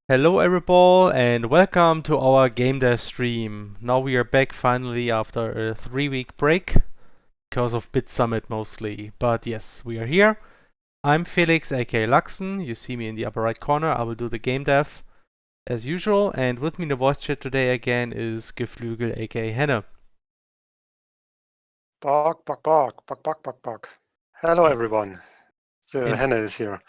Hello everyball and welcome to our game dev stream. Now we are back finally after a 3-week break because of BitSummit mostly. But yes, we are here. I'm Felix aka Luxen. You see me in the upper right corner. I will do the game dev as usual, and with me in the voice chat today again is Geflügel aka Henne. Bog, bog, bog, bog, bog, bog, bog. Hello everyone. The And, Hannah is here.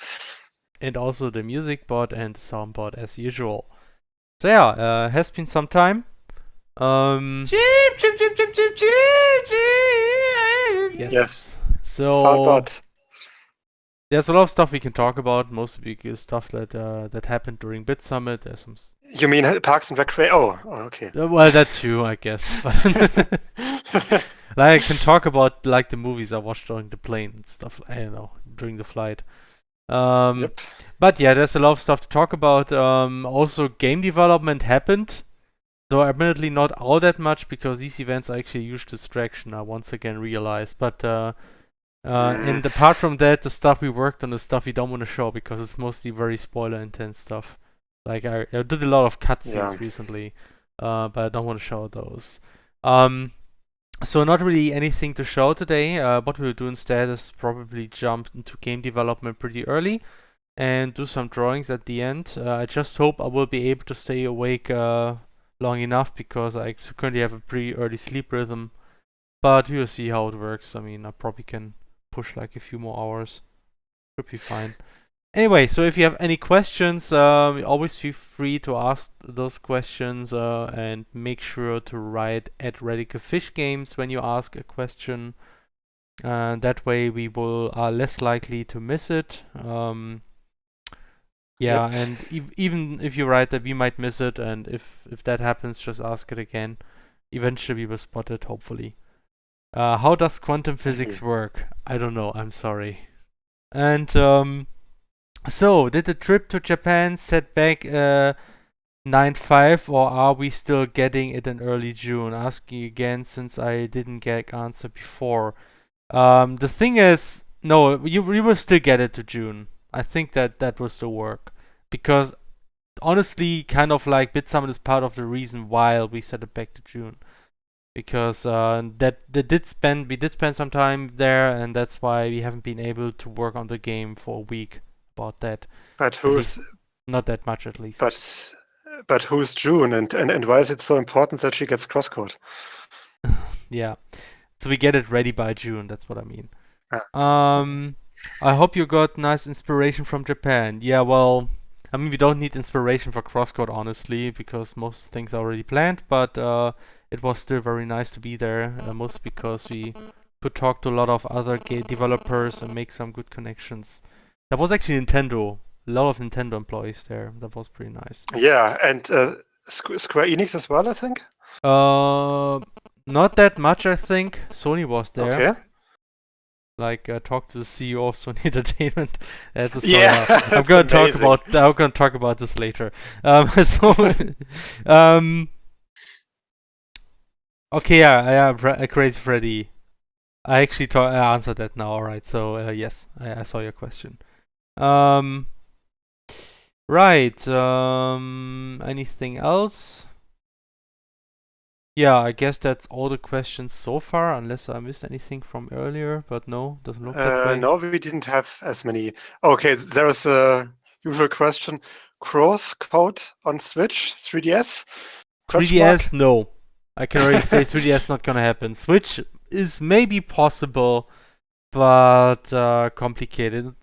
and also the music bot and the sound bot as usual. So yeah, has been some time. Cheep, cheep, cheep, cheep, cheep, cheep, cheep. Yes. So Soundbot. there's a lot of stuff we can talk about, mostly because stuff that happened during BitSummit. There's some. You mean Parks and Recreation? Oh, okay. Well, that too, I guess. But like I can talk about like the movies I watched during the plane and stuff. I don't know, during the flight. Yep. But yeah, there's a lot of stuff to talk about. Also, game development happened, though admittedly not all that much because these events are actually a huge distraction. I once again realized, but. And apart from that, the stuff we worked on is stuff we don't want to show because it's mostly very spoiler intense stuff. Like I did a lot of cutscenes recently, but I don't want to show those. So not really anything to show today. What we'll do instead is probably jump into game development pretty early and do some drawings at the end. I just hope I will be able to stay awake long enough because I currently have a pretty early sleep rhythm. But we will see how it works. I mean, I probably can push like a few more hours. Should be fine. Anyway, so if you have any questions, always feel free to ask those questions and make sure to write at Radical Fish Games when you ask a question. That way we are less likely to miss it. Yeah, and even if you write that, we might miss it, and if that happens, just ask it again. Eventually we will spot it, hopefully. How does quantum physics work? I don't know, I'm sorry. And so, did the trip to Japan set back 9.5 or are we still getting it in early June? Asking again since I didn't get answer before. The thing is, no, we will still get it to June. I think that will still work. Because honestly, kind of like BitSummit is part of the reason why we set it back to June. Because we did spend some time there, and that's why we haven't been able to work on the game for a week about that. But who's not that much at least. But who's June and why is it so important that she gets CrossCode? Yeah, so we get it ready by June. That's what I mean. I hope you got nice inspiration from Japan. Yeah, well, I mean we don't need inspiration for CrossCode honestly because most things are already planned, but it was still very nice to be there, mostly because we could talk to a lot of other game developers and make some good connections. That was actually Nintendo. A lot of Nintendo employees there. That was pretty nice. Yeah, and Square Enix as well, I think? Not that much, I think. Sony was there. Okay. Like, talk to the CEO of Sony Entertainment. That's a story. Yeah, I'm gonna talk about this later. Okay, yeah, Crazy Freddy. I actually answered that now. All right, so yes, I saw your question. Right. Anything else? Yeah, I guess that's all the questions so far, unless I missed anything from earlier. But no, doesn't look that way. No, we didn't have as many. Okay, there is a usual question: CrossCode on Switch, 3DS. 3DS, no. I can already say 3DS not gonna happen. Switch is maybe possible, but complicated.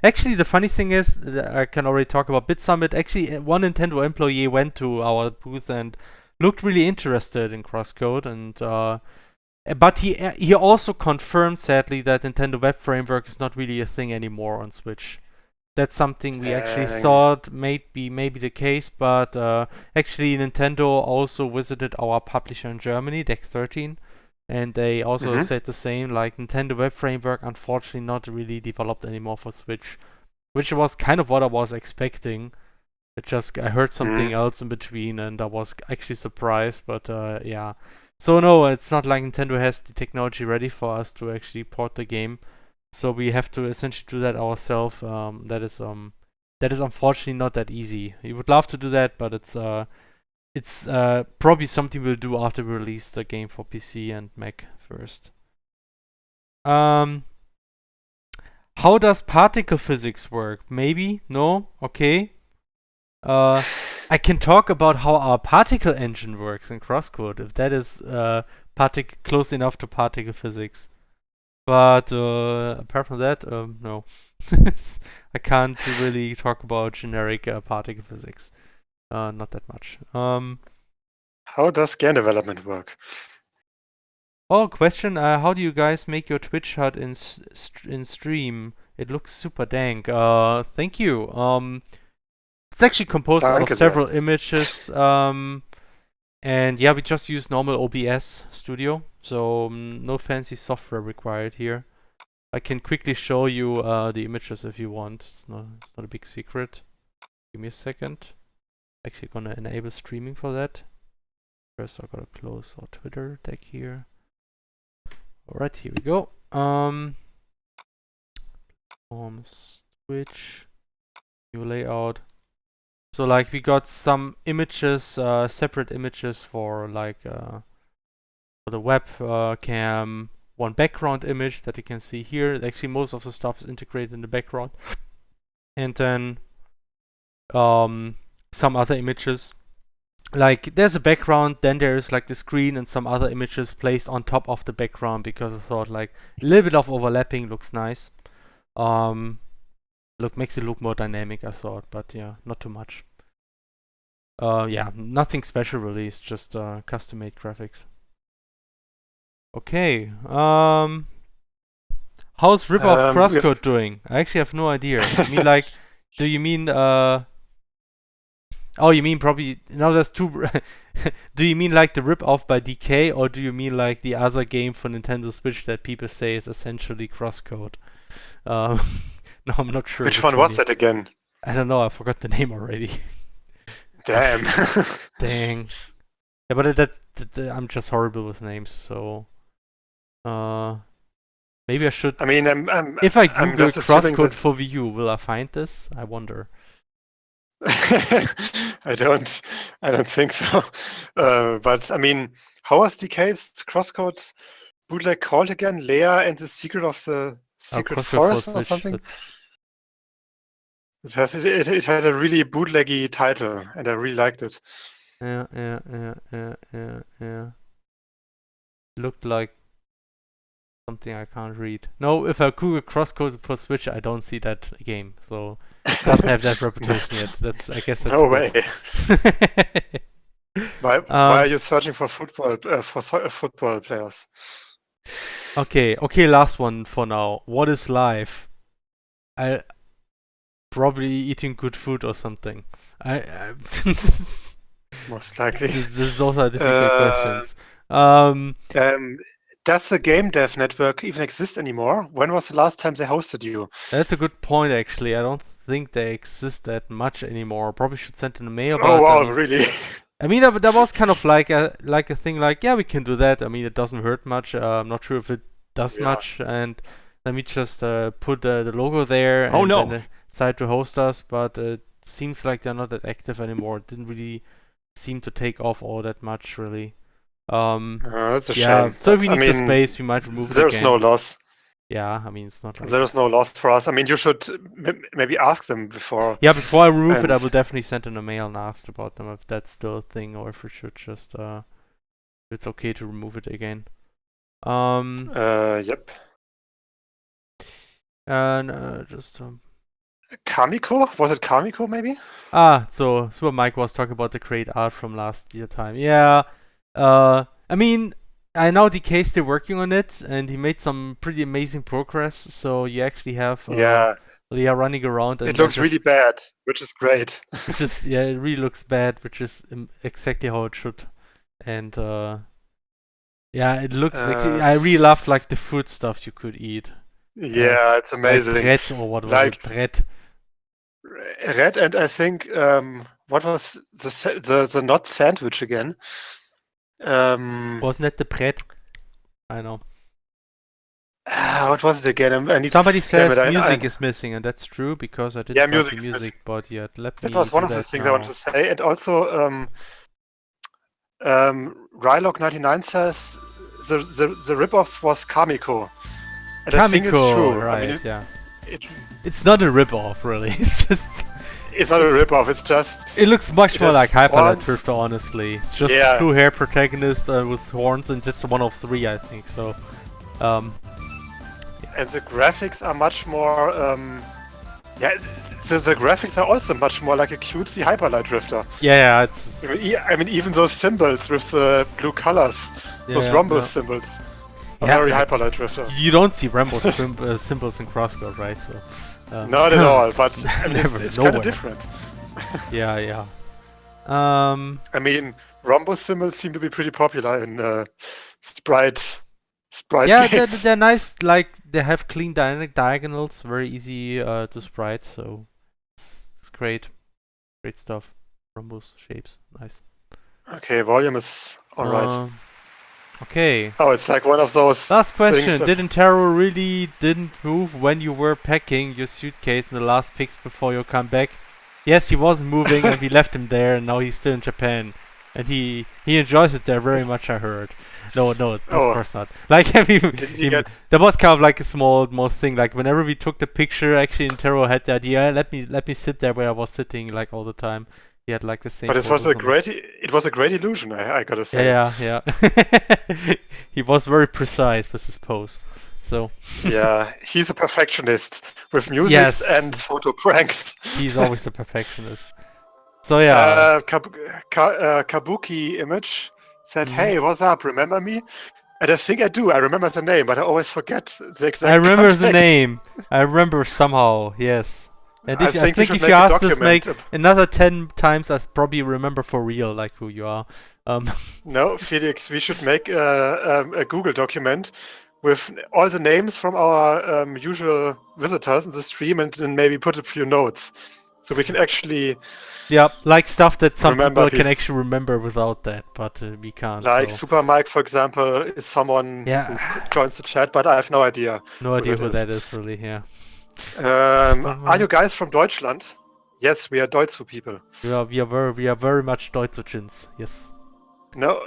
Actually, the funny thing is, I can already talk about BitSummit. Actually, one Nintendo employee went to our booth and looked really interested in CrossCode, and but he also confirmed, sadly, that Nintendo Web Framework is not really a thing anymore on Switch. That's something we actually thought may be the case, but actually Nintendo also visited our publisher in Germany, Deck 13, and they also said the same, like Nintendo Web Framework unfortunately not really developed anymore for Switch, which was kind of what I was expecting. I heard something else in between and I was actually surprised, but yeah. So no, it's not like Nintendo has the technology ready for us to actually port the game. So we have to essentially do that ourselves. That is that is unfortunately not that easy. You would love to do that, but it's probably something we'll do after we release the game for PC and Mac first. How does particle physics work? Maybe? No? Okay. I can talk about how our particle engine works in CrossCode, if that is close enough to particle physics. But apart from that, no. I can't really talk about generic particle physics. Not that much. How does game development work? Oh, question. How do you guys make your Twitch HUD in stream? It looks super dank. Thank you. It's actually composed out of several images. And yeah, we just use normal OBS Studio, so no fancy software required here. I can quickly show you the images if you want. It's not a big secret. Give me a second. Actually gonna enable streaming for that. First I gotta close our Twitter tag here. Alright, here we go. Twitch, new layout. So like we got some images, separate images for like for the web cam, one background image that you can see here. Actually most of the stuff is integrated in the background. And then some other images. Like there's a background, then there's like the screen and some other images placed on top of the background because I thought like a little bit of overlapping looks nice. Makes it look more dynamic, I thought, but yeah, not too much. Yeah, nothing special really, it's just custom-made graphics. Okay, how's Ripoff CrossCode doing? I actually have no idea. I mean, like, do you mean oh, you mean probably no? There's two. Do you mean like the rip-off by DK, or do you mean like the other game for Nintendo Switch that people say is essentially CrossCode? No, I'm not sure. Which one was that again? I don't know. I forgot the name already. Damn. Dang. Yeah, but I'm just horrible with names, so maybe I should. I mean, if I Google CrossCode for Wii U, will I find this? I wonder. I don't think so. But I mean, how was DK's CrossCode bootleg called again? Leia and the Secret of the Secret Forest or something? It had a really bootleggy title, and I really liked it. Yeah. Looked like something I can't read. No, if I Google CrossCode for Switch, I don't see that game. So it doesn't have that reputation yet. I guess that's no way. Why are you searching for football players? Okay. Last one for now. What is life? I probably eating good food or something. Most likely. Those are difficult questions. Does the Game Dev network even exist anymore? When was the last time they hosted you? That's a good point, actually. I don't think they exist that much anymore. Probably should send in a mail. Oh wow, really? I mean, that was kind of like a thing. Like, yeah, we can do that. I mean, it doesn't hurt much. I'm not sure if it does much. And let me just put the logo there. And then decide to host us. But it seems like they're not that active anymore. It didn't really seem to take off all that much, really. That's a shame. So if we need the space, we might remove it again. There's no loss. Yeah, I mean, it's not like... There's no loss for us. I mean, you should maybe ask them before. Yeah, before I remove it, I will definitely send in a mail and ask about them if that's still a thing or if we should just... if it's okay to remove it again. Yep. And just... Kamiko? Was it Kamiko, maybe? So Super Mike was talking about the great art from last year time. Yeah. I mean, I know DK is still working on it, and he made some pretty amazing progress. So you actually have Leah running around. And it looks really bad, which is great. It really looks bad, which is exactly how it should. And yeah, it looks. Actually, I really loved like the food stuff you could eat. Yeah, it's amazing. Like bread, or what was it? Bread. Red, and I think what was the not sandwich again? Wasn't that the bread? I know. What was it again? I need. Somebody Damn says it, music is missing, and that's true because I didn't Yeah, start music the is music missing. bot yet. Let me That was one do of the that things I now. wanted to say, and also Rylog99 says the ripoff was Kamiko, and I think it's Kamiko, true. right? I mean, Yeah. it, It's not a rip-off, really. It's just. it's not a ripoff. It's just. It looks much It more like has Hyperlight horns. Drifter, honestly. It's just Yeah. blue hair protagonist with horns and just one of three, I think. So, And the graphics are much more. Yeah, the graphics are also much more like a cutesy Hyperlight Drifter. yeah, it's. I mean, even those symbols with the blue colors, those Yeah, rhombus yeah. symbols, are Yeah, very like, Hyperlight Drifter. You don't see Rambo symbols in CrossCode, right? So. Not at all, but I mean, Never, it's kind nowhere. of different. Yeah. I mean, rhombus symbols seem to be pretty popular in sprite Yeah, games. they're nice. Like they have clean dynamic diagonals, very easy to sprite. So it's great, great stuff. Rhombus shapes, nice. Okay, volume is alright. Okay. Oh, it's like one of those. Last question: things that- Didn't Taro really didn't move when you were packing your suitcase in the last picks before your comeback? Yes, he wasn't moving, and we left him there, and now he's still in Japan, and he enjoys it there very much. I heard. No, of course not. Like I mean, Didn't you get? that was kind of like a small thing. Like whenever we took the picture, actually, Taro had the idea. Let me sit there where I was sitting like all the time. He had like the same. But it was photos a of me. great. It was a great illusion. I gotta say. Yeah. He was very precise with his pose. So Yeah, he's a perfectionist with music Yes. and photo pranks. he's always a perfectionist. So yeah. Kabuki Image said, Mhm. "Hey, what's up? Remember me?" And I think I do. I remember the name, but I always forget the exact. I remember the context. name. I remember somehow, yes. And I I think we think should if make you a ask this document make another 10 times, I probably remember for real like who you are. No, Felix, we should make a Google document with all the names from our usual visitors in the stream, and then maybe put a few notes, so we can actually Yeah, like stuff that some Remember people can people. actually remember without that, but we can't. like So Super Mike, for example, is someone Yeah. who joins the chat, but I have no idea. no idea that who is. that is really. Yeah. Are you guys from Deutschland? Yes, we are Deutsche people. We are very much Deutschens. Yes. No,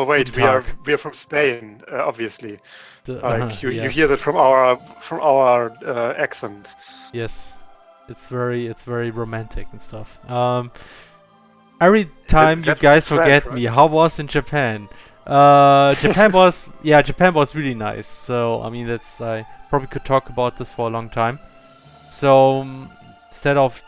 wait, Guten we are from Spain, obviously. Like you yes. hear that from our accent. Yes, it's very romantic and stuff. Every time you that guys Frank, forget right? me, how was in Japan? Japan was really nice. So I mean, that's I probably could talk about this for a long time. So instead of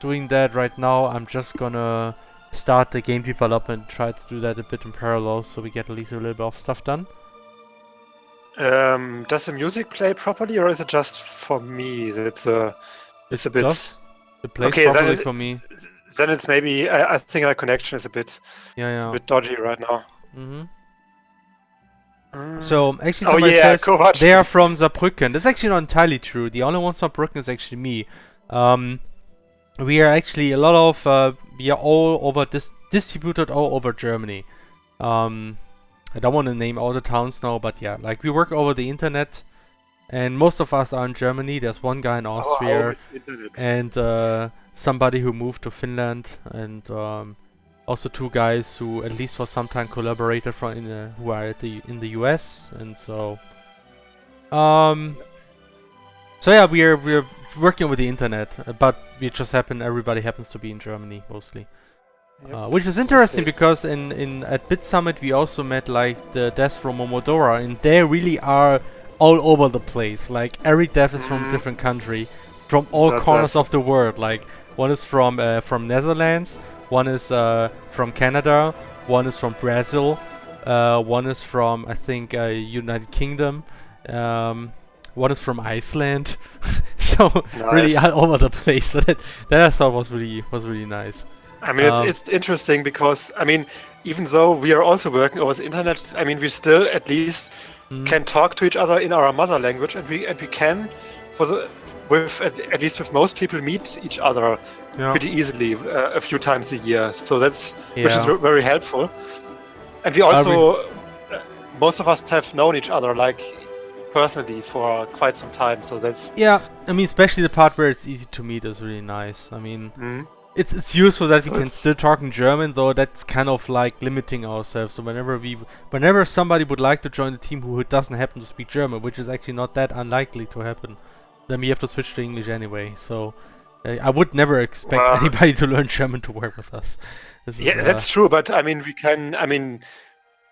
doing that right now, I'm just gonna start the game development, try to do that a bit in parallel, so we get at least a little bit of stuff done. Does the music play properly, or is it just for me? It's a bit. It plays Okay, then properly it- for me. Then it's maybe I think our connection is a bit dodgy right now. So actually, Oh somebody yeah, says Kovac. they are from Saarbrücken. That's actually not entirely true. The only one from Saarbrücken is actually me. We are actually we are all over distributed all over Germany. I don't want to name all the towns now, but yeah, like we work over the internet, and most of us are in Germany. There's one guy in Austria, and somebody who moved to Finland, and also two guys who at least for some time collaborated who are in the US, and so yeah, we're working with the internet, but everybody happens to be in Germany mostly. Yep. Which is interesting because at BitSummit we also met like the devs from Momodora, and they really are all over the place. Like every dev is from a different country, from all corners of the world. Like one is from Netherlands, one is from Canada, one is from Brazil, one is from I think United Kingdom, one is from Iceland. So really all over the place. That I thought was really nice. I mean, it's interesting because, I mean, even though we are also working over the internet, I mean, we still at least can talk to each other in our mother language, and we can, at least with most people, meet each other pretty easily a few times a year. So which is very helpful. And we also, most of us have known each other, like personally for quite some time. So that's Yeah, I mean, especially the part where it's easy to meet is really nice. I mean, it's useful that we can still talk in German, though that's kind of like limiting ourselves. So whenever somebody would like to join the team who doesn't happen to speak German, which is actually not that unlikely to happen, then we have to switch to English anyway. So I would never expect anybody to learn German to work with us. That's true. But I mean, we can. I mean,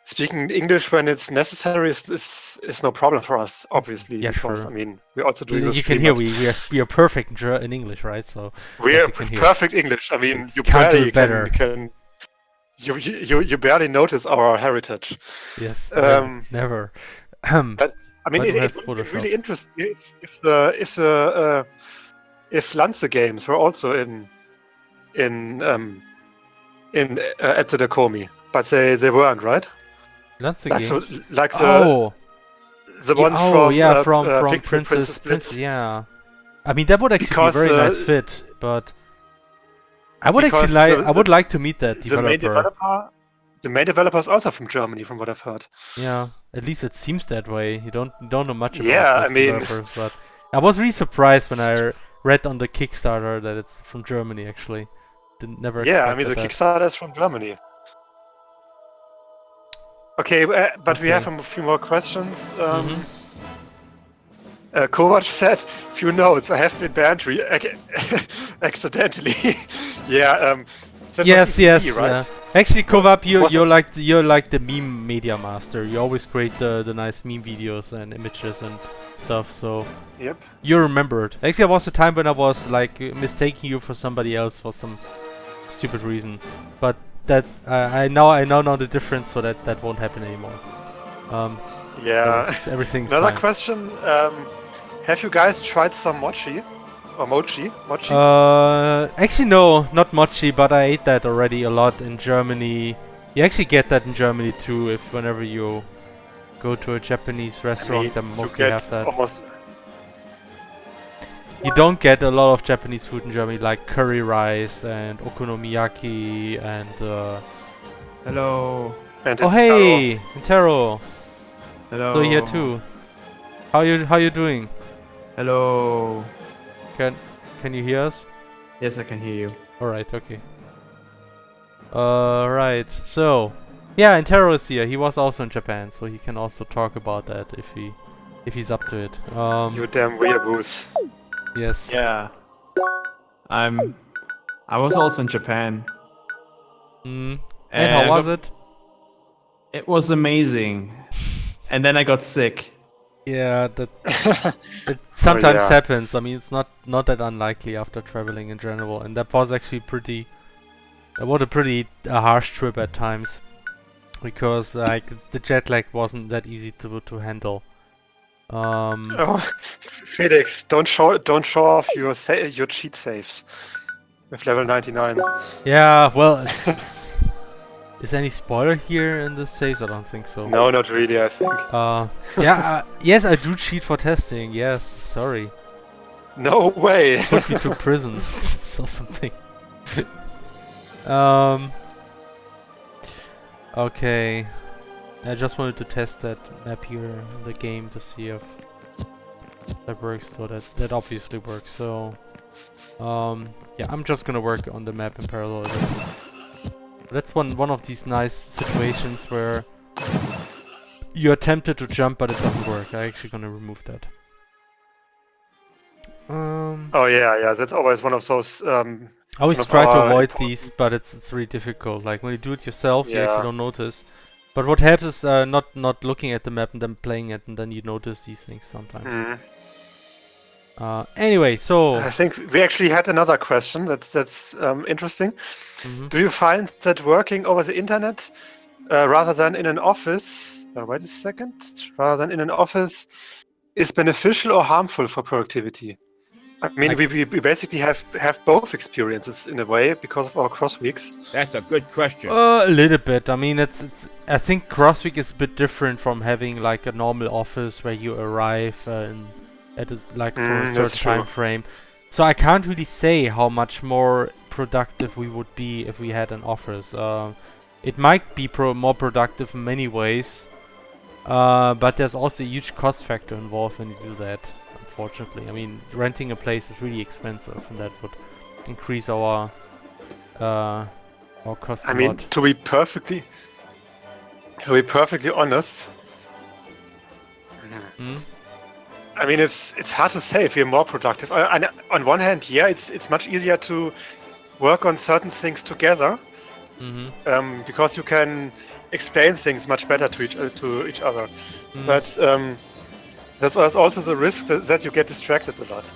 speaking English when it's necessary is no problem for us, obviously. Yeah, because sure. I mean, we also do this. You can hear we are perfect in English, right? So we are perfect English. I mean, you barely can you barely notice our heritage. Yes, never. But I mean, it would be really interesting if Lanze games were also at the Dacomi, but they weren't, right? Lanze like games. So, like the ones from Big Princess. Yeah. I mean, that would actually be a very nice fit, but I would like to meet that developer. The main developer is also from Germany, from what I've heard. Yeah, at least it seems that way. You don't know much about those developers, but I was really surprised when I read on the Kickstarter that it's from Germany. Actually, never. Yeah, I mean the Kickstarter is from Germany. Okay, but we have a few more questions. Kovac said, few notes. I have been banned accidentally. Yeah. Yes. Right? Yeah. Actually, Kovac, you're like the meme media master. You always create the nice meme videos and images and stuff. So you're remembered. Actually, there was a time when I was like mistaking you for somebody else for some stupid reason, but that I now know the difference, so that won't happen anymore. Yeah. So everything's Another fine. question: have you guys tried some mochi or mochi? Actually no, not mochi, but I ate that already a lot in Germany. You actually get that in Germany too, if whenever you go to a Japanese restaurant, they mostly have that. You don't get a lot of Japanese food in Germany, like curry rice and okonomiyaki and Hello. Oh hey, Intero. Hello. So here too. How you doing? Hello. Can you hear us? Yes, I can hear you. All right. Okay. Right. So, yeah, Intero is here. He was also in Japan, so he can also talk about that if he's up to it. You damn weeaboos. Yes. Yeah. I was also in Japan. And how was it? It was amazing. And then I got sick. Yeah, it sometimes happens. I mean, it's not that unlikely after traveling in general, and that was actually a harsh trip at times, because like the jet lag wasn't that easy to handle. Oh, Felix, don't show off your cheat saves with level 99. Yeah, well, is any spoiler here in the saves? I don't think so. No, not really, I think. Yeah, yes, I do cheat for testing. Yes, sorry. No way. Put me to prison or something. Okay. I just wanted to test that map here in the game to see if that works. So that obviously works. So, yeah, I'm just gonna work on the map in parallel. That's one of these nice situations where you are tempted to jump, but it doesn't work. I'm actually gonna remove that. Oh yeah, that's always one of those. I always try to avoid these, but it's really difficult. Like when you do it yourself, you actually don't notice. But what helps is not looking at the map and then playing it, and then you notice these things sometimes. Anyway, so I think we actually had another question. That's interesting. Do you find that working over the internet rather than in an office? Wait a second. Rather than in an office, is beneficial or harmful for productivity? I mean, we basically have both experiences in a way because of our cross weeks. That's a good question. A little bit. I mean, it's. I think cross week is a bit different from having like a normal office where you arrive at like for a certain time frame. So I can't really say how much more productive we would be if we had an office. It might be more productive in many ways. but there's also a huge cost factor involved when you do that, unfortunately. I mean, renting a place is really expensive, and that would increase our costs I a mean, lot. to be perfectly honest, I mean, it's hard to say if you're more productive. On one hand, yeah, it's much easier to work on certain things together, because you can explain things much better to each other. But there's also the risk that you get distracted a lot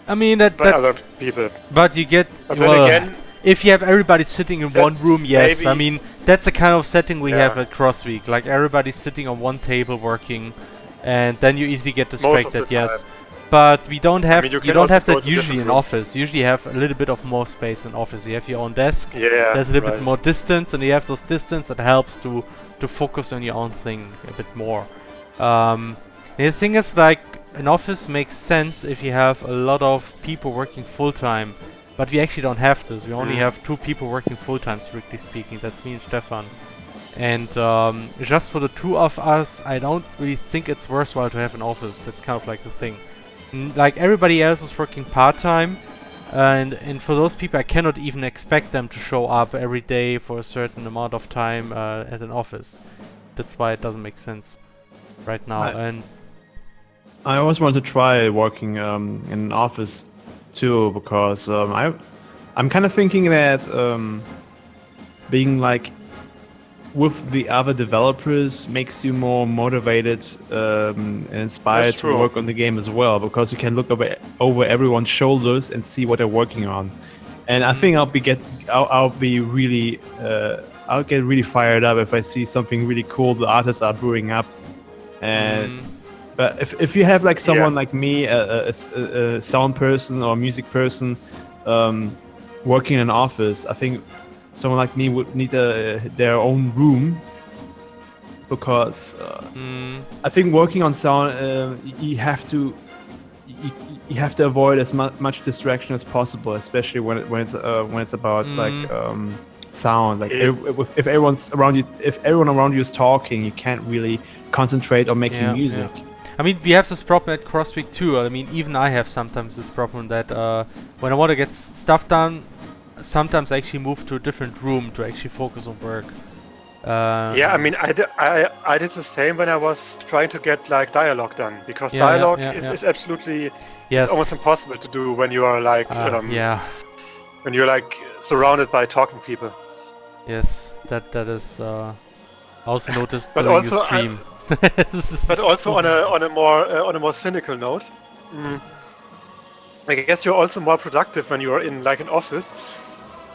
I mean, by other people. But you get, But then again, if you have everybody sitting in one that's room, yes. I maybe- mean, that's the kind of setting we have Yeah. at CrossWeek. Like, everybody's sitting on one table working, and then you easily get Most of distracted, the yes. time. But we don't have, mean, you you can don't also have go that to usually different in rooms. office. Usually you have a little bit of more space in office. You have your own desk, Yeah, there's a little bit right. more distance, and you have those distance that helps to focus on your own thing a bit more. The thing is, like, an office makes sense if you have a lot of people working full-time, but we actually don't have this. We only have 2 people working full-time, strictly speaking. That's me and Stefan. And just for the 2 of us, I don't really think it's worthwhile to have an office. That's kind of like the thing. Like, everybody else is working part-time, and for those people, I cannot even expect them to show up every day for a certain amount of time at an office. That's why it doesn't make sense right now. I always want to try working in an office too, because I'm kind of thinking that being like with the other developers makes you more motivated and inspired That's to true. work on the game as well, because you can look over everyone's shoulders and see what they're working on. And I think I'll get really fired up if I see something really cool the artists are brewing up. And but if you have like someone like me, a sound person or a music person, working in an office, I think someone like me would need their own room, because I think working on sound, you have to avoid as much distraction as possible, especially when it's about like sound. Like if everyone around you is talking, you can't really concentrate on making music. Yeah. I mean, we have this problem at CrossFit too. I mean, even I have sometimes this problem that when I want to get stuff done, sometimes I actually move to a different room to actually focus on work. Yeah, I mean, I did the same when I was trying to get like dialogue done, because dialogue is absolutely it's almost impossible to do when you are like when you're like surrounded by talking people. Yes, that is also noticed But during also your stream. But also on a more cynical note, I guess you're also more productive when you're in like an office,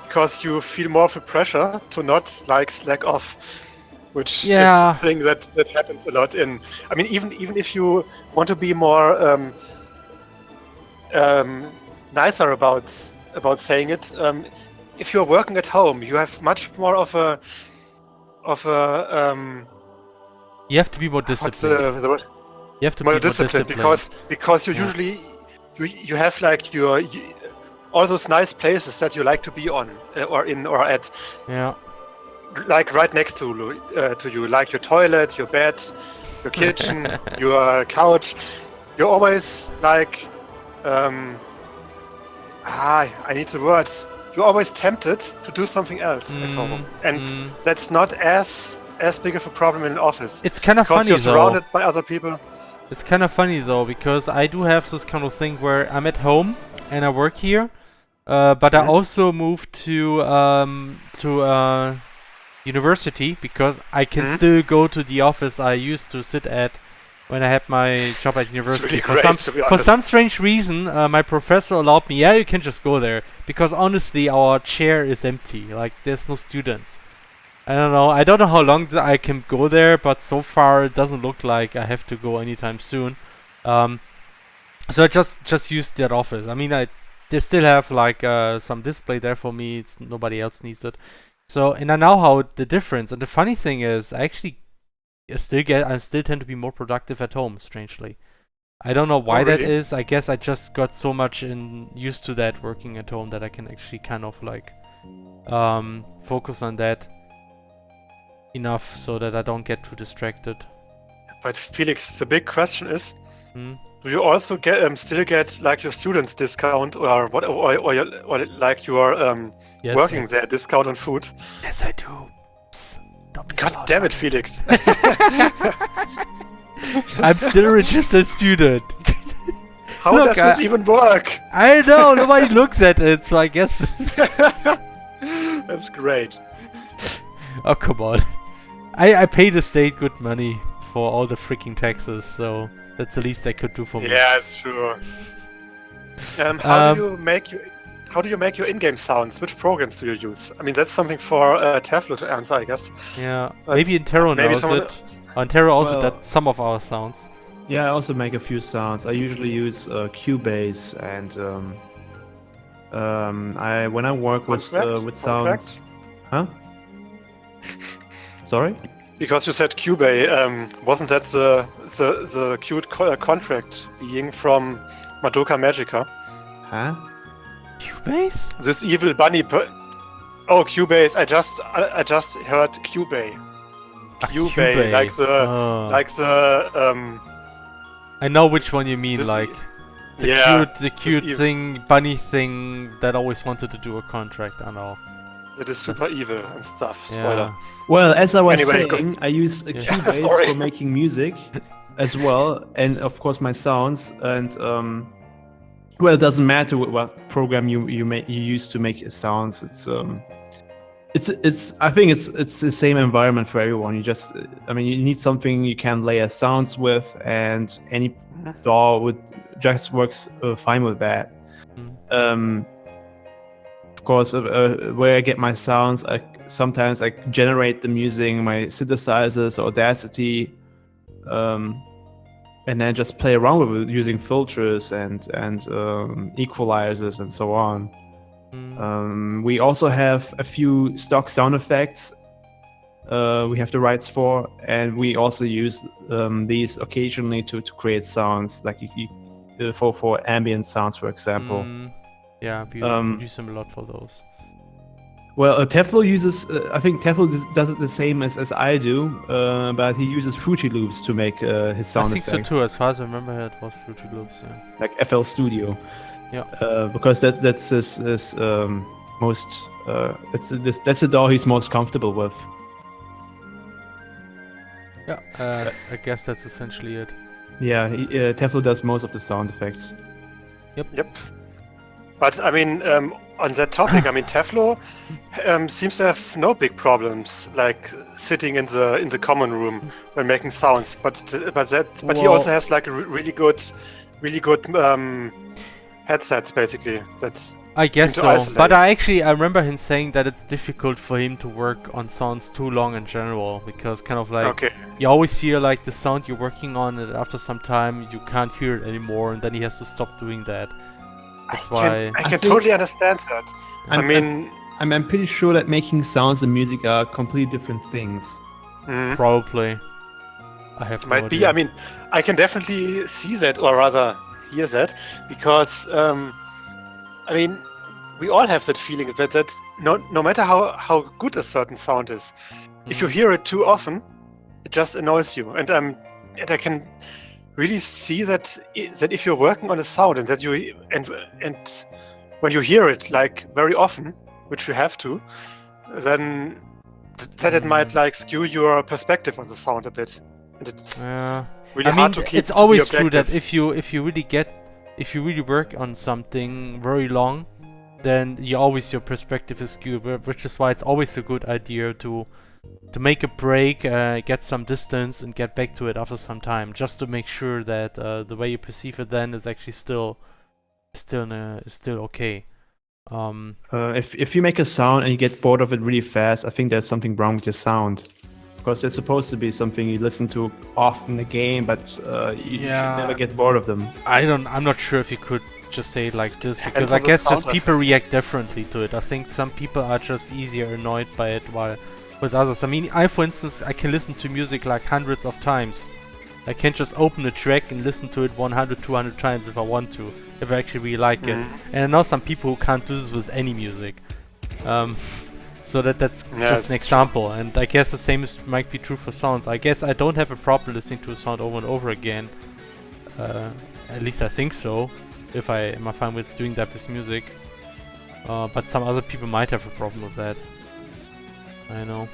because you feel more of the pressure to not like slack off, which is a thing that happens a lot in. I mean, even if you want to be more nicer about saying it, if you're working at home, you have much more of a you have to be more disciplined. What's the word? You have to be more disciplined because you usually you have like all those nice places that you like to be on or in or at. Yeah. Like right next to you, like your toilet, your bed, your kitchen, your couch. You're always like, I need the words. You're always tempted to do something else at home, and that's not as big of a problem in an office. It's kind of funny you're surrounded by other people. It's kind of funny though, because I do have this kind of thing where I'm at home and I work here, but I also moved to university, because I can still go to the office I used to sit at when I had my job at university. For some strange reason, my professor allowed me, you can just go there, because honestly our chair is empty, like there's no students. I don't know how long I can go there, but so far it doesn't look like I have to go anytime soon. So I just used that office. I mean, they still have like some display there for me. Nobody else needs it. So, and I know how the difference. And the funny thing is, I still tend to be more productive at home. Strangely, I don't know why that is. I guess I just got so much used to that working at home that I can actually kind of like focus on that enough so that I don't get too distracted. But Felix, the big question is, Hmm? do you also get still get like your students discount or what, or like your Yes, working there discount on food? yes, I do. Psst, don't be so God loud damn it, about Felix! I'm still a registered student. How Look, does this even work? I know, nobody looks at it, so I guess. That's great. Oh, come on. I pay the state good money for all the freaking taxes, so that's the least I could do for me. Yeah, it's true. How do you make your in-game sounds? Which programs do you use? I mean, that's something for Teflo to answer, I guess. Yeah, But maybe Intero maybe knows someone it. Intero also Well- did some of our sounds. Yeah, I also make a few sounds. I usually use Cubase and when I work with sounds. Huh? Sorry? Because you said Cubase, wasn't that the cute contract being from Madoka Magica? Huh? Cubase? This evil bunny. Oh, Cubase! I just heard Cubase. Cubase, like the Oh. I know which one you mean, This like the yeah, cute this thing, bunny thing that always wanted to do a contract. I know. that is super evil and stuff. Yeah. Spoiler. Well, as I was Anyway, saying, I use Yeah. Cubase Sorry. for making music as well, and of course my sounds. And well, it doesn't matter what program you use to make sounds. It's I think it's the same environment for everyone. You just I mean you need something you can layer sounds with, and any DAW just works fine with that. Of course, where I get my sounds, sometimes I generate them using my synthesizers, Audacity, and then just play around with it using filters and equalizers and so on. We also have a few stock sound effects we have the rights for, and we also use these occasionally to create sounds, like for ambient sounds, for example. Yeah, we use them a lot for those. Well, Teflo uses, I think Teflo does it the same as I do, but he uses Fruity Loops to make his sound effects. I think so too, as far as I remember it was Fruity Loops, yeah. Like FL Studio. Yeah. Because that's his most, that's the DAW he's most comfortable with. Yeah, I guess that's essentially it. Yeah, Teflo does most of the sound effects. Yep. But I mean, on that topic, I mean, Teflo seems to have no big problems, like sitting in the common room when making sounds. But he also has like a really good headsets, basically. I guess seem so. to isolate. But I remember him saying that it's difficult for him to work on sounds too long in general, because kind of like you always hear like the sound you're working on, and after some time you can't hear it anymore, and then he has to stop doing that. That's why I can totally understand that. I'm pretty sure that making sounds and music are completely different things. probably. I have no Might be. idea. I mean, I can definitely see that, or rather hear that, because I mean, we all have that feeling that no matter how good a certain sound is, if you hear it too often, it just annoys you. And I can really see that if you're working on a sound and that and when you hear it like very often, which you have to, then that it might like skew your perspective on the sound a bit. And it's really hard to keep. It's always to be true that objective. if you really work on something very long, then your perspective is skewed, which is why it's always a good idea to make a break, get some distance, and get back to it after some time, just to make sure that the way you perceive it then is actually still okay. If you make a sound and you get bored of it really fast, I think there's something wrong with your sound. Because they're supposed to be something you listen to often in the game, but you should never get bored of them. I'm not sure if you could just say it like this, because I guess just people react differently to it. I think some people are just easier annoyed by it, while with others, I mean, for instance, I can listen to music like hundreds of times. I can just open a track and listen to it 100, 200 times if I want to, if I actually really like it. And I know some people who can't do this with any music. So that's just an example, and I guess the same might be true for sounds. I guess I don't have a problem listening to a sound over and over again. At least I think so, if I am fine with doing that with music. But some other people might have a problem with that. I know.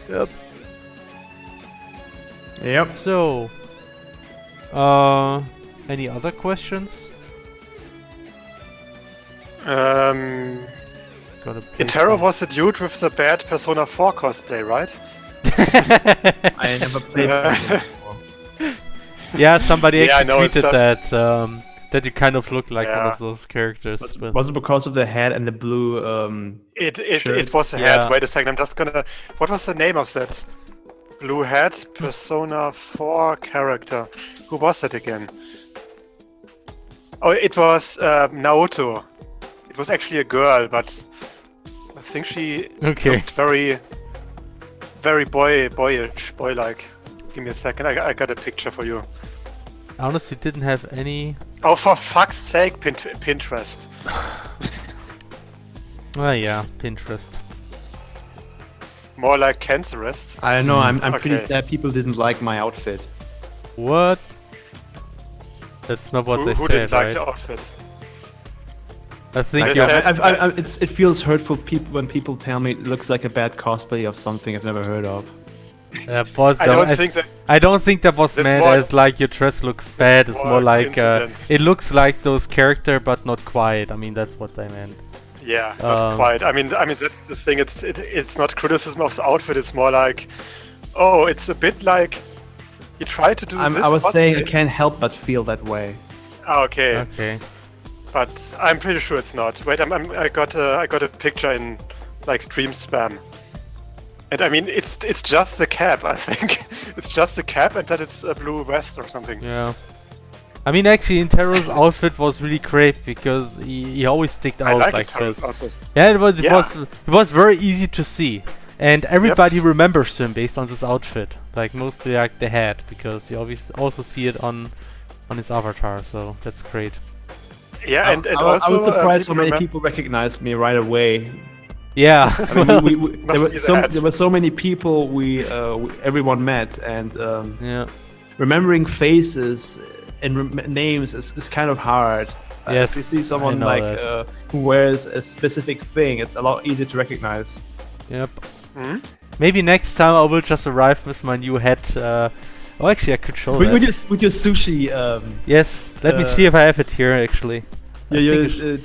Yep. Yep. So, any other questions? Intero was the dude with the bad Persona 4 cosplay, right? I never played that before. Yeah, somebody actually tweeted just... that you kind of look like one of those characters. Was it because of the hat and the blue It was the hat. Wait a second, I'm just gonna... What was the name of that? Blue hat, Persona 4 character. Who was that again? Oh, it was Naoto. It was actually a girl, but I think she looked very boy-like. Give me a second, I got a picture for you. I honestly didn't have any... Oh, for fuck's sake, Pinterest. Oh yeah, Pinterest. More like cancerous. I don't know, I'm pretty sad people didn't like my outfit. What? That's not what they said, Who didn't like right? the outfit? I think it feels hurtful when people tell me it looks like a bad cosplay of something I've never heard of. I don't think that was meant as like your dress looks bad. It's more like it looks like those character, but not quite. I mean, that's what they meant. Yeah, not quite. I mean that's the thing. It's not criticism of the outfit. It's more like, oh, it's a bit like you try to do this. I was saying I can't help but feel that way. Oh, okay. Okay. But I'm pretty sure it's not. Wait, I got a picture in like stream spam. And I mean, it's just the cap, I think. It's just the cap and that it's a blue vest or something. Yeah. I mean, actually, Intero's outfit was really great because he always sticked out like Intero's that. outfit. Yeah, it was very easy to see, and everybody remembers him based on this outfit. Like mostly like the head, because you always also see it on his avatar. So that's great. Yeah, and I also was surprised how many people recognized me right away. Yeah, I mean, there were so many people everyone met, and remembering faces and names is kind of hard. Yes, if you see someone like who wears a specific thing, it's a lot easier to recognize. Yep. Mm-hmm. Maybe next time I will just arrive with my new hat. Oh, actually, I could show that. With your sushi. Yes, let me see if I have it here actually. Yeah, your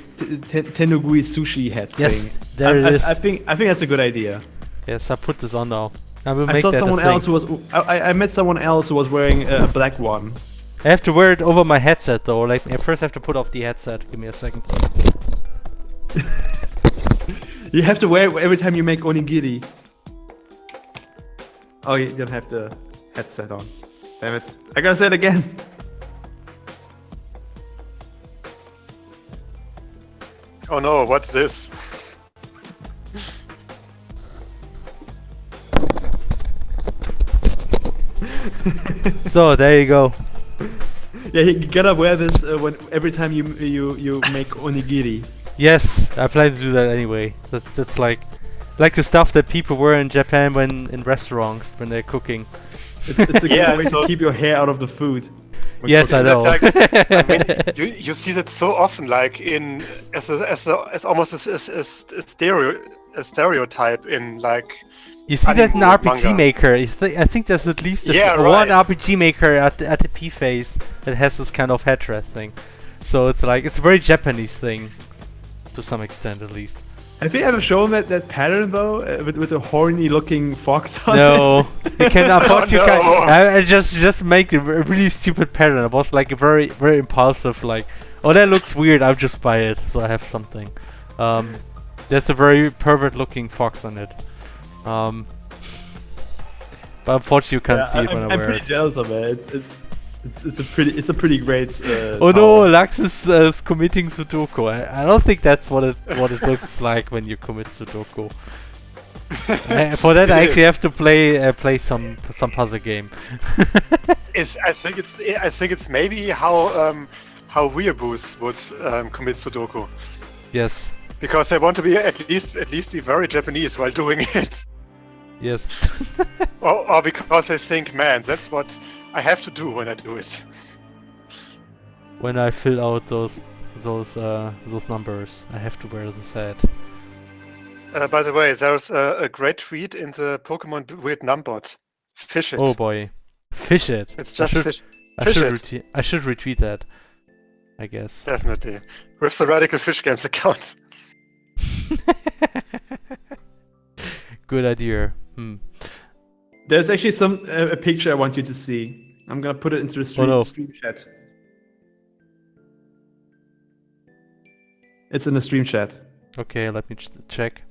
Tenugui sushi hat thing. Yes, there it is. I think that's a good idea. Yes, I put this on now. I will I make saw that someone a thing. else who was. I met someone else who was wearing a black one. I have to wear it over my headset though. Like I first have to put off the headset. Give me a second. You have to wear it every time you make onigiri. Oh, you don't have the headset on. Damn it! I gotta say it again. Oh no! What's this? So there you go. Yeah, you gotta wear this every time you make onigiri. Yes, I plan to do that anyway. That's like the stuff that people wear in Japan when in restaurants when they're cooking. It's a good way to keep your hair out of the food. Yes, I know. Like, I mean, you see that so often, like as almost a stereotype in like. You see that in RPG manga. Maker. I think there's at least one RPG Maker at the P phase that has this kind of headdress thing. So it's like it's a very Japanese thing, to some extent at least. Have you ever shown that pattern though, with a horny looking fox on it? You can. I just make a really stupid pattern. It was like a very very impulsive, like, oh that looks weird, I'll just buy it, so I have something. There's a very pervert looking fox on it. But unfortunately you can't see it when I wear it. I'm pretty jealous of it. It's a pretty great. Oh no, Lux is committing Sudoku. I don't think that's what it looks like when you commit Sudoku. For that I actually have to play some puzzle game. I think it's maybe how Weeaboos would commit Sudoku. Yes. Because they want to be at least be very Japanese while doing it. Yes. Or because they think, man, that's what I have to do when I do it. When I fill out those numbers, I have to wear this hat. By the way, there's a great tweet in the Pokemon Vietnam bot. Fish it. Oh boy, fish it. It's just fish. I should retweet that, I guess. Definitely. With the Radical Fish Games account. Good idea. There's actually a picture I want you to see. I'm gonna put it into the stream chat. It's in the stream chat. Okay, let me check.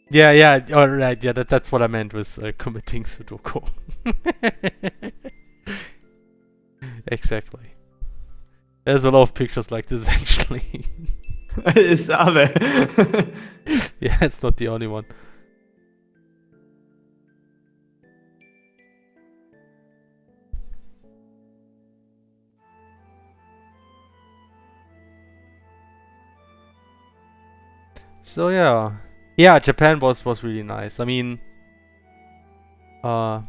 Yeah, alright, yeah, that's what I meant with committing Sudoku. Exactly. There's a lot of pictures like this actually. Is there? Yeah, it's not the only one. So yeah, Japan was really nice. I mean, I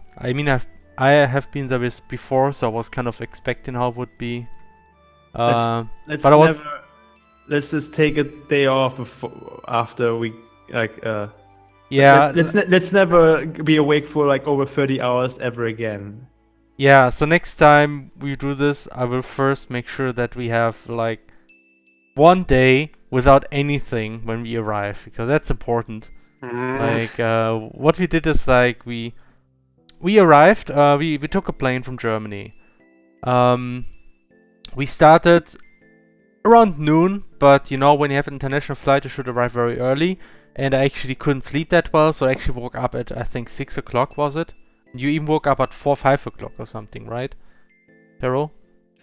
have been there before, so I was kind of expecting how it would be. Let's just take a day off after we like. Yeah. Let's never be awake for like over 30 hours ever again. Yeah. So next time we do this, I will first make sure that we have like one day without anything when we arrive, because that's important. Like what we did is like we arrived. We took a plane from Germany. We started around noon, but you know, when you have an international flight, you should arrive very early. And I actually couldn't sleep that well, so I actually woke up at, I think, 6 o'clock, was it? You even woke up at 4, 5 o'clock or something, right? Perro?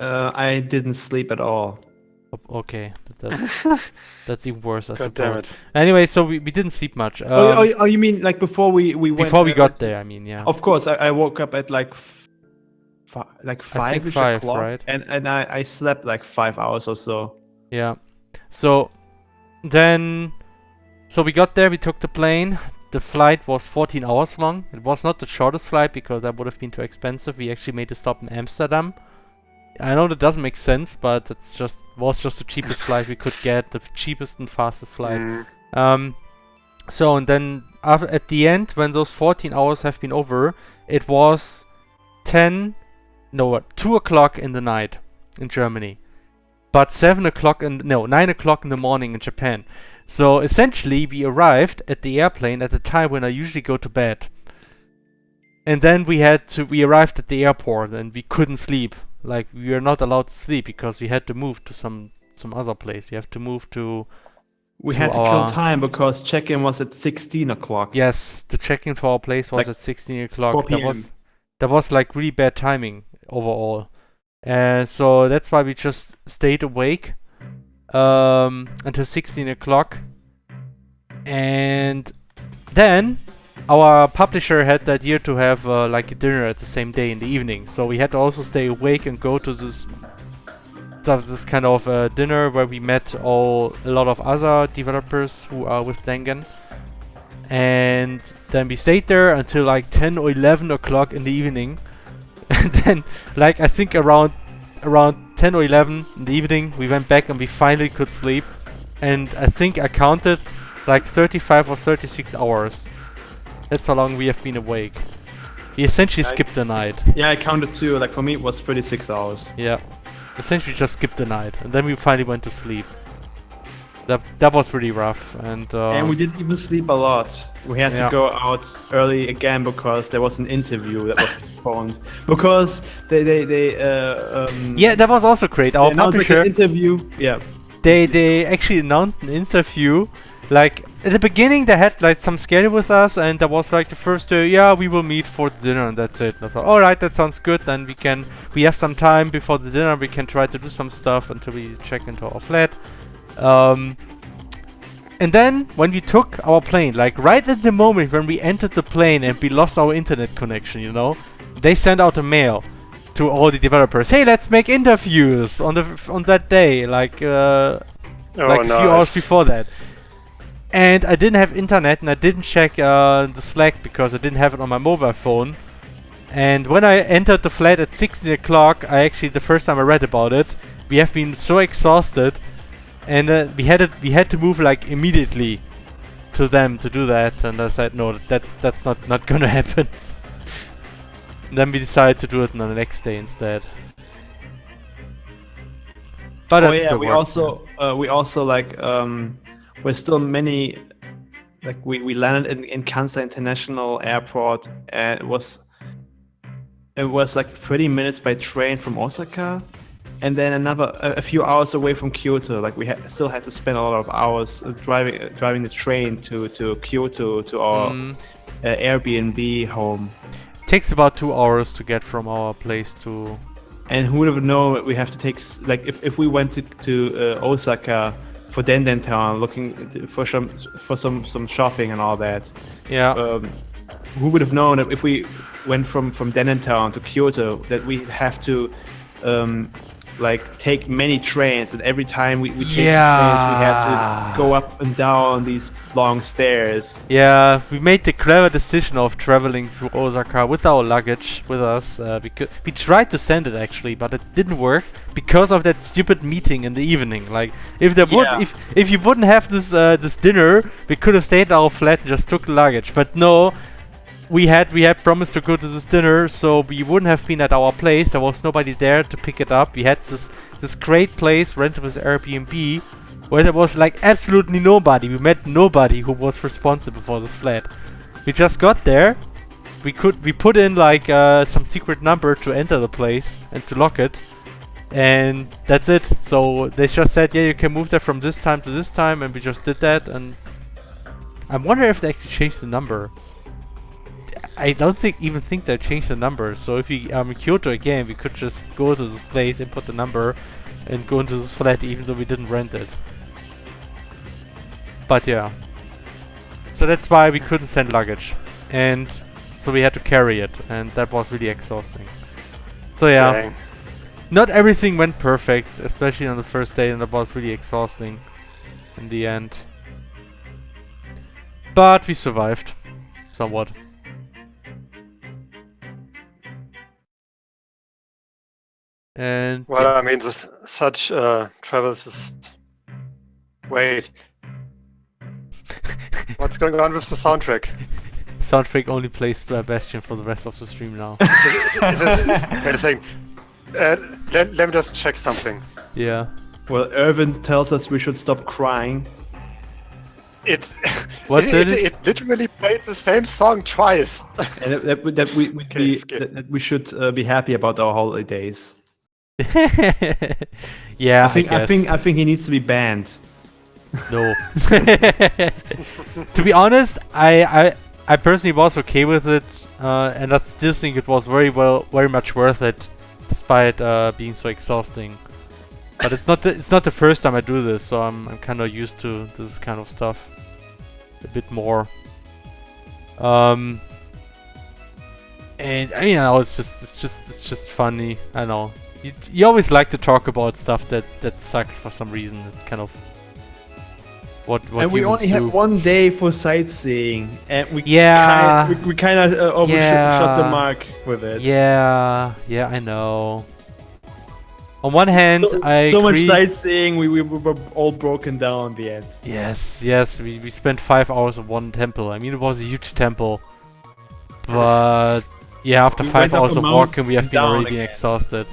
I didn't sleep at all. Okay, that's even worse, I God suppose. damn it. Anyway, so we didn't sleep much. Oh, you mean like before we went? Before we got there, I mean, yeah. Of course, I woke up at like 5 o'clock, right? And I slept like 5 hours or so. Yeah. So then, we got there. We took the plane. The flight was 14 hours long. It was not the shortest flight because that would have been too expensive. We actually made a stop in Amsterdam. I know that doesn't make sense, but it's was just the cheapest flight we could get, the cheapest and fastest flight. So and then at the end, when those 14 hours have been over, it was 2 o'clock in the night in Germany, but 9 o'clock in the morning in Japan. So essentially, we arrived at the airplane at the time when I usually go to bed, and then we arrived at the airport and we couldn't sleep. Like, we were not allowed to sleep because we had to move to some other place. We have to move to. We had to kill time because check-in was at 16 o'clock. Yes, the check-in for our place was at 16 o'clock. 4 p.m. That was like really bad timing overall. So that's why we just stayed awake until 16 o'clock. And then our publisher had the idea to have like a dinner at the same day in the evening. So we had to also stay awake and go to this kind of dinner where we met a lot of other developers who are with Dangan. And then we stayed there until like 10 or 11 o'clock in the evening. And then, like, I think around 10 or 11 in the evening, we went back and we finally could sleep. And I think I counted like 35 or 36 hours. That's how long we have been awake. We essentially skipped the night. Yeah, I counted too. Like for me, it was 36 hours. Yeah, essentially just skipped the night, and then we finally went to sleep. That was pretty rough, and we didn't even sleep a lot. We had to go out early again because there was an interview that was postponed. Because yeah, that was also great. Our publisher like an interview. Yeah. They actually announced an interview. Like at the beginning, they had like some schedule with us, and that was like the first day. Yeah, we will meet for dinner, and that's it. And I thought, all right, that sounds good. Then we have some time before the dinner. We can try to do some stuff until we check into our flat. And then when we took our plane, like right at the moment when we entered the plane and we lost our internet connection, you know, they sent out a mail to all the developers. Hey, let's make interviews on that day. Like Oh, like a few hours nice. before that. And I didn't have internet, and I didn't check the Slack because I didn't have it on my mobile phone. And when I entered the flat at 16 o'clock, the first time I read about it, we have been so exhausted, and we had to move like immediately to them to do that. And I said, no, that's not gonna happen. And then we decided to do it on the next day instead. But Oh that's yeah, the we work. also like we're still many, like we landed in Kansai International Airport, and it was like 30 minutes by train from Osaka, and then a few hours away from Kyoto. Like we still had to spend a lot of hours driving the train to Kyoto to our Airbnb home. It takes about 2 hours to get from our place to. And who would have known we have to take like if we went to Osaka for Denden Town looking for some shopping and all that. Yeah. Who would have known that if we went from Denden Town to Kyoto that we have to like take many trains, and every time we changed the trains we had to go up and down these long stairs. Yeah, we made the clever decision of traveling through Osaka with our luggage with us. We tried to send it actually, but it didn't work because of that stupid meeting in the evening. Like, if you wouldn't have this dinner, we could have stayed at our flat and just took the luggage. But no, we had promised to go to this dinner, so we wouldn't have been at our place. There was nobody there to pick it up. We had this great place rented with Airbnb, where there was like absolutely nobody. We met nobody who was responsible for this flat. We just got there. We put in like some secret number to enter the place and to lock it, and that's it. So they just said, yeah, you can move there from this time to this time, and we just did that. And I wonder if they actually changed the number. I don't even think they changed the number. So if we in Kyoto again, we could just go to this place, input the number, and go into this flat, even though we didn't rent it. But yeah, so that's why we couldn't send luggage, and so we had to carry it, and that was really exhausting. So yeah, Dang. not everything went perfect, especially on the first day, and that was really exhausting in the end. But we survived, somewhat. And Well, yeah. I mean, such travels is. Wait. What's going on with the soundtrack? Soundtrack only plays Bastion for the rest of the stream now. Wait a second. Let me just check something. Yeah. Well, Irvin tells us we should stop crying. It What did it? it literally played the same song twice. And that we should be happy about our holidays. Yeah, I think he needs to be banned. No. To be honest, I personally was okay with it, and I still think it was very much worth it, despite being so exhausting. But it's not the first time I do this, so I'm kind of used to this kind of stuff a bit more. And I mean, it's just funny. I know. You always like to talk about stuff that sucked for some reason. It's kind of what and we only had one day for sightseeing, and we kind of overshot the mark with it. Yeah, I know. On one hand, I so agree. much sightseeing, we were all broken down in the end. Yes, we spent 5 hours in one temple. I mean, it was a huge temple, but yeah, after 5 hours of walking, we have been already exhausted.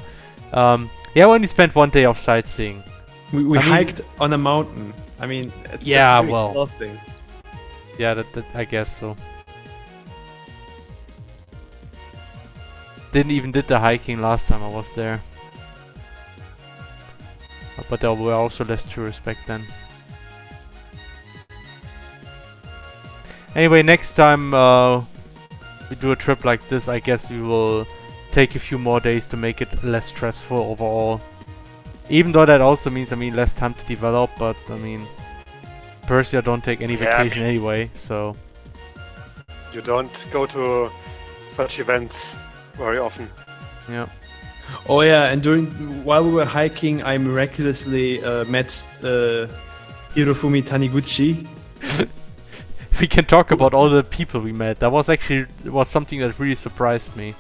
Yeah, we only spent 1 day of sightseeing. We hiked on a mountain. I mean, that's really exhausting. Yeah, that I guess so. Did the hiking last time I was there. But there were also less tourists back then. Anyway, next time we do a trip like this, I guess we will take a few more days to make it less stressful overall. Even though that also means, less time to develop, but personally I don't take any vacation anyway, so... You don't go to such events very often. Yeah. Oh yeah, and while we were hiking, I miraculously met Hirofumi Taniguchi. We can talk about all the people we met. That was actually something that really surprised me.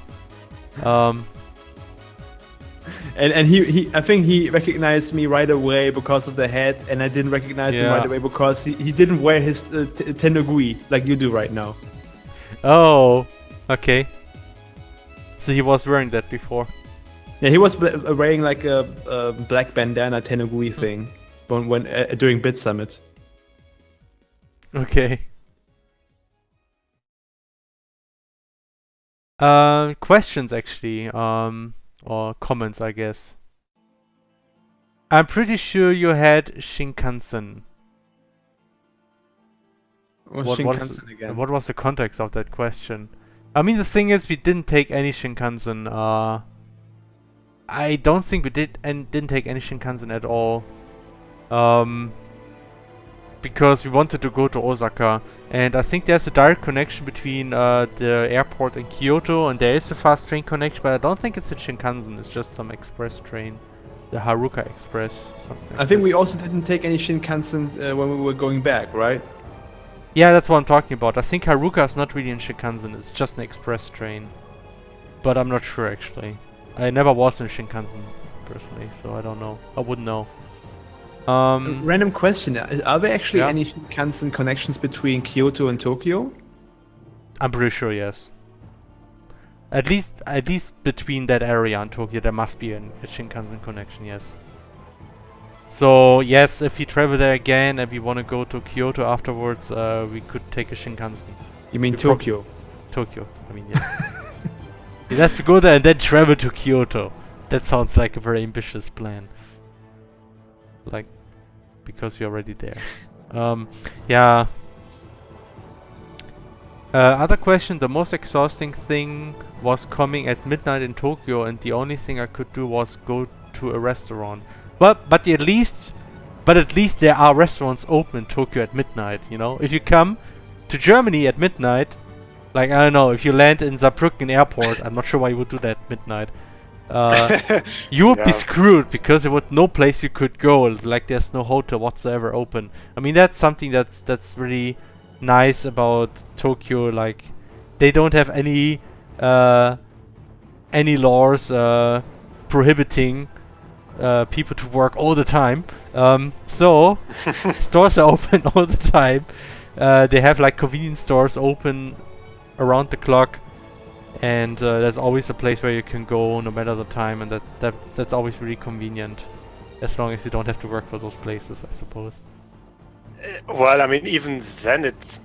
And he I think he recognized me right away because of the hat, and I didn't recognize him right away because he didn't wear his Tenogui like you do right now. Oh, okay. So he was wearing that before. Yeah, he was wearing like a black bandana Tenogui thing when during BitSummit. Okay. Questions actually, or comments, I guess. I'm pretty sure you had Shinkansen. What was the context of that question? I mean, the thing is, we didn't take any Shinkansen. I don't think we didn't take any Shinkansen at all. Because we wanted to go to Osaka, and I think there's a direct connection between the airport and Kyoto, and there is a fast train connection, but I don't think it's a Shinkansen, it's just some express train. The Haruka Express, something like I think this. we also didn't take any Shinkansen when we were going back, right? Yeah, that's what I'm talking about. I think Haruka is not really in Shinkansen, it's just an express train. But I'm not sure actually. I never was in Shinkansen personally, so I don't know. I wouldn't know. Random question: are there actually any Shinkansen connections between Kyoto and Tokyo? I'm pretty sure yes. At least between that area and Tokyo, there must be a Shinkansen connection. Yes. So yes, if we travel there again and we want to go to Kyoto afterwards, we could take a Shinkansen. You mean Tokyo? Tokyo. I mean yes. It has to go there and then travel to Kyoto. That sounds like a very ambitious plan. Like, because we're already there. Yeah. Other question, the most exhausting thing was coming at midnight in Tokyo, and the only thing I could do was go to a restaurant. But at least there are restaurants open in Tokyo at midnight, you know? If you come to Germany at midnight, like, I don't know, if you land in Saarbrücken airport, I'm not sure why you would do that at midnight. You would be screwed because there was no place you could go. Like there's no hotel whatsoever open. I mean that's something that's really nice about Tokyo. Like they don't have any laws prohibiting people to work all the time. So stores are open all the time. They have like convenience stores open around the clock. And there's always a place where you can go no matter the time, and that's always really convenient, as long as you don't have to work for those places, I suppose. Well, I mean, even then it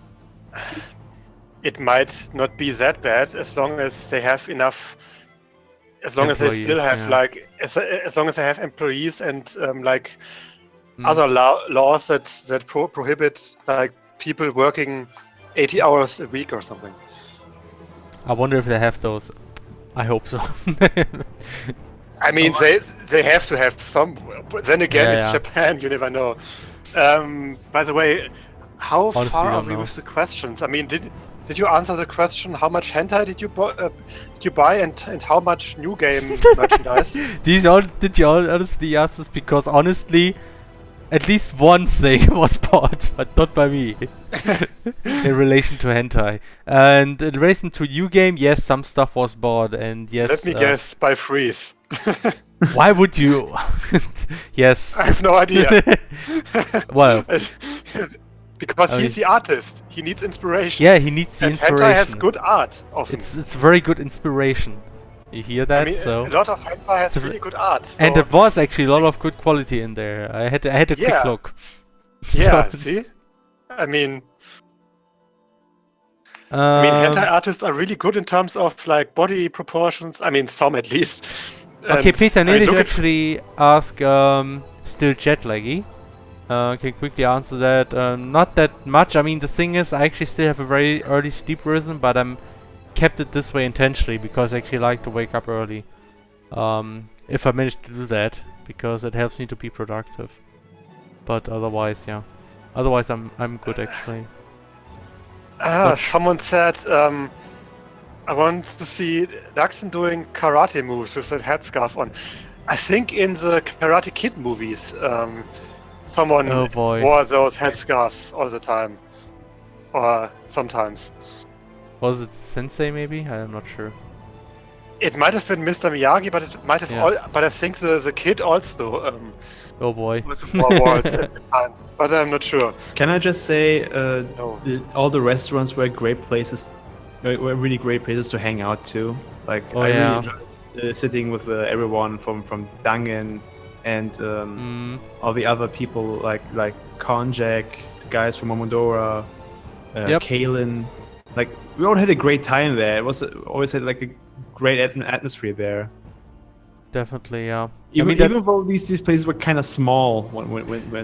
might not be that bad as long as they have enough. As long as they still have like, as long as they have employees and other laws that prohibit like people working 80 hours a week or something. I wonder if they have those. I hope so. I mean, they have to have some. But then again, it's Japan. You never know. By the way, how far are we with the questions? I mean, did you answer the question? How much hentai did you buy, and how much new game merchandise? Did you honestly ask this? Because honestly, at least one thing was bought, but not by me. In relation to hentai. And in relation to new game, yes, some stuff was bought, and yes... Let me guess, by Freeze. Why would you? Yes. I have no idea. Well... Because he's the artist. He needs inspiration. Yeah, he needs the inspiration. Hentai has good art, often. It's very good inspiration. You hear that? I mean, so a lot of hentai has really good art. So and there was actually a lot of good quality in there. I had a quick look. Yeah, see? I mean, hentai artists are really good in terms of like body proportions. I mean, some at least. Okay, Peter Nilic actually asked, still jet laggy? Can quickly answer that. Not that much. I mean, the thing is, I actually still have a very early sleep rhythm, but I'm kept it this way intentionally because I actually like to wake up early. If I manage to do that, because it helps me to be productive. But otherwise, yeah. Otherwise, I'm good actually. Someone said, I want to see Daxon doing karate moves with that headscarf on. I think in the Karate Kid movies, someone Oh boy. wore those headscarves all the time, or sometimes. Was it Sensei maybe? I'm not sure. It might have been Mr. Miyagi, but it might have but I think the kid also Oh boy. was wore it at times, but I'm not sure. Can I just say, No. all the restaurants were great places, were really great places to hang out too. Like Oh, I yeah. really enjoyed sitting with everyone from Dangen and all the other people like Konjac, the guys from Momodora, Yep. Kalen. Like we all had a great time there. It was always had like a great atmosphere there. Definitely, yeah. Even though these places were kind of small when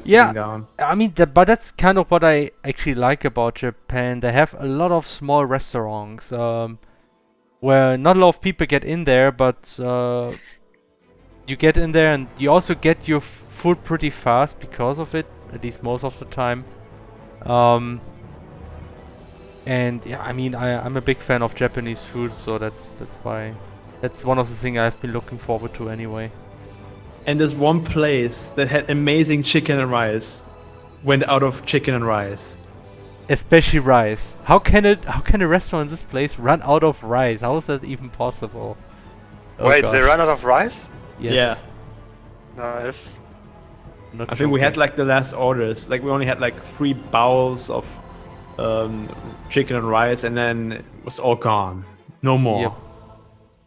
sitting down. I mean, but that's kind of what I actually like about Japan. They have a lot of small restaurants where not a lot of people get in there, but you get in there and you also get your food pretty fast because of it, at least most of the time. And yeah, I mean, I'm a big fan of Japanese food, so that's why. That's one of the things I've been looking forward to anyway. And there's one place that had amazing chicken and rice went out of chicken and rice. Especially rice. How can a restaurant in this place run out of rice? How is that even possible? Oh Wait, gosh. they ran out of rice? Yes. Nice. Not I think we had joking. like the last orders. Like we only had like 3 bowls of chicken and rice, and then it was all gone. No more. Yep.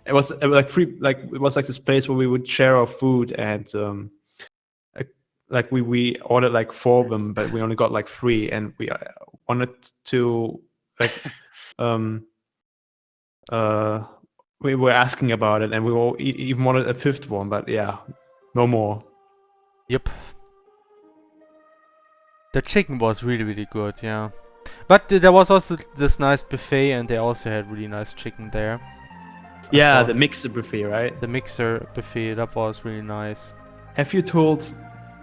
It was like free. Like it was like this place where we would share our food, and like we ordered like 4 of them, but we only got like 3, and we wanted to like we were asking about it, and we all even wanted a 5th one, but yeah, no more. Yep. The chicken was really, really good, yeah. But there was also this nice buffet, and they also had really nice chicken there. Yeah, the mixer buffet, right? The mixer buffet, that was really nice. Have you told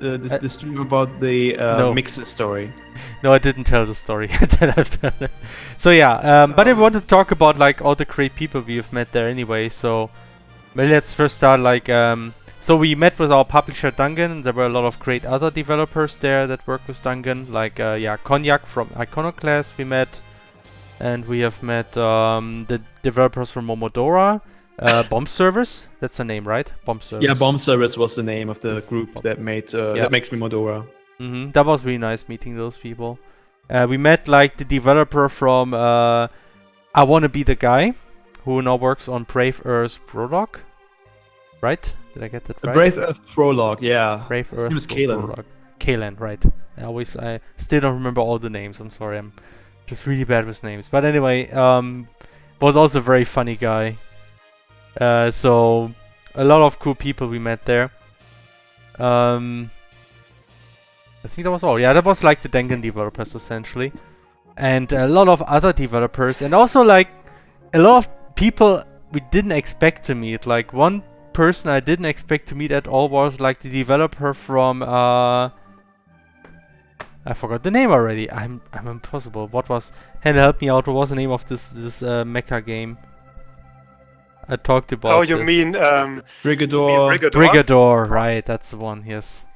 the stream about the No. mixer story? No, I didn't tell the story. So yeah, but I want to talk about like all the great people we have met there anyway. So maybe let's first start like so we met with our publisher Dangan. There were a lot of great other developers there that work with Dangan, like yeah, Konjac from Iconoclast we met, and we have met the developers from Momodora, Bomb Service. That's the name, right? Bomb Service. Yeah, Bomb Service was the name of the Yes, group that made that makes Momodora. That was really nice meeting those people. We met like the developer from I Wanna Be the Guy, who now works on Brave Earth Prologue. Right? Did I get that right? Brave Earth Prologue, yeah. Brave His Earth name is Kalen. Prologue. Kalen, right. I still don't remember all the names, I'm sorry, I'm just really bad with names. But anyway, was also a very funny guy. So a lot of cool people we met there. I think that was all. Yeah, that was like the Dangan developers essentially. And a lot of other developers, and also like a lot of people we didn't expect to meet. Like one person I didn't expect to meet at all was like the developer from I forgot the name already. I'm impossible. What was help me out, what was the name of this mecha game? I talked about. Oh, you mean Brigador. Brigador, right, that's the one, yes.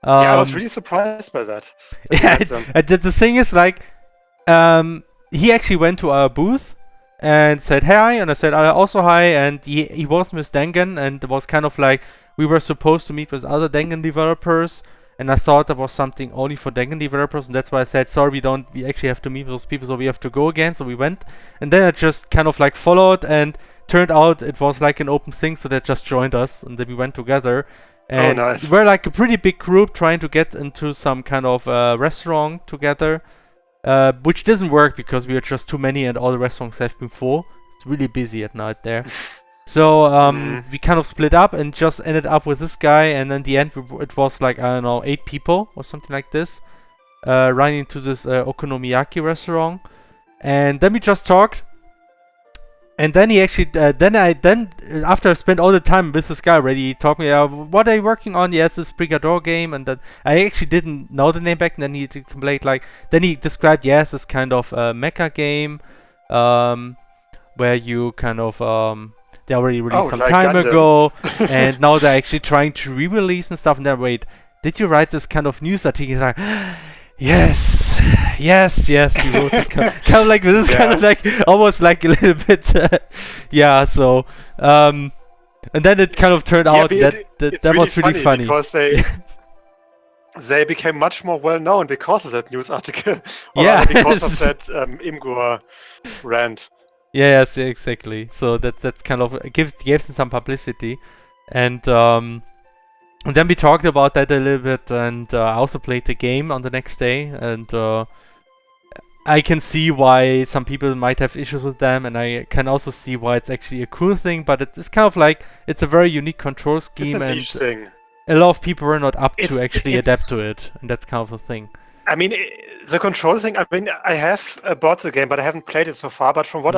Yeah, I was really surprised by that. Yeah, the thing is like he actually went to our booth and said hi, and I said also hi, and he was Miss Dangan, and it was kind of like we were supposed to meet with other Dangan developers, and I thought that was something only for Dangan developers, and that's why I said sorry, we actually have to meet with those people, so we have to go again. So we went, and then I just kind of like followed, and turned out it was like an open thing, so they just joined us, and then we went together. And nice. we're like a pretty big group trying to get into some kind of restaurant together. Which doesn't work because we are just too many and all the restaurants have been full. It's really busy at night there. So we kind of split up and just ended up with this guy, and in the end it was like, I don't know, 8 people or something like this, running into this okonomiyaki restaurant. And then we just talked. And then he actually, after I spent all the time with this guy already, he taught me, what are you working on? Yes, this Brigador game. And then I actually didn't know the name back, and then he complained, like, then he described, yes, this kind of mecha game, where you kind of, they already released some like time Gundam. ago, and now they're actually trying to re-release and stuff. And then, wait, did you write this kind of news article? He's like, yes, yes, yes, you wrote this kind of like this is kind of like almost like a little bit, yeah. So, and then it kind of turned out that really was really funny because they became much more well known because of that news article. Yeah, because of that Imgur rant. Yes, exactly. So that's kind of gives them some publicity, and then we talked about that a little bit, and I also played the game on the next day, and I can see why some people might have issues with them, and I can also see why it's actually a cool thing. But it's kind of like it's a very unique control scheme, It's a niche thing. A lot of people were not up to actually adapt to it, and that's kind of the thing. I mean, the control thing. I mean, I have bought the game, but I haven't played it so far. But from what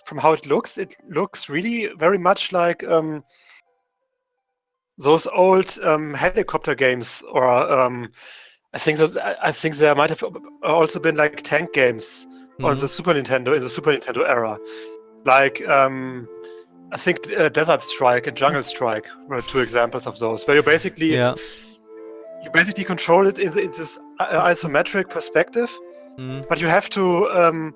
from how it looks really very much like those old helicopter games, or I think there might have also been like tank games on the Super Nintendo in the Super Nintendo era, like. I think Desert Strike and Jungle Strike were two examples of those, where you basically control it in this isometric perspective, but you have to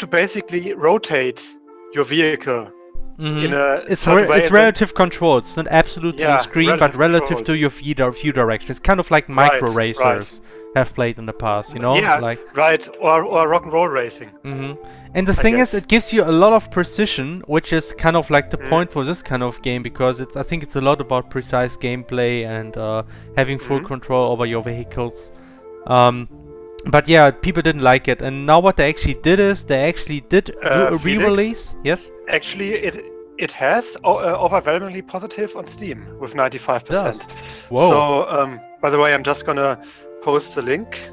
basically rotate your vehicle in a it's relative control. It's not absolutely the screen, but relative to your view direction. It's kind of like micro racers have played in the past, you know? Yeah, like or rock and roll racing. And the thing is, it gives you a lot of precision, which is kind of like the point for this kind of game, because I think it's a lot about precise gameplay and having full control over your vehicles. But yeah, people didn't like it, and now what they actually did is they actually did do a re-release. Yes. Actually, it has overwhelmingly positive on Steam with 95%. Whoa. So by the way, I'm just gonna post the link.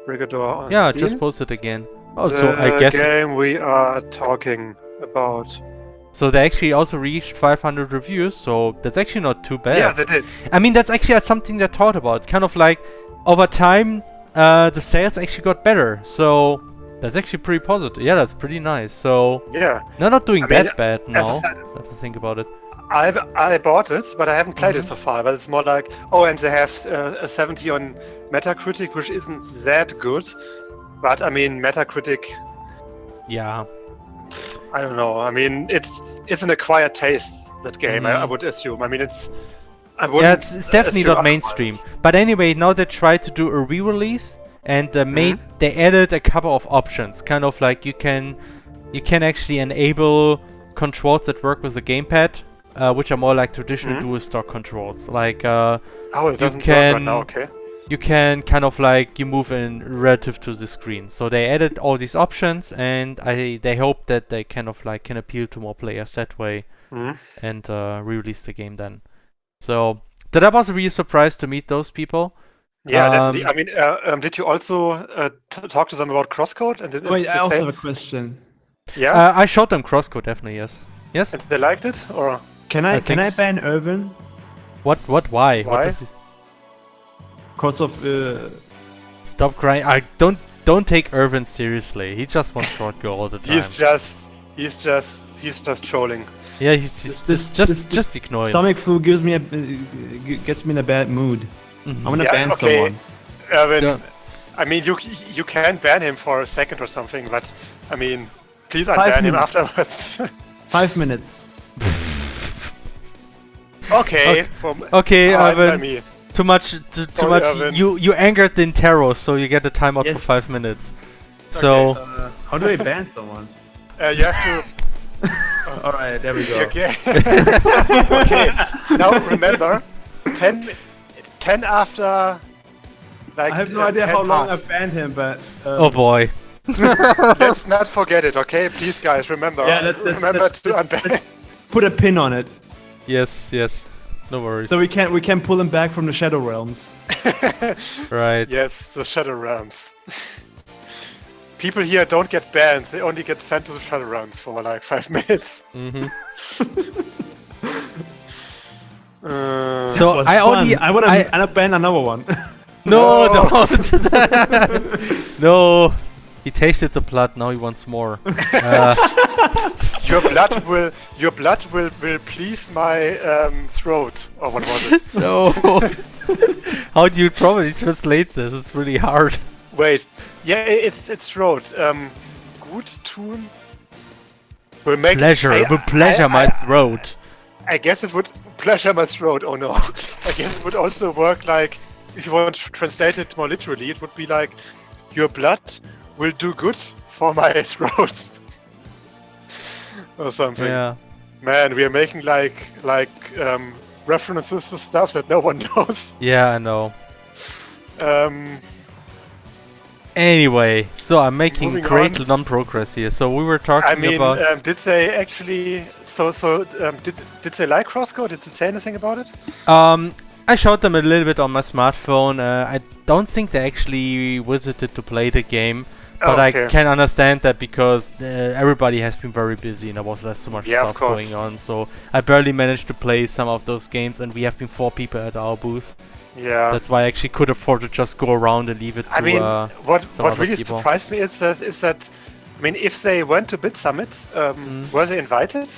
Brigador on Steam. Just post it again. Oh, the so I guess game we are talking about. So they actually also reached 500 reviews, so that's actually not too bad. Yeah, they did. I mean, that's actually something they thought about. Kind of like over time, the sales actually got better. So that's actually pretty positive. Yeah, that's pretty nice. So yeah, they're not doing that bad now. If I think about it. I bought it, but I haven't played it so far. But it's more like, and they have a 70 on Metacritic, which isn't that good. But I mean, Metacritic. Yeah. I don't know. I mean, it's an acquired taste, that game. I would assume. I mean, it's definitely not mainstream. But anyway, now they tried to do a re-release, and they added a couple of options. Kind of like you can actually enable controls that work with the gamepad, which are more like traditional dual stock controls. Like it doesn't work right now. Okay. You can kind of like you move in relative to the screen. So they added all these options, and they hope that they kind of like can appeal to more players that way, and re-release the game then. So that was a real surprise to meet those people. Yeah, definitely. I mean, did you also talk to them about CrossCode? And wait, I also have a question. Yeah, I showed them CrossCode, definitely. Yes. Yes. And they liked it, or can I ban Irvin? What? Why? What is it? Because of Stop crying! I don't take Irvin seriously. He just wants short go all the time. He's just trolling. Yeah, he's just ignore it. Stomach flu gets me in a bad mood. I'm gonna ban someone. Irvin, I mean, you can ban him for a second or something, but I mean, please unban him afterwards. 5 minutes. Okay. Okay, Irvin. Me. Too much. You angered the Intero, so you get a timeout for 5 minutes. So. How do I ban someone? You have to. All right, there we go. Okay. Okay. Now remember, 10 after. Like, I have no idea how long I've banned him, but. Oh boy. Let's not forget it, okay? Please, guys, remember. Yeah, let's unban. Let's put a pin on it. Yes. No worries. So we can pull him back from the Shadow Realms. Right. Yes, the Shadow Realms. People here don't get banned; they only get sent to the Shadow Realms for like 5 minutes. So I want to ban another one. No, don't. No. He tasted the blood. Now he wants more. Your blood will please my throat, or what was it? No. How do you probably translate this? It's really hard. Wait. Yeah, it's wrote. Gut tun will make Pleasure. It will pleasure my throat. I guess it would pleasure my throat. Oh no. I guess it would also work like, if you want to translate it more literally, it would be like, your blood will do good for my throat. Or something. Yeah. Man, we are making like references to stuff that no one knows. Yeah, I know. Anyway, so I'm making Moving great on. non-progress here. So we were talking I mean, about... did they actually? Did they like CrossCode? Did they say anything about it? I showed them a little bit on my smartphone. I don't think they actually visited to play the game, but Okay. I can understand that because everybody has been very busy and there was so much Yeah, of stuff course. going on. So I barely managed to play some of those games, and we have been 4 people at our booth. Yeah. That's why I actually could afford to just go around and leave it to I mean, what some other really people. surprised me is that I mean, if they went to BitSummit, were they invited?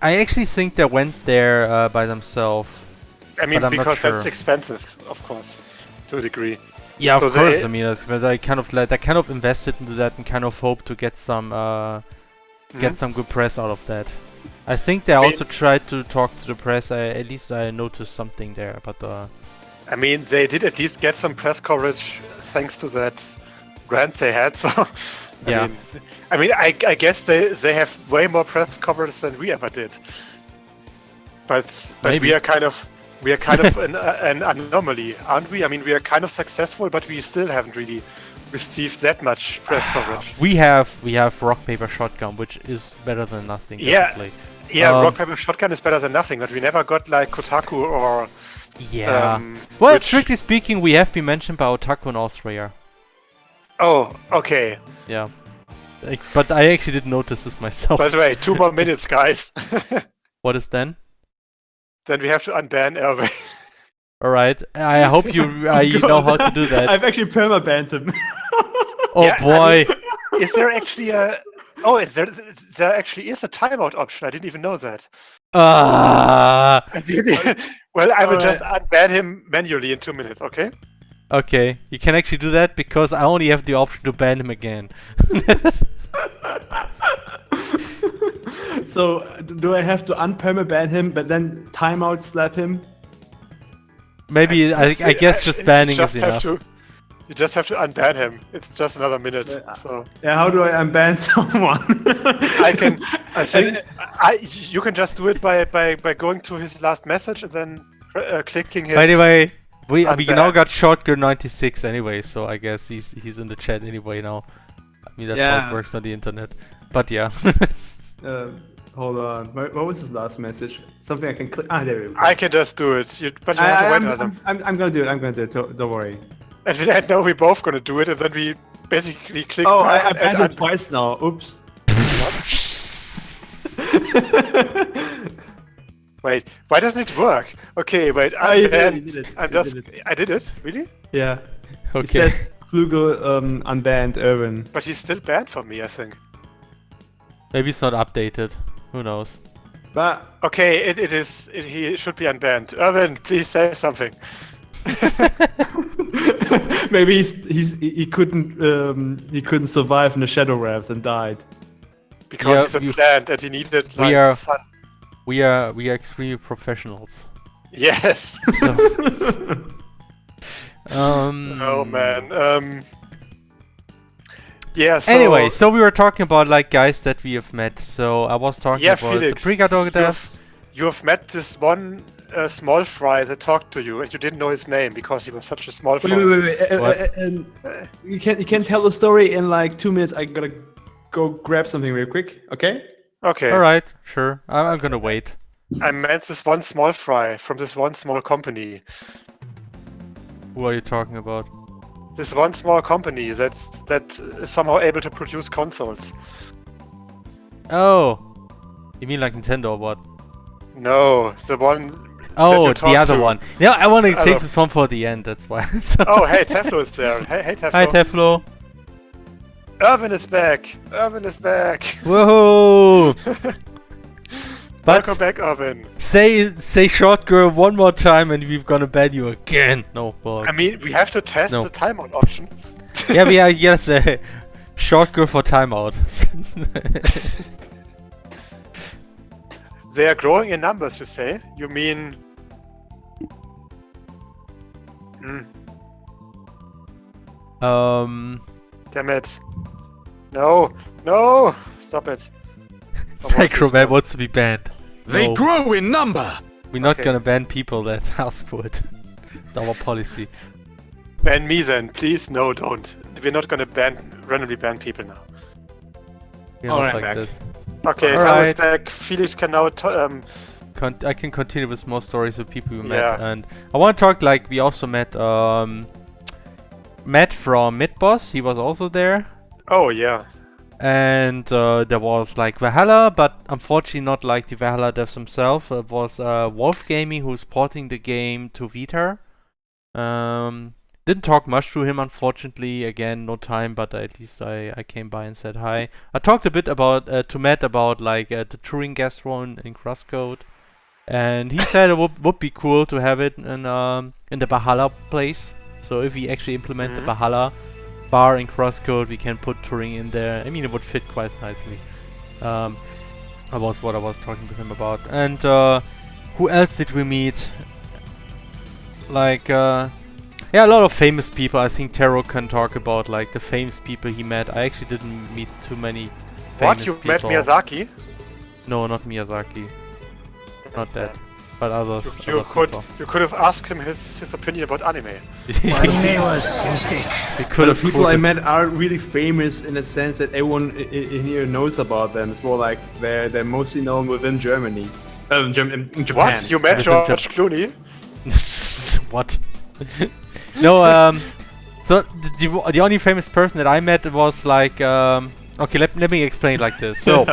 I actually think they went there by themselves. I mean, But I'm not because sure. that's expensive, of course, to a degree. Yeah, So of course. they- I mean, I kind of invested into that and kind of hope to get some Mhm. some good press out of that. I think they also tried to talk to the press. At least I noticed something there, but I mean, they did at least get some press coverage thanks to that grant they had. So, Yeah. I guess they have way more press coverage than we ever did. But Maybe. we are kind of an anomaly, aren't we? I mean, we are kind of successful, but we still haven't really received that much press coverage. we have rock paper shotgun, which is better than nothing. Yeah. Definitely. Yeah, Um, Rock Paper Shotgun is better than nothing, but we never got like Kotaku or Yeah. Well, which- strictly speaking, we have been mentioned by Otaku in Austria. Oh, okay. Yeah. But I actually didn't notice this myself. By the way, 2 more minutes, guys. What is then? Then we have to unban Erwin. Alright, I hope you know how to do that. I've actually perma-banned him. Oh Yeah, I boy. Is there actually a? Oh, there actually is a timeout option. I didn't even know that. Ah. Well, I will Alright. just unban him manually in 2 minutes. Okay. Okay, you can actually do that because I only have the option to ban him again. So, do I have to unperma-ban him, but then timeout slap him? Maybe I guess just banning is enough. You just have to unban him. It's just another minute. Yeah. So Yeah, how do I unban someone? I think you can just do it by going to his last message and then clicking his. Anyway, we now unban. got Shotgun 96 anyway, so I guess he's in the chat anyway now. I mean that's how Yeah. it works on the internet. But yeah. Hold on. What was his last message? Something I can click. Ah, there we go. I can just do it. But you have to wait another. I'm gonna do it. I'm gonna do it. Don't worry. And we know we're both gonna do it, and then we basically click. Oh, ban I and banned him twice now. Oops. Wait, why doesn't it work? Okay, wait. Oh, you Unban. did it. I'm You just. did it. I did it. Really? Yeah. It Okay. says Flugel unbanned Irwin. But he's still banned for me, I think. Maybe it's not updated. Who knows? But Okay, it is. He should be unbanned. Erwin, please say something. maybe he couldn't survive in the shadow realms and died. Because Yeah, he's a you- plant and he needed like We are- sun. We are extremely professionals. Yes. So Oh man. Yeah. So, Anyway, so we were talking about like guys that we have met. So I was talking Yeah, about Felix, the Brigador devs. you have met this one small fry that talked to you, and you didn't know his name because he was such a small fry. Wait. What? You can tell the story in like 2 minutes. I gotta go grab something real quick. Okay. Okay. All right, sure. I'm gonna wait. I met this one small fry from this one small company. Who are you talking about? This one small company that is somehow able to produce consoles. Oh, you mean like Nintendo or what? No, the one. Oh, you the talked other to. one. Yeah, I want to Other- take this one for the end. That's why. So- Oh, hey, Teflo is there. Hey, Teflo. Hi, Teflo. Erwin is back. Erwin is back. Whoa! But welcome back, Owen. say short girl one more time and we're gonna ban you again. No, well, I mean, we have to test No. the timeout option. yeah, we are yes, short girl for timeout. They are growing in numbers, you say? You mean... Damn it. No! No! Stop it. Microman wants to be banned. They No. grow in number. We're not Okay. gonna ban people that ask for it. It's our policy. Ban me then, please. No, don't. We're not gonna randomly ban people now. We're not Alright, like back. this. Okay, All time is right. back. Felix can now... I can continue with more stories of people we met, Yeah. and I want to talk like we also met Matt from Midboss. He was also there, oh, yeah. and there was like Valhalla, but unfortunately not like the Valhalla devs themselves. It was Wolf Gaming who's porting the game to Vita. Didn't talk much to him, unfortunately. Again, no time, but at least I came by and said hi. I talked a bit about to Matt about like the Turing Gastro in CrossCode, and he said it would be cool to have it in the Valhalla place. So if we actually implement the Valhalla bar in CrossCode, we can put Turing in there. I mean, it would fit quite nicely. That was what I was talking with him about. And who else did we meet? Like, yeah, a lot of famous people. I think Taro can talk about like the famous people he met. I actually didn't meet too many famous What? You people. met Miyazaki? No, not Miyazaki. Not that. But others. You other people. could have asked him his opinion about anime. Anime was a mistake. We could The have people I quoted- met are really famous in the sense that everyone in here knows about them. It's more like they're mostly known within Germany. In Japan. What? You met Within George Clooney? What? No, so the only famous person that I met was like, okay, let me explain like this. So,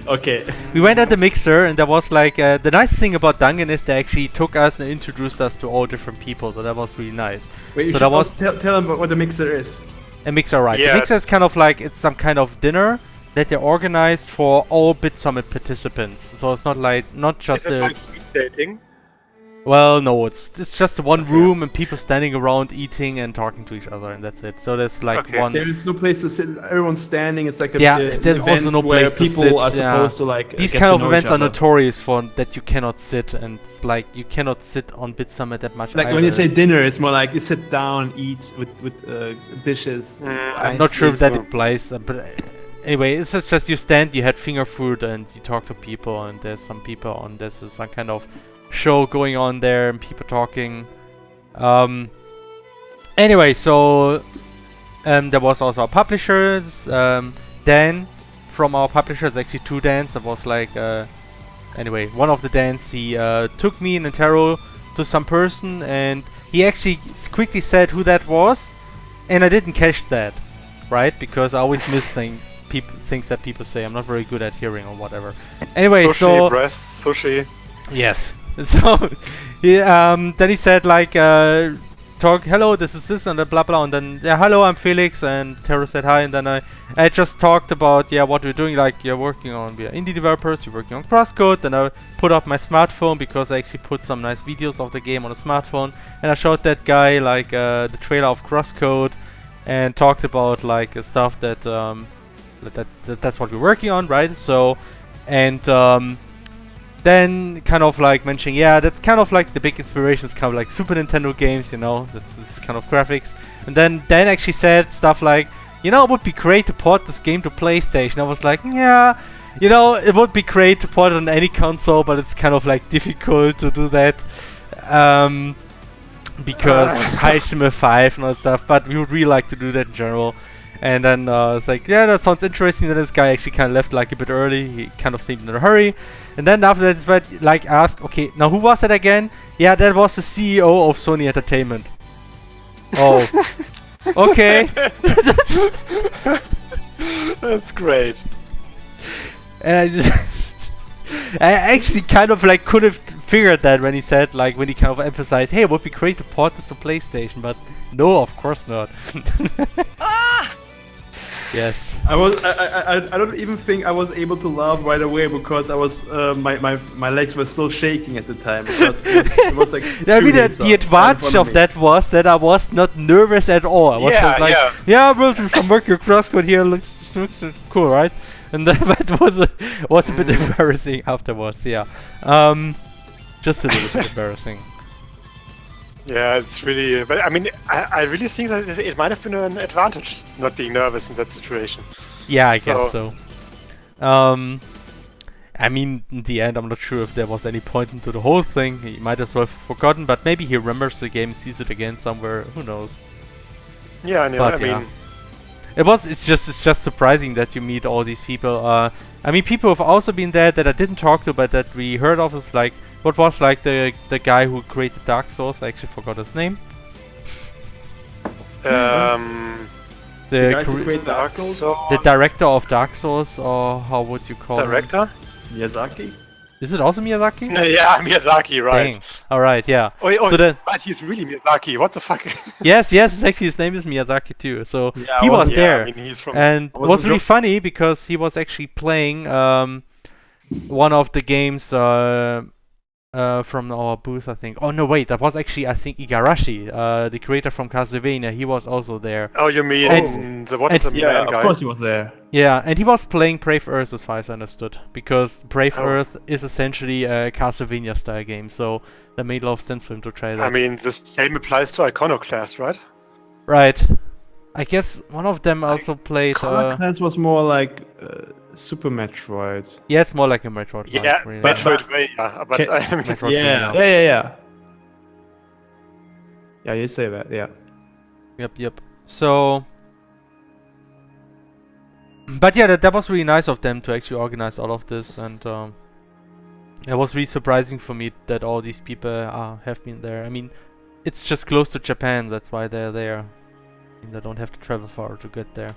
Okay. we went at the mixer and there was like, the nice thing about Dungeon is they actually took us and introduced us to all different people, so that was really nice. Wait, you So should that was- also tell them what the mixer is. A mixer, right? Yeah. The mixer is kind of like, it's some kind of dinner that they organized for all BitSummit participants. So it's not like, not just Is it a... like speed dating? Well, no, it's just one room and people standing around eating and talking to each other, and that's it. So there's like Okay. one. There is no place to sit. Everyone's standing. It's like a Yeah, an there's also event no where place to people sit, are yeah. supposed to like. These get kind to of know events each are other. notorious for that you cannot sit, and it's like you cannot sit on BitSummit that much. Like when you say dinner, it's more like you sit down, eat with dishes. I'm not sure if that applies, but anyway, it's just you stand, you had finger food, and you talk to people, and there's some people on. There's some kind of show going on there, and people talking. Anyway, so there was also our publishers. Dan from our publishers, actually two Dans. It was like anyway, one of the Dans, he took me and Taro to some person, and he actually quickly said who that was, and I didn't catch that, right? Because I always miss things that people say. I'm not very good at hearing or whatever. Anyway, Sushi, so breasts, sushi. yes. So then he said like talk, hello, this is this, and blah blah, and then yeah, hello, I'm Felix, and Taro said hi, and then I just talked about what we're doing, like you're working on, we are indie developers, you're working on CrossCode. Then I put up my smartphone because I actually put some nice videos of the game on a smartphone, and I showed that guy like the trailer of CrossCode, and talked about like stuff that that's what we're working on, right? So, and then kind of like mentioning, yeah, that's kind of like the big inspiration is kind of like Super Nintendo games, you know, that's this kind of graphics. And then Dan actually said stuff like, you know, it would be great to port this game to PlayStation. I was like, yeah, you know, it would be great to port it on any console, but it's kind of like difficult to do that because HTML5 and all that stuff, but we would really like to do that in general. And then it's like, yeah, that sounds interesting. Then this guy actually kind of left like a bit early. He kind of seemed in a hurry. And then after that, but like ask, okay, now who was that again? Yeah, that was the CEO of Sony Entertainment. Oh, okay. That's great. And I actually kind of like could have figured that when he said, like, when he kind of emphasized, hey, it would be great to port this to PlayStation, but no, of course not. Yes. I don't even think I was able to laugh right away because I was my legs were still shaking at the time because it was like I mean, the shooting advantage of that was that I was not nervous at all. I was just like, yeah, we'll work your CrossCode here. Looks cool, right? And that was a bit embarrassing afterwards. Yeah, just a little bit embarrassing. Yeah, it's really. But I mean, I really think that it might have been an advantage not being nervous in that situation. Yeah, I guess so. I mean, in the end, I'm not sure if there was any point into the whole thing. He might as well have forgotten, but maybe he remembers the game, sees it again somewhere. Who knows? Yeah, no, But, I mean, it's just surprising that you meet all these people. I mean, people have also been there that I didn't talk to, but that we heard of is like what was like the guy who created Dark Souls. I actually forgot his name. the guys who create Dark Souls? The director of Dark Souls, or how would you call Director? him? Miyazaki? Is it also Miyazaki? Yeah, Miyazaki, right. Dang. Alright, yeah. Oh, so then, but he's really Miyazaki, what the fuck? yes, actually his name is Miyazaki too. So Yeah, he was there. I mean, he's from And it was really funny because he was actually playing one of the games from our booth, I think. Oh no, wait, that was actually, I think, Igarashi, the creator from Castlevania. He was also there. Oh, you mean the man Of guy? course he was there. Yeah, and he was playing Brave Earth, as far as I understood, because Brave Earth is essentially a Castlevania-style game, so that made a lot of sense for him to try that. I mean, the same applies to Iconoclast, right? Right. I guess one of them also played. Iconoclast was more like Super Metroid. Yeah, it's more like a Metroid. Yeah, really. Metroidvania, but I mean, Metroidvania. Yeah. Yeah, you say that, yeah. Yep. So, but yeah, that was really nice of them to actually organize all of this, and it was really surprising for me that all these people have been there. I mean, it's just close to Japan, that's why they're there. I mean, they don't have to travel far to get there.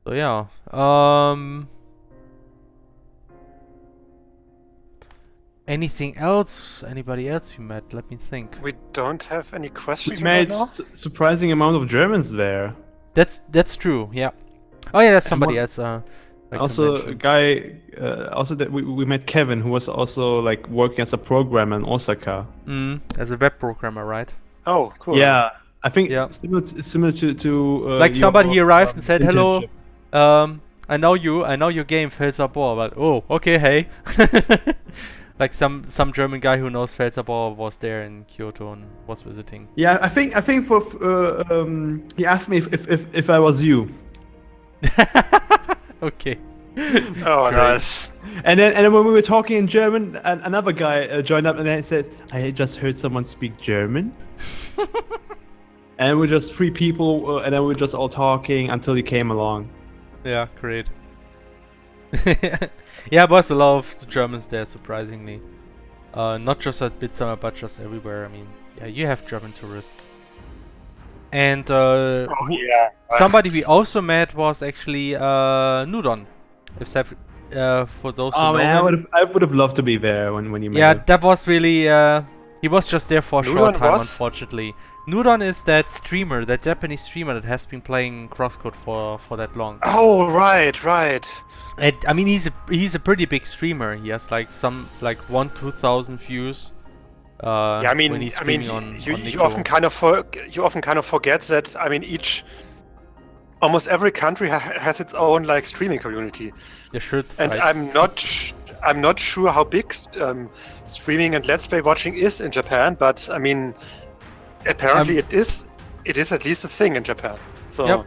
So yeah, anything else? Anybody else we met? Let me think. we don't have any questions We right made now? surprising amount of Germans there. That's true. Yeah. Oh yeah, that's somebody else. I Also, can a guy. Also, that we met Kevin, who was also like working as a programmer in Osaka. as a web programmer, right? Oh, cool. Yeah, I think Yeah. similar to Like somebody your, arrived and said, "Hello, internship. I know your game Felserbor," but oh, okay, hey. Like some German guy who knows Felserbor was there in Kyoto and was visiting. Yeah, I think for he asked me if I was you. Okay. Oh, nice. And then when we were talking in German, another guy joined up and he said, "I just heard someone speak German." And we're just three people, and then we're just all talking until he came along. Yeah, great. Yeah, there was a lot of Germans there, surprisingly. Not just at BitSummit, but just everywhere. I mean, yeah, you have German tourists. And Yeah. somebody we also met was actually Nudon. Except for those who know him. I would have loved to be there when you met Yeah, him. that was really. He was just there for a short Nudon time, was? unfortunately. Nudon is that streamer, that Japanese streamer that has been playing CrossCode for that long. Oh, right. And I mean, he's a pretty big streamer. He has like 1,000-2,000 views. Yeah, I mean, when he's streaming on you Nico. often kind of forget that. I mean, almost every country has its own like streaming community. You should. And right. I'm not sure how big streaming and let's play watching is in Japan, but I mean, apparently it is at least a thing in Japan. So Yep.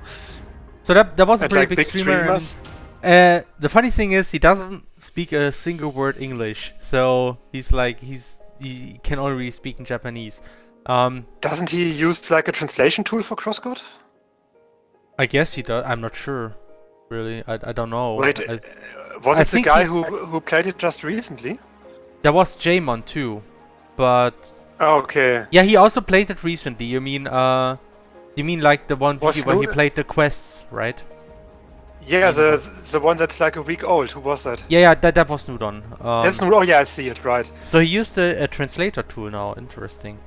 So that was a and pretty like big big streamer. streamers. And, the funny thing is, he doesn't speak a single word English, so he can only really speak in Japanese. Doesn't he use like a translation tool for CrossCode? I guess he does. I'm not sure. Really, I don't know. Wait, I was it the think guy he- who played it just recently? there was Jamon too, but Oh, okay. yeah, he also played it recently. You mean like the one Was video where he Snow- played the quests, right? Yeah, the one that's like a week old. Who was that? Yeah, that was Nudon. That's no. Oh yeah, I see it. Right. So he used a translator tool now. Interesting.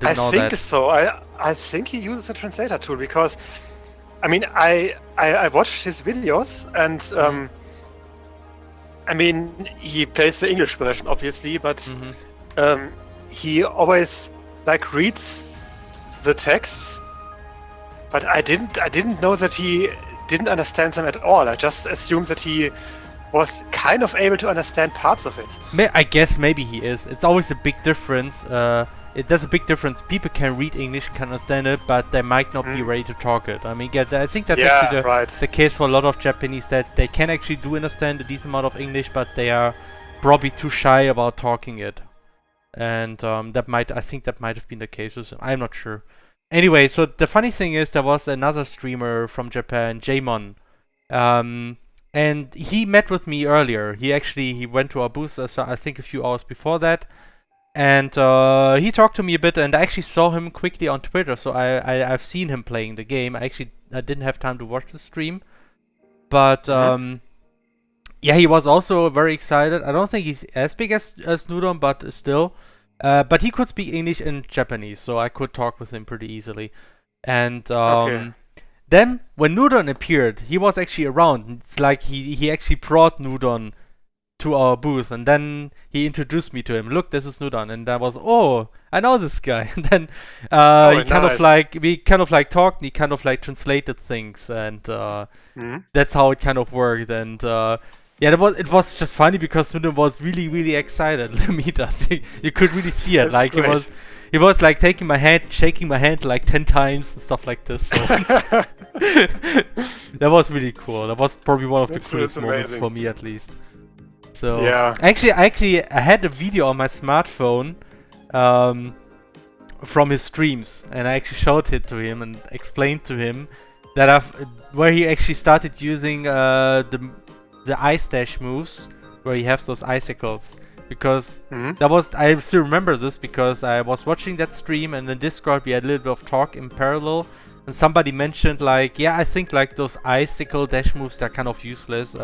I know think that. so. I think he uses a translator tool because, I mean, I watched his videos and I mean, he plays the English version obviously, but he always like reads the texts. But I didn't know that he didn't understand them at all. I just assumed that he was kind of able to understand parts of it. I guess maybe he is. It's always a big difference. There's a big difference. People can read English and can understand it, but they might not be ready to talk it. I mean, I think that's actually the case for a lot of Japanese, that they can actually do understand a decent amount of English, but they are probably too shy about talking it. And I think that might have been the case with him. I'm not sure. Anyway, so the funny thing is, there was another streamer from Japan, Jamon. And he met with me earlier. He went to our booth, so I think a few hours before that. And he talked to me a bit, and I actually saw him quickly on Twitter, so I've seen him playing the game. I didn't have time to watch the stream. But yeah, he was also very excited. I don't think he's as big as Nudon, but still. But he could speak English and Japanese, so I could talk with him pretty easily. And then, when Nudon appeared, he was actually around. It's like he actually brought Nudon to our booth, and then he introduced me to him. Look, this is Nudon, and I was, oh, I know this guy. And then we kind of like talked, and he kind of like translated things, and that's how it kind of worked. And yeah, it was just funny because Nudon was really, really excited to meet us. You could really see it. That's like great. He was like taking my hand, shaking my hand like 10 times and stuff like this. So that was really cool. That was probably one of the coolest moments for me, at least. So yeah. I had a video on my smartphone from his streams, and I actually showed it to him and explained to him that where he actually started using the ice dash moves, where he has those icicles. Because I still remember this because I was watching that stream, and in Discord we had a little bit of talk in parallel, and somebody mentioned like, yeah, I think like those icicle dash moves, they're kind of useless.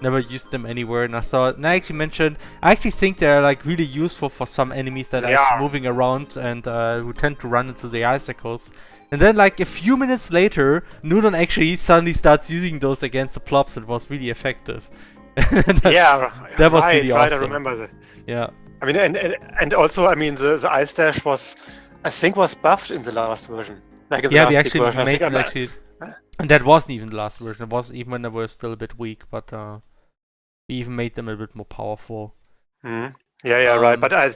Never used them anywhere, and I actually mentioned, I actually think they're like really useful for some enemies that are actually moving around and who tend to run into the icicles. And then like a few minutes later, Nudon actually suddenly starts using those against the plops, and was really effective. That was really awesome. I remember that. Yeah. I mean, and also, I mean, the ice dash was, I think, was buffed in the last version. Like in the last we actually version. made it actually, and that wasn't even the last version. It was even when they were still a bit weak, but we even made them a bit more powerful. Yeah, right. But I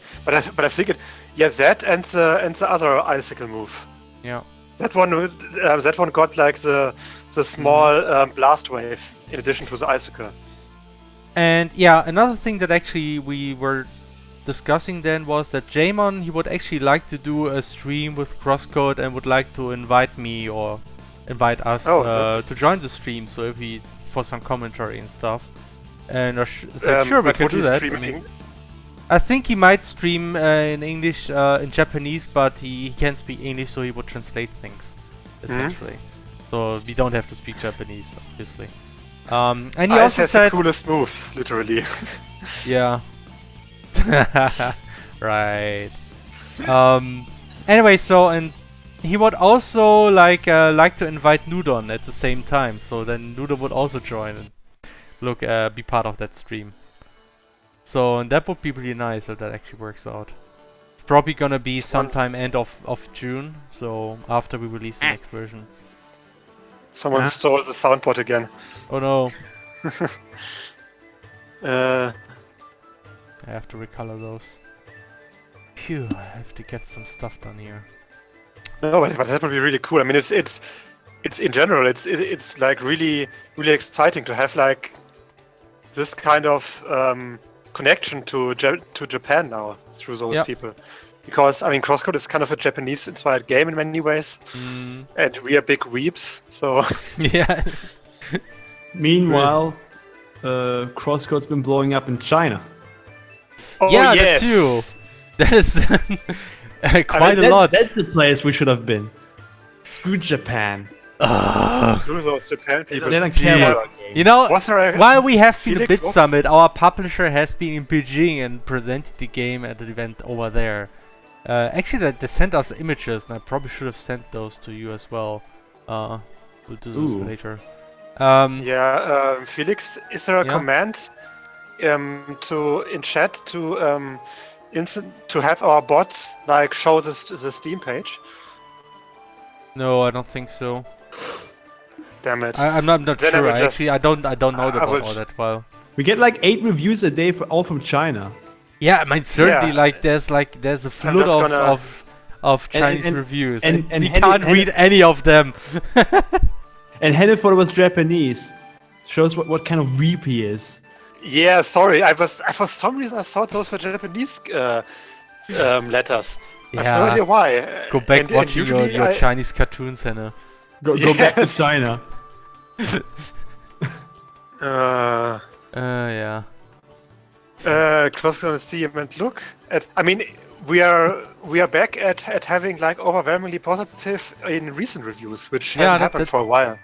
think it. Yeah, that and the other icicle move. Yeah. That one got like the small blast wave in addition to the icicle. And yeah, another thing that actually we were discussing then was that Jamon, he would actually like to do a stream with CrossCode and would like to invite me or invite us to join the stream, so if he for some commentary and stuff. And it's like, sure, we can do that. I think he might stream in English, in Japanese, but he can speak English, so he would translate things, essentially. So we don't have to speak Japanese, obviously. And he also said the coolest moves, literally. Yeah. Right. Anyway, so and he would also like to invite Nudon at the same time, so then Nudon would also join and be part of that stream. So and that would be really nice if that actually works out. It's probably gonna be sometime end of June, so after we release the next version. Someone stole the soundboard again. Oh no. I have to recolor those. Phew, I have to get some stuff done here. No, but that would be really cool. I mean, it's in general, it's like really exciting to have like this kind of connection to Japan now through those people. Because, I mean, CrossCode is kind of a Japanese-inspired game in many ways, and we are big weeps, so... Yeah. Meanwhile, CrossCode's been blowing up in China. Oh, yeah, yes. that too. That is quite a lot. That's the place we should have been. Screw Japan. Screw those Japan people. They don't care about games. You know, while we have been at BitSummit, our publisher has been in Beijing and presented the game at the event over there. Actually, they sent us images, and I probably should have sent those to you as well. We'll do this later. Yeah, Felix, is there a Yeah? command in chat to have our bots like show the Steam page? No, I don't think so. Damn it! I'm not Then sure. I don't know I will all that well. We get like 8 reviews a day, all from China. Yeah, I mean certainly Yeah. there's a flood just of Chinese and- reviews, and- and and we Henny- can't Henny- read any of them. And Hannaford was Japanese. Shows what kind of weep he is. Yeah, sorry. For some reason I thought those were Japanese letters. I have no Yeah. idea why. Go back And watching usually your I- Chinese cartoons, Hannah. Go back to Yes. China. Yeah. CrossCode Steam and look at. I mean, we are back at having like overwhelmingly positive in recent reviews, which Yeah, hasn't happened for a while.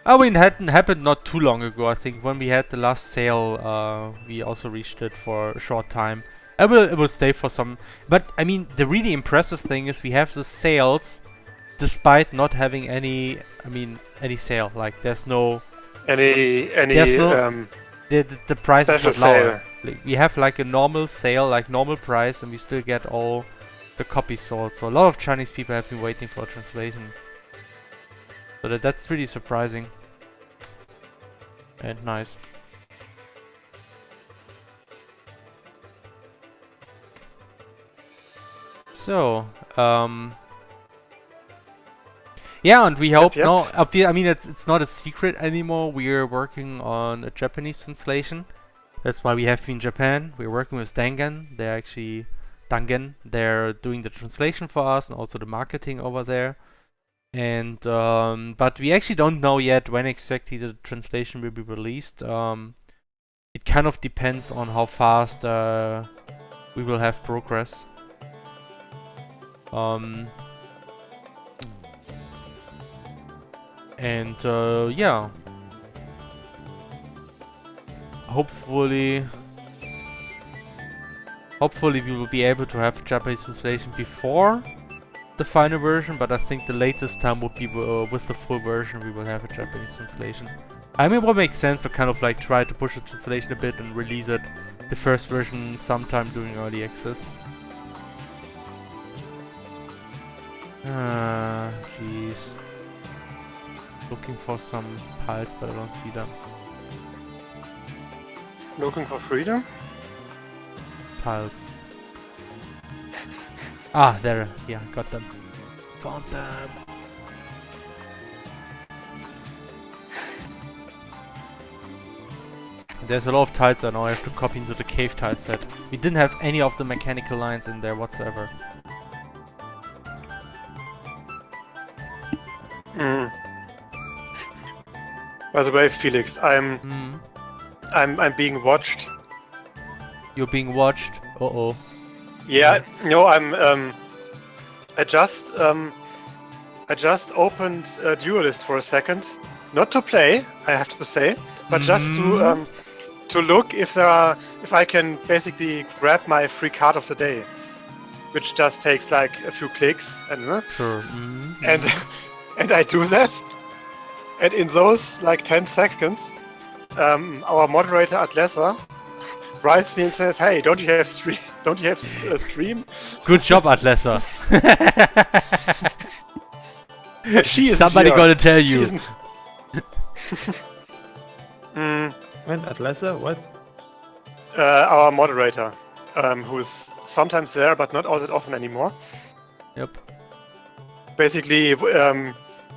I mean, it hadn't happened not too long ago. I think when we had the last sale, we also reached it for a short time. It will stay for some. But I mean, the really impressive thing is we have the sales, despite not having any sale. Like there's no There's the price is special not lower. sale. Like, we have like a normal sale, like normal price, and we still get all the copies sold. So a lot of Chinese people have been waiting for a translation. So that's really surprising and nice. So, yeah, and we hope yep. now. I mean, it's not a secret anymore. We are working on a Japanese translation. That's why we have been in Japan. We're working with Dangan. They're doing the translation for us and also the marketing over there. And but we actually don't know yet when exactly the translation will be released. It kind of depends on how fast we will have progress. And yeah, hopefully we will be able to have a Japanese translation before the final version, but I think the latest time would be with the full version we will have a Japanese translation. I mean, it would make sense to kind of like try to push the translation a bit and release it, the first version, sometime during early access. Jeez. Looking for some tiles, but I don't see them. Looking for freedom? Tiles. Ah, there. Yeah, got them. Found them. There's a lot of tiles I now have to copy into the cave tile set. We didn't have any of the mechanical lines in there whatsoever. By the way, Felix, I'm being watched. You're being watched? Uh-oh. Yeah, no, I just opened Duelist for a second, not to play, I have to say, but just to look if I can basically grab my free card of the day, which just takes like a few clicks and Sure. and I do that, and in those like 10 seconds, our moderator Atlesa writes me and says, "Hey, don't you have a stream?" Good job, Atlesa. And she is Somebody gonna tell you. When Atlasa? What? Our moderator, who's sometimes there but not all that often anymore. Yep. Basically,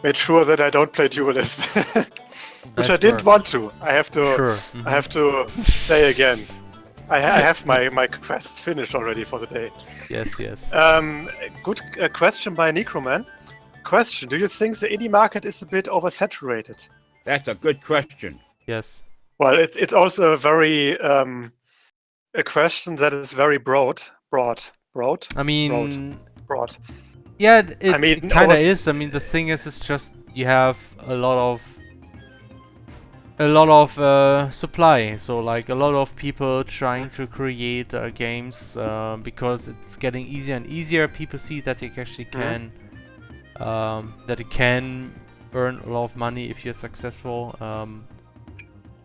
made sure that I don't play Duelist, which I didn't want to. I have to. Sure. I have to say again. I have my quests finished already for the day. Yes, yes. Good question by Necroman. Question: do you think the indie market is a bit oversaturated? That's a good question. Yes. Well, it's also a very a question that is very broad. I mean, Broad. yeah, it I mean, kind of almost- is. I mean, the thing is, it's just you have a lot of a lot of supply. So like a lot of people trying to create games because it's getting easier and easier. People see that you actually can that you can earn a lot of money if you're successful.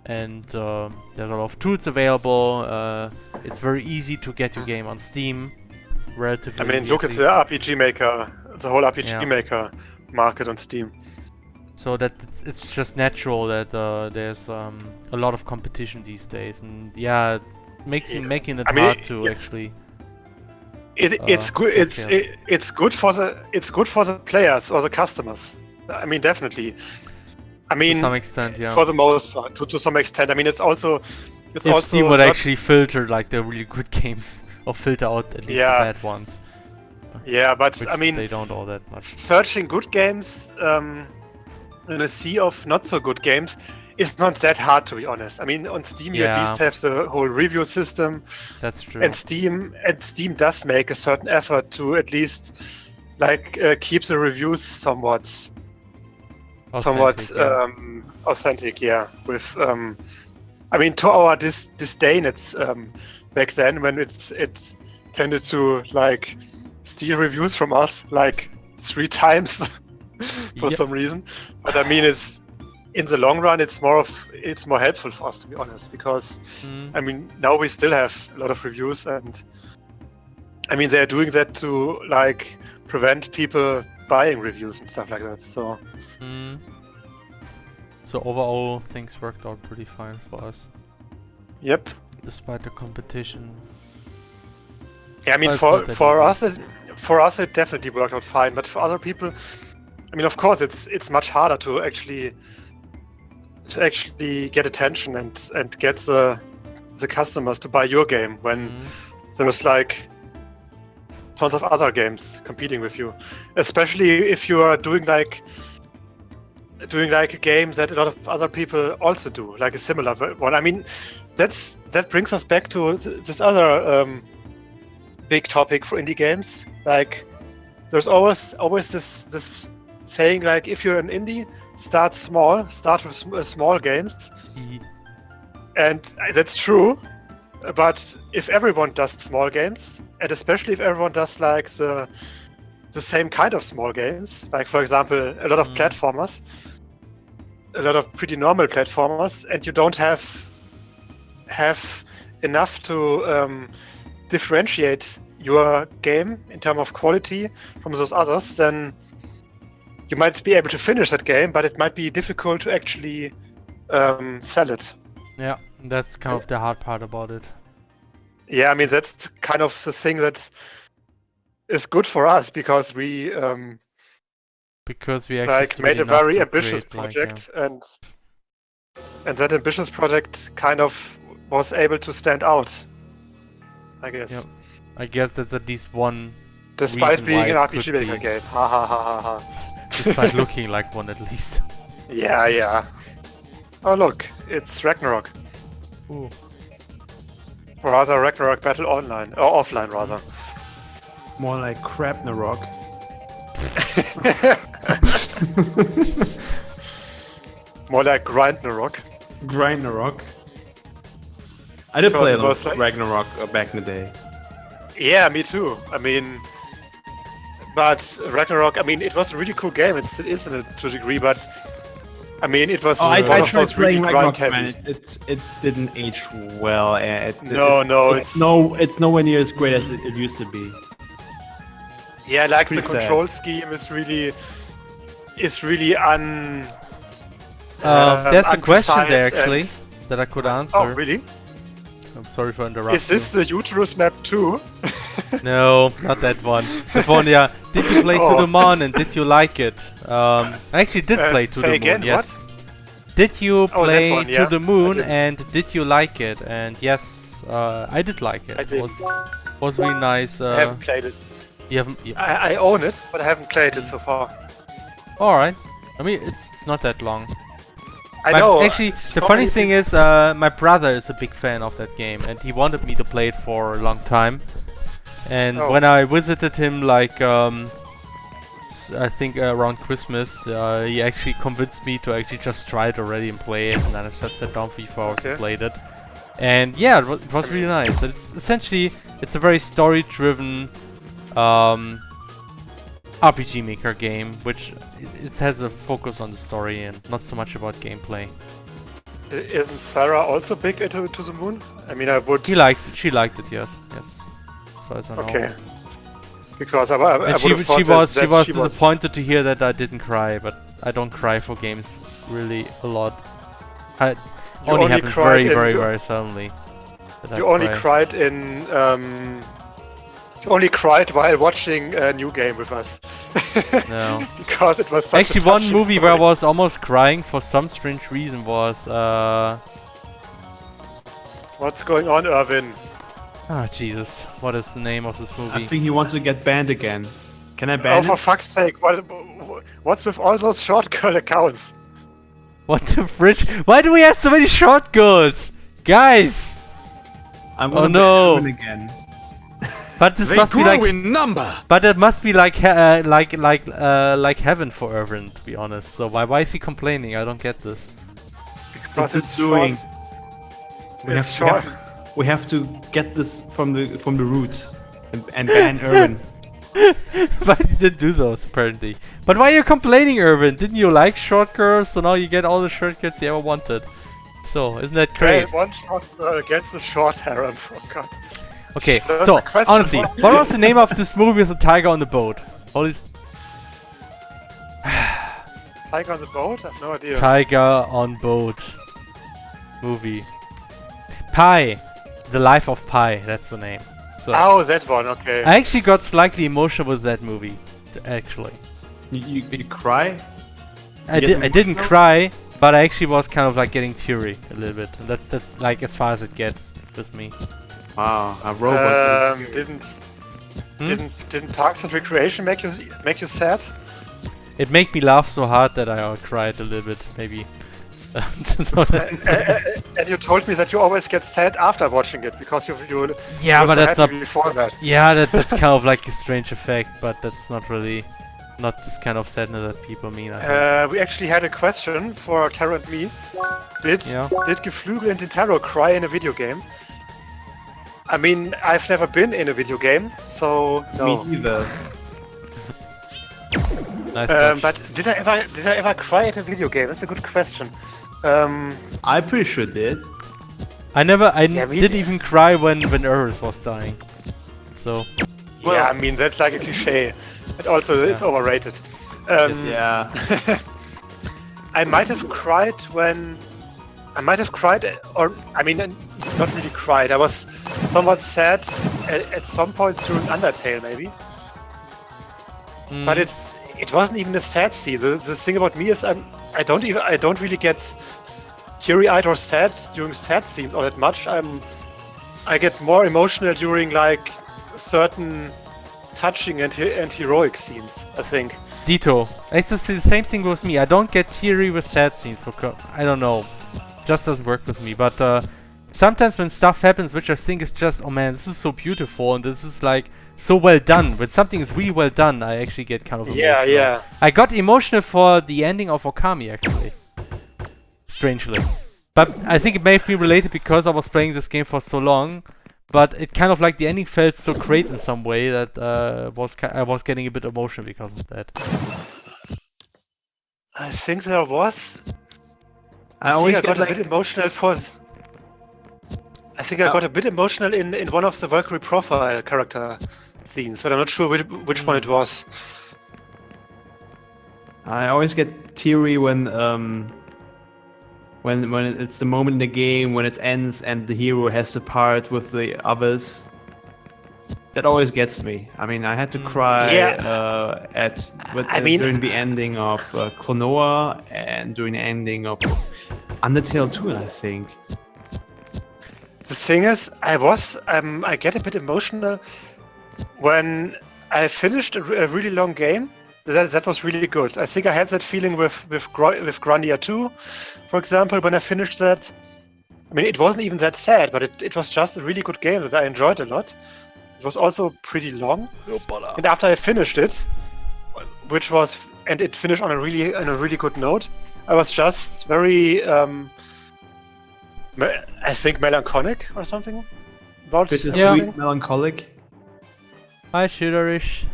And there's a lot of tools available. It's very easy to get your game on Steam. Relatively. I mean, easy look at the RPG Maker, the whole RPG Maker market on Steam. So that it's just natural that there's a lot of competition these days, and yeah, it makes making it hard to actually. It's good. It's good for the players or the customers. I mean, definitely. I mean, to some extent, yeah. For the most part, to some extent. I mean, it's also. If Steam would actually filter like the really good games, or filter out at least the bad ones. Yeah, but I mean, they don't all that much. Searching good games in a sea of not so good games is not that hard, to be honest. I mean, on Steam you at least have the whole review system. That's true. And Steam does make a certain effort to at least like keep the reviews somewhat authentic. Yeah, with I mean, to our disdain, it's back then when it tended to like steal reviews from us like 3 times for some reason. But I mean, it's in the long run, it's more helpful for us, to be honest, because I mean, now we still have a lot of reviews, and I mean, they're doing that to like prevent people buying reviews and stuff like that. So. So overall, things worked out pretty fine for us. Yep. Despite the competition. Yeah, I mean, for us it definitely worked out fine, but for other people, I mean, of course, it's much harder to actually get attention and get the customers to buy your game when there's like tons of other games competing with you, especially if you are doing like a game that a lot of other people also do, like a similar one. I mean, that brings us back to this other big topic for indie games. Like, there's always this saying, like, if you're an indie, start small, start with small games. And that's true, but if everyone does small games, and especially if everyone does like the same kind of small games, like for example a lot of platformers, a lot of pretty normal platformers, and you don't have enough to differentiate your game in terms of quality from those others, then you might be able to finish that game, but it might be difficult to actually sell it. Yeah, that's kind of the hard part about it. Yeah, I mean, that's kind of the thing that is good for us, because we actually like made a very ambitious project, and that ambitious project kind of was able to stand out, I guess. Yep. I guess that's at least one. Despite being an RPG Maker game. Ha ha ha ha ha. Despite looking like one, at least. Yeah, yeah. Oh look, it's Ragnarok. Ooh. Or rather, Ragnarok Battle Online, or offline rather. More like Crapnarok. More like Grindnarok. Grindnarok. I did play a lot of Ragnarok back in the day. Yeah, me too. I mean, but Ragnarok, I mean, it was a really cool game. It still is to a degree, but I mean, it was I tried playing really Ragnarok, man. It didn't age well. It's nowhere near as great as it used to be. Yeah, like the control scheme is really there's a question there actually that I could answer. Oh, really? I'm sorry for interrupting. Is this the Uterus map too? No, not that one. That one, yeah. Did you play To the Moon and did you like it? I actually did play To the Moon, yes. What? Did you play To the Moon and did you like it? And yes, I did like it. It was really nice. I haven't played it. You haven't? I own it, but I haven't played it so far. Alright. I mean, it's not that long. I know. Actually, the funny thing is, my brother is a big fan of that game, and he wanted me to play it for a long time. And when I visited him, like I think around Christmas, he actually convinced me to actually just try it already and play it, and then I just sat down for 4 hours and played it. And yeah, it was really nice. It's essentially, it's a very story-driven RPG Maker game, which it has a focus on the story and not so much about gameplay. Isn't Sarah also big into To the Moon? I mean, I would... She liked it, yes. As far as I know. Okay. Because I would have she thought was disappointed to hear that I didn't cry, but I don't cry for games really a lot. It only happens very suddenly. You only cried in... You only cried while watching a New Game with us. No. Because it was such actually a one touching movie story. where I was almost crying for some strange reason was What's going on, Irvin? oh Jesus, what is the name of this movie? I think he wants to get banned again. Can I Oh, ban for him? fuck's sake, what's with all those short girl accounts? What the fridge? Why do we have so many short girls? Guys! I'm Oh gonna no. ban him again. But this They must be grew like in number. but it must be like like heaven for Irvin, to be honest. So why is he complaining? I don't get this. Because It's it's doing. short. We have, It's we, short. we have to get this from the root and ban Irvin. But he didn't do those apparently. But why are you complaining, Irvin? Didn't you like short girls? So now you get all the short girls you ever wanted. So isn't that great? Hey, one short girl gets a short harem, for God. Okay, That's so a question honestly, for- what was the name of this movie with the tiger on the boat? Holy Tiger on the boat? I have no idea. Tiger on boat movie. Pi, The Life of Pi. That's the name. So Oh, that one, okay. I actually got slightly emotional with that movie. Actually, You cry? I get didn't emotional? cry, but I actually was kind of like getting teary a little bit. And that's like as far as it gets with me. Wow, a robot. Didn't Parks and Recreation make you sad? It made me laugh so hard that I cried a little bit, maybe. So And you told me that you always get sad after watching it because you yeah, were but so that's happy not. before that. Yeah, that's kind of like a strange effect, but that's not really, not this kind of sadness that people mean. I think. We actually had a question for Taro and me. Did Yeah. Geflügel and Taro cry in a video game? I mean, I've never been in a video game, so no. Me either. Nice touch. But did I ever cry at a video game? That's a good question. I'm pretty sure it did. I me didn't even cry when Eris was dying. So Yeah, I mean that's like a cliche. It also is overrated. Yeah. I might have cried when... I might have cried, or I mean, not really cried. I was somewhat sad at some point through Undertale, maybe. But it wasn't even a sad scene. The thing about me is I don't really get teary-eyed or sad during sad scenes all that much. I get more emotional during like certain touching and heroic scenes, I think. Ditto. It's just the same thing with me. I don't get teary with sad scenes because I don't know, just doesn't work with me. But sometimes when stuff happens, which I think is just, oh man, this is so beautiful and this is like so well done. When something is really well done, I actually get kind of emotional. Yeah. I got emotional for the ending of Okami actually, strangely. But I think it may have been related because I was playing this game for so long. But it kind of like the ending felt so great in some way that I was getting a bit emotional because of that. I think there was. I always I get got a bit emotional for. I think I got a bit emotional in one of the Valkyrie profile character scenes, but I'm not sure which one it was. I always get teary when it's the moment in the game when it ends and the hero has to part with the others. That always gets me. I mean, I had to cry during the ending of Klonoa and during the ending of Undertale 2, I think. The thing is, I get a bit emotional when I finished a really long game. That was really good. I think I had that feeling with Grandia 2, for example, when I finished that. I mean, it wasn't even that sad, but it was just a really good game that I enjoyed a lot. It was also pretty long. And after I finished it, which was, and it finished on a really good note. I was just very, I think melancholic or something about Bittersweet, everything. melancholic. Hi, Shitterish.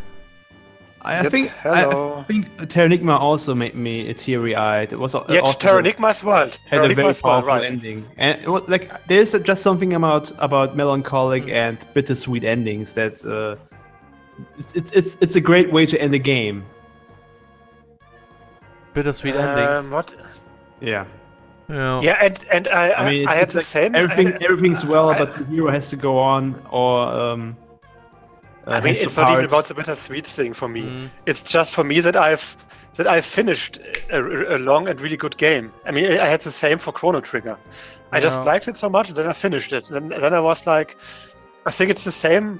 I Yep, think hello. I think Terranigma also made me teary-eyed. It was Yeah, also Terranigma's World. had a very Terranigma's World, powerful right? ending, and it was like there's just something about melancholic and bittersweet endings that it's a great way to end a game. Bittersweet endings. What? Yeah. Yeah. Yeah, and I mean, I had it's the like same. everything's well, but the hero has to go on, or I mean, has to it's not even part. about the bittersweet thing for me. Mm. It's just for me that I've finished a long and really good game. I mean, I had the same for Chrono Trigger. I just Yeah. liked it so much, and then I finished it. And then I was like, I think it's the same.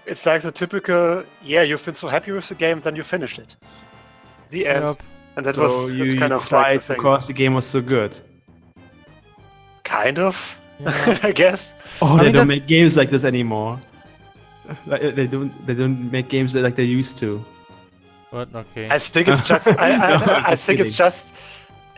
It's like the typical, yeah, you've been so happy with the game, then you finished it. The end. Yep. And that So was you kind of like cried the thing. because the game was so good. Kind of, Yeah. I guess. Oh, I they mean, don't that- make games like this anymore. Like they don't make games like they used to. But okay. I think it's just. No, I I'm just think it's kidding. just.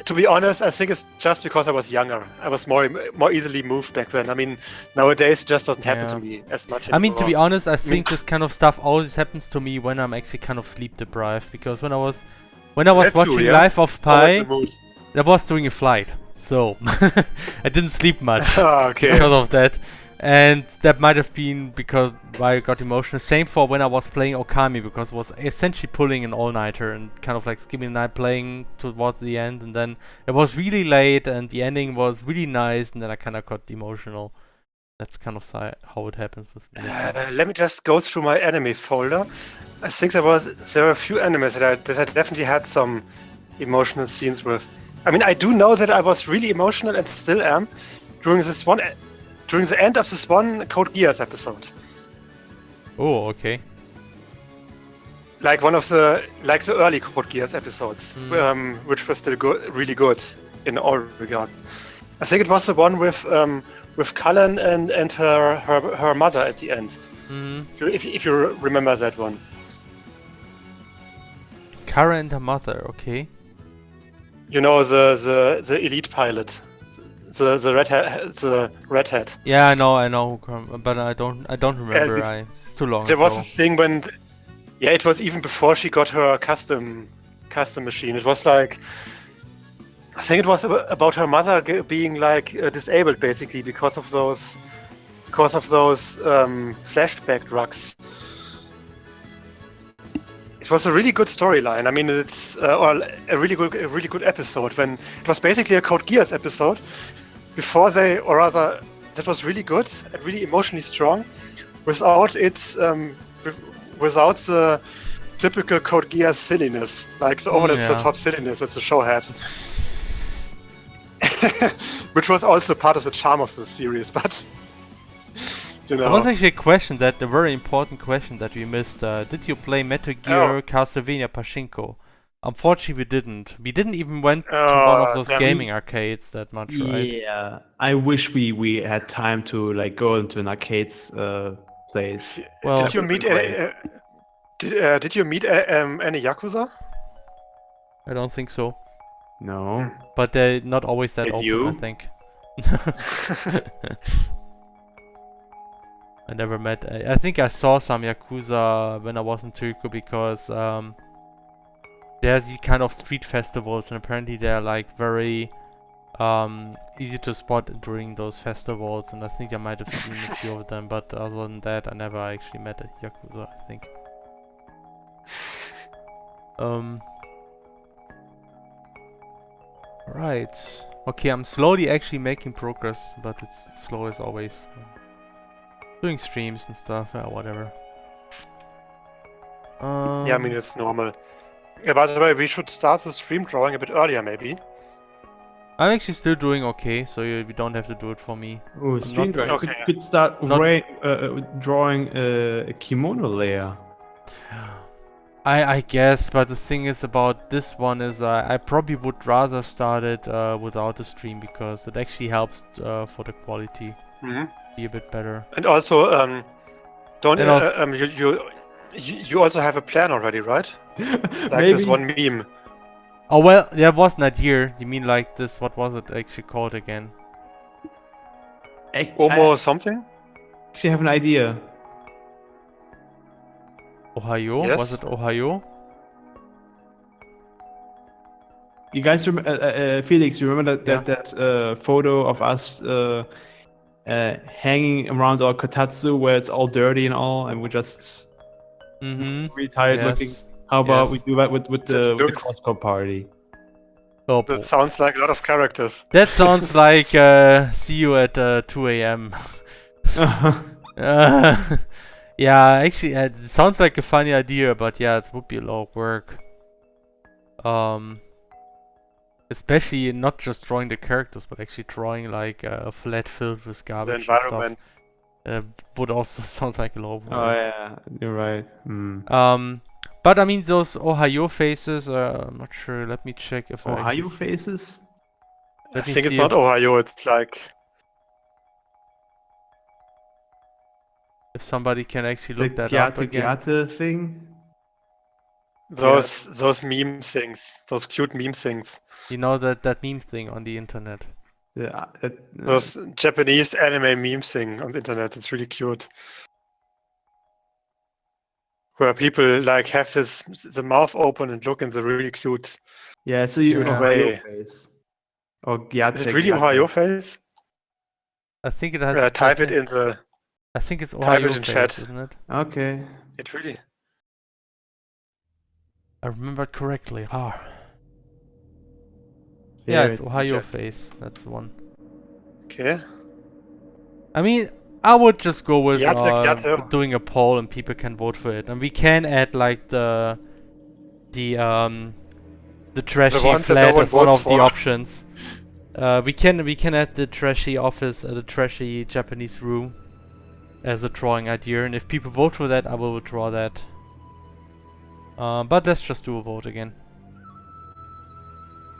To be honest, I think it's just because I was younger. I was more easily moved back then. I mean, nowadays it just doesn't happen to Yeah. me as much. I mean, to be anymore. honest, I think this kind of stuff always happens to me when I'm actually kind of sleep deprived. Because when I was That too, watching yeah. Life of Always Pi, the mood. I was doing a flight, so I didn't sleep much Ah, okay. because of that. And that might have been because why I got emotional. Same for when I was playing Okami, because it was essentially pulling an all-nighter and kind of like skipping the night playing towards the end. And then it was really late and the ending was really nice, and then I kind of got emotional. That's kind of how it happens with me. Let me just go through my anime folder. I think there were a few animes that I definitely had some emotional scenes with. I mean, I do know that I was really emotional and still am during the end of this one Code Geass episode. Oh, okay. Like one of the early Code Geass episodes, which was still really good in all regards. I think it was the one with Cullen and her mother at the end. If you remember that one. Kara and her mother, okay. You know, the elite pilot, the redhead. Yeah, I know, but I don't remember. It's too long There ago. was a thing when, yeah, it was even before she got her custom machine. It was like, I think it was about her mother being like disabled basically because of those flashback drugs. It was a really good storyline. I mean, it's or a really good episode. When it was basically a Code Geass episode, before they, or rather, that was really good and really emotionally strong, without its without the typical Code Geass silliness, like the over the top silliness that the show had, which was also part of the charm of the series. But you know, There was actually a very important question that we missed. Did you play Metal Gear Castlevania Pachinko? Unfortunately, we didn't. We didn't even went to one of those gaming arcades that much, right? Yeah, I wish we had time to like go into an arcades place. Well, did you meet any Yakuza? I don't think so. No. But they're not always that Did open, you? I think. I never met. I think I saw some Yakuza when I was in Tokyo because there's these kind of street festivals, and apparently they're like very easy to spot during those festivals, and I think I might have seen a few of them, but other than that I never actually met a Yakuza, I think. Right. Okay, I'm slowly actually making progress, but it's slow as always. Doing streams and stuff, whatever. Yeah, I mean, it's normal. Yeah, by the way, we should start the stream drawing a bit earlier, maybe. I'm actually still doing okay, so you don't have to do it for me. Oh, stream not- drawing. okay. Could start drawing a kimono layer. I guess, but the thing is about this one is I probably would rather start it without the stream, because it actually helps for the quality be a bit better. And also, don't And also- You also have a plan already, right? Like Maybe. this one meme. Oh well, there was an idea. You mean like this? What was it actually called again? Omo something? actually have an idea. Ohio? Yes. Was it Ohio? You guys remember, Felix? You remember that Yeah. that photo of us hanging around our kotatsu where it's all dirty and all, and we're just really tired looking? Yes. How about we Yes. do that with the looks- CrossCode party? Oh, That boy. sounds like a lot of characters. That sounds like see you at 2 a.m. Yeah, actually, it sounds like a funny idea, but yeah, it would be a lot of work. Especially not just drawing the characters, but actually drawing like a flat filled with The garbage and stuff. environment. Would also sound like a lot of Oh work. yeah, you're right. But I mean those Ohio faces. I'm not sure. Let me check if I Ohio actually see- faces? I Let me think it's see not if- Ohio, it's like if somebody can actually look The that up again. Gyate thing? those meme things, those cute meme things. You know that meme thing on the internet. Yeah, Those Japanese anime meme thing on the internet. It's really cute. Where people like have the mouth open and look in the really cute. yeah, so you Cute Ohio way. face. Or Gyate. Is it really Gyate. Ohio face? I think it has. Type it in the. I think it's type Ohio it in face, chat. isn't it? Okay. It really. I remembered correctly. Ah. Yeah, Yeah, it's it's Ohio chat. face. That's the one. Okay. I mean, I would just go with Gyate. doing a poll and people can vote for it, and we can add like the trashy ones that no flat one as one votes of the for. options. We can add the trashy office, the trashy Japanese room, as a drawing idea, and if people vote for that, I will draw that. But let's just do a vote again.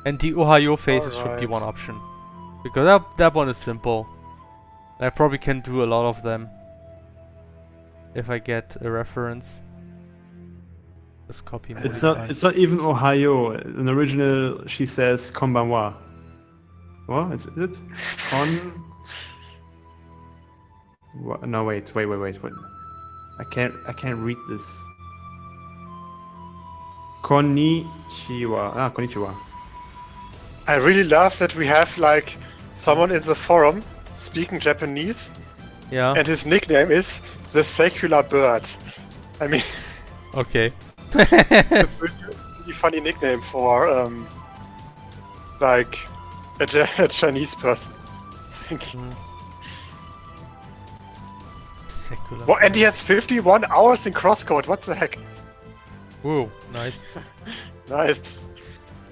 And the Ohio faces should be Alright. one option, because that one is simple. I probably can do a lot of them if I get a reference. Just copy. It's modify. not even Ohio. In the original, she says "konbanwa." What is it? What? No, wait. I can't read this. Konnichiwa. Konnichiwa. I really love that we have like someone in the forum speaking Japanese, Yeah. and his nickname is the secular bird. I mean, Okay. it's a really funny nickname for like a Chinese person. I think. Secular. Well, and he has 51 hours in CrossCode. What the heck? Whoa, nice. Nice.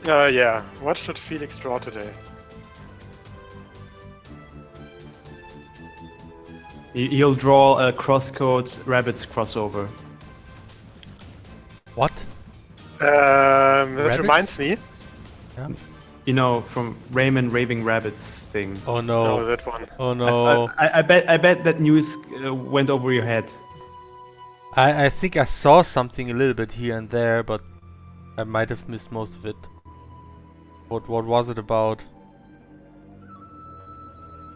Yeah. What should Felix draw today? He'll draw a CrossCode Rabbits crossover. What? That Rabbits? reminds me. You know, from Rayman Raving Rabbits thing. Oh Oh, no. that one. Oh no. I bet that news went over your head. I think I saw something a little bit here and there, but I might have missed most of it. What was it about?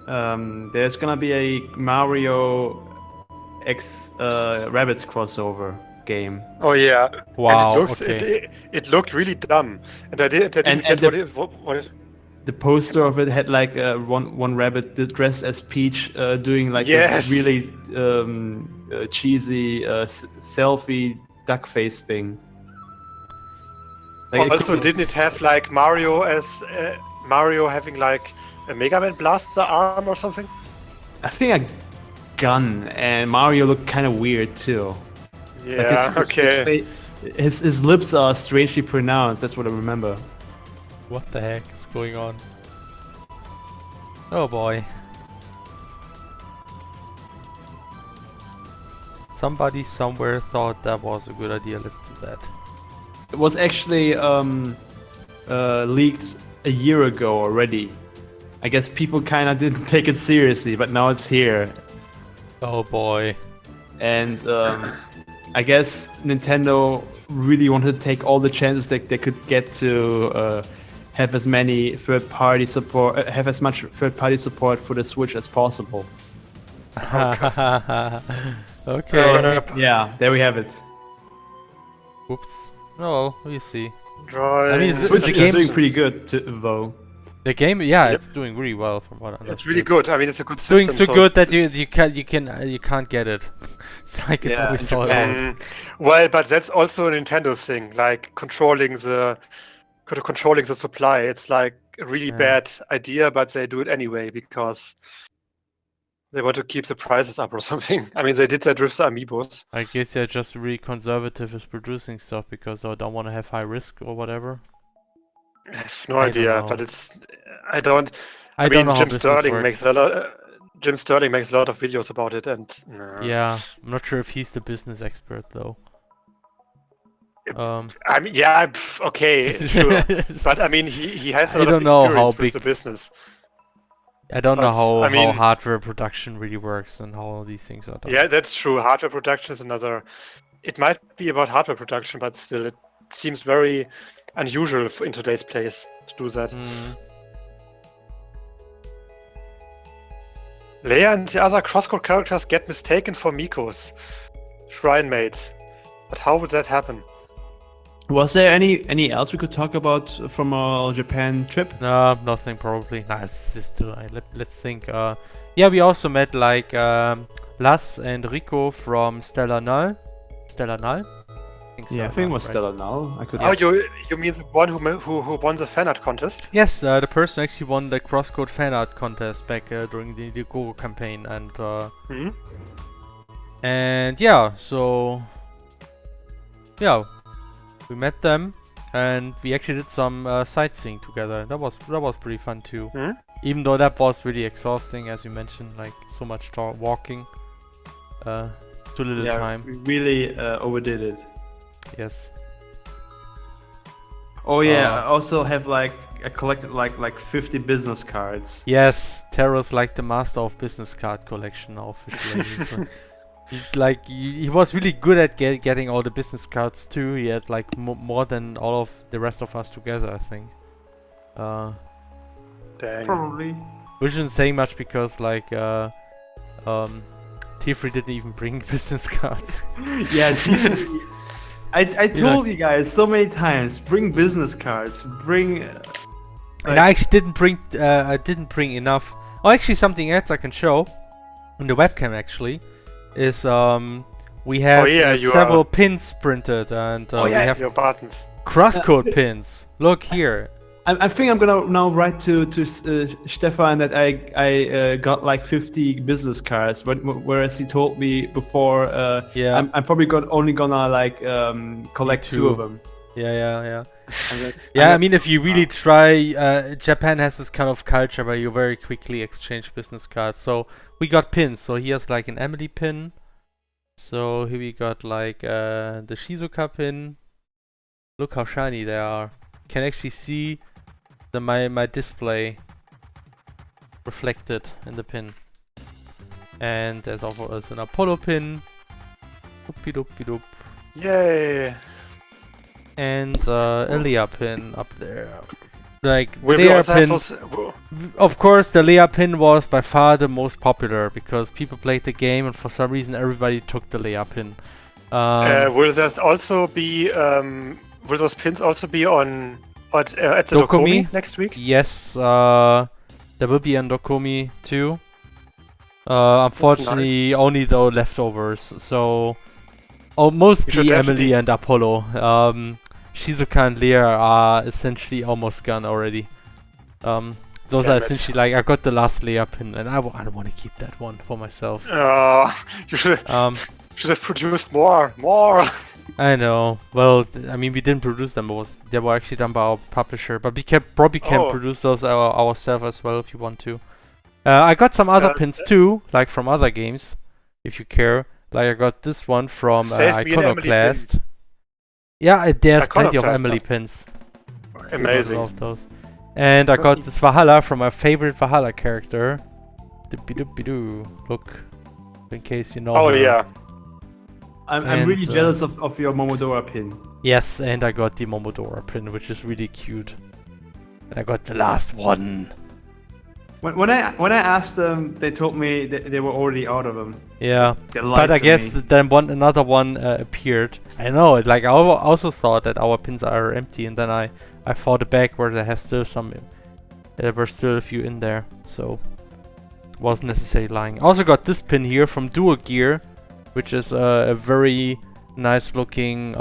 There's gonna be a Mario X Rabbits crossover game. Oh yeah. Wow, And it looks okay. it looked really dumb. And I didn't And get the- what it The poster of it had like one rabbit dressed as Peach doing like Yes. a really cheesy selfie duck face thing. Like, it also could be- didn't it have like Mario as Mario having like a Mega Man blaster arm or something? I think a gun, and Mario looked kind of weird too. Like, Yeah, okay. His lips are strangely pronounced. That's what I remember. What the heck is going on? Oh boy. Somebody somewhere thought that was a good idea. Let's do that. It was actually leaked a year ago already. I guess people kind of didn't take it seriously, but now it's here. Oh boy. And I guess Nintendo really wanted to take all the chances that they could get to have as many third-party support, have as much third-party support for the Switch as possible. Okay. Yeah, there we have it. Whoops. Oh, we'll see. Drawing. I mean, it's Switch the is game- doing pretty good though. The game, yeah, Yep. it's doing really well from what I understand. It's really good. I mean, it's a good It's system. doing so good that it's- you can't get it. It's like it's Yeah, always in sold Japan. out. Well, but that's also a Nintendo thing, like controlling the supply. It's like a really Yeah. bad idea, but they do it anyway because they want to keep the prices up or something. I mean, they did that with the amiibos. I guess they're just really conservative with producing stuff because they don't want to have high risk or whatever. I have no I don't idea, know. but I don't I mean, don't know how Jim business Sterling works. makes a lot. Jim Sterling makes a lot of videos about it, and Yeah, I'm not sure if he's the business expert though. I mean, yeah, okay, sure, but I mean, he has a I lot don't of know experience how with big- the business. I don't know But, how, I mean- how hardware production really works and how all these things are done. Yeah, that's true. Hardware production is another. It might be about hardware production, but still, it seems very unusual in today's place to do that. Mm. Leia and the other CrossCode characters get mistaken for Mikos, shrine mates. But how would that happen? Was there any else we could talk about from our Japan trip? No, nothing probably. Nah, it's just let's think. Yeah, we also met like Las and Rico from Stellar Null. Stellar Null? Yeah, I think it was Stellar Null. I could. Oh, you mean the one who won the fan art contest? Yes, the person actually won the CrossCode fan art contest back during the Go campaign, and Hmm? and yeah, so yeah, we met them, and we actually did some sightseeing together. That was pretty fun too. Hmm? Even though that was really exhausting, as you mentioned, like so much walking, too little Yeah, time. we really overdid it. Yes. Oh yeah, I also have I collected like 50 business cards. Yes, Taro's like the master of business card collection now officially. He was really good at getting all the business cards too. He had like more than all of the rest of us together, I think. Dang. Probably. Which isn't saying much because like T3 didn't even bring business cards. Yeah. I told you guys so many times, bring business cards, bring. And I actually didn't bring. I didn't bring enough. Oh, actually, something else I can show on the webcam actually is we have several pins printed, and we have Your buttons. CrossCode pins. Look here. I think I'm gonna now write to Stefan that I got like 50 business cards, but whereas he told me before, Yeah. I'm probably only gonna like collect two of them. Yeah. I'm like, Yeah, I mean, if you really try, Japan has this kind of culture where you very quickly exchange business cards. So we got pins. So here's like an Emily pin. So here we got like the Shizuka pin. Look how shiny they are. You can actually see my display reflected in the pin. And there's also an Apollo pin. Doopy doopy doop. Yay! And a Leia pin up there. Like Will we Leia also pin. have Of course, the Leia pin was by far the most popular because people played the game, and for some reason, everybody took the Leia pin. will there also be will those pins also be on at the Dokumi? Dokumi next week? Yes, there will be on Dokumi too. Unfortunately, only though leftovers. So, mostly Emily and Apollo. Shizuka and Leia are essentially almost gone already. Those are essentially like I got the last Leia pin, and I don't want to keep that one for myself. You should have produced more. I know. Well, I mean, we didn't produce them. They were actually done by our publisher, but we probably can produce those ourselves as well if you want to. I got some other pins too, like from other games, if you care. Like I got this one from Iconoclast. Yeah, there's plenty of Emily pins. Amazing. Of those. And I got this Valhalla from my favorite Valhalla character. Doopy-doopy-doo. Look, in case you know. Oh her. yeah. I'm really jealous of your Momodora pin. Yes, and I got the Momodora pin, which is really cute. And I got the last one. When I asked them, they told me that they were already out of them. Yeah, They lied but I to guess me. then another one appeared. I know, like I also thought that our pins are empty, and then I found a bag where there has still some. There were still a few in there, so wasn't necessarily lying. I also got this pin here from Dual Gear, which is a very nice looking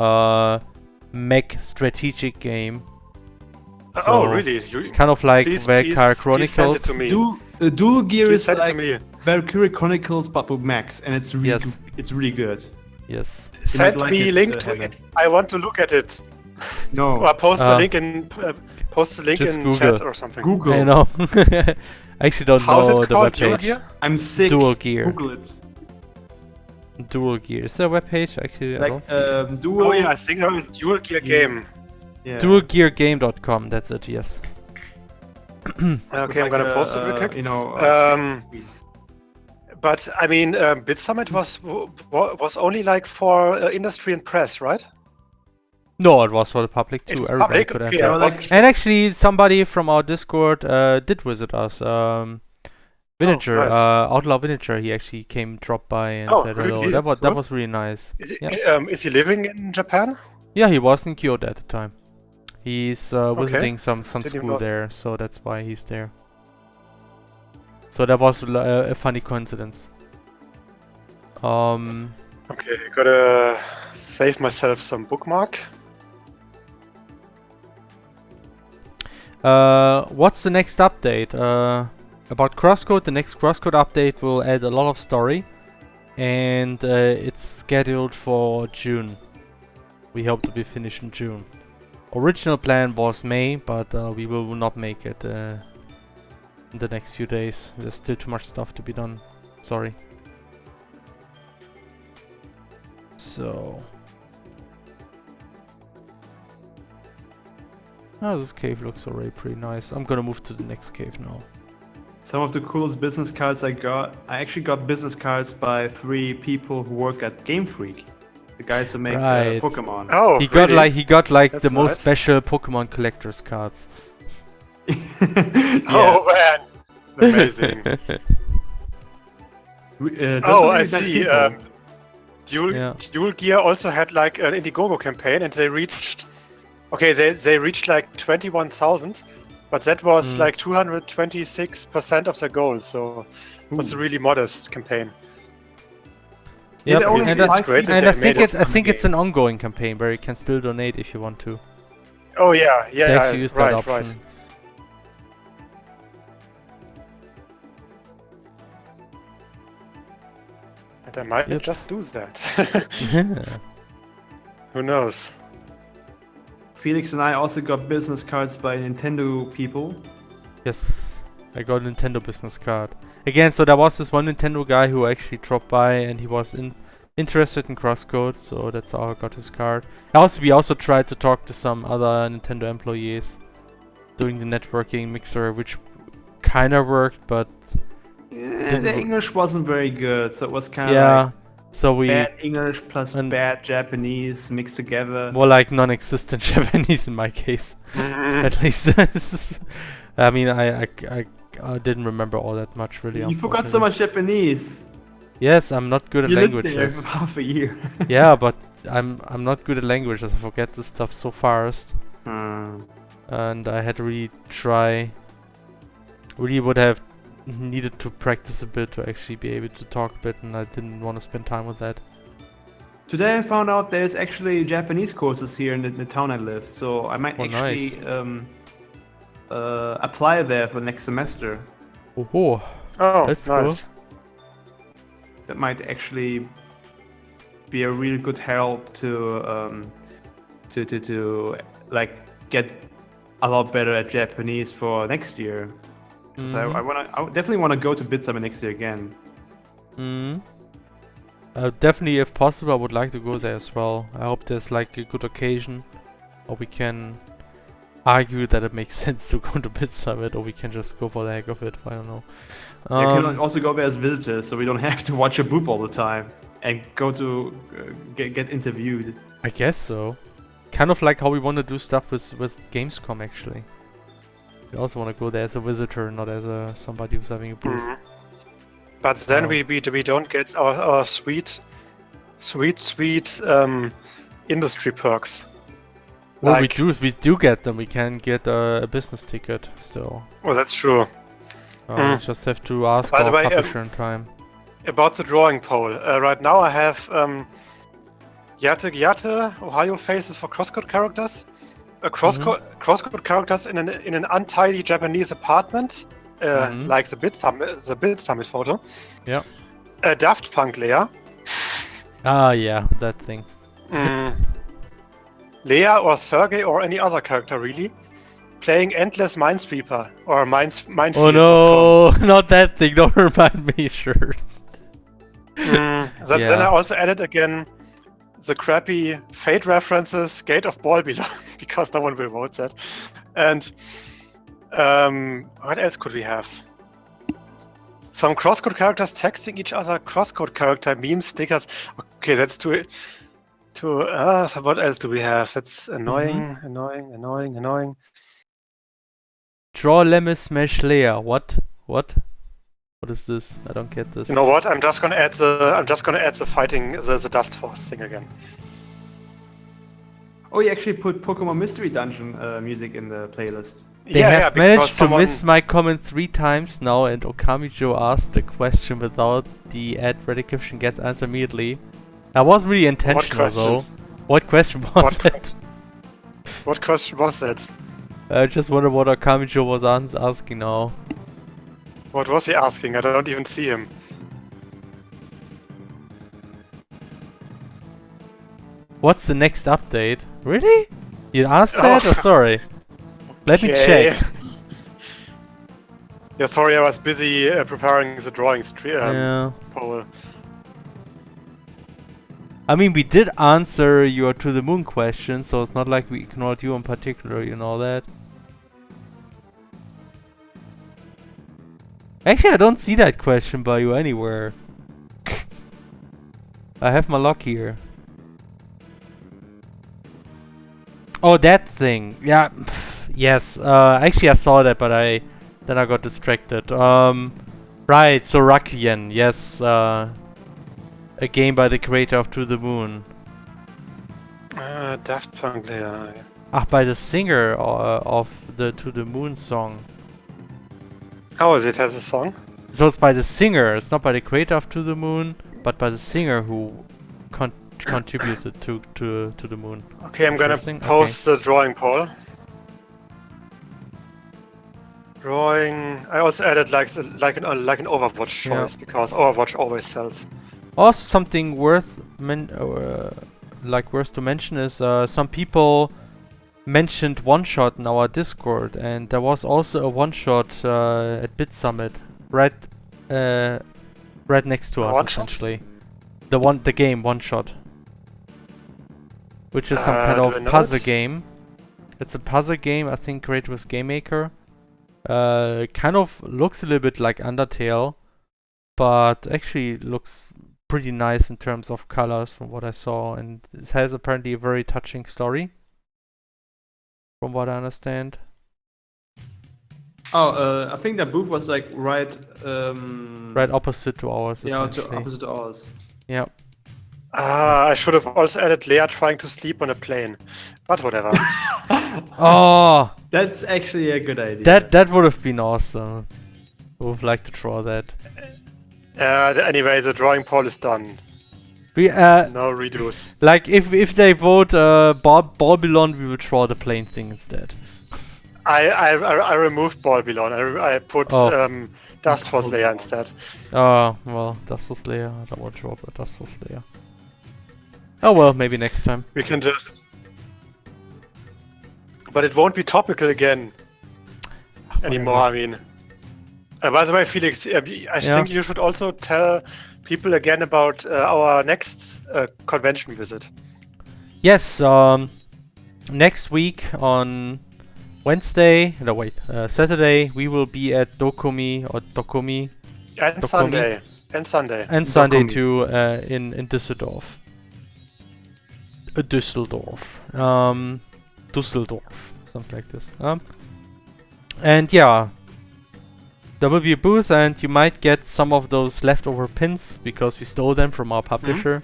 mech strategic game. Oh, really? Kind of like Please Valkyrie send it Chronicles. to me. Dual Gear Please is send it to like me. Valkyrie Chronicles but with Max, and it's really Yes. it's really good. Yes. Send like me it, link to Heather. it. I want to look at it. No, Or post a link in just in Google. chat or something. Google. I know. I actually don't How's know it the called? Dual webpage. Gear? I'm sick. Dual Gear. Google it. Dual Gear. Is there a webpage? Actually, I Like don't see. Dual. Oh yeah, I think it's Dual Gear game. Yeah. DualGearGame.com. That's it. Yes. Okay, I'm gonna post it real quick. You know. But I mean, BitSummit was only like for industry and press, right? No, it was for the public It too. was Everybody public. could Okay, enter. Yeah, I like- wasn't And actually, somebody from our Discord did visit us. Villager, nice. Outlaw Villager. He actually dropped by and Oh, said hello. really? That was Cool. really nice. Is, it, Yeah. is he living in Japan? Yeah, he was in Kyoto at the time. He's visiting some Didn't school know. there, so that's why he's there. So that was a funny coincidence. Okay, gotta save myself some bookmark. What's the next update? About CrossCode, the next CrossCode update will add a lot of story, and it's scheduled for June. We hope to be finished in June. Original plan was May, but we will not make it in the next few days. There's still too much stuff to be done. Sorry. So. Oh, this cave looks already pretty nice. I'm gonna move to the next cave now. Some of the coolest business cards I got. I actually got business cards by 3 people who work at Game Freak, the guys who make Right. Pokemon. Oh, He got like That's the most nice. special Pokemon collector's cards. Oh man, amazing. Oh, I see. Dual Gear also had like an Indiegogo campaign, and they reached. Okay, they reached like 21,000, but that was like 226% of their goal. So it was a really modest campaign. Yeah, Yep, they only and see that's- five people and I that think made it I from think the it's an ongoing campaign where you can still donate if you want to. Oh yeah, They yeah, actually use that right, option. right. And I might Yep. just do that. Yeah. Who knows? Felix and I also got business cards by Nintendo people. Yes, I got a Nintendo business card. Again, so there was this one Nintendo guy who actually dropped by and he was interested in CrossCode, so that's how I got his card. We also tried to talk to some other Nintendo employees doing the networking mixer, which kind of worked, but The English wasn't very good, so it was kind of yeah. like So we bad English plus and- bad Japanese mixed together. more like non-existent Japanese in my case, at least. I mean, I didn't remember all that much really. You forgot so unfortunately. much Japanese. Yes, I'm not good at You lived there languages. for half a year. Yeah, but I'm not good at languages. I forget this stuff so fast, and I had to really try. Really would have needed to practice a bit to actually be able to talk a bit, and I didn't want to spend time with that. Today I found out there's actually Japanese courses here in the town I live, so I might Oh, actually apply there for next semester. Oh, Oh, That's nice. That might actually be a really good help to like get a lot better at Japanese for next year. So I definitely want to go to BitSummit next year again. definitely, if possible, I would like to go there as well. I hope there's like a good occasion, or we can argue that it makes sense to go to BitSummit, or we can just go for the heck of it. I don't know. I can also go there as visitors, so we don't have to watch a booth all the time. and go to get interviewed. I guess so. Kind of like how we want to do stuff with Gamescom actually. We also want to go there as a visitor, not as somebody who's having a booth. Mhm. But then Oh. we don't get our sweet industry perks. Well, Like- we do get them. We can get a business ticket still. Well, that's true. We Mm. just have to ask By the our way, publisher in time. About the drawing poll, right now I have Yate Ohio faces for CrossCode characters, CrossCode characters in an untidy Japanese apartment, like the BitSummit photo. Yeah. A Daft Punk Leia. Ah, yeah, that thing. Leia or Sergey or any other character really, playing Endless Minesweeper or Minefield. Oh no, not that thing. Don't remind me, sure. Then I also added again the crappy Fate references, Gate of Babylon, because no one will vote that. And what else could we have? Some CrossCode characters texting each other, CrossCode character memes, stickers. Okay, that's too. So what else do we have? That's annoying. Draw Lemmy Smash Leia. What? What is this? I don't get this. You know what? I'm just gonna add the fighting the Dust Force thing again. Oh, you actually put Pokemon Mystery Dungeon music in the playlist. They have because managed to miss my comment 3 times now, and Okamijo asked the question without the ad prediction gets answered immediately. That wasn't really intentional though. What question was that? What question was that? I just wonder what Okamijo was asking now. What was he asking? I don't even see him. What's the next update? Really? You asked that? Oh. Oh, sorry. Let me check. Yeah, sorry, I was busy preparing the drawing Yeah. poll. I mean, we did answer your to the moon question, so it's not like we ignored you in particular, you know that. Actually, I don't see that question by you anywhere. I have my luck here. Oh, that thing. Yeah. Yes. Actually, I saw that, but then I got distracted. Right. So Rakuen. Yes. A game by the creator of To the Moon. Daft Punk, yeah. Ach, by the singer of the To the Moon song. Oh, it has a song? So it's by the singer. It's not by the creator of To the Moon, but by the singer who contributed to the moon. Okay, I'm gonna post the drawing poll. Drawing. I also added like an Overwatch choice because Overwatch always sells. Also, something worth to mention is some people mentioned one shot in our Discord, and there was also a one shot at BitSummit, right next to us, essentially. The game one shot, which is some kind of puzzle game. It's a puzzle game, I think, created with GameMaker. Kind of looks a little bit like Undertale, but actually looks pretty nice in terms of colors from what I saw, and it has apparently a very touching story, from what I understand. Oh, I think that booth was like right opposite to ours. Yeah, opposite to ours. Yeah. I should have also added Leia trying to sleep on a plane, but whatever. Oh, that's actually a good idea. That would have been awesome. I would like to draw that. Anyway, the drawing poll is done. We no redos. Like if they vote Babylon, we will draw the plain thing instead. I removed Babylon. I put Dust Force Leia instead. Oh well, Dust Force Leia. I don't want to draw Dust Force Leia. Oh well, maybe next time. We can just. But it won't be topical again anymore. I mean. By the way, Felix, I think you should also tell people again about our next convention visit. Yes, next week on Saturday, we will be at Dokumi. And Sunday. And Sunday. And Sunday Dokumi. too in Düsseldorf. Düsseldorf. Düsseldorf. Something like this. And yeah. There will be a booth and you might get some of those leftover pins because we stole them from our publisher.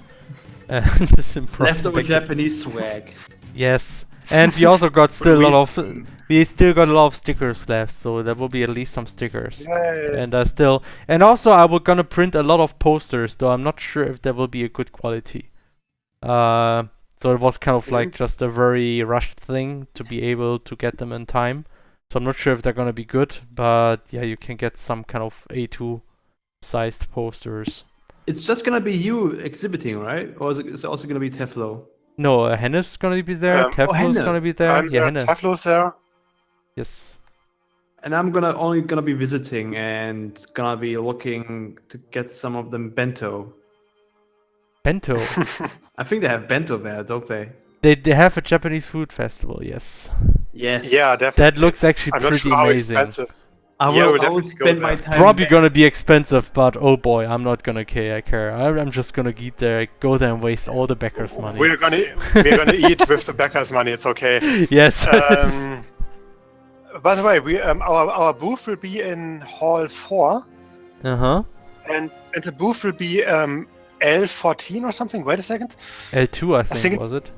And this important Leftover package. Japanese swag. Yes. And we also got still a lot of we still got a lot of stickers left, so there will be at least some stickers. Yay. And also I will gonna print a lot of posters, though I'm not sure if there will be a good quality. So it was kind of like just a very rushed thing to be able to get them in time. So I'm not sure if they're gonna be good, but yeah, you can get some kind of A2 sized posters. It's just gonna be you exhibiting, right? Or is it also gonna be Teflo? No, Henne's gonna be there, Teflo's Henne. gonna be there. I'm Yeah, there, Henne. Teflo's there. Yes. And I'm only gonna be visiting and gonna be looking to get some of them bento. Bento. I think they have bento there, don't they? They have a Japanese food festival, yes. Yes. Yeah, definitely. That looks actually I'm not pretty sure how amazing. expensive. I Yeah, will, we'll I will definitely go spend my there. time. Probably there. gonna be expensive, but oh boy, I'm not gonna care. I'm just gonna get there, go there and waste all the backers' money. We're gonna eat with the backers' money. It's okay. Yes. By the way, we our booth will be in Hall 4, Uh-huh. and the booth will be L14 or something. Wait a second. L2 I think think it's- was it?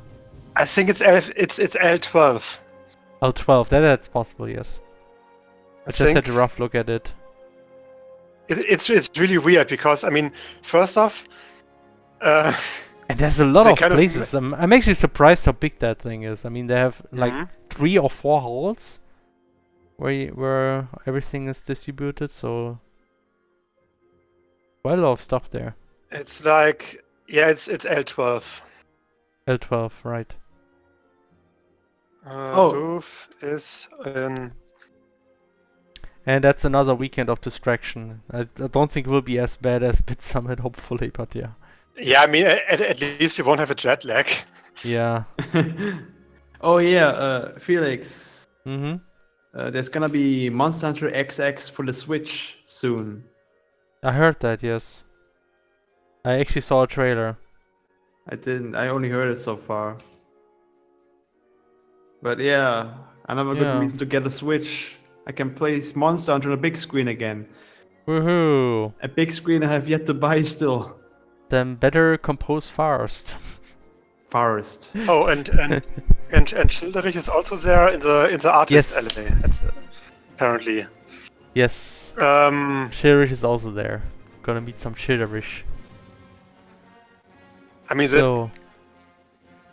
I think it's L12. L12, that's possible, yes. I just think. had a rough look at it. It's really weird because I mean, first off, And there's a lot They of kind of- places. I'm actually surprised how big that thing is. I mean, they have like Mhm. 3 or 4 halls where everything is distributed, so quite a lot of stuff there. it's like it's L12. L12, right. Booth is in. And that's another weekend of distraction. I don't think it will be as bad as BitSummit, hopefully, but yeah. Yeah, I mean, at least you won't have a jet lag. Yeah. Oh yeah, Felix. Mm-hmm. There's gonna be Monster Hunter XX for the Switch soon. I heard that, yes. I actually saw a trailer. I didn't. I only heard it so far. But yeah, another good Yeah. reason to get a Switch. I can play Monster Hunter on a big screen again. Woohoo! A big screen I have yet to buy still. Then better compose fast. Forest. Oh, and Schilderich is also there in the artist Yes. alley. That's apparently. Yes. Um, Schilderich is also there. Gonna meet some Schilderich. I mean, So,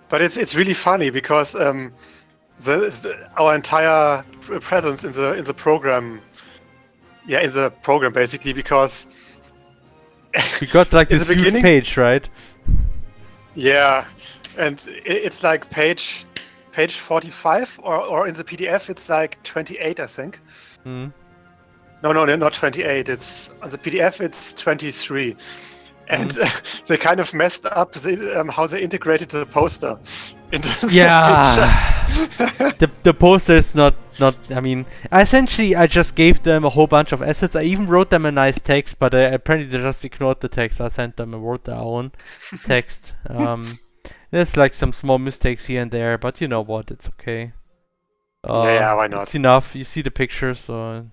but it's really funny because our entire presence in the program, in the program basically, because we got like in this the huge beginning- page, right? yeah, and it's like page 45 or in the PDF it's like 28, I think. Mm. No, not 28. It's on the PDF. It's 23, and they kind of messed up how they integrated the poster into the Yeah. picture. The poster is not. I mean, essentially, I just gave them a whole bunch of assets. I even wrote them a nice text, but apparently they just ignored the text. I sent them and wrote their own text. There's like some small mistakes here and there, but you know what? It's okay. Yeah, why not? It's enough. You see the picture, so.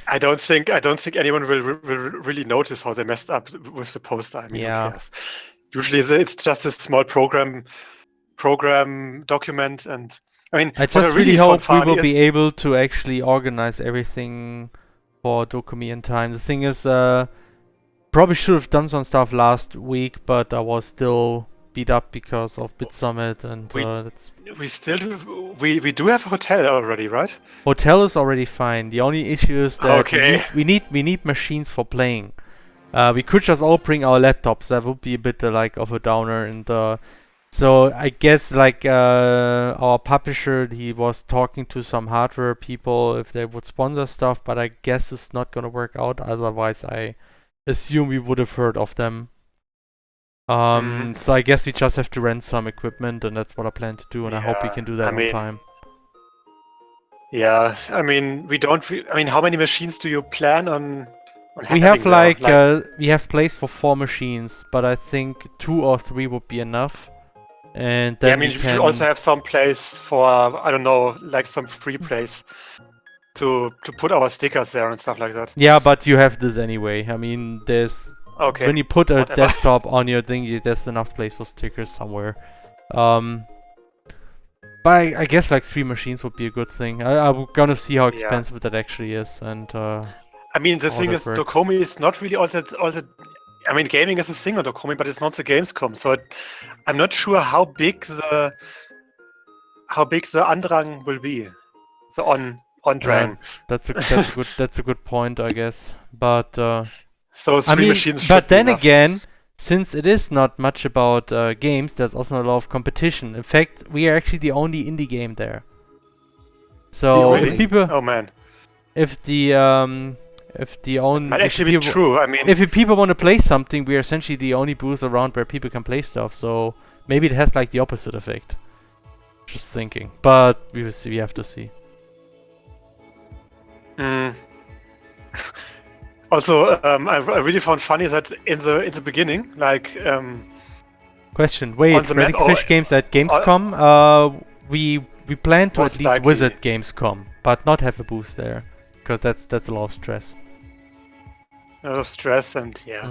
I don't think anyone will really notice how they messed up with the poster. I mean, Yeah. who cares? Usually it's just a small program document, and I mean, I what just really found hope we will funny be is- able to actually organize everything for Dokumi in time. The thing is, probably should have done some stuff last week, but I was still beat up because of BitSummit, and that's we do have a hotel already, right? hotel is already fine. The only issue is that Okay. we need machines for playing. We could just all bring our laptops. That would be a bit like of a downer, and so I guess like our publisher, he was talking to some hardware people if they would sponsor stuff, but I guess it's not gonna work out. Otherwise, I assume we would have heard of them. So I guess we just have to rent some equipment, and that's what I plan to do, and I hope we Yeah, can do that I on mean, time. Yeah, I mean, we don't. I mean, how many machines do you plan on We have like we have place for 4 machines, but I think 2 or 3 would be enough. And then yeah, I mean, we you can should also have some place for I don't know, like some free place to put our stickers there and stuff like that. Yeah, but you have this anyway. I mean, there's Okay. when you put a Whatever. desktop on your thing, there's enough place for stickers somewhere. But I guess like 3 machines would be a good thing. I'm gonna see how expensive that actually is, and I mean, the how thing that is, works. Dokomi is not really all that. I mean, gaming is a thing on Dokomi, but it's not the Gamescom. So I'm not sure how big the Andrang will be. The on drang. That's a good point, I guess. But So 3 I mean, machines should but be then enough. again, since it is not much about games, there's also a lot of competition. In fact, we are actually the only indie game there. So Really? if people, Oh man, if the might actually be true. I mean, if people want to play something, we are essentially the only booth around where people can play stuff. So maybe it has like the opposite effect. Just thinking, but we will see. We have to see. Also, I really found funny that in the beginning, like Question. Wait, on the map- Radical Fish Games at Gamescom. We plan to Most at least likely. visit Gamescom, but not have a booth there, because that's a lot of stress. a lot of stress and yeah.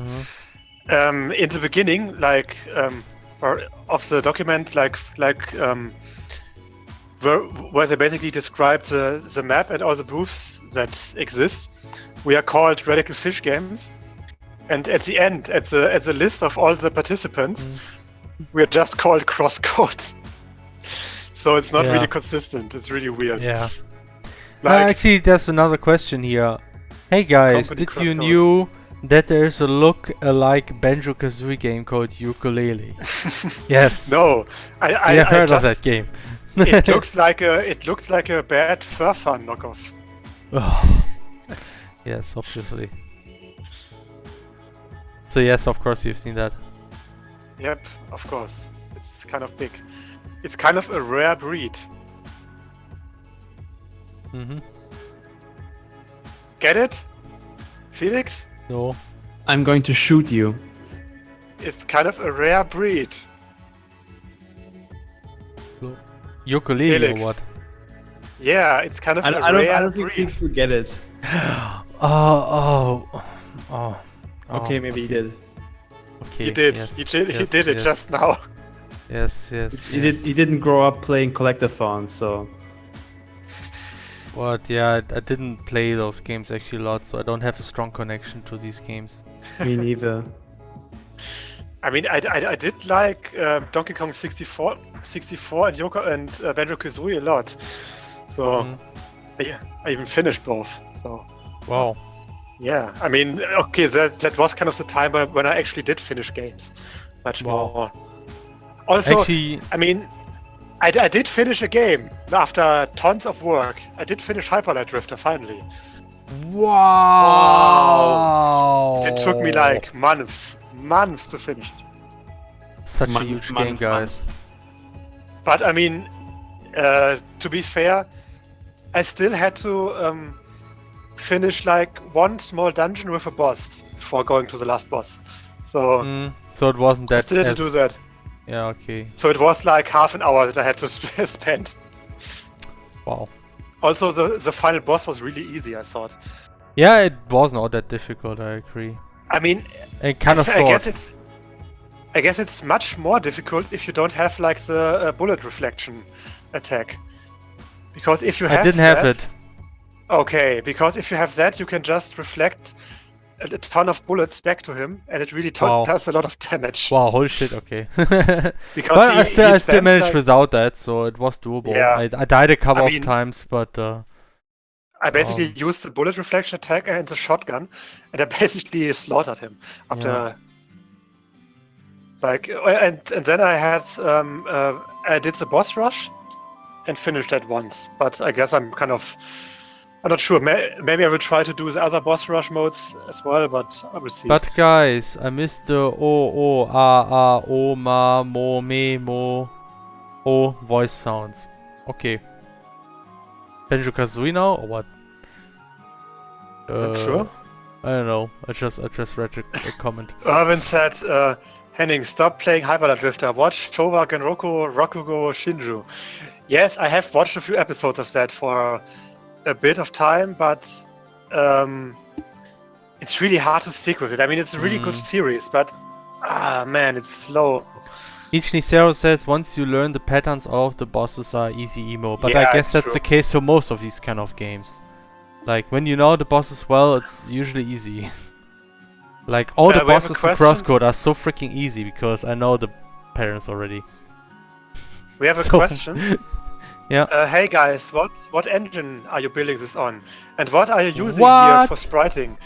Mhm. In the beginning, like or of the document, where they basically describe the map and all the booths that exist, we are called Radical Fish Games, and at the end, at the list of all the participants, we are just called CrossCode. So it's not Yeah. really consistent. It's really weird. Yeah. Like, Actually, there's another question here. Hey guys, Company did you CrossCode. knew that there's a look-alike Banjo-Kazooie game called Ukulele? Yes. no, I I heard of just, that game. it looks like a bad Fur Fun knockoff. Oh. Yes, obviously. So yes, of course you've seen that. Yep, of course. It's kind of big. It's kind of a rare breed. Mm-hmm. Get it? Felix? No. I'm going to shoot you. It's kind of a rare breed. Ukulele Felix. or what? Yeah, it's kind of a I rare don't think breed. people get it. Oh. Okay, maybe he did. Okay. He did. Yes, He did yes, it yes. just now. Yes. He didn't grow up playing collectathons, so What? Yeah, I didn't play those games actually a lot, so I don't have a strong connection to these games. me neither. I mean, I did like Donkey Kong 64 and Banjo-Kazooie a lot. So Mhm. yeah, I even finished both. So Wow. yeah, I mean, okay, that was kind of the time when I actually did finish games, much Wow. more. Also, Actually, I mean, I did finish a game after tons of work. I did finish Hyper Light Drifter finally. wow. It took me like months to finish it. such a Month, huge month, game, guys. But I mean, to be fair, I still had to finish like one small dungeon with a boss before going to the last boss. So So it wasn't I that. still had to do that. Yeah. Okay. So it was like half an hour that I had to spend. Wow. Also, the final boss was really easy, I thought. Yeah, it was not that difficult. I agree. I mean, And kind of I short. guess it's much more difficult if you don't have like the bullet reflection attack. Because if you have I didn't have it. Okay, because if you have that, you can just reflect a ton of bullets back to him, and it really Wow. does a lot of damage. Wow. Holy shit. Okay. Because But I he still spends, managed like- without that, so it was doable. Yeah. I died a couple I of mean- times, but I basically used the bullet reflection attack and the shotgun, and I basically slaughtered him after. Yeah. Like, and then I had I did the boss rush, and finished that once. But I guess I'm not sure. Maybe I will try to do the other boss rush modes as well, but I will see. But guys, I missed the o ma mo me mo o voice sounds. Okay. Banjo-Kazooie now or what? Not sure. I don't know. I just read a comment. Irvin said, Henning, stop playing Hyperlight Drifter. Watch Showa Genroku Rokugo Shinju. Yes, I have watched a few episodes of that for a bit of time, but it's really hard to stick with it. I mean, it's a really good series, but man, it's slow. Ichnicero says once you learn the patterns, all of the bosses are easy emo. But Yeah, I guess it's that's true. the case for most of these kind of games. Like when you know the bosses well, it's usually easy. Like all the we have a bosses in question. CrossCode are so freaking easy because I know the patterns already. We have a So- question. Yeah. Hey guys, what engine are you building this on? And what are you using here What? for spriting?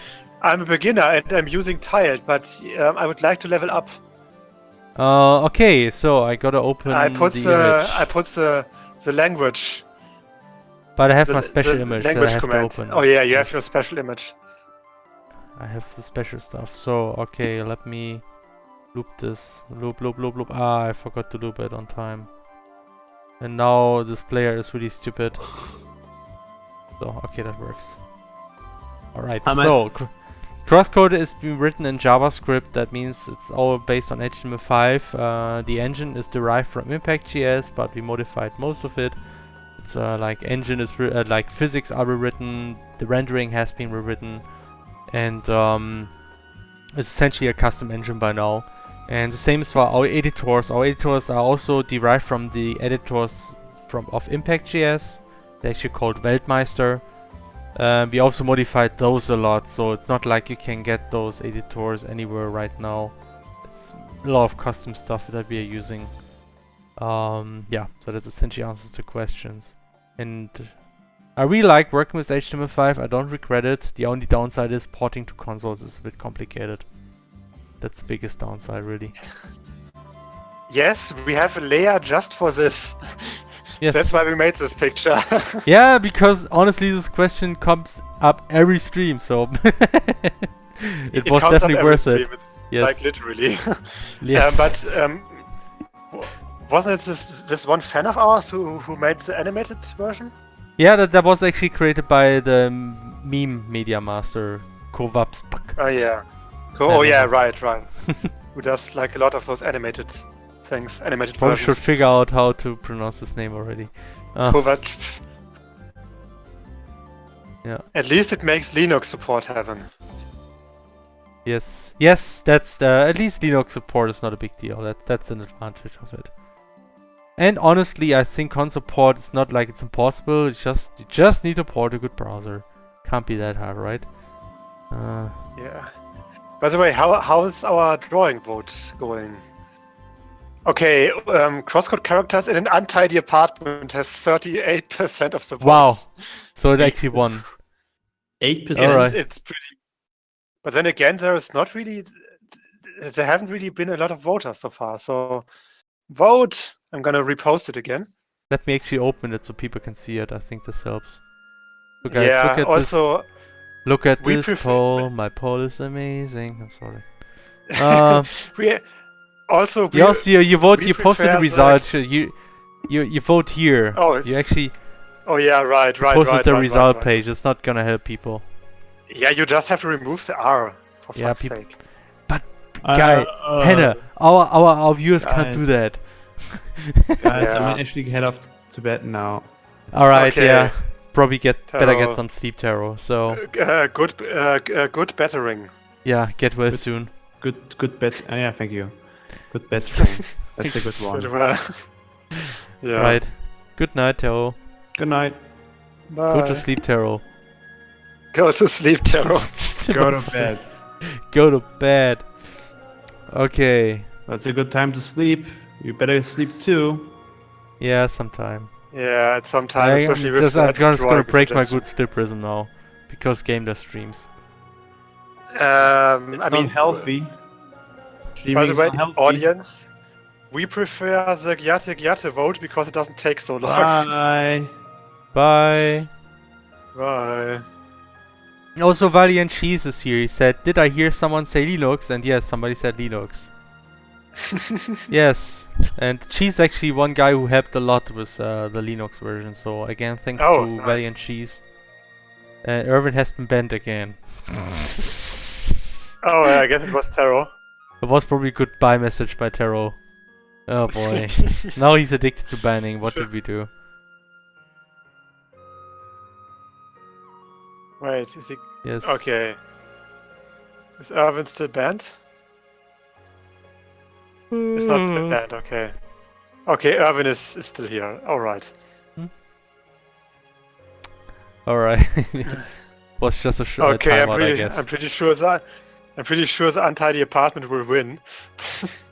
I'm a beginner and I'm using Tiled, but I would like to level up. Okay, so I gotta open I put the the image. the language. But I have the, my special the image that I language have command. to open. Oh yeah, you have Yes. your special image. I have the special stuff. So, okay, let me loop this. Loop, loop, loop, loop. Ah, I forgot to loop it on time. And now this player is really stupid. So, okay, that works. Alright, so CrossCode is being written in JavaScript. That means it's all based on HTML5. The engine is derived from Impact.js, but we modified most of it. It's like engine is like physics are rewritten. The rendering has been rewritten. And it's essentially a custom engine by now. And the same is for our editors. Our editors are also derived from the editors of Impact.js. They're actually called Weltmeister. We also modified those a lot, so it's not like you can get those editors anywhere right now. It's a lot of custom stuff that we are using. Yeah, so that essentially answers the questions. And I really like working with HTML5. I don't regret it. The only downside is porting to consoles is a bit complicated. That's the biggest downside, really. Yes, we have a layer just for this. Yes. That's why we made this picture. Yeah, because honestly, this question comes up every stream, so it was comes up definitely every worth stream, it. it's Yes. Like literally. Yes. Wasn't it this one fan of ours who made the animated version? Yeah, that was actually created by the meme media master Kovapspak. Oh yeah. don't Oh yeah, know. right. Who does like a lot of those animated things, animated Probably should versions. figure out how to pronounce his name already. Kovac. Yeah. At least it makes Linux support happen. Yes, that's at least Linux support is not a big deal. That's an advantage of it. And honestly, I think console port is not like it's impossible. You just need to port a good browser. Can't be that hard, right? Yeah. By the way, how is our drawing vote going? Okay, CrossCode characters in an untidy apartment has 38% of the votes. Wow. So it actually won. 8%. Alright. It's pretty. But then again, there haven't really been a lot of voters so far. So vote. I'm gonna repost it again. Let me actually open it so people can see it. I think this helps. So guys, Yeah. look at Also, this. Look at we this prefer- poll. My poll is amazing. I'm sorry. we also You vote. we You posted the prefer the- result. You vote here. Oh, it's- You actually Oh yeah, right. posted the right, result right. page. It's not gonna help people. Yeah, you just have to remove the R for Yeah, fuck's peop- sake. Guy, Hannah, our viewers can't guys. do that. Guys, Yeah. I might actually head off to bed now. All right, Okay. yeah. Probably better get Taro. some sleep, Taro. So Good battering. yeah, get well Good. soon. Good bet. Yeah, thank you. Good bet stream. That's a good one. Yeah. Right. Good night, Taro. Good night. Bye. Go to sleep, Taro. Go to sleep, Taro. Go to bed. Go to bed. Okay. That's a good time to sleep. You better sleep too. Yeah, sometime. Yeah, at some time, especially with I'm that just gonna drawing break my suggestion. good sleep rhythm now. Because gamedev streams. It's I not mean, healthy. by Streaming the is way, not healthy. audience, we prefer the Gyate vote because it doesn't take so long. Bye. Bye. Bye. Also, Valiant Cheese is here. He said, "Did I hear someone say Linux?" And yes, somebody said Linux. Yes, and Cheese actually one guy who helped a lot with the Linux version. So again, thanks Oh, to nice. Valiant Cheese. And Irvin has been banned again. Oh, yeah, I guess it was Taro. It was probably a goodbye message by Taro. Oh boy. Now he's addicted to banning. What did we do? Wait, is he... Yes. Okay. Is Irvin still banned? It's not banned, okay. Okay, Irvin is still here. Alright. Alright. Was just a short Okay, timeout, I guess. I'm pretty sure the untidy apartment will win.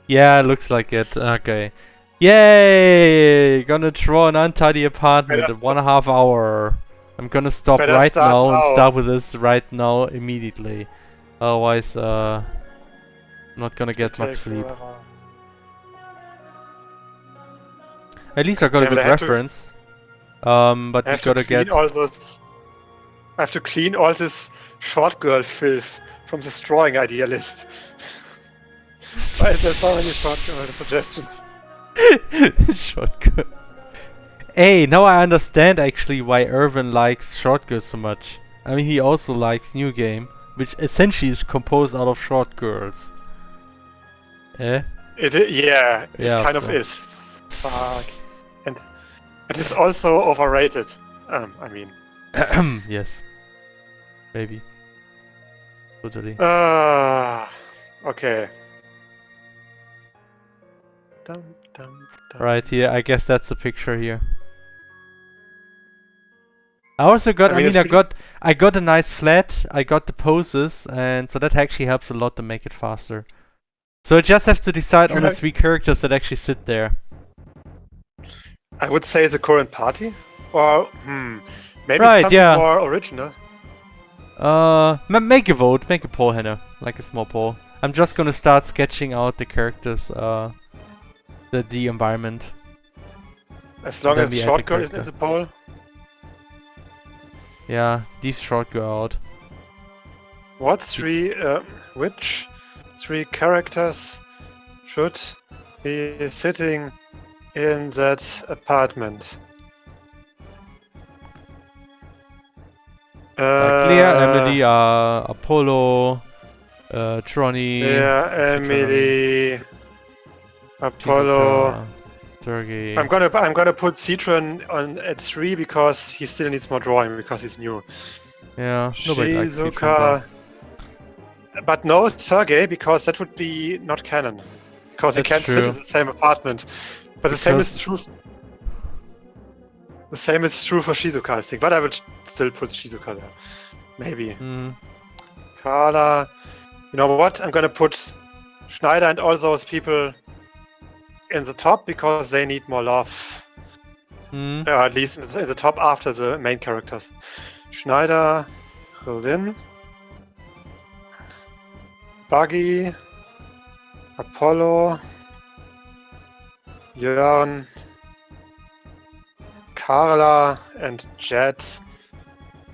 Yeah, looks like it. Okay. Yay! Gonna draw an untidy apartment in 1.5 hour. I'm gonna stop right now and start with this right now immediately. Otherwise, I'm not gonna get much sleep. At least I got a good reference. But we gotta get... I have to clean all this short girl filth from this drawing idea list. Why is there so many short girl suggestions? Short girl. Hey, now I understand actually why Irvin likes short girls so much. I mean, he also likes New Game, which essentially is composed out of short girls. Eh? Yeah, it kind of is. Fuck. And it is also overrated. I mean. Yes. Maybe. Totally. Okay. Right here, I guess that's the picture here. I also got, I got a nice flat, I got the poses, and so that actually helps a lot to make it faster. So I just have to decide on the 3 characters that actually sit there. I would say the current party, or maybe something more original. Make a vote, make a poll, Hannah, like a small poll. I'm just gonna start sketching out the characters, the environment. As long as short girl isn't in the poll. Yeah, leave short girl out. Which 3 characters should be sitting in that apartment? Claire, Emily, Apollo, Tronny. Yeah, Emily, Apollo, Sergey. I'm gonna put Citron on at 3 because he still needs more drawing because he's new. Yeah, nobody likes Citron. But no Sergey because that would be not canon. Because he can't sit in the same apartment. But the same is true. The same is true for Shizuka, I think. But I would still put Shizuka there. Maybe. Carla. You know what? I'm gonna put Schneider and all those people in the top because they need more love. At least in the top after the main characters. Schneider, Berlin, Buggy, Apollo, Jörn, Carla, and Jet.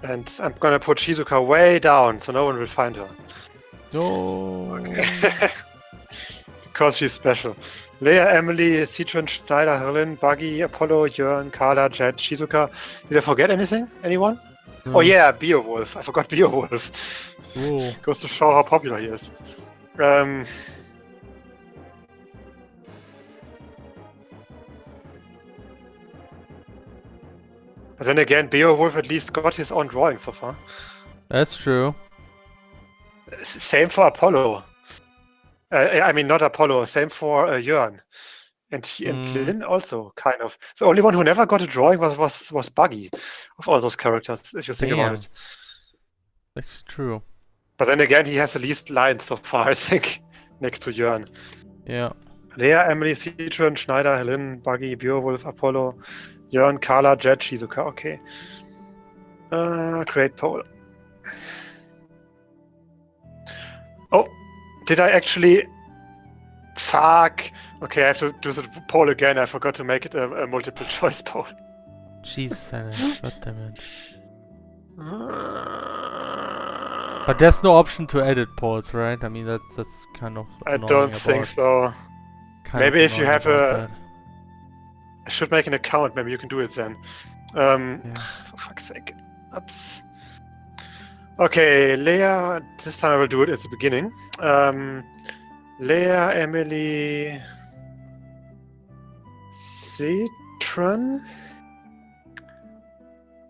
And I'm gonna put Shizuka way down so no one will find her. No. Okay. Because she's special. Leia, Emily, Citron, Schneider, Berlin, Buggy, Apollo, Jörn, Carla, Jet, Shizuka. Did I forget anything? Anyone? Oh yeah, Beowulf. I forgot Beowulf. Goes to show how popular he is. But then again, Beowulf at least got his own drawing so far. That's true. Same for Apollo. I mean, not Apollo. Same for Jörn. And Lynn also, kind of. The only one who never got a drawing was Buggy, of all those characters, if you think about it. That's true. But then again, he has the least lines so far, I think, next to Jörn. Yeah. Leia, Emily, Citron, Schneider, Lynn, Buggy, Beowulf, Apollo, Jörn, Carla, Jet, Shizuka. Okay. Create poll. Oh, did I actually... Fuck. Okay, I have to do the poll again. I forgot to make it a multiple choice poll. Jesus, God damn it. But there's no option to edit polls, right? I mean, that's kind of I don't think so. Maybe if you have a... I should make an account. Maybe you can do it then. For fuck's sake. Oops. Okay, Leah, this time I will do it at the beginning. Leah, Emily, Citron.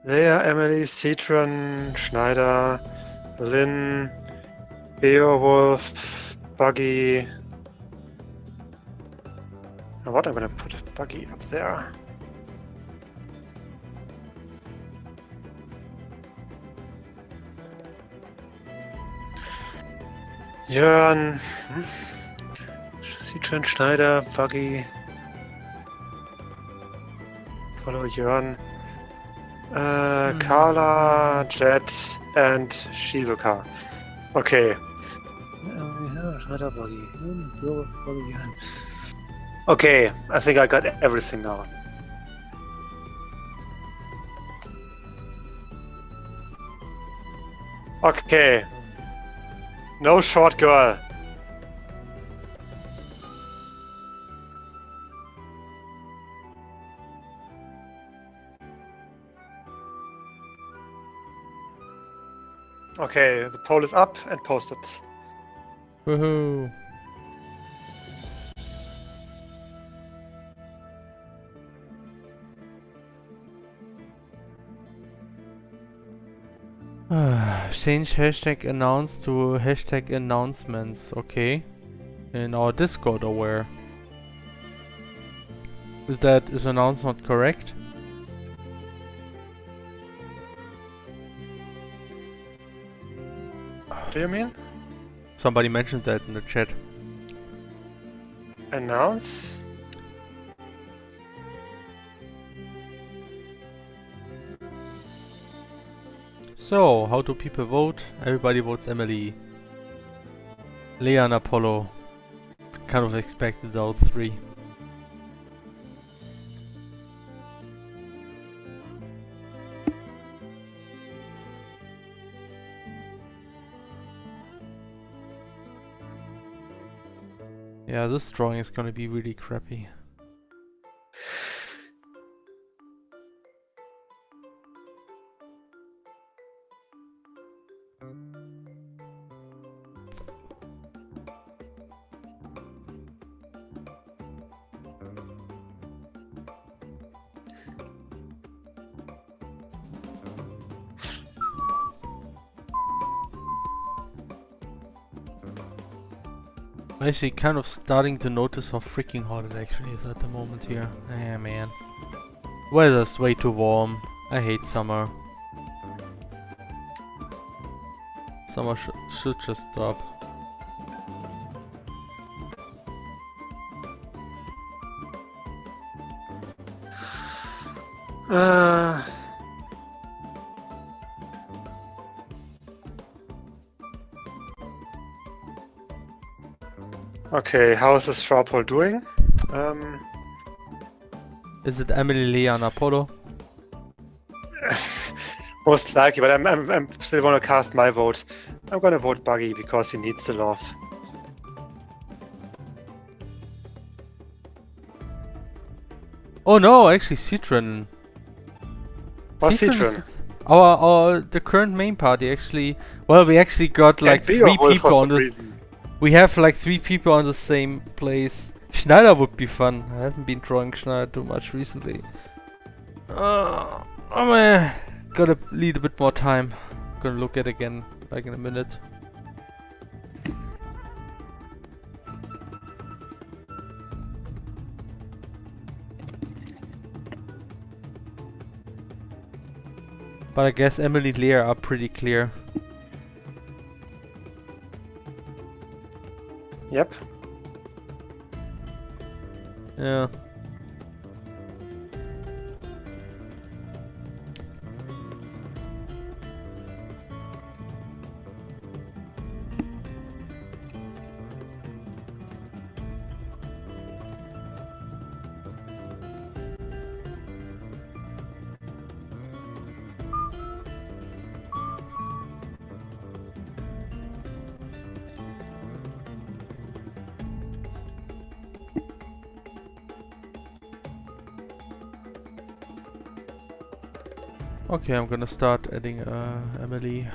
Leah, Emily, Citron, Schneider, Lynn, Beowulf, Buggy. What? I'm gonna put Buggy up there. Jörn, Citron, Schneider, Buggy. Follow Jörn. Carla, Jet, and Shizuka. Okay. Okay, I think I got everything now. Okay. No short girl. Okay, the poll is up and posted. Woohoo! Change hashtag announce to hashtag announcements. Okay. In our Discord or where? Is announce not correct? Do you mean? Somebody mentioned that in the chat. Announce? So, how do people vote? Everybody votes Emily. Leah and Apollo. Kind of expected those three. Yeah, this drawing is gonna be really crappy. I'm actually kind of starting to notice how freaking hot it actually is at the moment here. Ah man. Weather's way too warm. I hate summer. Summer should just stop. Okay, how is the straw poll doing? Is it Emily, Leah, and Apollo? Most likely, but I'm still want to cast my vote. I'm gonna vote Buggy because he needs the love. Oh no, actually Citron. What's Citron Citron? the current main party actually. Well, we actually got like And 3 Beowulf people for on some the. reason. We have like 3 people on the same place. Schneider would be fun. I haven't been drawing Schneider too much recently. I'm gotta need a bit more time. Gonna look at it again like in a minute. But I guess Emily and Leah are pretty clear. Yep. Yeah. Okay, I'm gonna start adding Emily.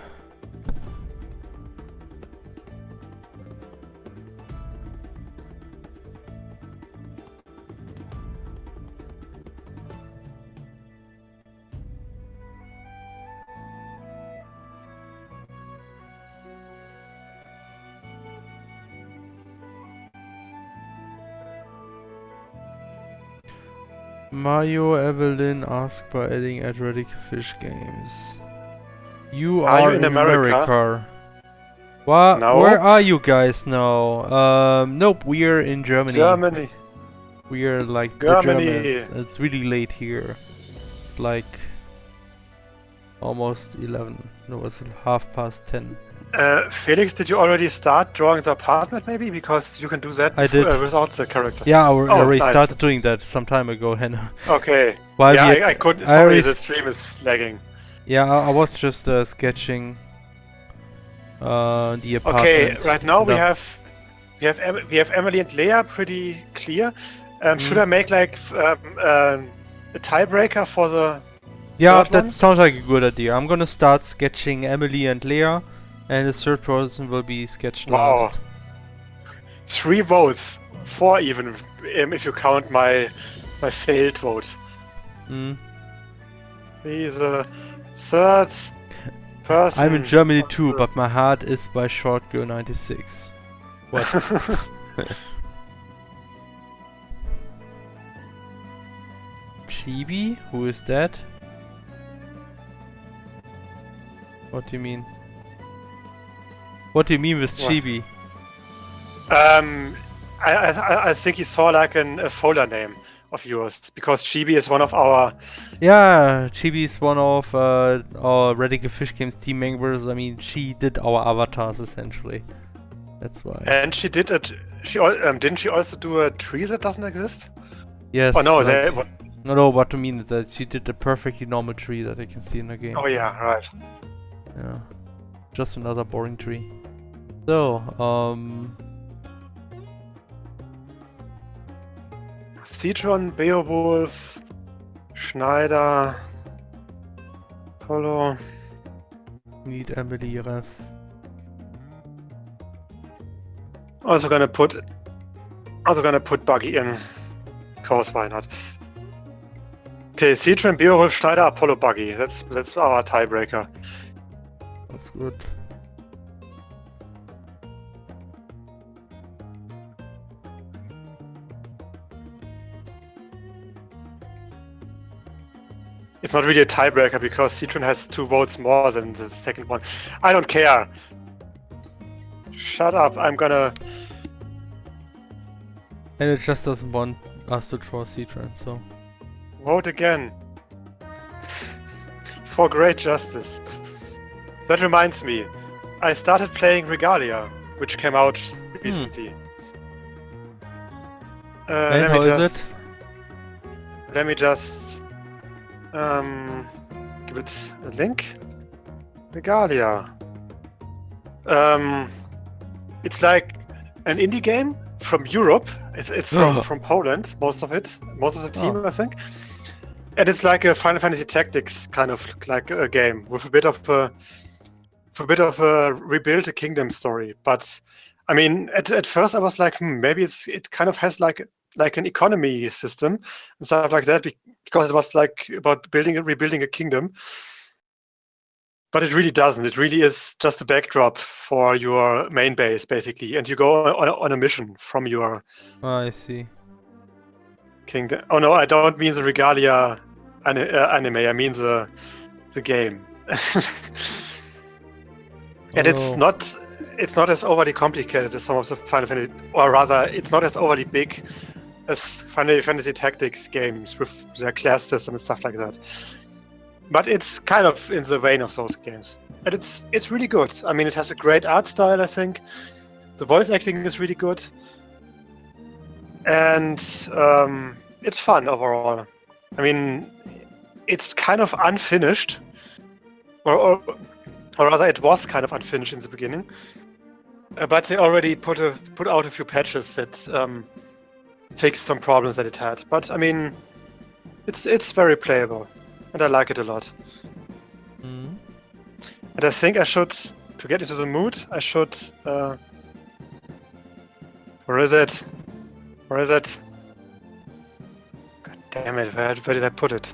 Mario Evelyn asked by adding at Radic Fish Games. You Are you are in in America? America. What? No. Where are you guys now? Nope, we're in Germany. Germany. We're like Germany. the Germans. It's really late here. Like almost 11. No, it's 10:30. Felix, did you already start drawing the apartment maybe? Because you can do that I did. without the character. Yeah, I already nice. started doing that some time ago, Hannah. Okay. While yeah, we- I couldn't. I Sorry, already the stream is lagging. Yeah, I was just sketching the apartment. Okay, right now we And, have Emily and Leah pretty clear. Should I make like a tiebreaker for the yeah, third that one? sounds like a good idea. I'm gonna start sketching Emily and Leah, and the third person will be sketched Wow. last. 3 votes, 4 even, if you count my failed vote. Mm. He's the third person. I'm in Germany too, but my heart is by Short Girl 96. What? Chibi? Who is that? What do you mean? What do you mean with What? Chibi? I think he saw like a folder name of yours, because Chibi is one of our... Yeah, Chibi is one of our Radical Fish Games team members. I mean, she did our avatars essentially. That's why. And she did it... didn't she also do a tree that doesn't exist? Yes. Oh no, like- what? No, what I mean is that she did a perfectly normal tree that I can see in the game. Oh yeah, right. Yeah. Just another boring tree. So, Citron, Beowulf, Schneider, Polo. need Emily Ref. Also gonna put Buggy in. Of course, why not? Okay, Citron, Beowulf, Schneider, Apollo, Buggy. That's our tiebreaker. That's good. It's not really a tiebreaker because Citron has 2 votes more than the second one. I don't care. Shut up, I'm gonna... And it just doesn't want us to draw Citron, so. vote again. For great justice. That reminds me, I started playing Regalia, which came out recently. And let how me is just, Let me just give it a link. Regalia. It's like an indie game from Europe. It's from Poland, most of the team, I think. And it's like a Final Fantasy Tactics kind of like a game with a bit of a rebuild a kingdom story. But I mean, at first I was like, maybe it kind of has like an economy system and stuff like that, because it was like about rebuilding a kingdom. But it really doesn't. It really is just a backdrop for your main base, basically, and you go on a mission from your I see. kingdom. Oh no, I don't mean the Regalia anime. I mean the game. And it's not as overly complicated as some of the Final Fantasy, or rather, it's not as overly big as Final Fantasy Tactics games with their class system and stuff like that. But it's kind of in the vein of those games, and it's really good. I mean, it has a great art style. I think the voice acting is really good, and it's fun overall. I mean, it's kind of unfinished, or rather, it was kind of unfinished in the beginning. But they already put out a few patches that fixed some problems that it had. But I mean, it's very playable, and I like it a lot. Mm. And I think I should, to get into the mood, I should. Where is it? Where is it? God damn it! Where did I put it?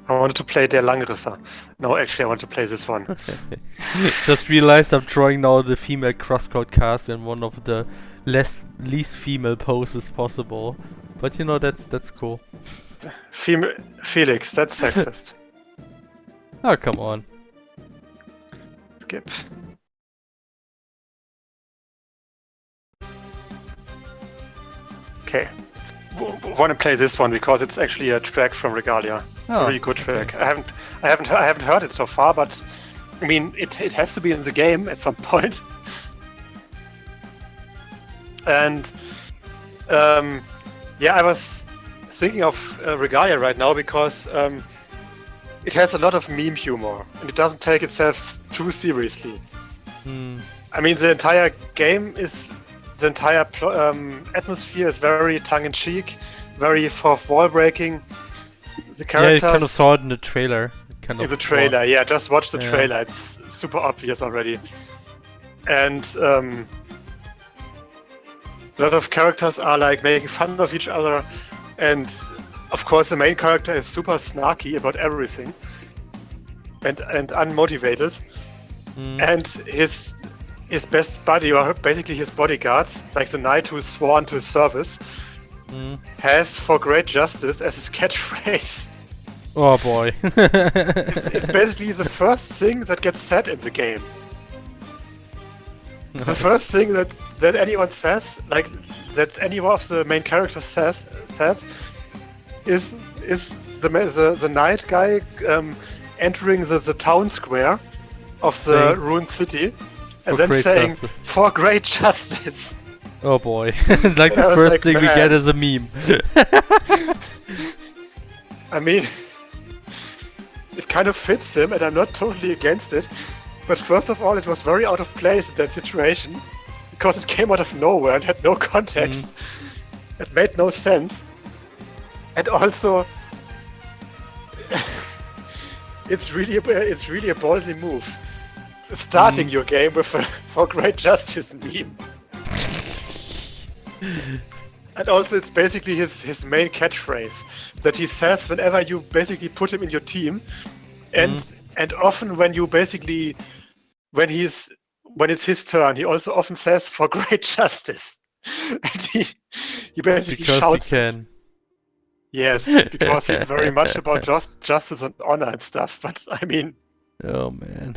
I wanted to play Der Langrisser. No, actually, I want to play this one. Just realized I'm drawing now the female CrossCode cast in one of the least female poses possible. But you know, that's cool. Felix, that's sexist. Oh, come on. Skip. Okay. Want to play this one because it's actually a track from Regalia. It's a Oh, really good track. I haven't heard it so far, but I mean, it has to be in the game at some point. And yeah, I was thinking of Regalia right now because it has a lot of meme humor and it doesn't take itself too seriously. I mean, the entire game is, the entire atmosphere is very tongue-in-cheek, very fourth wall breaking. The characters. Yeah, I kind of saw it in the trailer. In the trailer, yeah, just watch the trailer. It's super obvious already. And a lot of characters are like making fun of each other, and of course the main character is super snarky about everything and unmotivated. And his best buddy, or basically his bodyguard, like the knight who is sworn to his service, has "for great justice" as his catchphrase. Oh boy. It's basically the first thing that gets said in the game. The first thing that anyone says, like that any of the main characters says is the knight guy entering the town square of the ruined city and then saying justice. "For great justice." Oh boy. Like the first thing we get is a meme. I mean, it kind of fits him, and I'm not totally against it. But first of all, it was very out of place in that situation, because it came out of nowhere and had no context. It made no sense. And also, it's really a ballsy move, starting your game with a "for great justice" meme. And also, it's basically his main catchphrase that he says whenever you basically put him in your team, and often when it's his turn, he also often says "for great justice," and he basically shouts it. Yes, because he's very much about justice and honor and stuff. But I mean, oh man.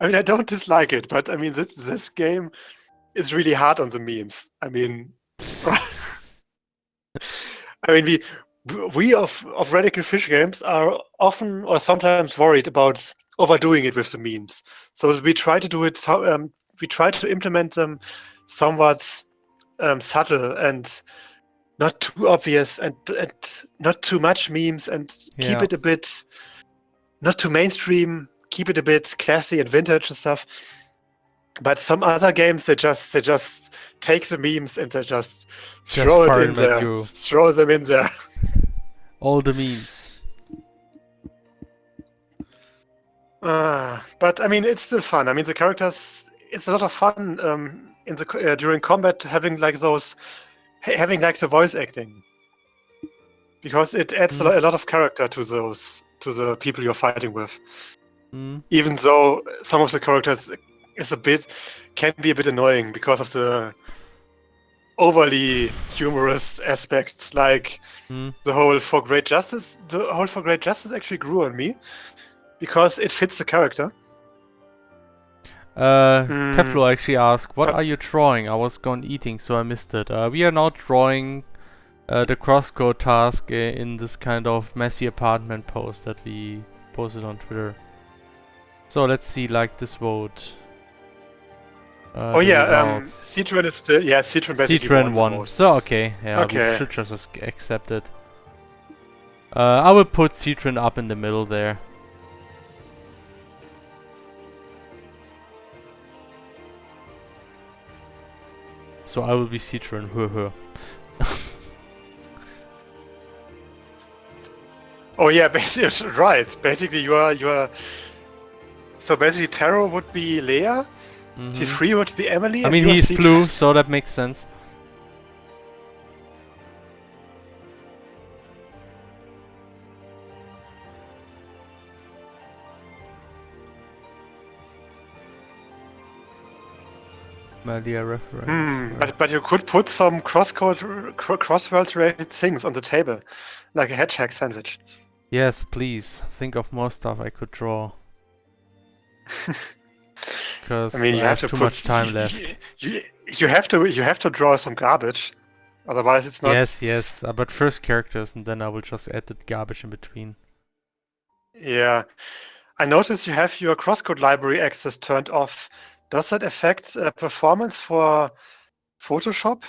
I mean, I don't dislike it, but I mean, this game is really hard on the memes. I mean, we of Radical Fish games are often or sometimes worried about overdoing it with the memes. So we try to do it. We try to implement them somewhat subtle and not too obvious, and not too much memes, and keep it a bit not too mainstream. Keep it a bit classy and vintage and stuff. But some other games, they just take the memes and they just throw it in there. Throw them in there. All the memes. But I mean, it's still fun. I mean, the characters, it's a lot of fun in the during combat having like the voice acting, because it adds a lot of character to the people you're fighting with. Even though some of the characters can be a bit annoying because of the overly humorous aspects, like the whole "for great justice." The whole "for great justice" actually grew on me because it fits the character. Teflo actually asked, "What are you drawing?" I was gone eating, so I missed it. We are now drawing the CrossCode task in this kind of messy apartment post that we posted on Twitter. So let's see, like this vote. Citron is still, Citron basically won. So okay, we should just accept it. I will put Citron up in the middle there. So I will be Citron. Oh yeah, basically right. Basically, you are. So basically, Taro would be Leia. T3 would be Emily. I mean, he's blue, so that makes sense. Media reference. But you could put some crosswords related things on the table, like a hedgehog sandwich. Yes, please. Think of more stuff I could draw. Because I mean, you I have have to too much time left. You have to draw some garbage, otherwise it's not. Yes. But first characters, and then I will just add the garbage in between. Yeah, I noticed you have your CrossCode library access turned off. Does that affect performance for Photoshop?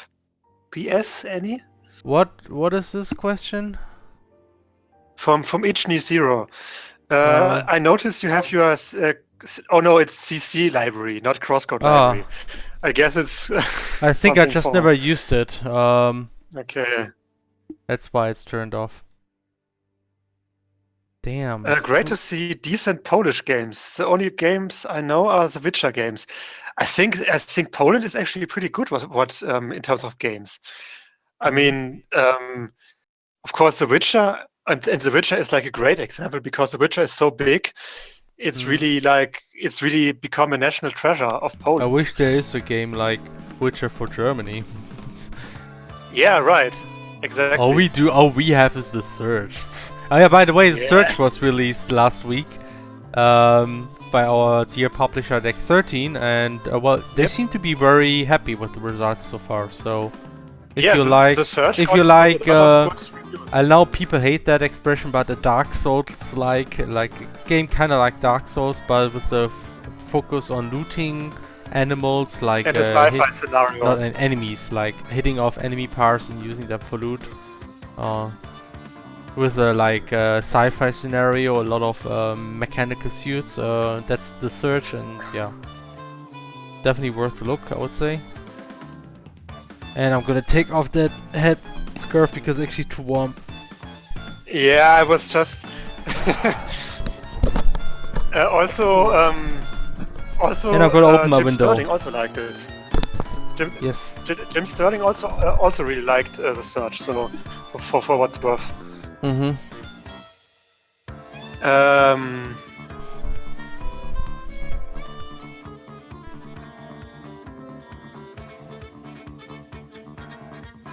PS any? What is this question? From Ichni0. I noticed you have your. Oh no, it's CC library, not CrossCode library. I guess it's. I think I just never used it. Okay. That's why it's turned off. Damn. Great to see decent Polish games. The only games I know are the Witcher games. I think Poland is actually pretty good. What in terms of games? I mean, of course, The Witcher and The Witcher is like a great example because The Witcher is so big. It's really become a national treasure of Poland. I wish there is a game like Witcher for Germany. Yeah, right. Exactly. All we have is the Surge. Oh yeah, by the way, the Surge was released last week by our dear publisher Deck 13, and well, they seem to be very happy with the results so far. So if you like, I know people hate that expression, but a Dark Souls like a game kind of like Dark Souls, but with the focus on looting animals, like and a sci-fi scenario. Not enemies, like hitting off enemy parts and using them for loot. With a sci-fi scenario, a lot of mechanical suits. That's the Surge, and yeah, definitely worth a look, I would say. And I'm gonna take off that head scarf because it's actually too warm. Yeah, I was just also. And I'm gonna open my window. Sterling also liked it. Jim Sterling also really liked the Surge. So for what's worth. Mm-hmm.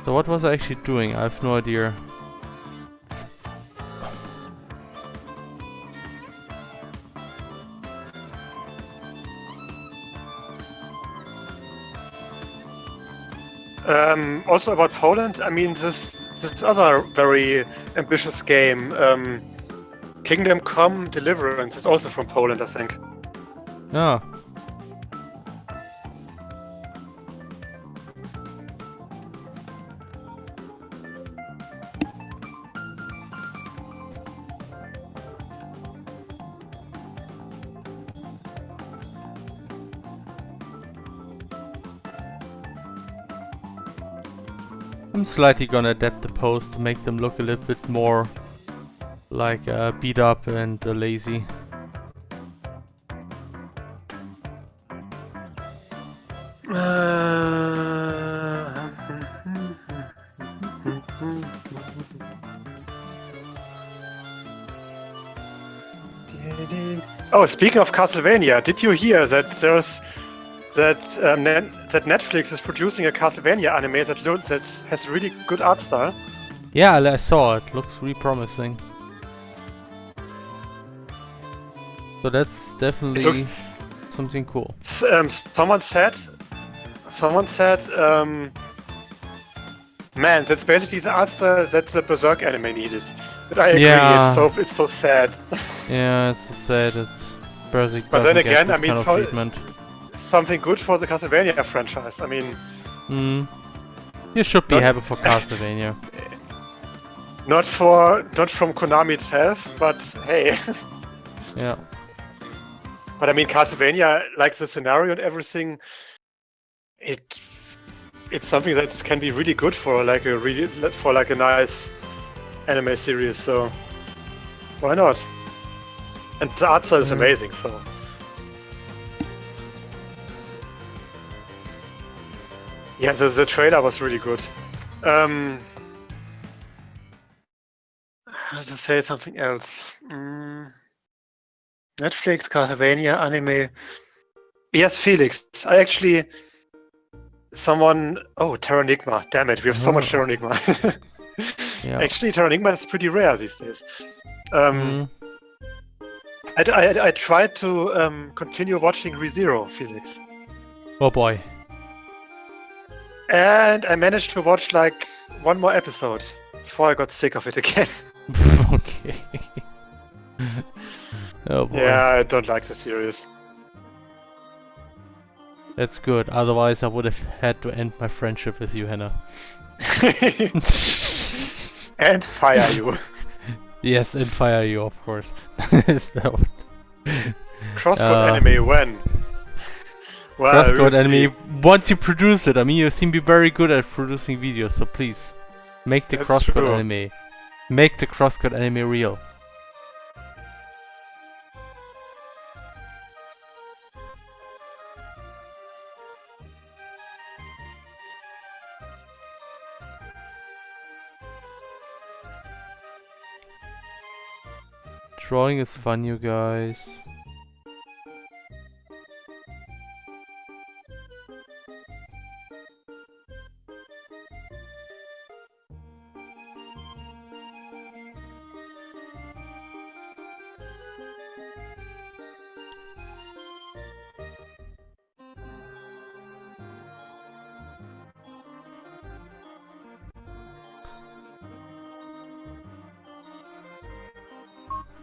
So what was I actually doing? I have no idea. Also about Poland, I mean this other very ambitious game, Kingdom Come Deliverance, is also from Poland, I think. Ah. I'm slightly gonna adapt the posts to make them look a little bit more like beat up and lazy. Oh, speaking of Castlevania, did you hear that there's that Netflix is producing a Castlevania anime that has really good art style? Yeah, I saw it. Looks really promising. So that's definitely something cool. Someone said, man, that's basically the art style that the Berserk anime needed. But I agree, Yeah. it's so sad. Yeah, it's so sad that Berserk But then doesn't get again, this I mean, kind of treatment. Something good for the Castlevania franchise. I mean, you should be happy for Castlevania. not from Konami itself, but hey. Yeah. But I mean, Castlevania, like the scenario and everything, it's something that can be really good for like a nice anime series. So why not? And the art style is amazing. So. Yeah, the trailer was really good. I had to say something else. Netflix, Castlevania, anime. Yes, Felix. I actually someone. Oh, Terranigma. Damn it, we have so much Terranigma. Yeah. Actually, Terranigma is pretty rare these days. Mm. I tried to continue watching ReZero, Felix. Oh boy. And I managed to watch like one more episode before I got sick of it again. Okay. Oh boy. Yeah, I don't like the series. That's good. Otherwise, I would have had to end my friendship with you, Hannah. And fire you. Yes, and fire you, of course. CrossCode anime when? Well, CrossCode we'll see. anime. Once you produce it, I mean, you seem to be very good at producing videos, so please make the That's CrossCode true. anime. Make the CrossCode anime real. Drawing is fun, you guys.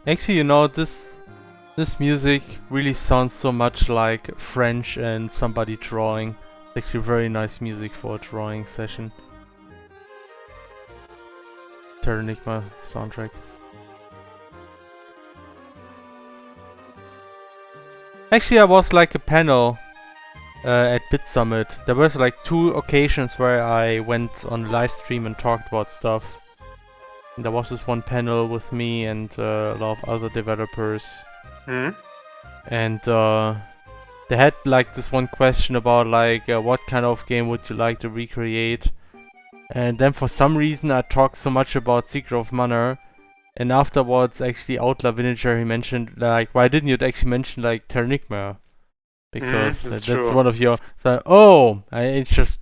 Actually, you know, this music really sounds so much like French and somebody drawing. It's actually very nice music for a drawing session. Terranigma soundtrack. Actually, I was like a panel at BitSummit. There was like 2 occasions where I went on live stream and talked about stuff. And there was this one panel with me and a lot of other developers. And they had like this one question about like what kind of game would you like to recreate? And then for some reason I talked so much about Secret of Mana, and afterwards actually Outlaw Villager, he mentioned like, why didn't you actually mention like Terranigma? Because that's one of your I just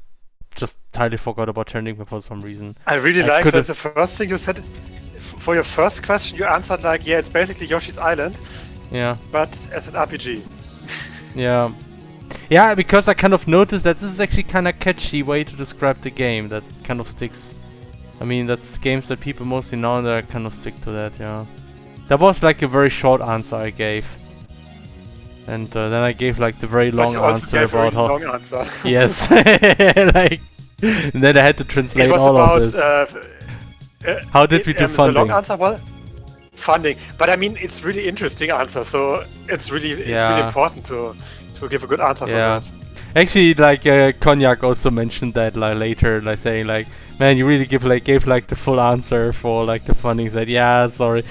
totally forgot about Terranigma for some reason. I really like that the first thing you said for your first question, you answered like, yeah, it's basically Yoshi's Island. Yeah. But as an RPG. Yeah. Yeah, because I kind of noticed that this is actually kind of catchy way to describe the game that kind of sticks. I mean, that's games that people mostly know and that kind of stick to that, yeah. That was like a very short answer I gave. And then I gave like the very long answer about how... long answer. Yes. Like, and then I had to translate all of this. How did we do funding? The long answer was funding. But I mean, it's really interesting answer, so it's really important to give a good answer for that. Actually, like Cognac also mentioned that like later, like saying like, man, you really gave like the full answer for like the funding. He said, yeah, sorry,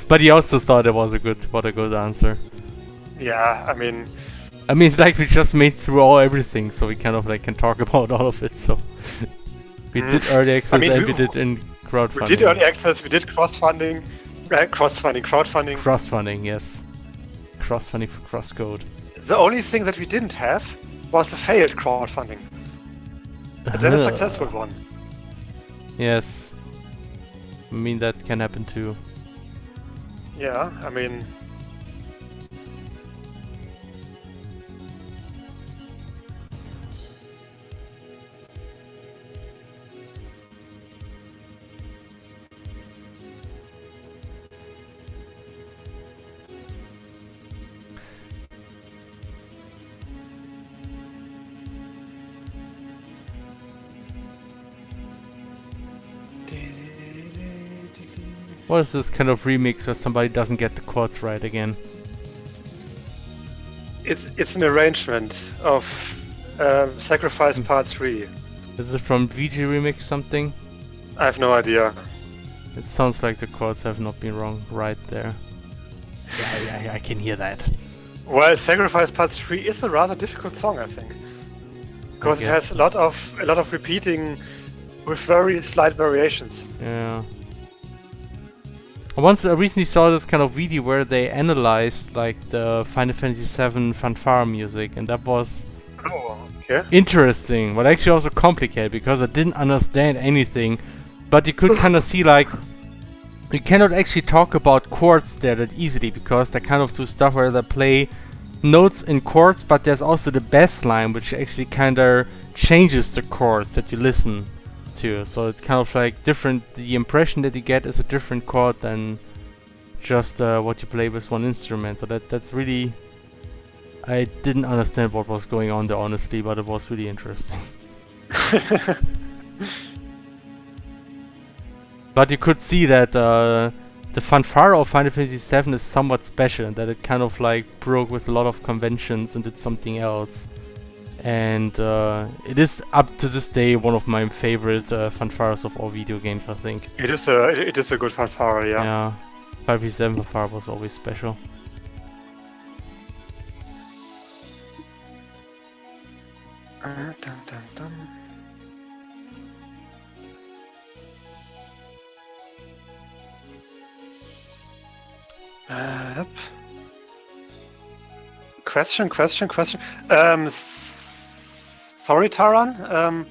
but he also thought it was a good answer. Yeah, I mean, it's like we just made through everything, so we kind of like can talk about all of it. So we did early access and we did in crowdfunding. We did early access, we did crowdfunding, yes, crowdfunding for CrossCode. The only thing that we didn't have was the failed crowdfunding. And then a successful one. Yes. I mean, that can happen too. Yeah, I mean... What is this kind of remix where somebody doesn't get the chords right again? It's an arrangement of Sacrifice Part 3. Is it from VG Remix something? I have no idea. It sounds like the chords have not been wrong right there. Yeah, I can hear that. Well, Sacrifice Part 3 is a rather difficult song, I think. Because it has a lot of repeating with very slight variations. Yeah. I recently saw this kind of video where they analyzed like the Final Fantasy VII fanfare music, and that was Oh, okay. interesting, but actually also complicated because I didn't understand anything. But you could kind of see like you cannot actually talk about chords there that easily because they kind of do stuff where they play notes in chords, but there's also the bass line which actually kind of changes the chords that you listen to. So it's kind of like different. The impression that you get is a different chord than just what you play with one instrument. So that's really, I didn't understand what was going on there honestly, but it was really interesting. But you could see that the fanfare of Final Fantasy VII is somewhat special, and that it kind of like broke with a lot of conventions and did something else. And it is up to this day one of my favorite fanfares of all video games, I think. It is a good fanfare, yeah. Yeah, Final Fantasy VII fanfare was always special. Dun, dun, dun. Yep. Question. Sorry, Taran.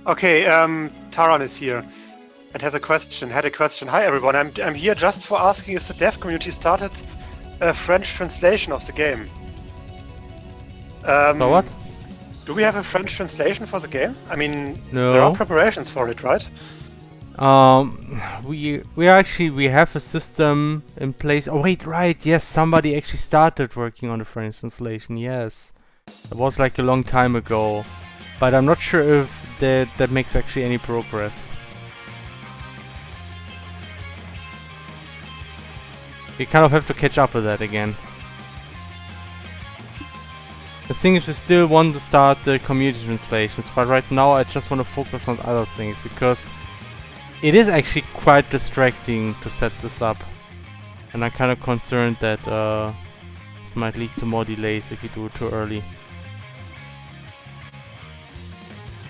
Okay, Taran is here and has a question. Had a question. Hi everyone. I'm here just for asking if the dev community started a French translation of the game. So what? Do we have a French translation for the game? I mean, No. there are preparations for it, right? We have a system in place. Oh wait, right, yes, somebody actually started working on the French translation. Yes, it was like a long time ago, but I'm not sure if that makes actually any progress. We kind of have to catch up with that again. The thing is, I still want to start the community translations, but right now I just want to focus on other things because it is actually quite distracting to set this up, and I'm kind of concerned that this might lead to more delays if you do it too early.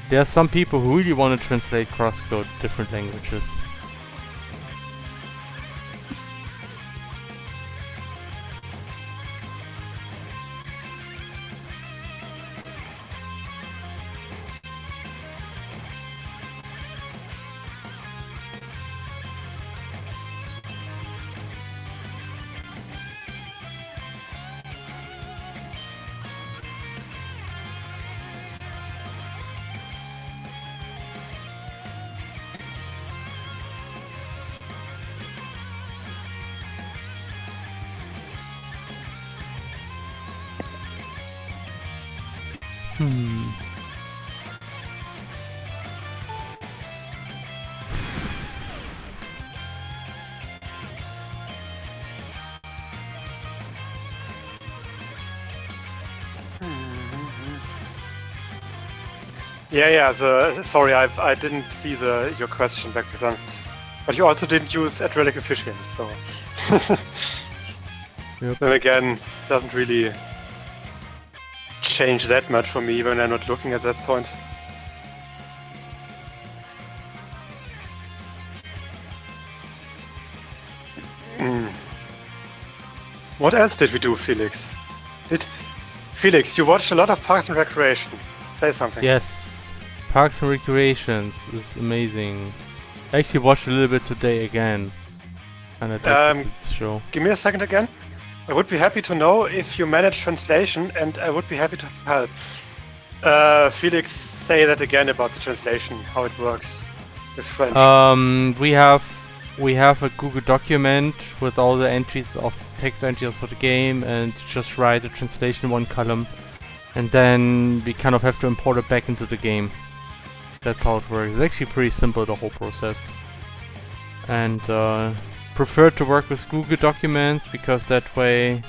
There are some people who really want to translate CrossCode to different languages. Yeah. Sorry, I didn't see your question back then, but you also didn't use Adrelic Fish Games, so. Yep. Then again, doesn't really change that much for me when I'm not looking at that point. What else did we do, Felix? Felix, you watched a lot of Parks and Recreation. Say something. Yes, Parks and Recreations is amazing. I actually watched a little bit today again, and I liked this show. Give me a second again. I would be happy to know if you manage translation, and I would be happy to help. Felix, say that again about the translation, how it works with French. We have a Google document with all the entries of text entries for the game, and you just write a translation in one column, and then we kind of have to import it back into the game. That's how it works. It's actually pretty simple, the whole process. And prefer to work with Google Documents because that way,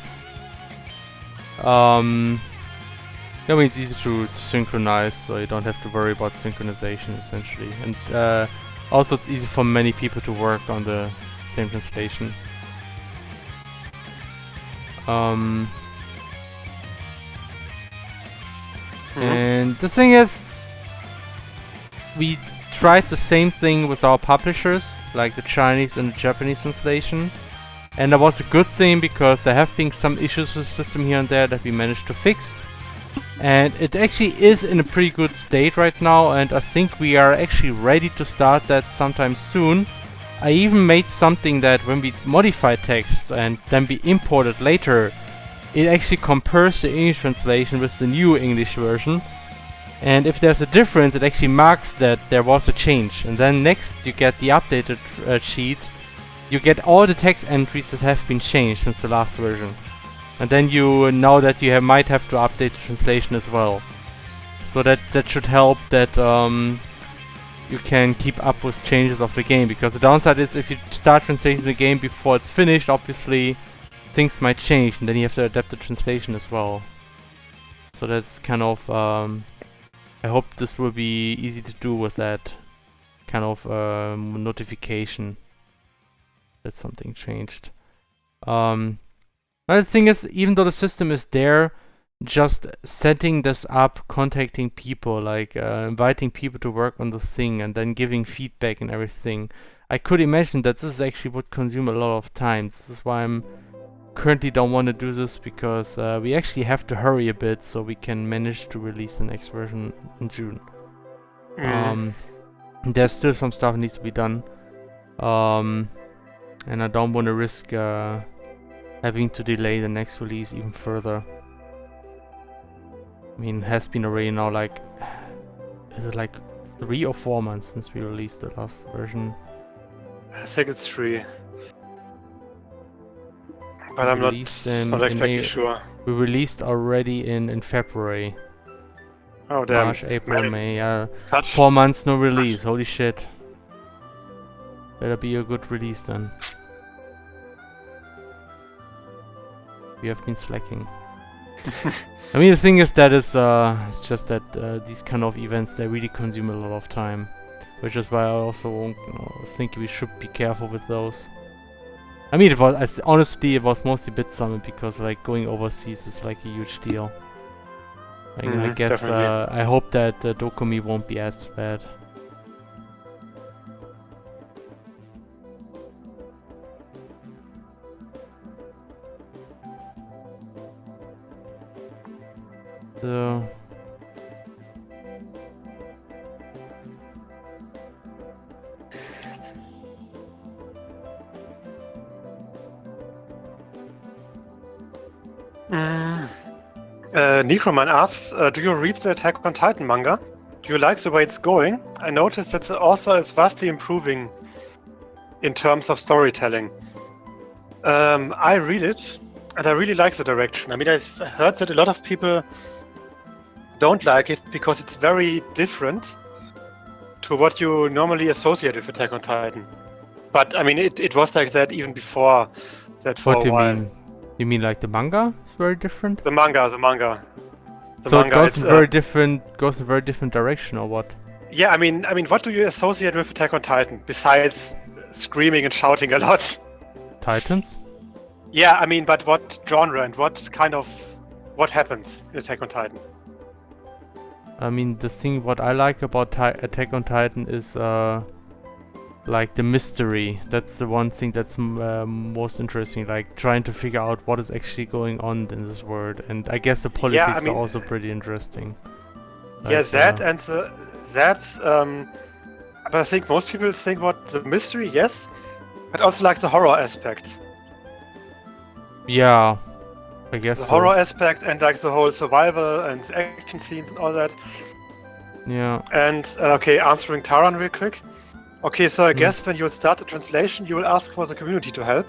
it's easy to synchronize, so you don't have to worry about synchronization essentially. And also, it's easy for many people to work on the same translation. And the thing is, we tried the same thing with our publishers, like the Chinese and the Japanese translation. And that was a good thing because there have been some issues with the system here and there that we managed to fix. And it actually is in a pretty good state right now, and I think we are actually ready to start that sometime soon. I even made something that when we modify text and then we import it later, it actually compares the English translation with the new English version. And if there's a difference, it actually marks that there was a change. And then next you get the updated sheet. You get all the text entries that have been changed since the last version. And then you know that you might have to update the translation as well. So that should help that you can keep up with changes of the game. Because the downside is if you start translating the game before it's finished, obviously things might change and then you have to adapt the translation as well. So that's kind of... I hope this will be easy to do with that kind of notification that something changed. Another thing is, even though the system is there, just setting this up, contacting people, like inviting people to work on the thing and then giving feedback and everything. I could imagine that this actually would consume a lot of time. This is why I'm currently don't want to do this, because we actually have to hurry a bit so we can manage to release the next version in June. There's still some stuff that needs to be done. And I don't want to risk having to delay the next release even further. I mean, it has been already now like... is it like 3 or 4 months since we released the last version? I think it's 3. But I'm not exactly sure. We released already in February. Oh damn. March, April, May. 4 months no release. Holy shit. Better be a good release then. We have been slacking. I mean, the thing is that it's just that these kind of events, they really consume a lot of time, which is why I also think we should be careful with those. I mean, honestly, it was mostly BitSummit because like going overseas is like a huge deal. Like, I guess I hope that Dokumi won't be as bad. So Necroman asks, do you read the Attack on Titan manga? Do you like the way it's going? I noticed that the author is vastly improving in terms of storytelling. I read it, and I really like the direction. I mean, I've heard that a lot of people don't like it because it's very different to what you normally associate with Attack on Titan. But, I mean, it was like that even before that for a while. What do you mean? You mean like the manga is very different? The manga. So it goes in very different direction, or what? Yeah, I mean, what do you associate with Attack on Titan besides screaming and shouting a lot? Titans? Yeah, I mean, but what genre and what happens in Attack on Titan? I mean, the thing what I like about Attack on Titan is like the mystery. That's the one thing that's most interesting, like trying to figure out what is actually going on in this world. And I guess the politics are also pretty interesting. Like, yeah, but I think most people think about the mystery, yes, but also like the horror aspect. Yeah, I guess the horror aspect and like the whole survival and action scenes and all that. Yeah. And okay, answering Taran real quick. Okay, so I guess when you will start the translation, you will ask for the community to help.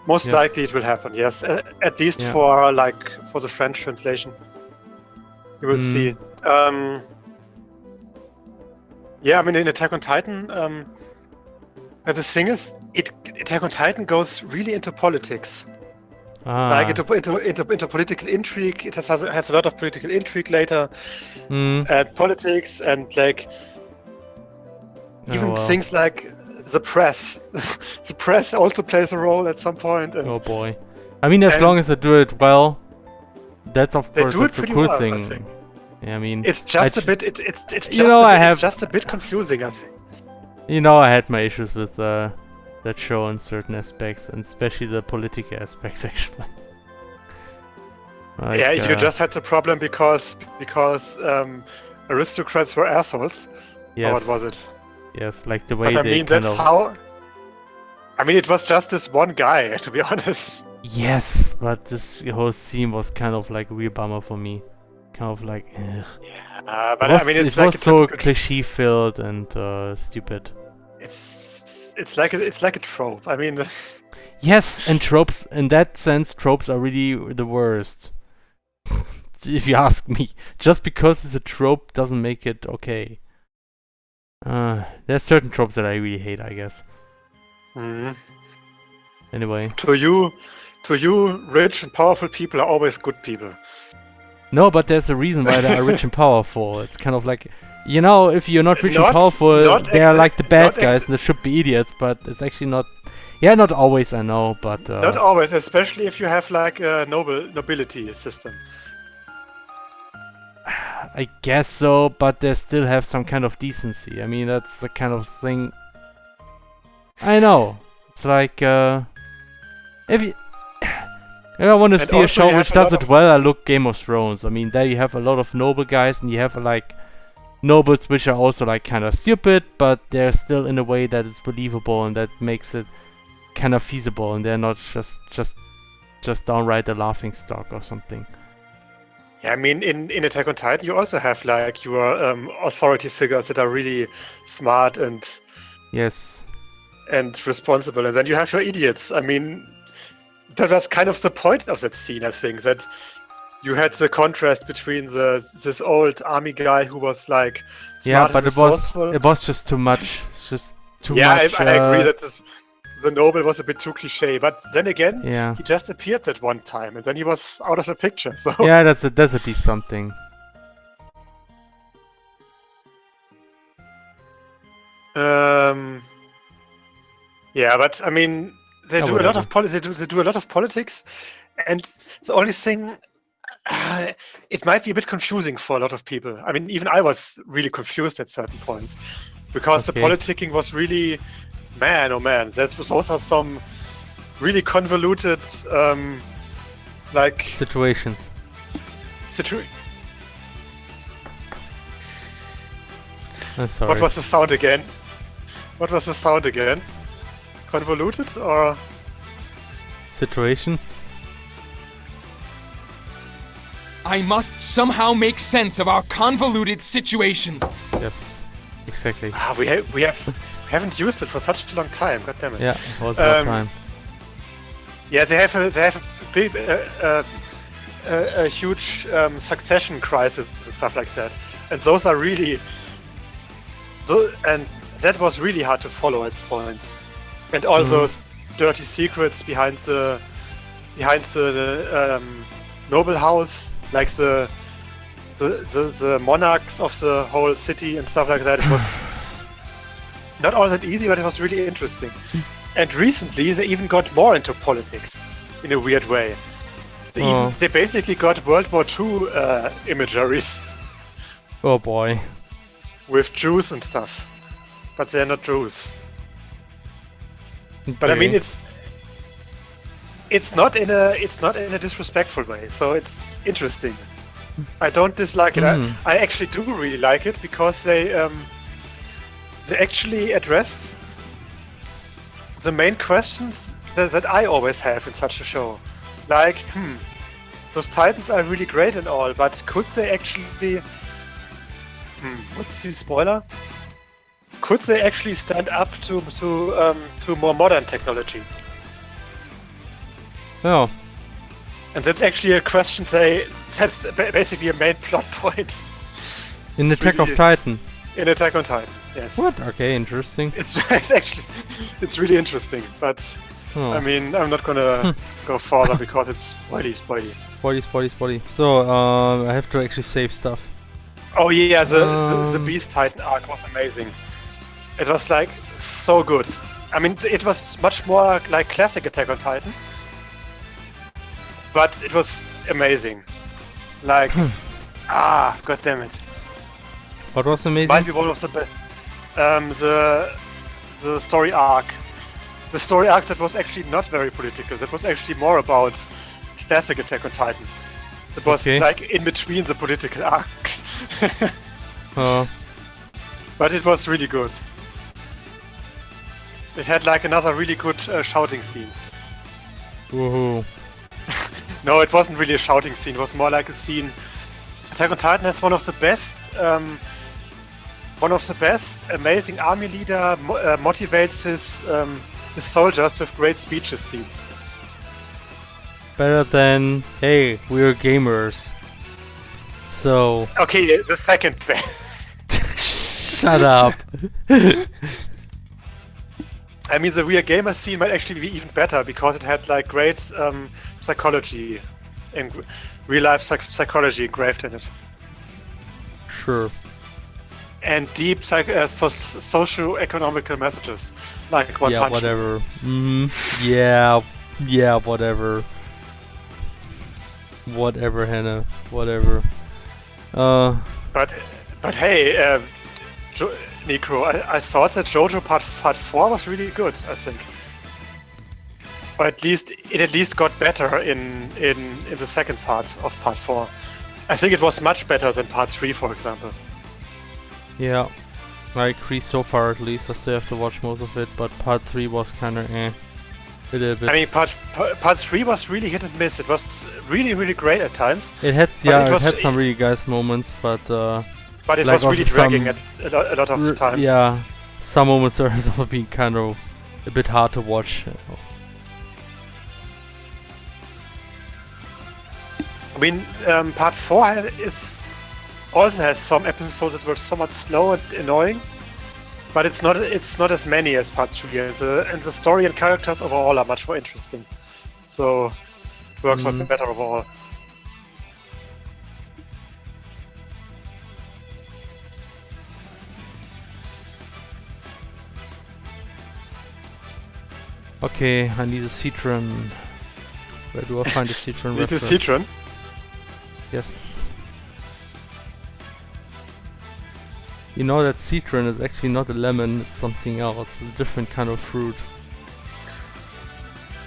Most likely it will happen, yes. At least for the French translation. You will see. Yeah, I mean, in Attack on Titan, the thing is, Attack on Titan goes really into politics. Like into political intrigue. It has a lot of political intrigue later, and politics, and like even things like the press. The press also plays a role at some point. And oh boy! I mean, as long as they do it well, that's of course that's a cool thing. I think. Yeah, I mean, it's just a bit. It's just a bit confusing, I think. You know, I had my issues with that show in certain aspects, and especially the political aspects, actually. Like, yeah, you just had the problem because aristocrats were assholes. yes, Or what was it? yes, like the way But I they mean, kind that's of. how. I mean, it was just this one guy, to be honest. Yes, but this whole scene was kind of like a real bummer for me. Kind of like, ugh. Yeah, but It was, I mean, it's it like was a so typical. cliche filled and stupid. It's like a trope. I mean, Yes, and tropes, in that sense, tropes are really the worst. If you ask me. Just because it's a trope doesn't make it okay. There's certain tropes that I really hate, I guess. mhm. Anyway. To you, rich and powerful people are always good people. No, but there's a reason why they are rich and powerful. It's kind of like, you know, if you're not rich and Not- powerful, not they are like the bad not guys and they should be idiots, but it's actually not. Yeah, not always, I know, but. Not always, especially if you have like a nobility system. I guess so, but they still have some kind of decency. I mean, that's the kind of thing. I know. It's like, if you. If I want to And see a also show you which have a lot does it of- well, I look Game of Thrones. I mean, there you have a lot of noble guys, and you have like nobles which are also like kind of stupid, but they're still in a way that is believable and that makes it kind of feasible, and they're not just downright a laughing stock or something. Yeah, I mean, in Attack on Titan, you also have like your authority figures that are really smart and Yes. responsible, and then you have your idiots. I mean, that was kind of the point of that scene, I think, that you had the contrast between this old army guy who was like Yeah, smart but and it was resourceful. just too much. It's just too Yeah, much. I agree that the noble was a bit too cliche, but then again, Yeah. he just appeared that one time, and then he was out of the picture. So Yeah, that's at least something. yeah, but I mean, they Yeah, do a lot whatever. of they do a lot of politics, and the only thing, it might be a bit confusing for a lot of people. I mean, even I was really confused at certain points because the Okay. politicking was really, man, oh man, those are some really convoluted, like Situations. I'm sorry. What was the sound again? What was the sound again? Convoluted or? Situation? I must somehow make sense of our convoluted situations. Yes. Exactly. Ah, we haven't used it for such a long time. God damn it. Yeah, it was about time. Yeah, they have a big, a huge succession crisis and stuff like that, and those are really and that was really hard to follow at points, and all those dirty secrets behind the noble house, like the monarchs of the whole city and stuff like that. It was not all that easy, but it was really interesting. And recently, they even got more into politics in a weird way. They basically got World War II imageries Oh boy. with Jews and stuff, but they're not Jews. But I mean, Okay. it's not in a disrespectful way, so it's interesting. I don't dislike it. I actually do really like it because they actually address the main questions that I always have in such a show. Like, those Titans are really great and all, but could they actually... what's the spoiler? Could they actually stand up to more modern technology? Oh. And that's actually a question that's basically a main plot point In Attack of really- Titan. in Attack on Titan. Yes. What? Okay, interesting. It's actually really interesting, but Oh. I mean, I'm not gonna go further because it's spoily. Spoily. So, I have to actually save stuff. Oh yeah, the Beast Titan arc was amazing. It was like so good. I mean, it was much more like classic Attack on Titan, but it was amazing. Like, god damn it! What was amazing? Might be one of the best. The story arc. The story arc that was actually not very political. That was actually more about classic Attack on Titan. It was Okay. like in between the political arcs. Uh, But it was really good. It had like another really good shouting scene. woohoo. No, it wasn't really a shouting scene. It was more like a scene. Attack on Titan has one of the best. Amazing army leader motivates his soldiers with great speeches scenes. Better than, hey, we're gamers. So, Okay, the second best. shut up. I mean, the We're Gamer scene might actually be even better because it had like great psychology, and real life psychology engraved in it, Sure. and deep socio-economical messages, like One Yeah, Punch. whatever. Yeah, whatever. Whatever, Hannah. Whatever. But hey, Necro, I thought that JoJo Part 4 was really good. I think, or at least it got better in the second part of Part 4. I think it was much better than Part 3, for example. Yeah. I agree so far at least. I still have to watch most of it, but part 3 was kinda a little bit. I mean, part 3 was really hit and miss. It was really, really great at times. It had but it had some really nice moments, but But it like was really also dragging some at a lot of times. yeah, some moments are also being kind of a bit hard to watch. I mean, Part 4 also has some episodes that were somewhat slow and annoying, but it's not as many as Part 3, and the story and characters overall are much more interesting. So it works out better overall. Okay, I need a citron. Where do I find a citron? Need a reference? citron? Yes. You know that citron is actually not a lemon, it's something else. It's a different kind of fruit.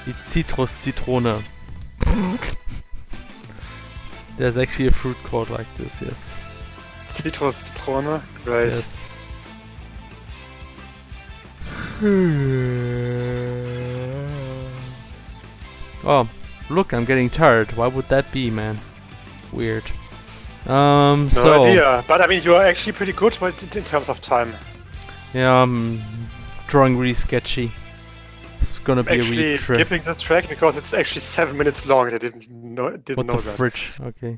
It's Citrus Zitrone. There's actually a fruit called like this, yes. Citrus Zitrone? Right. Yes. Oh, look, I'm getting tired. Why would that be, man? Weird. No so idea. But I mean, you are actually pretty good in terms of time. yeah, I'm drawing really sketchy. It's gonna be a Actually really trip. skipping this track because it's actually 7 minutes long. I didn't know What know the that. fridge? Okay.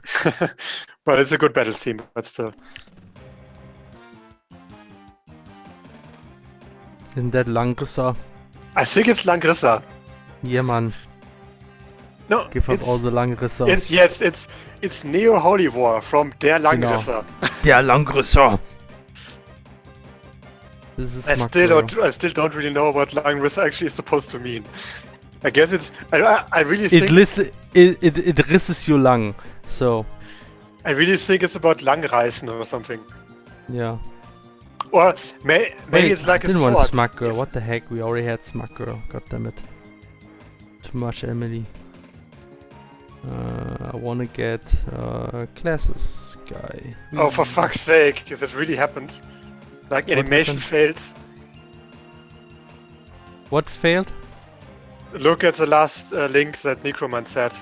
But it's a good battle theme. But still, Isn't that Langrissa? I think it's Langrissa. Yeah, man. No, Give us all the Langrissa. It's Neo Holy War from Der Langrissa. Der Langrissa! This is I Smuggler. still don't really know what Langrissa actually is supposed to mean. I guess it's. I really think. It risses you lang. So, I really think it's about Langreisen or something. yeah. Or maybe it's like I a didn't sword. want Smug Girl. It's- What the heck? We already had Smug Girl. God damn it. Too much Emily. I wanna get classes guy. Oh, for fuck's sake! Because it really happened. Like animation happened? fails. What failed? Look at the last link that Necroman said.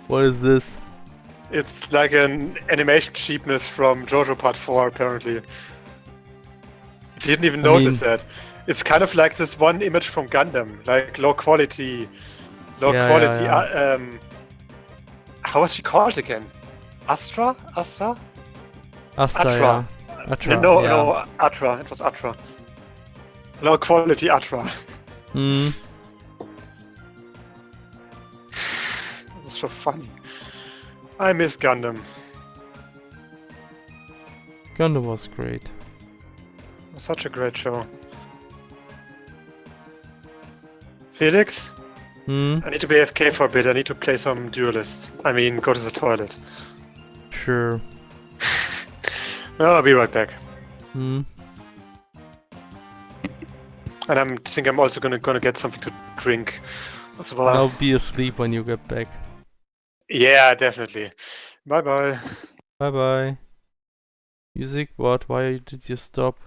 What is this? It's like an animation cheapness from JoJo Part 4, apparently. Didn't even notice that. It's kind of like this one image from Gundam, like low quality. Yeah. How was she called again? Astra? Asta, Atra. yeah. Atra, No, yeah. Atra. It was Atra. Low quality Atra. Mm. It was so funny. I miss Gundam. Gundam was great. It was such a great show. Felix? Hmm. I need to be AFK for a bit. I need to play some Duelist. I mean, go to the toilet. Sure. No, I'll be right back. Hmm. And I think I'm also gonna get something to drink So, And I'll be asleep when you get back. yeah, definitely. Bye bye. Bye bye. Music? What? Why did you stop?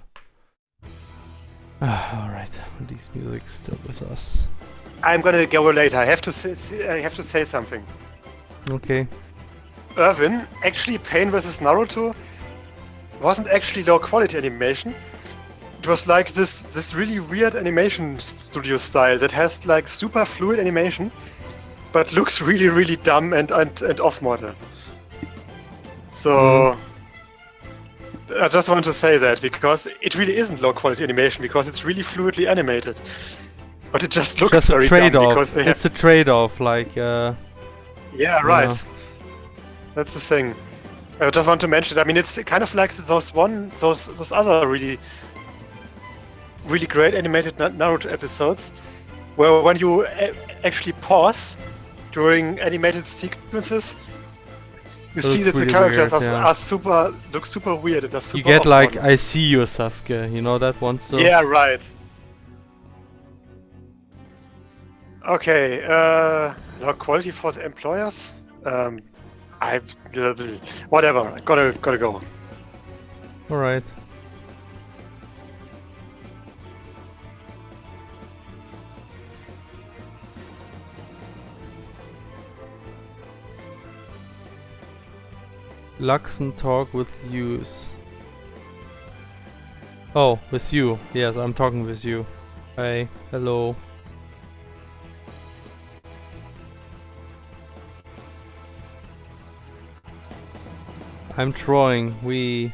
Alright, at least music is still with us. I'm gonna go later. I have to say something. Okay. Irvin, actually, Pain vs. Naruto wasn't actually low quality animation. It was like this really weird animation studio style that has like super fluid animation, but looks really dumb and off model. So I just want to say that because it really isn't low quality animation because it's really fluidly animated, but it just looks Just a very dumb trade-off. because they It's a trade-off, like yeah, right. That's the thing. I just want to mention it. I mean, it's kind of like those other really great animated Naruto episodes, where when you actually pause during animated sequences, you see that really the characters weird, look super weird. It does super you get like, off-model. I see you, Sasuke. You know that one still? Yeah, right. Okay. Low quality for the employers. Whatever. Gotta go. Alright. Luxon talk with yous. Oh, with you. Yes, I'm talking with you. Hi. Hello. I'm drawing. We...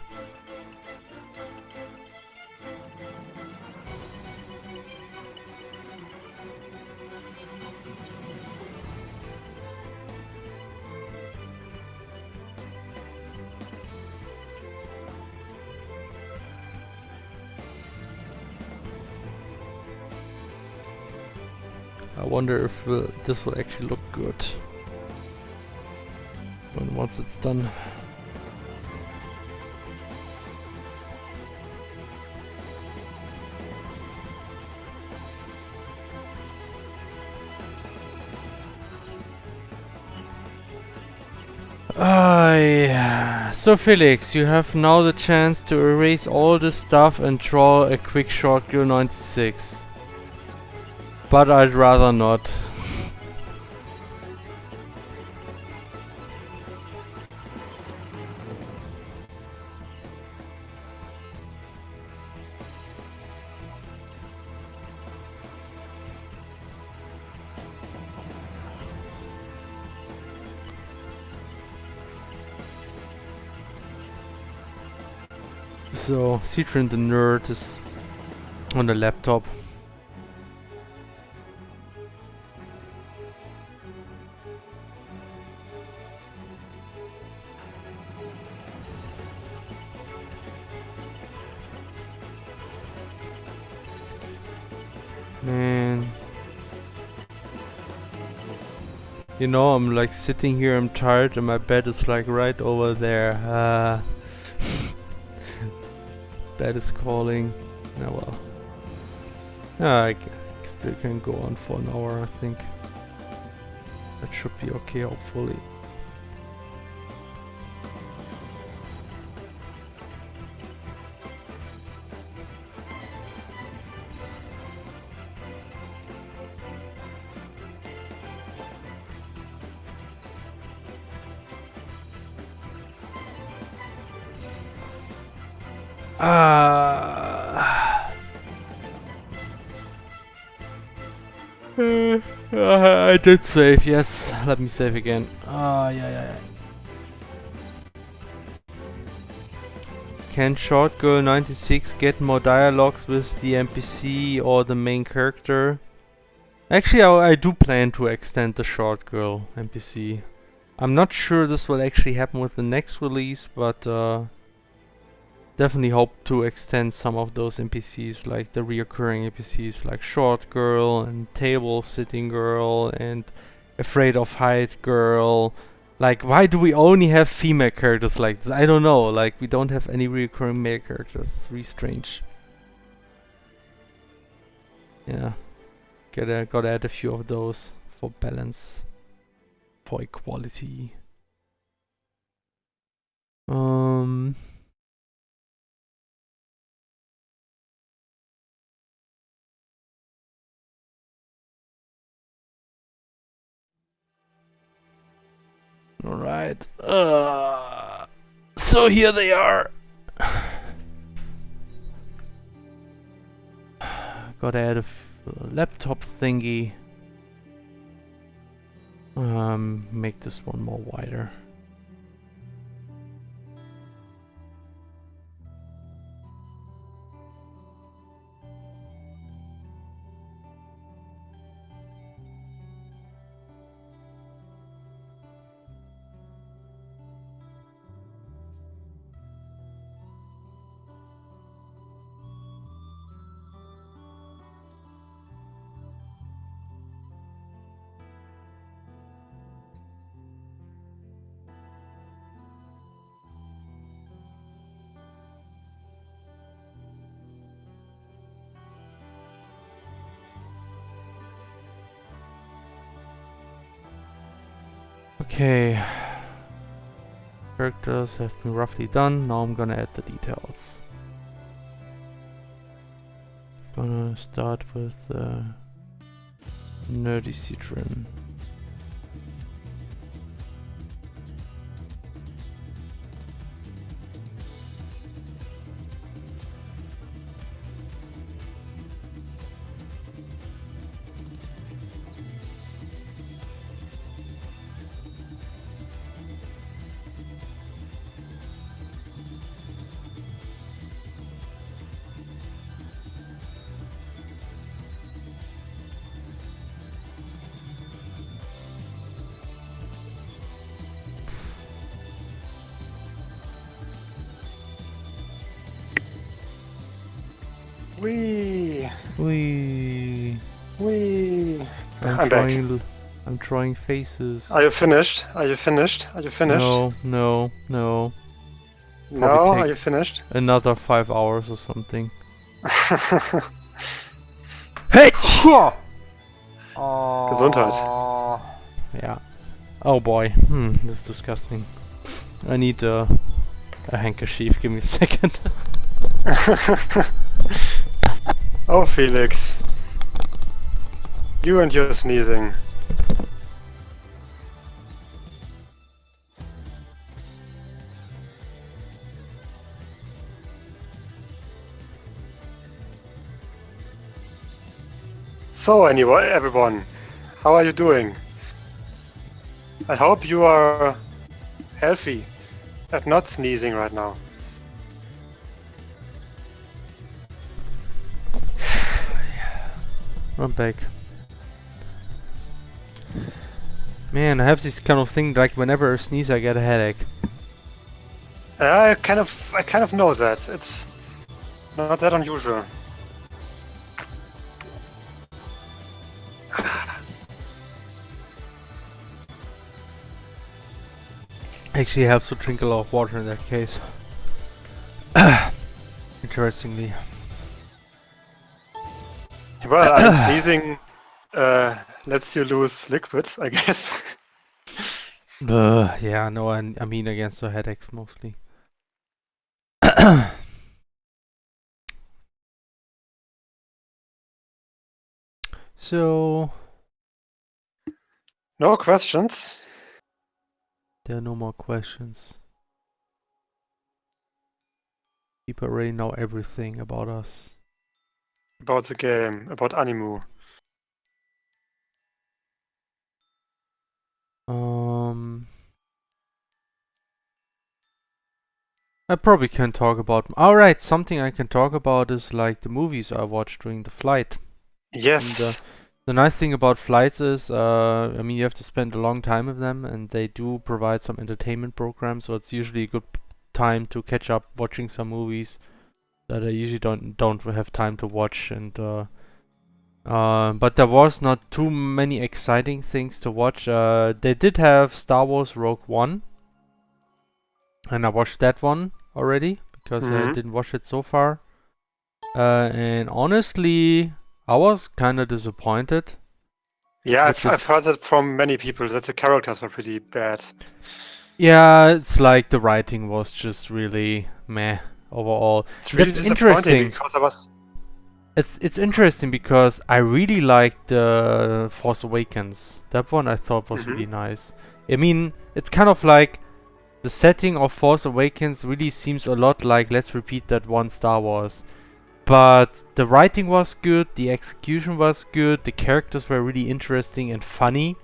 I wonder if this will actually look good once it's done. Yeah. So Felix, you have now the chance to erase all this stuff and draw a quick short girl 96. But I'd rather not. So, Citron the nerd is on the laptop. Man. You know, I'm like sitting here, I'm tired, and my bed is like right over there. Bed is calling. Oh well. I still can go on for an hour, I think. That should be okay, hopefully. I did save, yes. Let me save again. Yeah. Can Short Girl 96 get more dialogues with the NPC or the main character? Actually, I do plan to extend the Short Girl NPC. I'm not sure this will actually happen with the next release, but definitely hope to extend some of those NPCs, like the reoccurring NPCs like Short Girl and Table Sitting Girl and Afraid of Height Girl. Like, why do we only have female characters like this? I don't know, like we don't have any reoccurring male characters. It's really strange. Yeah. Gotta add a few of those for balance, for equality. Alright. So here they are. Gotta add a laptop thingy. Make this one more wider. Okay, characters have been roughly done. Now I'm gonna add the details. Gonna start with Nerdy Citron. Wee. I'm back. I'm drawing faces. Are you finished? Are you finished? Are you finished? No. No? Probably Are take you finished? another 5 hours or something. Hey! Gesundheit. Yeah. Oh boy. This is disgusting. I need a handkerchief. Give me a second. Oh, Felix. You and your sneezing. So anyway, everyone, how are you doing? I hope you are healthy and not sneezing right now. I'm back. Man, I have this kind of thing like whenever I sneeze I get a headache. I kind of know that. It's not that unusual. Actually helps to drink a lot of water in that case. Interestingly. Well, I mean, sneezing lets you lose liquid, I guess. Yeah, no, I mean against the headaches mostly. So... No questions? There are no more questions. People already know everything about us. About the game, about Animu. I probably can talk about... Alright, something I can talk about is like the movies I watched during the flight. Yes. And, the nice thing about flights is, I mean, you have to spend a long time with them, and they do provide some entertainment programs, so it's usually a good time to catch up watching some movies that I usually don't have time to watch. And but there was not too many exciting things to watch. They did have Star Wars Rogue One, and I watched that one already because I didn't watch it so far. And honestly, I was kind of disappointed. Yeah, I've heard that from many people that the characters were pretty bad. Yeah, it's like the writing was just really meh overall. It's really That's disappointing interesting. because I was. It's interesting because I really liked the Force Awakens. That one I thought was really nice. I mean, it's kind of like the setting of Force Awakens really seems a lot like let's repeat that one Star Wars. But the writing was good, the execution was good, the characters were really interesting and funny.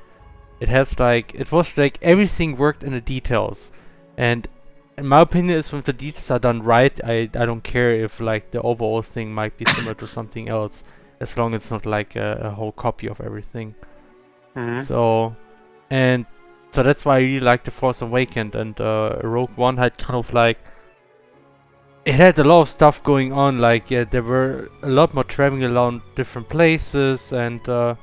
It was like everything worked in the details. And in my opinion, is when the details are done right, I don't care if like the overall thing might be similar to something else, as long as it's not like a whole copy of everything. So that's why I really like the Force Awakens, and Rogue One had kind of like, it had a lot of stuff going on, like there were a lot more traveling around different places and a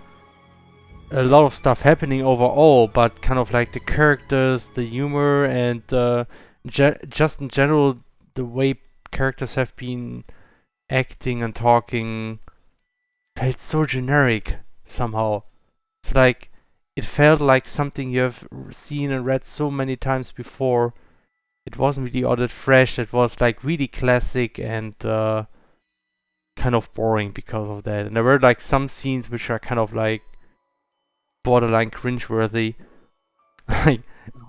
lot of stuff happening overall, but kind of like the characters, the humor, and just in general the way characters have been acting and talking felt so generic somehow. It's like it felt like something you have seen and read so many times before. It wasn't really all that fresh. It was like really classic and kind of boring because of that. And there were like some scenes which are kind of like borderline cringeworthy. Like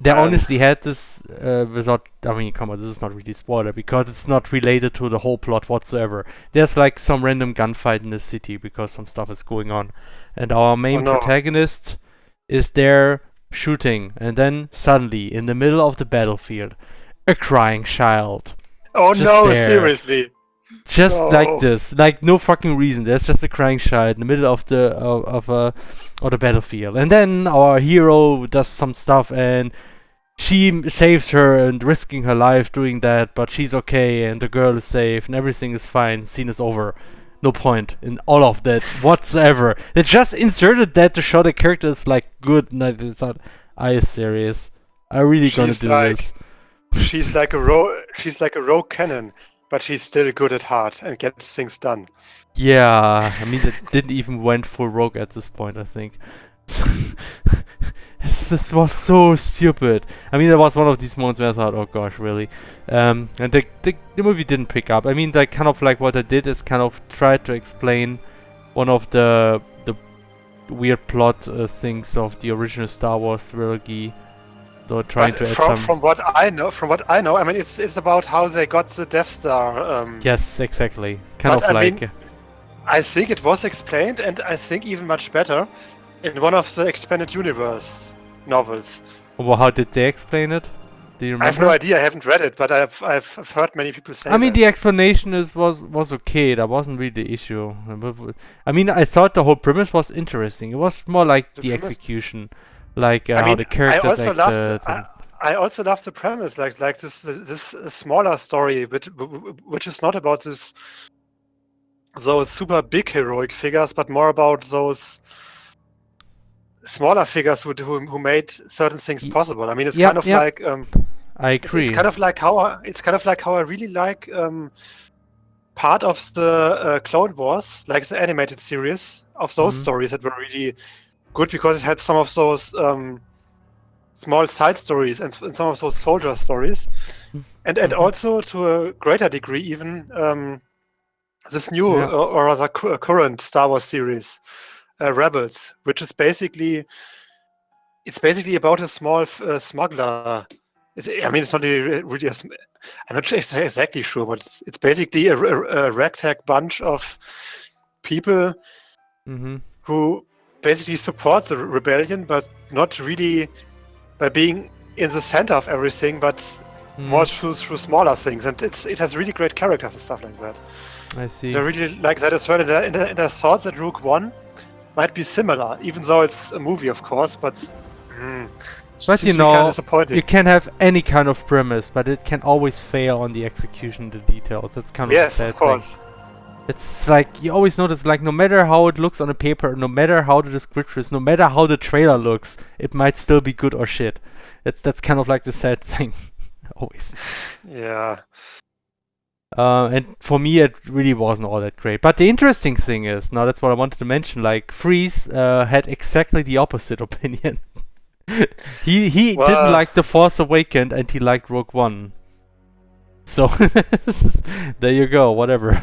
they honestly had this without. I mean, come on, this is not really spoiler because it's not related to the whole plot whatsoever. There's like some random gunfight in the city because some stuff is going on, and our main protagonist is there shooting, and then suddenly in the middle of the battlefield, a crying child. Oh just no, there. seriously. Just No. like this, like no fucking reason. There's just a crying child in the middle of the battlefield, and then our hero does some stuff, and she saves her and risking her life doing that. But she's okay, and the girl is safe, and everything is fine. Scene is over. No point in all of that whatsoever. They just inserted that to show the character is like good. No, it's not. Are you serious? Are we really gonna do this? She's like a rogue cannon, but she's still good at heart and gets things done. Yeah, I mean, it didn't even went full rogue at this point, I think. This was so stupid. I mean, there was one of these moments where I thought, oh gosh, really? And the movie didn't pick up. I mean, kind of like what I did is kind of try to explain one of the weird plot things of the original Star Wars trilogy. So trying to add from what I know, I mean, it's about how they got the Death Star. Yes, exactly. Kind of like. Mean, I think it was explained, and I think even much better, in one of the expanded universe novels. Well, how did they explain it? Do you remember? I have no idea. I haven't read it, but I've heard many people say. I mean, the explanation was okay. That wasn't really the issue. I mean, I thought the whole premise was interesting. It was more like the execution, like how the characters acted. I also love the premise, like this smaller story, which is not about those super big heroic figures, but more about those smaller figures who made certain things possible. I mean, it's kind of like I agree. It's kind of like how I really like part of the Clone Wars, like the animated series of those stories that were really good because it had some of those small side stories and some of those soldier stories, and also to a greater degree even this new or rather current Star Wars series, Rebels, which is basically about a small smuggler. I mean, it's not really I'm not exactly sure, but it's basically a ragtag bunch of people who basically support the rebellion, but not really by being in the center of everything, but more through smaller things. And it has really great characters and stuff like that. I see. I really like that as well. And I thought that Rogue One might be similar, even though it's a movie, of course, but you know, you can have any kind of premise, but it can always fail on the execution, the details. That's kind of the sad thing. It's like, you always notice, like, no matter how it looks on a paper, no matter how the description is, no matter how the trailer looks, it might still be good or shit. That's kind of like the sad thing. Always. Yeah. And for me, it really wasn't all that great. But the interesting thing is, now that's what I wanted to mention, like, Freeze had exactly the opposite opinion. he Well, didn't like The Force Awakens, and he liked Rogue One. So, there you go, whatever.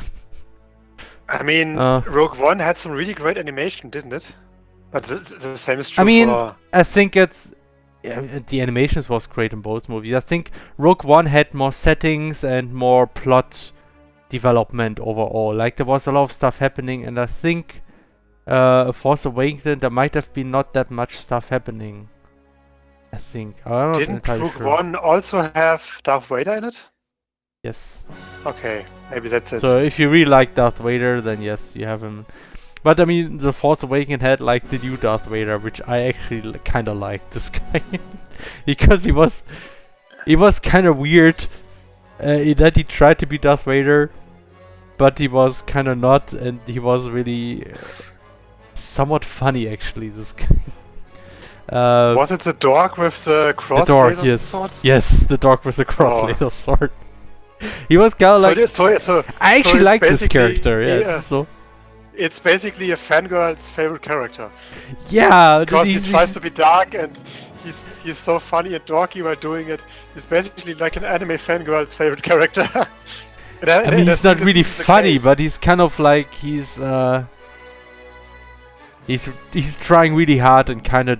I mean, Rogue One had some really great animation, didn't it? But the same is true I mean, for... I think the animations was great in both movies. I think Rogue One had more settings and more plot development overall. Like, there was a lot of stuff happening, and I think Force Awakens, there might have been not that much stuff happening. I think. I'm not Didn't entirely Rogue sure. One also have Darth Vader in it? Yes. Okay, maybe that's it. So if you really like Darth Vader, then yes, you have him. But I mean, The Force Awakens had like the new Darth Vader, which I actually kind of liked this guy because he was kind of weird. That he tried to be Darth Vader, but he was kind of not, and he was really somewhat funny actually. This guy. Was it the dog with the cross the dog, laser yes, sword? yes, the dog with the cross laser sword. He was kind of like. I actually like this character. Yes, yeah. so. It's basically a fangirl's favorite character. Yeah, because he tries to be dark and he's so funny and dorky while doing it. He's basically like an anime fangirl's favorite character. I mean, he's not really funny, but he's kind of like he's trying really hard and kind of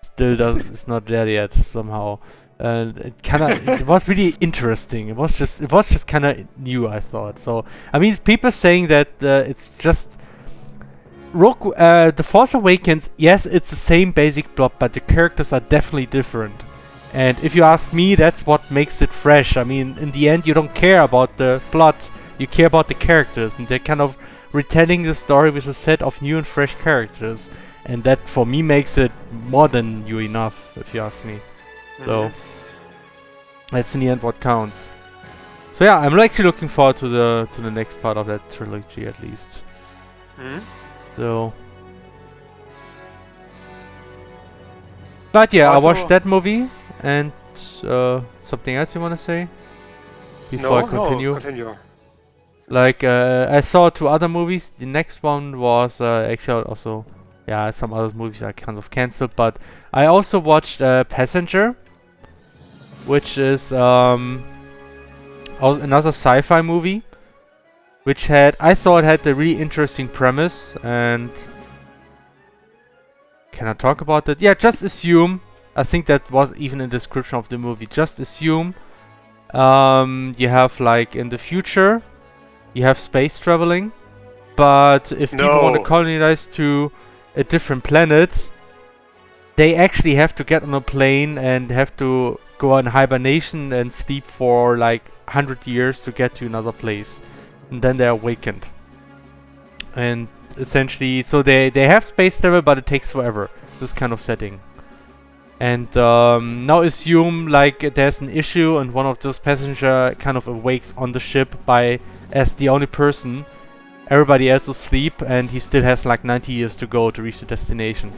still doesn't. It's not there yet somehow. It was really interesting. It was just kind of new, I thought. So I mean, people saying that it's just The Force Awakens. Yes, it's the same basic plot, but the characters are definitely different. And if you ask me, that's what makes it fresh. I mean, in the end, you don't care about the plot. You care about the characters, and they're kind of retelling the story with a set of new and fresh characters. And that, for me, makes it more than new enough, if you ask me. So that's in the end what counts. So yeah, I'm actually looking forward to the next part of that trilogy at least. So, but yeah, I watched that movie and something else you want to say before I continue? No, continue. Like I saw 2 other movies. The next one was actually also some other movies I kind of cancelled, but I also watched Passenger, which is another sci-fi movie, which I thought had a really interesting premise. And can I talk about that? Yeah, just assume. I think that was even in the description of the movie. Just assume you have, like, in the future, you have space traveling, but if people want to colonize to a different planet, they actually have to get on a plane and have to go on hibernation and sleep for like 100 years to get to another place, and then they're awakened. And essentially, so they have space travel, but it takes forever, this kind of setting. And now assume like there's an issue and one of those passengers kind of awakes on the ship as the only person. Everybody else is asleep, and he still has like 90 years to go to reach the destination.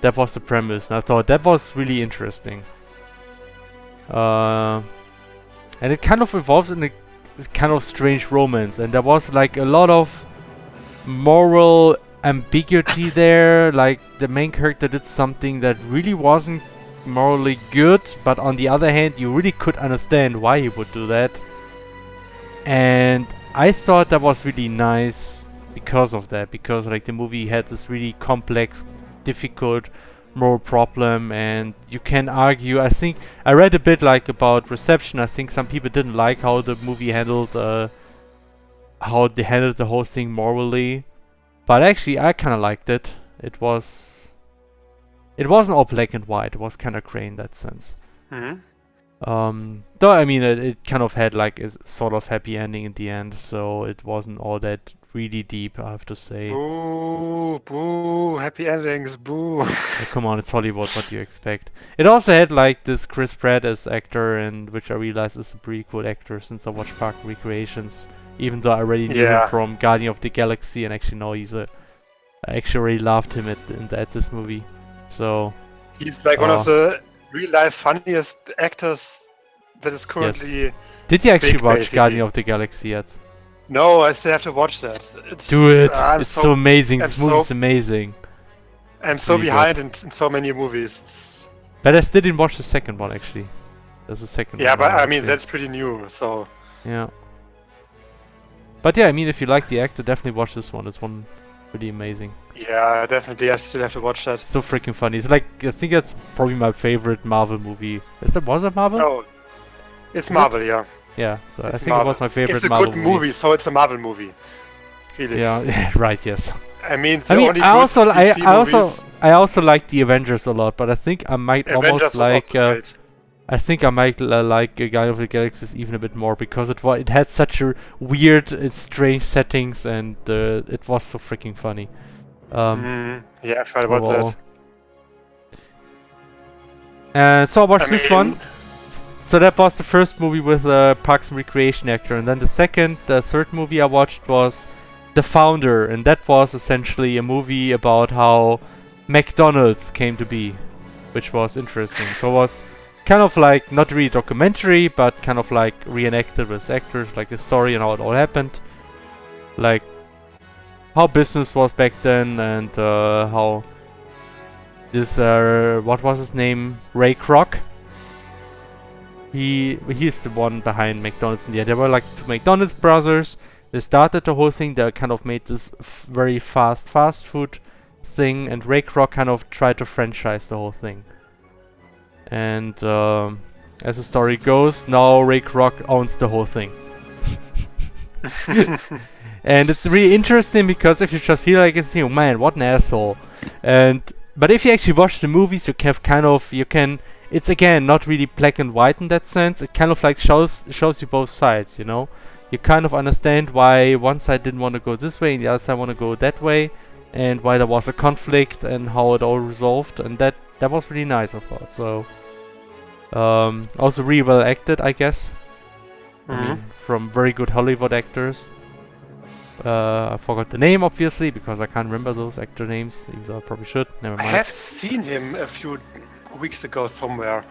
That was the premise, and I thought that was really interesting. And it kind of evolves in this kind of strange romance, and there was like a lot of moral ambiguity there. Like, the main character did something that really wasn't morally good, but on the other hand, you really could understand why he would do that. And I thought that was really nice because of that, because like the movie had this really complex, difficult moral problem, and you can argue. I think I read a bit like about reception. I think some people didn't like how the movie handled the whole thing morally, but actually I kind of liked it. It wasn't all black and white. It was kind of gray in that sense. Though I mean it kind of had like a sort of happy ending in the end, so it wasn't all that really deep, I have to say. Boo, boo, happy endings, boo. Come on, it's Hollywood, what do you expect? It also had like this Chris Pratt as actor, and which I realized is a pretty cool actor since I watched Park and Recreations, even though I already knew him from Guardian of the Galaxy, and actually no, I actually really loved him at this movie. So he's like one of the real life funniest actors that is currently Did you actually big, watch basically. Guardian of the Galaxy yet? No, I still have to watch that. Do it! I'm It's so amazing. I'm This movie's amazing. I'm It's so really good. behind in so many movies. But I still didn't watch the second one actually. There's a second Yeah, one. but now, I mean actually. that's pretty new. So Yeah. But yeah, I mean, if you like the actor, definitely watch this one. It's one pretty amazing. yeah, definitely. I still have to watch that. So freaking funny. It's like, I think that's probably my favorite Marvel movie. Was it Marvel? Oh, it's Marvel, yeah. Yeah, so I It's think it was Marvel. my favorite It's a Marvel good movie, so it's a Marvel movie. Really. Yeah, right, yes. I mean, I mean, only I good also, DC movies. I also like the Avengers a lot, but I think I might Avengers almost was like, also great. I think I might like Guardian of the Galaxies even a bit more because it had such a weird, strange settings, and it was so freaking funny. Yeah, I've heard about overall. that. So I watched I this mean- one. So that was the first movie with a Parks and Recreation actor, and then the third movie I watched was The Founder, and that was essentially a movie about how McDonald's came to be, which was interesting. So it was kind of like not really documentary, but kind of like reenacted with actors, like the story and how it all happened, like how business was back then, and how this what was his name, Ray Kroc. He's the one behind McDonald's in the end. There were like two McDonald's brothers. They started the whole thing. They kind of made this very fast food thing, and Ray Kroc kind of tried to franchise the whole thing. And as the story goes, now Ray Kroc owns the whole thing. And it's really interesting because if you just hear like it's, oh man, what an asshole. But if you actually watch the movies, you can. It's again not really black and white in that sense. It kind of like shows you both sides, you know. You kind of understand why one side didn't want to go this way and the other side want to go that way, and why there was a conflict and how it all resolved, and that was really nice, I thought. So also really well acted, I guess. I mean, from very good Hollywood actors. I forgot the name obviously because I can't remember those actor names, even though I probably should. Never I mind. have seen him a few weeks ago somewhere,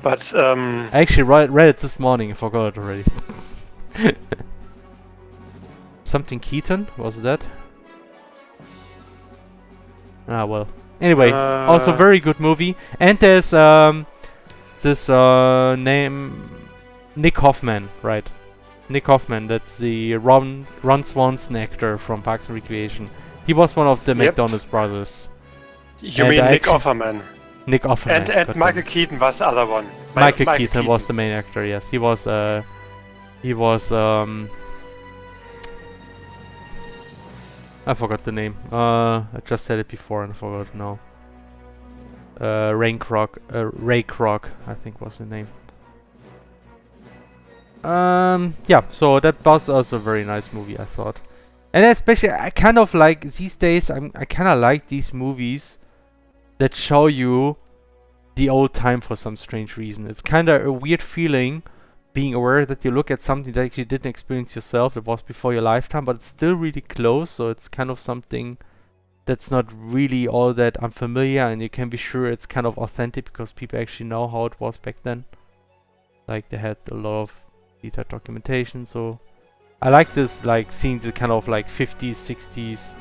but I actually read it this morning. I forgot it already. Something Keaton, was that? Ah well. Anyway, also very good movie. And there's this name Nick Hoffman, right? Nick Hoffman, that's the Ron Swanson actor from Parks and Recreation. He was one of the Yep. McDonald's brothers. you and mean I Nick actually- Offerman. Nick Offerman. And got Michael him. Keaton was the other one. Michael Keaton was the main actor. Yes, he was. I forgot the name. I just said it before and I forgot now. Ray Kroc, I think was the name. Yeah, so that was also a very nice movie, I thought. And especially, I kind of like, these days, I kind of like these movies that show you the old time for some strange reason. It's kind of a weird feeling being aware that you look at something that you didn't experience yourself, that was before your lifetime, but it's still really close, so it's kind of something that's not really all that unfamiliar, and you can be sure it's kind of authentic because people actually know how it was back then. Like, they had a lot of detailed documentation, so I like this, like, scenes that kind of like 50s, 60s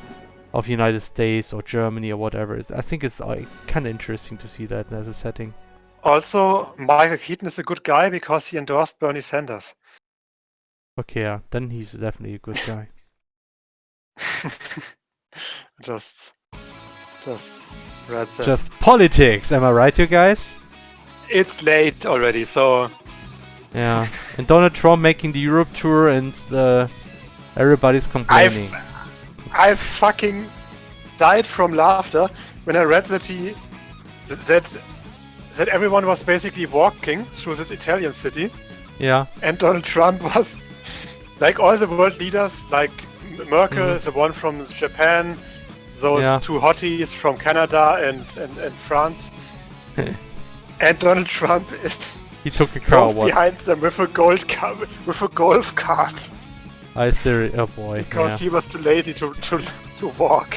of United States or Germany or whatever. I think it's kind of interesting to see that as a setting. Also, Michael Keaton is a good guy because he endorsed Bernie Sanders. Okay, yeah, then he's definitely a good guy. just read that. Just politics, am I right, you guys? It's late already, so Yeah, and Donald Trump making the Europe tour, and everybody's complaining. I fucking died from laughter when I read that that everyone was basically walking through this Italian city, Yeah, and Donald Trump was like all the world leaders, like Merkel, the one from Japan, those Yeah. two hotties from Canada and France, and Donald Trump is he took a car. drove What? behind them with a golf cart I see. Oh boy. because Yeah. he was too lazy to walk.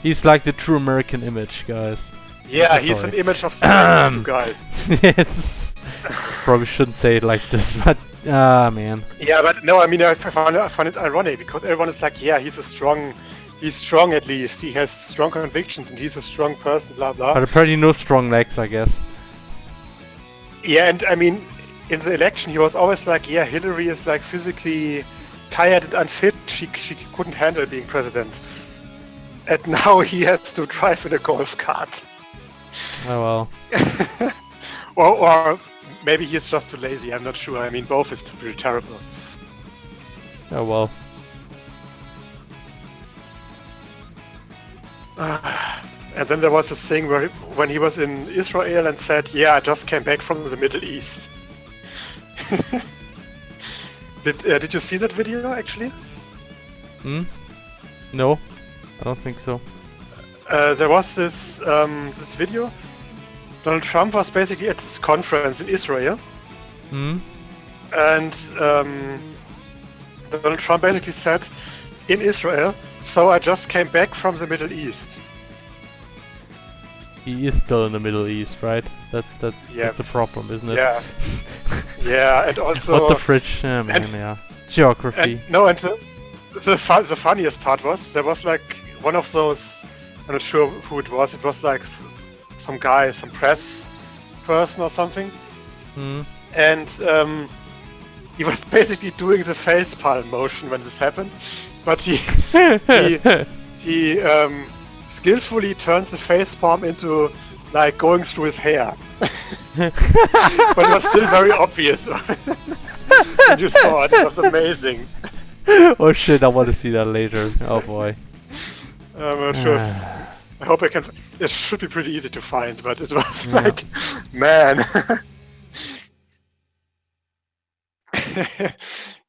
He's like the true American image, guys. Yeah, Oh, he's sorry. an image of strength, you guys. Yes. Probably shouldn't say it like this, but Ah, man. Yeah, but no, I mean, I find it ironic because everyone is like, yeah, he's strong at least. He has strong convictions and he's a strong person, blah blah. But apparently no strong legs, I guess. Yeah, and I mean, in the election, he was always like, yeah, Hillary is like physically tired and unfit. She couldn't handle being president. And now he has to drive in a golf cart. Oh well. or maybe he's just too lazy. I'm not sure. I mean, both is pretty terrible. Oh well. And then there was this thing where when he was in Israel and said, "Yeah, I just came back from the Middle East." Did you see that video actually? No, I don't think so. There was this this video. Donald Trump was basically at this conference in Israel, and Donald Trump basically said, "In Israel, so I just came back from the Middle East." He is still in the Middle East, right? That's a problem, isn't it? Yeah. Yeah, and also what the fridge? Yeah, man, yeah. Geography. And the funniest part was there was like one of those. I'm not sure who it was. It was like some guy, some press person or something, and he was basically doing the facepalm motion when this happened, but he skillfully turned the facepalm into like going through his hair, but it was still very obvious. When you saw it, it was amazing. Oh shit! I want to see that later. Oh boy. I'm not sure. I hope I can. It should be pretty easy to find, but it was like, man.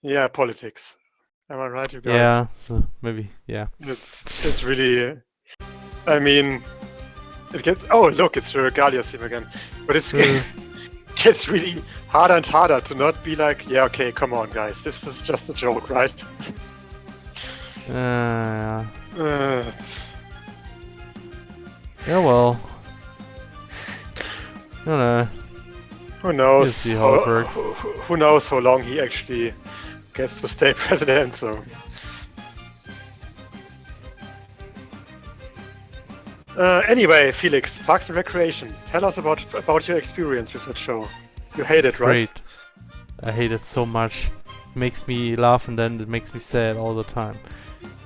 Yeah, politics. Am I right, you guys? Yeah, so maybe, yeah. It's really. I mean, it gets. Oh, look, it's the Regalia theme again. But it gets really harder and harder to not be like, yeah, okay, come on, guys, this is just a joke, right? Yeah. Yeah, well. I don't know. Who knows? We'll see how it works. Who knows how long he actually gets to stay president? So. Anyway, Felix, Parks and Recreation. Tell us about your experience with that show. You hate it, right? Great. I hate it so much. It makes me laugh and then it makes me sad all the time.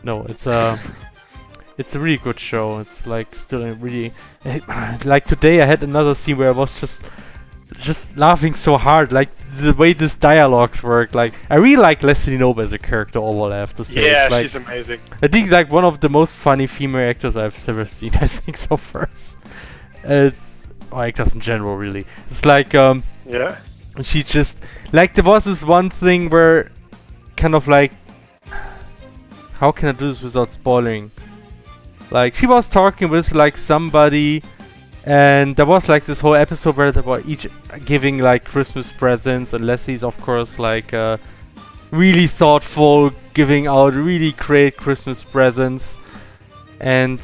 No, it's a really good show. It's like still a really like today I had another scene where I was just laughing so hard, like the way these dialogues work. Like I really like Leslie Knope as a character overall, I have to say. Yeah, like, she's amazing. I think like one of the most funny female actors I've ever seen. I think so far. Or actors in general, really. It's like yeah. She just like there was this one thing where kind of like, how can I do this without spoiling? Like she was talking with like somebody, and there was like this whole episode where they were each giving like Christmas presents, and Leslie's of course like really thoughtful, giving out really great Christmas presents, and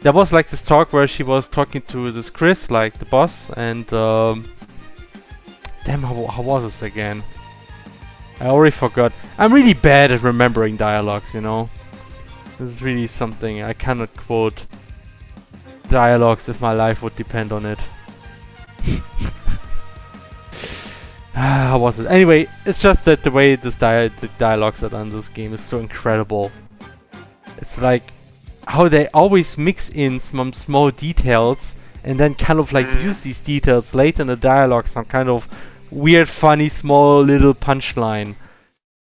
there was like this talk where she was talking to this Chris, like the boss, and damn, how was this again? I already forgot. I'm really bad at remembering dialogues, you know. This is really something I cannot quote dialogues if my life would depend on it. How was it? Anyway, it's just that the way the dialogues are done in this game is so incredible. It's like how they always mix in some small details and then kind of like use these details later in the dialogue, some kind of weird, funny, small little punchline.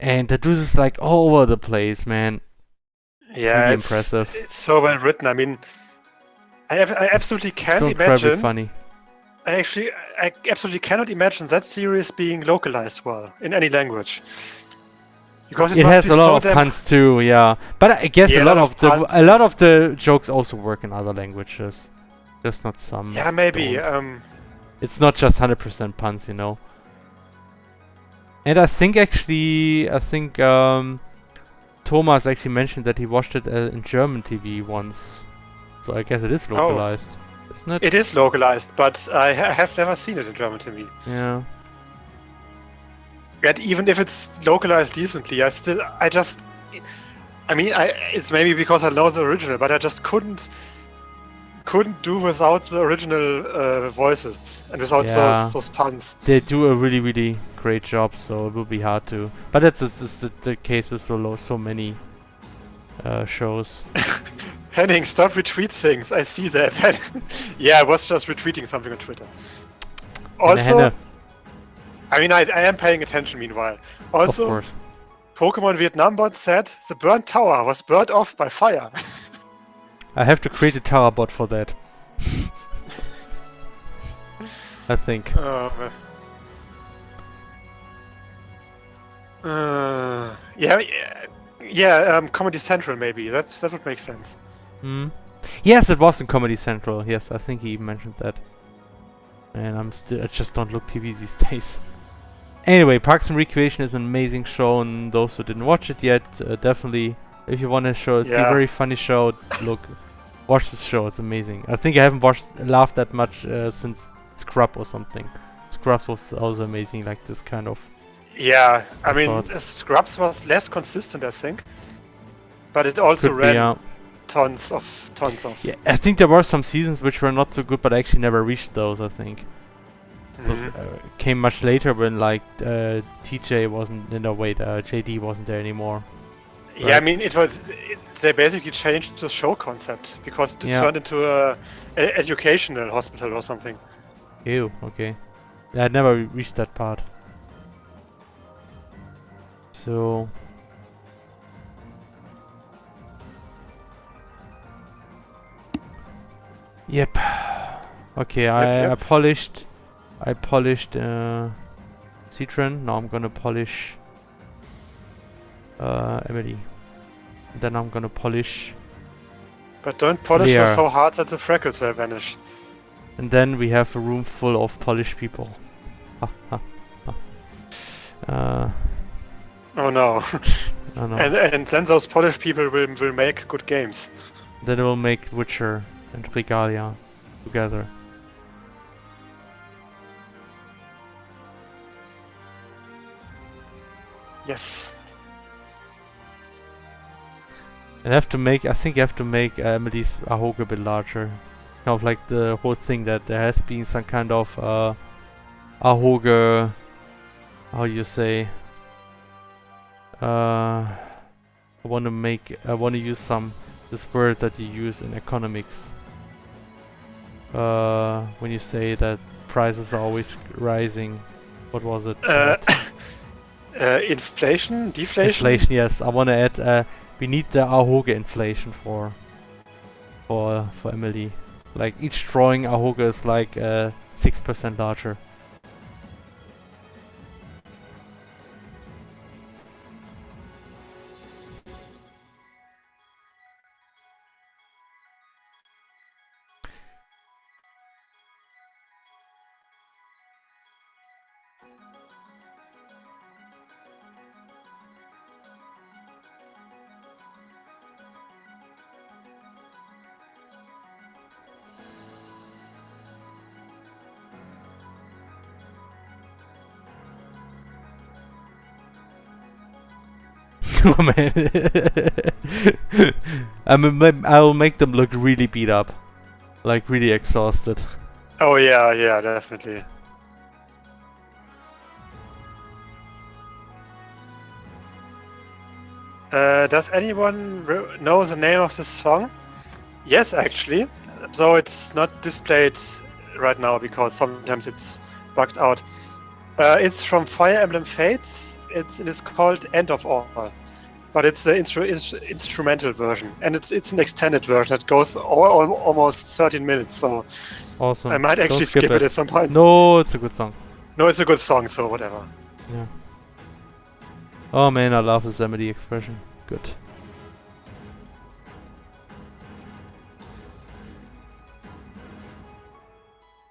And they do this like all over the place, man. Yeah, really it's impressive. It's so well written. I mean, I absolutely can't so imagine. Funny. I absolutely cannot imagine that series being localized well in any language. Because it has a lot of puns too, yeah. But I guess a lot of the jokes also work in other languages, just not some. Yeah, maybe. It's not just 100% puns, you know. And I think Thomas actually mentioned that he watched it in German TV once, so I guess it is localized, isn't it? It is localized, but I have never seen it in German TV. Yeah. Yet even if it's localized decently, it's maybe because I know the original, but I just couldn't do without the original voices and without those puns. They do a really, really great job, so it will be hard to. But that's just the case with so many shows. Henning, stop retweet things. I see that. Yeah, I was just retweeting something on Twitter. Also, I am paying attention meanwhile. Also, of course. Pokemon Vietnam bot said the burnt tower was burnt off by fire. I have to create a tower bot for that. I think. Comedy Central maybe. That would make sense. Yes, it was in Comedy Central. Yes, I think he even mentioned that. And I just don't look TV these days. Anyway, Parks and Recreation is an amazing show, and those who didn't watch it yet, definitely, if you want to see a very funny show, watch this show. It's amazing. I think I haven't laughed that much since Scrub or something. Scrubs was also amazing, like this kind of. Yeah, I mean, Scrubs was less consistent, I think, but it also ran tons of. Yeah, I think there were some seasons which were not so good, but I actually never reached those. I think. Those came much later when like TJ wasn't. No, wait, JD wasn't there anymore. Right? Yeah, I mean, they basically changed the show concept because it turned into a educational hospital or something. Ew. Okay. I never reached that part. So. Yep. Okay, I polished Citron. Now I'm gonna polish Emily. Then I'm gonna polish. But don't polish her so hard that the freckles will vanish. And then we have a room full of polished people. Oh no. Oh no. And then those polished people will make good games. Then it will make Witcher and Regalia together. Yes. And I think you have to make Emily's Ahoga a bit larger. Kind of like the whole thing that there has been some kind of Ahoga, how you say, I want to use this word that you use in economics. When you say that prices are always rising. What was it? Inflation? Deflation? Inflation, yes. I want to add, we need the Ahoga inflation for Emily. Like each drawing Ahoga is like 6% larger. Oh man. I will make them look really beat up. Like really exhausted. Oh yeah, definitely. Does anyone know the name of this song? Yes, actually. So it's not displayed right now because sometimes it's bugged out. It's from Fire Emblem Fates. It is called End of All. But it's the instrumental version, and it's an extended version that goes almost 13 minutes. So awesome. I might actually skip it at some point. No, it's a good song. No, it's a good song, so whatever. Yeah. Oh man, I love this Emily expression. Good.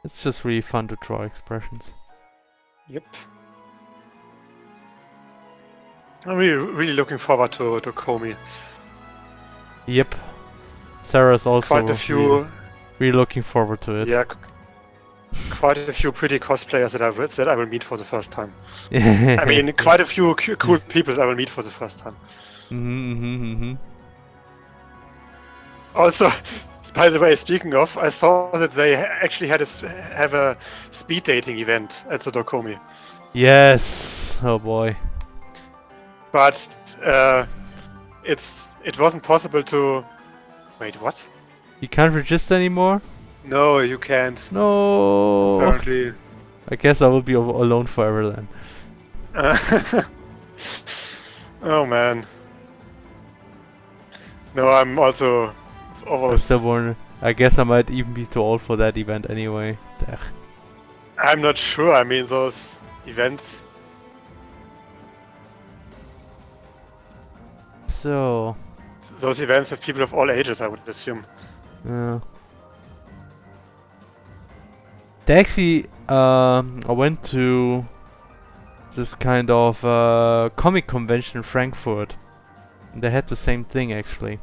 It's just really fun to draw expressions. Yep. I'm really looking forward to Komi. Yep. Sarah's also quite a few. really looking forward to it. Yeah, quite a few pretty cosplayers that I will meet for the first time. I mean, quite a few cool people I will meet for the first time. Also, by the way, speaking of, I saw that they actually have a speed dating event at the Dokomi. Yes. Oh boy. But it wasn't possible to. Wait, what? You can't register anymore? No, you can't. No. Apparently. I guess I will be alone forever then. Oh man. No, I'm also I'm almost. stubborn. I guess I might even be too old for that event anyway. Ugh. I'm not sure. I mean, those events. So. Those events have people of all ages, I would assume. They actually, I went to this kind of comic convention in Frankfurt. They had the same thing actually.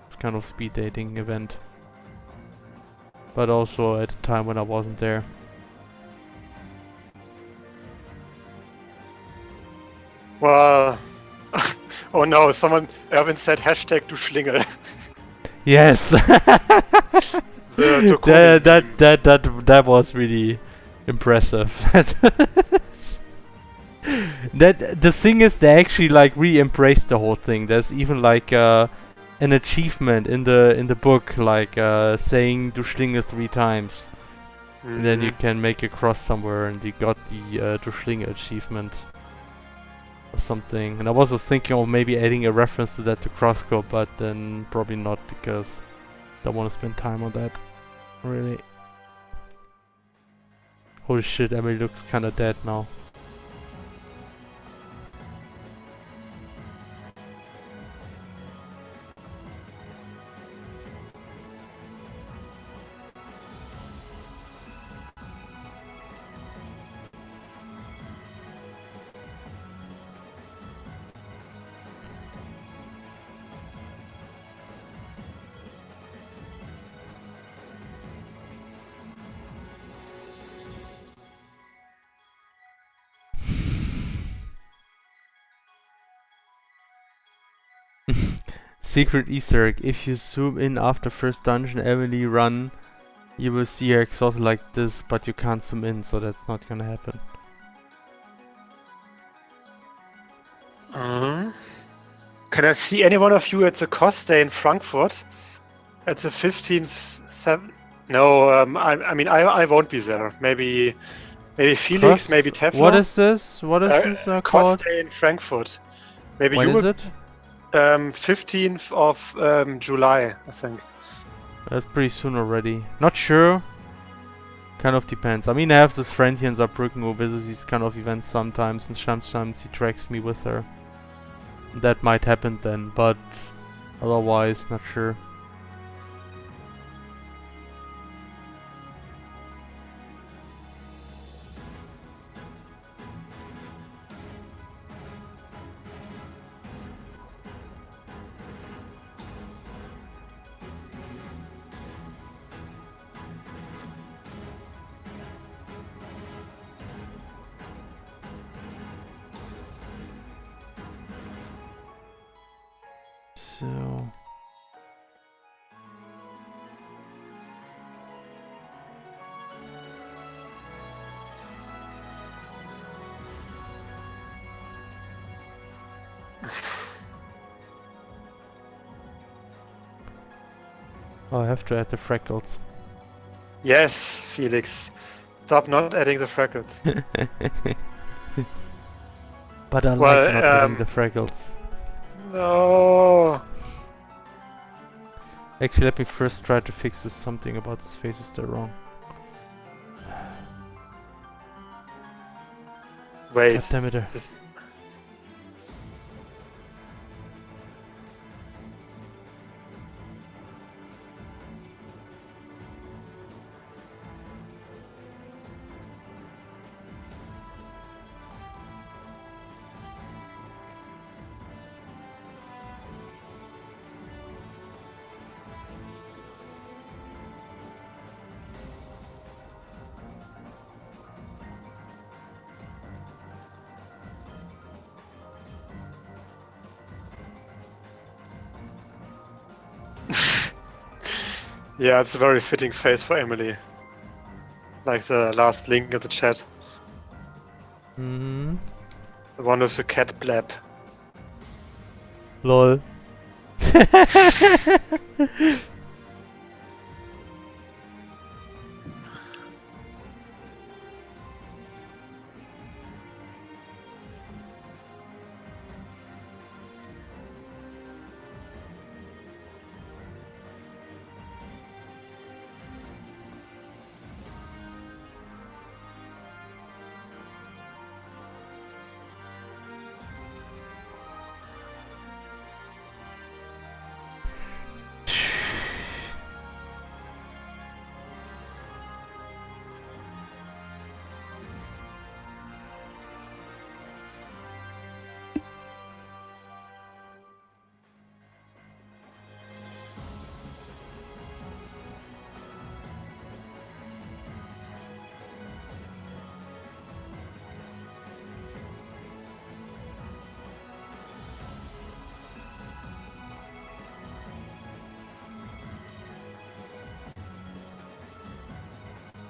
This kind of speed dating event. But also at a time when I wasn't there. Well, oh no! Erwin said hashtag du Schlingel. Yes. That was really impressive. That the thing is, they actually like re-embraced the whole thing. There's even like an achievement in the book, like saying "Du Schlingel" 3 times, and then you can make a cross somewhere, and you got the "Du Schlingel" achievement or something. And I was just thinking of maybe adding a reference to that to CrossCode, but then probably not because I don't want to spend time on that. Really. Holy shit, Emily looks kinda dead now. Secret Easter egg. If you zoom in after first dungeon Emily run, you will see her exhausted like this, but you can't zoom in, so that's not gonna happen. Can I see any one of you at the Cos Day in Frankfurt? At the 15th. No, I mean I won't be there. Maybe Felix, maybe Teflon. What is this? What is this Cos called? Day in Frankfurt. Maybe When you is will. it? 15th of July, I think. That's pretty soon already. Not sure. Kind of depends. I mean, I have this friend here in Saarbrücken who visits these kind of events sometimes, and sometimes he drags me with her. That might happen then, but otherwise, not sure. So... Oh, I have to add the freckles. Yes, Felix. Stop not adding the freckles. But I like not adding the freckles. No. Actually, let me first try to fix this. Something about this face is still wrong. Wait. God damn it. Yeah, it's a very fitting face for Emily. Like the last link in the chat. Hmm. The one with the cat blab. Lol.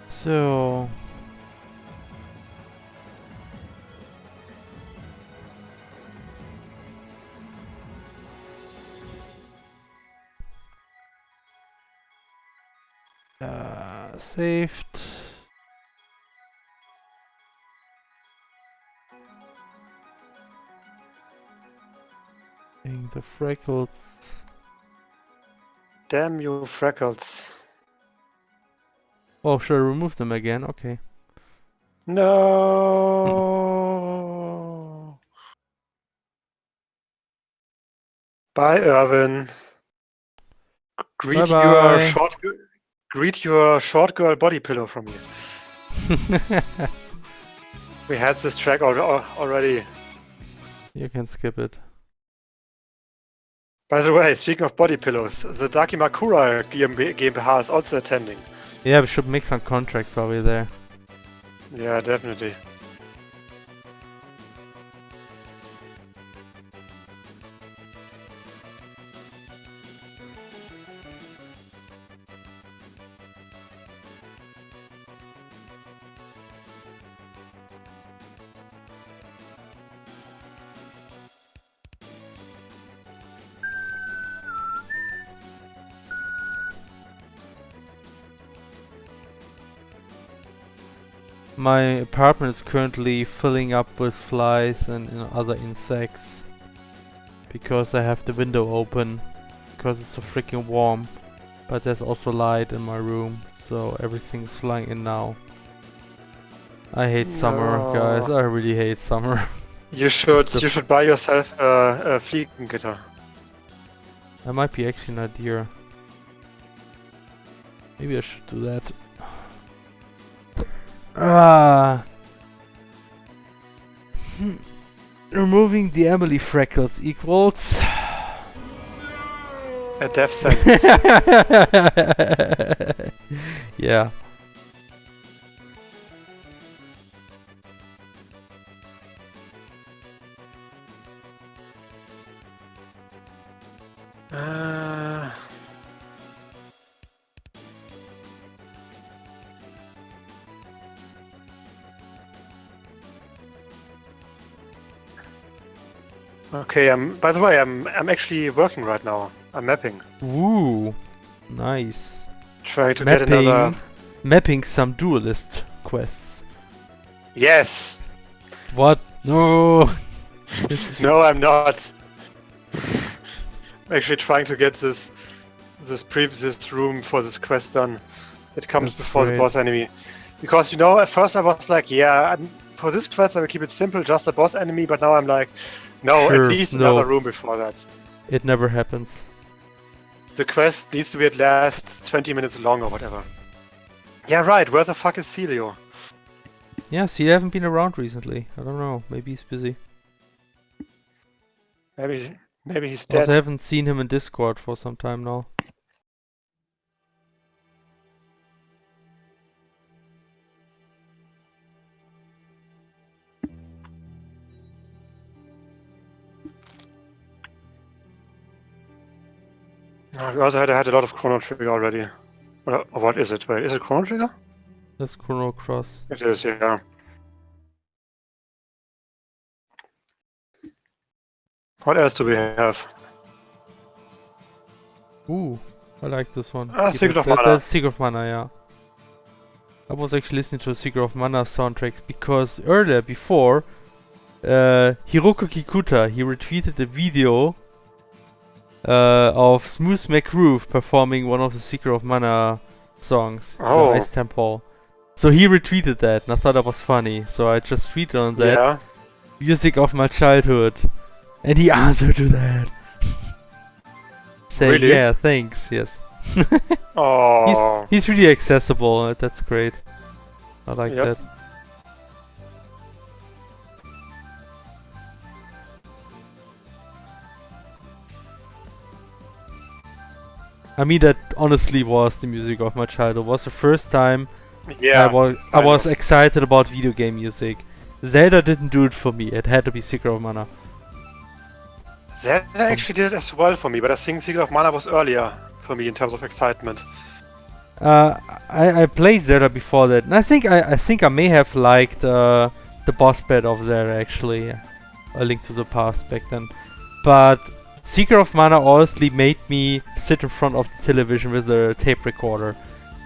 So saved. The freckles. Damn you, freckles. Oh, should I remove them again? Okay. No. Bye, Irvin. Greet Bye your bye. short girl body pillow from me. We had this track already. You can skip it. By the way, speaking of body pillows, the Dakimakura GmbH is also attending. Yeah, we should make some contracts while we're there. Yeah, definitely. My apartment is currently filling up with flies and other insects because I have the window open because it's so freaking warm, but there's also light in my room, so everything's flying in now. I hate summer, guys. I really hate summer. You should buy yourself a Fliegengitter. That might be actually an idea. Maybe I should do that. Removing the Emily freckles equals a death sentence. Yeah. Okay, by the way, I'm actually working right now. I'm mapping. Ooh, nice. Trying to get another. Mapping some duelist quests. Yes. What? No. No, I'm not. I'm actually trying to get this room for this quest done. That comes before the boss enemy. Because at first I was like, yeah, for this quest I will keep it simple, just a boss enemy. But now I'm like, no, sure, at least another room before that. It never happens. The quest needs to be at least 20 minutes long or whatever. Yeah, right. Where the fuck is Celio? Yeah, Celio haven't been around recently. I don't know. Maybe he's busy. Maybe he's dead. Also, I haven't seen him in Discord for some time now. We also had a lot of Chrono Trigger already. What is it? Wait, is it Chrono Trigger? That's Chrono Cross. It is, yeah. What else do we have? Ooh, I like this one. Secret of Mana. That's Secret of Mana, yeah. I was actually listening to the Secret of Mana soundtracks because earlier, before, Hiroko Kikuta, he retweeted a video of Smooth McGroove performing one of the Secret of Mana songs, the Ice Temple. So he retweeted that, and I thought that was funny, so I just tweeted on that. Yeah. Music of my childhood. And he answered to that. Saying, Really? yeah, thanks, yes. Oh. He's really accessible, that's great. I like that. I mean, that honestly was the music of my childhood. It was the first time Yeah. I was excited about video game music. Zelda didn't do it for me. It had to be Secret of Mana. Zelda actually did it as well for me, but I think Secret of Mana was earlier for me in terms of excitement. I played Zelda before that, and I think I may have liked the boss battle of Zelda actually, A Link to the Past back then. But Secret of Mana honestly made me sit in front of the television with a tape recorder.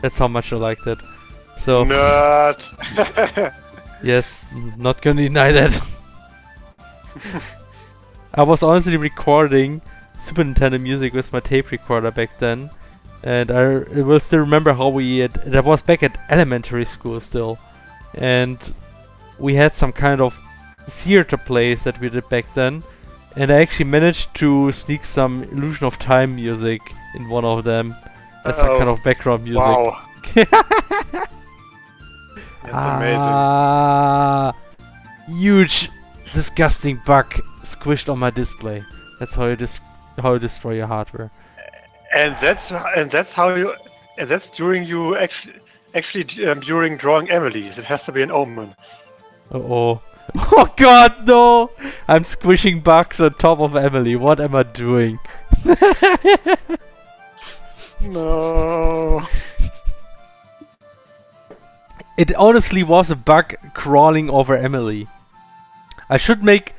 That's how much I liked it. So Nerd. yes, not gonna deny that. I was honestly recording Super Nintendo music with my tape recorder back then, and I will still remember how that was back at elementary school still, and we had some kind of theater plays that we did back then, and I actually managed to sneak some Illusion of Time music in one of them. That's some kind of background music. Wow. That's amazing. Huge, disgusting bug squished on my display. That's how you destroy your hardware. And that's during you actually during drawing Emily. It has to be an omen. Oh god, no! I'm squishing bugs on top of Emily. What am I doing? No. It honestly was a bug crawling over Emily. I should make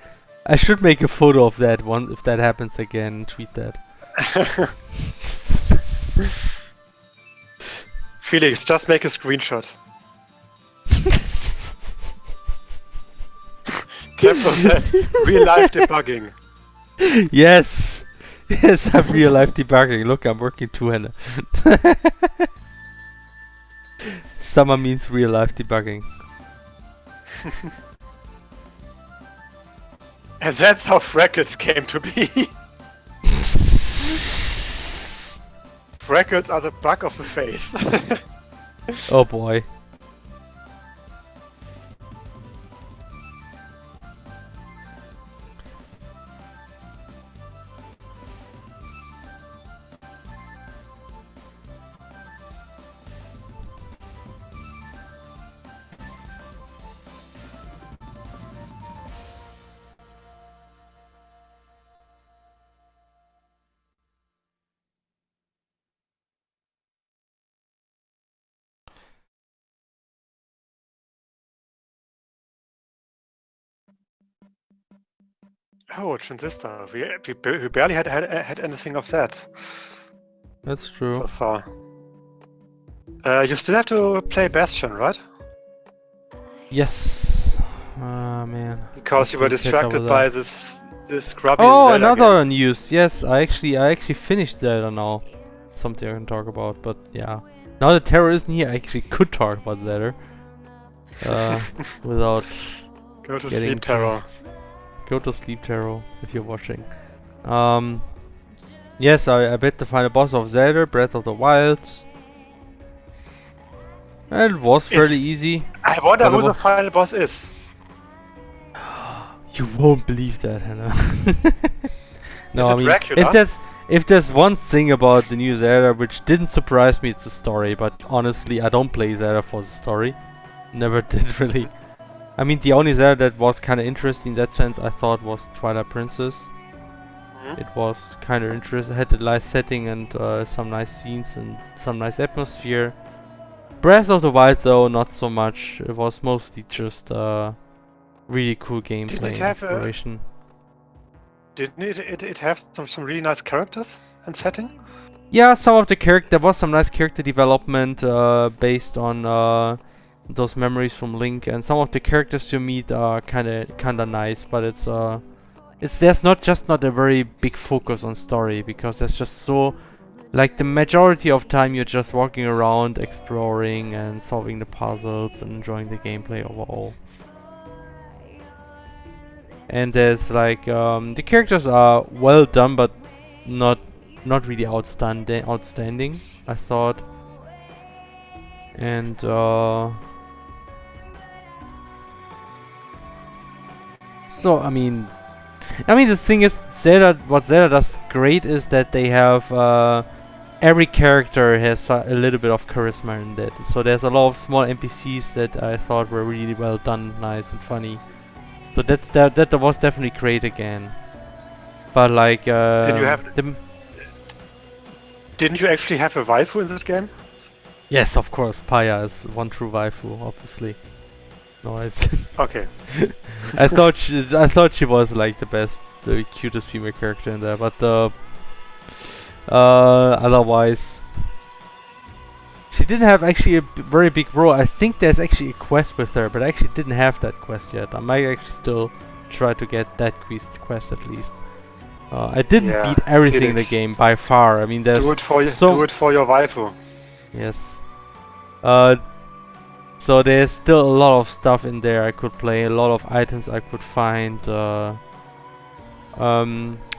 a photo of that one if that happens again and tweet that. Felix, just make a screenshot. 10% real life debugging. Yes! Yes, I'm real life debugging. Look, I'm working two-handed. Summer means real life debugging. And that's how Freckles came to be. Freckles are the bug of the face. Oh boy. Oh, transistor. We barely had anything of that. That's true. So far. You still have to play Bastion, right? Yes. Ah man. Because you were distracted by this scrubby Oh, Zelda another game. news. Yes, I actually finished Zelda now. Something I can talk about, but yeah. Now that Terror isn't here, I actually could talk about Zelda. Without Go to getting sleep, Terror. Go to sleep, Terror, if you're watching. Yes, I bet to find a boss of Zelda, Breath of the Wild. And it was fairly easy. I wonder But who the final boss is. You won't believe that, Hannah. No, Is it I mean, Dracula? if there's one thing about the new Zelda which didn't surprise me, it's the story. But honestly, I don't play Zelda for the story. Never did really. I mean, the only Zelda that was kind of interesting in that sense, I thought, was Twilight Princess. It was kind of interesting. Had a nice setting and some nice scenes and some nice atmosphere. Breath of the Wild, though, not so much. It was mostly just really cool gameplay and exploration. Didn't it have some really nice characters and setting? Yeah, some of the there was some nice character development based on those memories from Link, and some of the characters you meet are kinda nice, but there's not a very big focus on story, because there's just so, like, the majority of time you're just walking around, exploring and solving the puzzles and enjoying the gameplay overall. And there's like the characters are well done, but not really outstanding, I thought. And so I mean the thing is, what Zelda does great is that they have every character has a little bit of charisma in that. So there's a lot of small NPCs that I thought were really well done, nice and funny. So that was definitely great again. But like, Didn't you actually have a waifu in this game? Yes, of course. Paya is one true waifu, obviously. No, it's okay. I thought she was like the cutest female character in there, but otherwise, she didn't have actually a very big role. I think there's actually a quest with her, but I actually didn't have that quest yet. I might actually still try to get that quest at least. I didn't beat everything in the game by far. I mean, there's do it for your waifu. Yes. So there's still a lot of stuff in there I could play, a lot of items I could find. I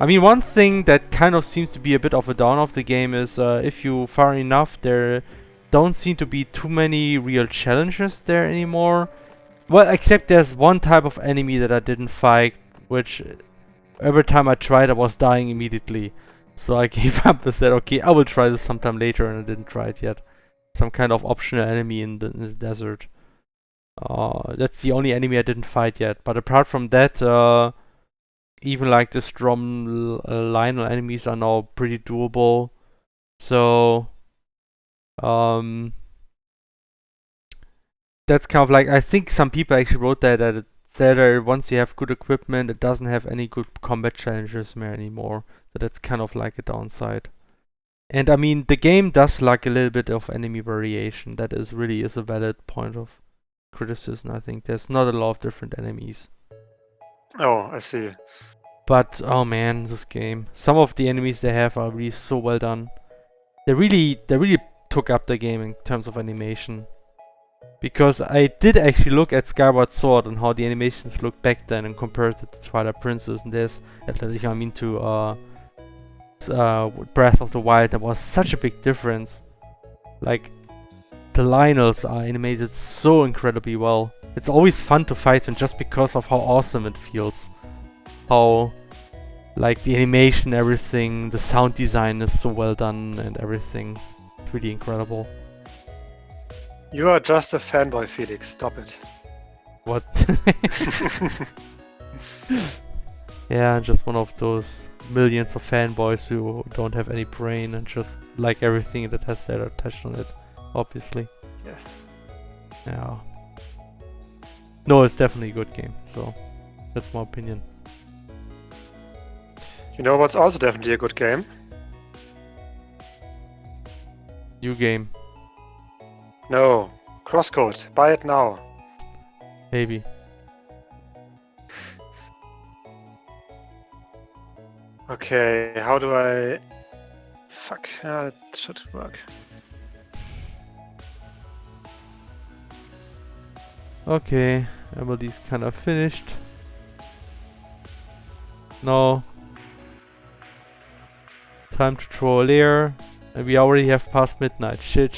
mean, one thing that kind of seems to be a bit of a down of the game is if you far enough, there don't seem to be too many real challenges there anymore. Well, except there's one type of enemy that I didn't fight, which every time I tried I was dying immediately. So I gave up and said, okay, I will try this sometime later, and I didn't try it yet. Some kind of optional enemy in the desert. That's the only enemy I didn't fight yet. But apart from that, even like the strong Lionel enemies are now pretty doable. So that's kind of like, I think some people actually wrote that it said that once you have good equipment, it doesn't have any good combat challenges more anymore. So that's kind of like a downside. And I mean, the game does like a little bit of enemy variation. That really is a valid point of criticism, I think. There's not a lot of different enemies. Oh, I see. But, oh man, this game. Some of the enemies they have are really so well done. They really took up the game in terms of animation. Because I did actually look at Skyward Sword and how the animations looked back then and compared it to Twilight Princess. And there's, I mean, to Breath of the Wild, there was such a big difference. Like, the Lionels are animated so incredibly well. It's always fun to fight them just because of how awesome it feels. How, like, the animation, everything, the sound design is so well done and everything. It's really incredible. You are just a fanboy, Felix. Stop it. What? Yeah, just one of those millions of fanboys who don't have any brain and just like everything that has their touch on it, obviously. Yeah. Yeah. No, it's definitely a good game, so that's my opinion. You know what's also definitely a good game? New game. No. CrossCode. Buy it now. Maybe. Okay, how do I... Fuck, it should work. Okay, Emily's kind of finished. Now, time to throw a layer. And we already have passed midnight. Shit.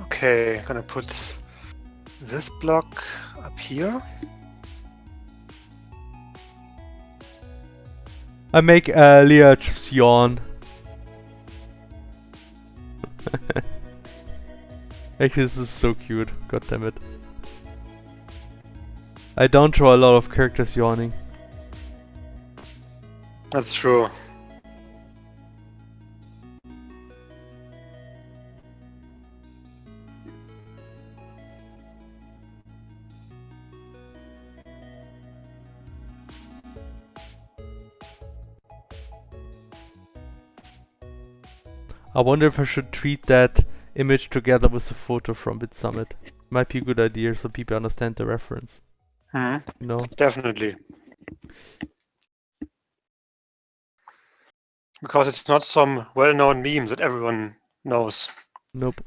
Okay, I'm gonna put this block up here. I make Leah just yawn. Actually, this is so cute. God damn it. I don't draw a lot of characters yawning. That's true. I wonder if I should tweet that image together with the photo from BitSummit. Might be a good idea so people understand the reference. Hmm. You know? Definitely. Because it's not some well-known meme that everyone knows. Nope.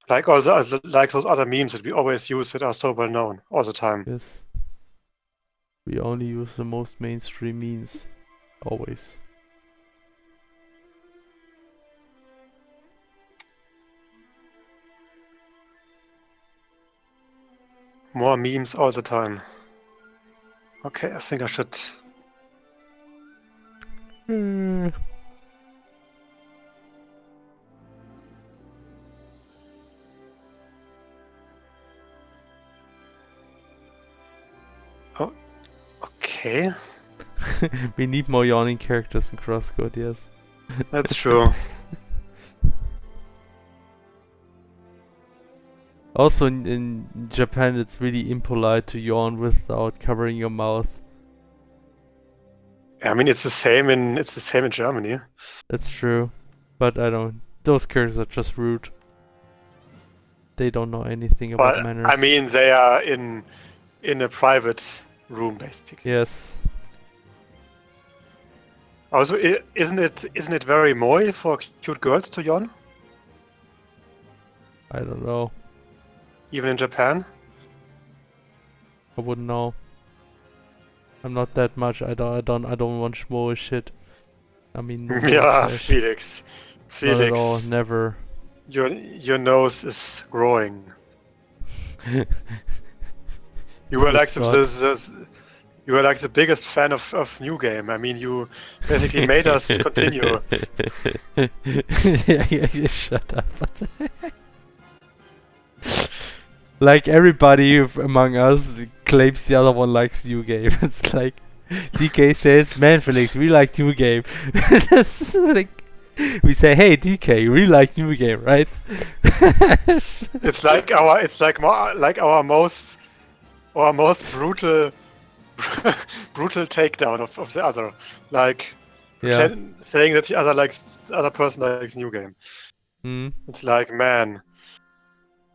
Like like those other memes that we always use that are so well-known all the time. Yes. We only use the most mainstream memes. Always. More memes all the time. Okay, I think I should... Oh, okay. We need more yawning characters in CrossCode, yes. That's true. Also in Japan it's really impolite to yawn without covering your mouth. I mean, it's the same in Germany. That's true. But I don't... Those characters are just rude. They don't know anything about But manners. I mean, they are in a private room, basically. Yes. Also, isn't it very moe for cute girls to yawn? I don't know. Even in Japan? I wouldn't know. I'm not that much. I don't want schmo shit. I mean, no Yeah, trash. Felix. Not at all. Felix, Never. your nose is growing. You were like It's not. you were like the biggest fan of New Game. I mean, you basically made us continue. Yeah, shut up. Like everybody among us claims the other one likes New Game. It's like DK says, "Man, Felix, we like New Game." Like, we say, "Hey, DK, you really like New Game, right?" It's like our most brutal brutal takedown of the other. Like Yeah. saying that the other person likes New Game. Mm. It's like, man.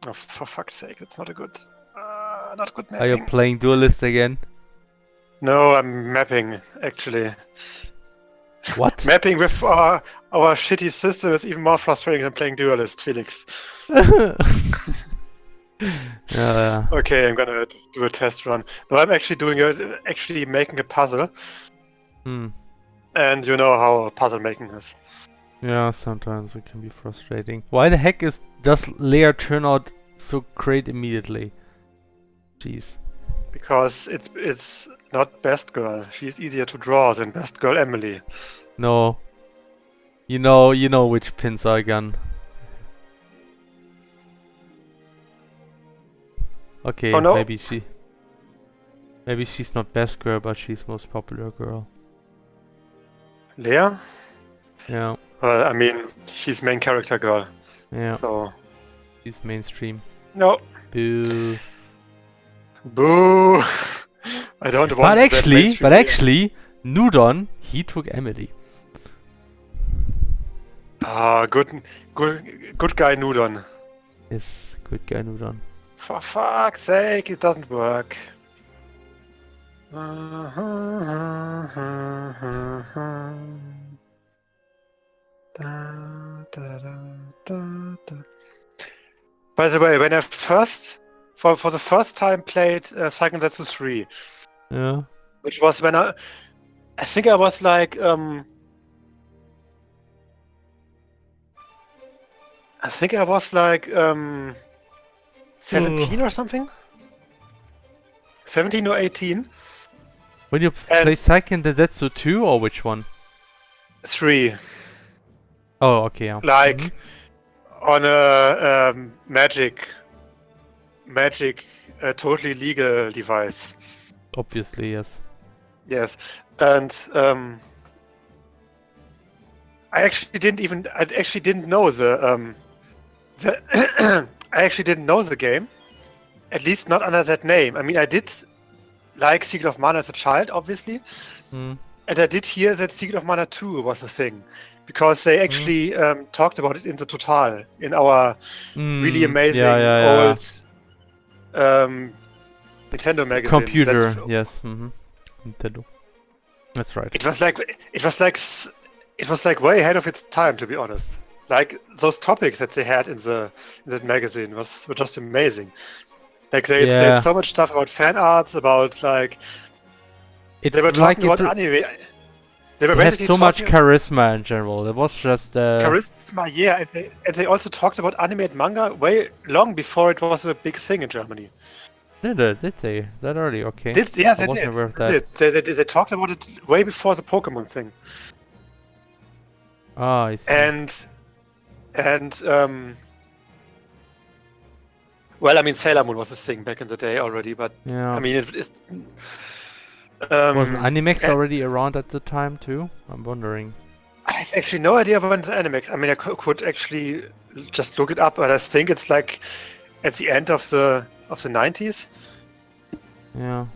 Oh, for fuck's sake, it's not good Are you mapping. playing Duelist again? No, I'm mapping, actually. What? Mapping with our shitty system is even more frustrating than playing Duelist, Felix. Okay, I'm gonna do a test run. No, I'm actually actually making a puzzle. Hmm. And you know how puzzle making is. Yeah, sometimes it can be frustrating. Why the heck does Leia turn out so great immediately? Jeez. Because it's not Best Girl. She's easier to draw than Best Girl Emily. No. You know which pins are gone. Okay, Oh, no. maybe she's not best girl, but she's most popular girl. Leia? Yeah. Well, I mean, she's main character girl. Yeah. So. She's mainstream. No. Boo. Boo. I don't want But actually, Leia. Nudon, he took Emily. Ah, good guy Nudon. Yes, good guy Nudon. For fuck's sake, it doesn't work. By the way, when I first, for the first time played Seiken Setsu 3, Yeah. which was when I think I was like, 17 or something. 17 or 18. When you And- play second, that's the 2 or which one? 3. Oh, okay. Yeah. Like on a magic, totally legal device. Obviously, yes. Yes, and I actually didn't know the I actually didn't know the game, at least not under that name. I mean, I did like Secret of Mana as a child, obviously, Mm. and I did hear that Secret of Mana 2 was a thing, because they actually talked about it in the Total, in our really amazing old Nintendo magazine. Computer, yes. Nintendo. That's right. It was like way ahead of its time, to be honest. Like those topics that they had in that magazine were just amazing. Like they had so much stuff about fan arts, about like they were talking about anime. They were had basically so much charisma in general. It was just charisma, yeah. And they also talked about anime and manga way long before it was a big thing in Germany. Did they? That early? Okay. They did. They talked about it way before the Pokemon thing. Ah, I see. And well, I mean, Sailor Moon was a thing back in the day already, but yeah. I mean, it is. Was Animex already around at the time too? I'm wondering. I have actually no idea when the Animex. I mean, I could actually just look it up, but I think it's like at the end of the 90s. Yeah.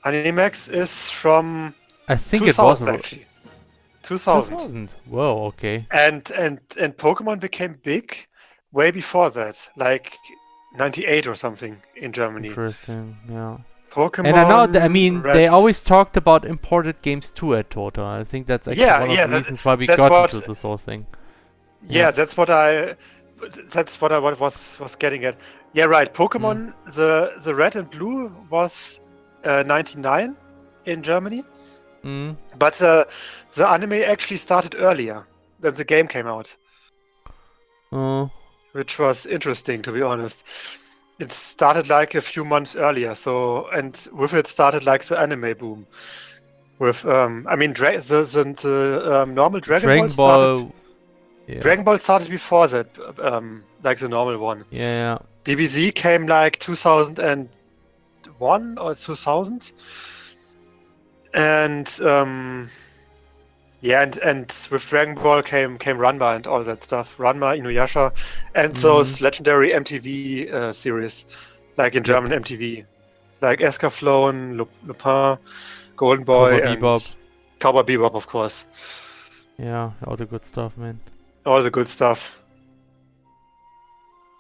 Animex is from. I think 2000, it was actually. 2000. 2000. Whoa. Okay. And Pokemon became big way before that, like 98 or something in Germany. Interesting. Yeah. Pokemon. And I know. I mean, Red. they always talked about imported games too at Tota. I think that's actually one of the reasons why we got into this whole thing. Yeah, that's what I was getting at. Yeah, right. Pokemon, the Red and Blue was 99 in Germany, but the anime actually started earlier than the game came out, which was interesting, to be honest. It started like a few months earlier, and with it started like the anime boom. With I mean, the normal Dragon Ball started. Yeah. Dragon Ball started before that, like the normal one. Yeah. DBZ came like 2001 or 2000, and and with Dragon Ball came Ranma and all that stuff. Ranma, Inuyasha, and those legendary MTV series, like in German MTV, like Escaflowne, Lupin, Golden Boy, Cowboy Bebop. Cowboy Bebop, of course. Yeah, all the good stuff, man. All the good stuff.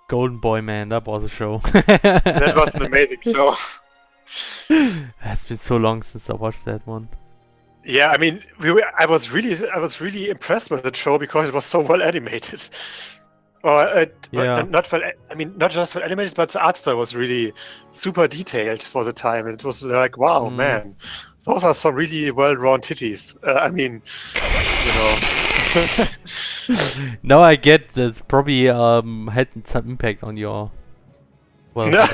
Golden Boy, man, that was a show. That was an amazing show. It's been so long since I watched that one. Yeah, I mean, I was really impressed with the show because it was so well animated. Not just well animated, but the art style was really super detailed for the time. It was like, wow, man, those are some really well-drawn titties. I mean, you know. Now I get this probably had some impact on your. Well, no.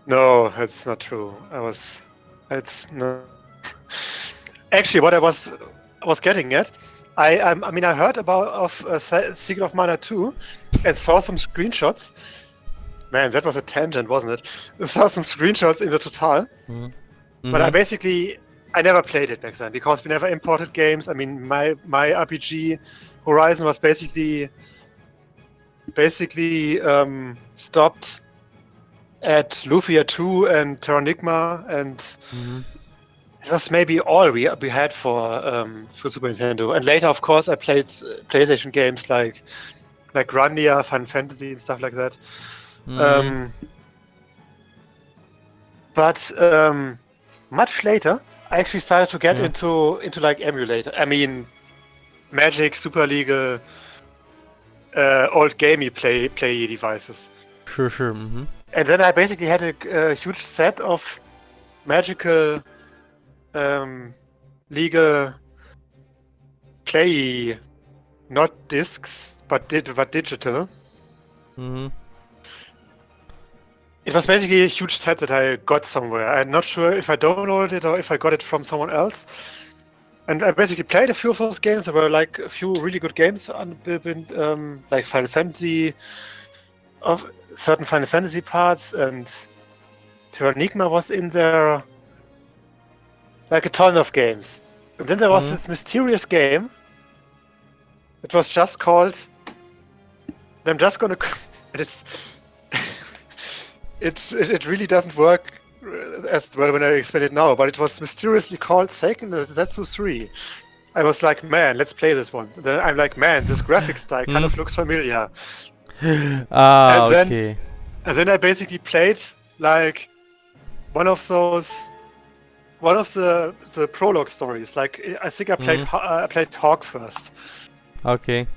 No, that's not true. It's not. Actually, what I was getting at, I mean, I heard of Secret of Mana 2 and saw some screenshots. Man, that was a tangent, wasn't it? I saw some screenshots in the Total, but I never played it back then because we never imported games. I mean, my RPG Horizon was basically stopped at Lufia 2 and Terranigma, and it was maybe all we had for Super Nintendo. And later, of course, I played PlayStation games like Grandia, Final Fantasy, and stuff like that. But much later, I actually started to get into like emulator. I mean, Magic, Super League, old gamey play devices. Sure. And then I basically had a huge set of magical legal play not discs but digital. Mm-hmm. It was basically a huge set that I got somewhere. I'm not sure if I downloaded it or if I got it from someone else. And I basically played a few of those games. There were like a few really good games on like Final Fantasy, of certain Final Fantasy parts, and Terranigma was in there. Like a ton of games. And then there was this mysterious game. It was just called. I'm just gonna. It really doesn't work as well when I explain it now, but it was mysteriously called Seiken Zetsu 3. I was like, man, let's play this one. And then I'm like, man, this graphic style kind of looks familiar. Ah, and okay. then I basically played like one of the prologue stories. Like I think I played Hawk first. Okay.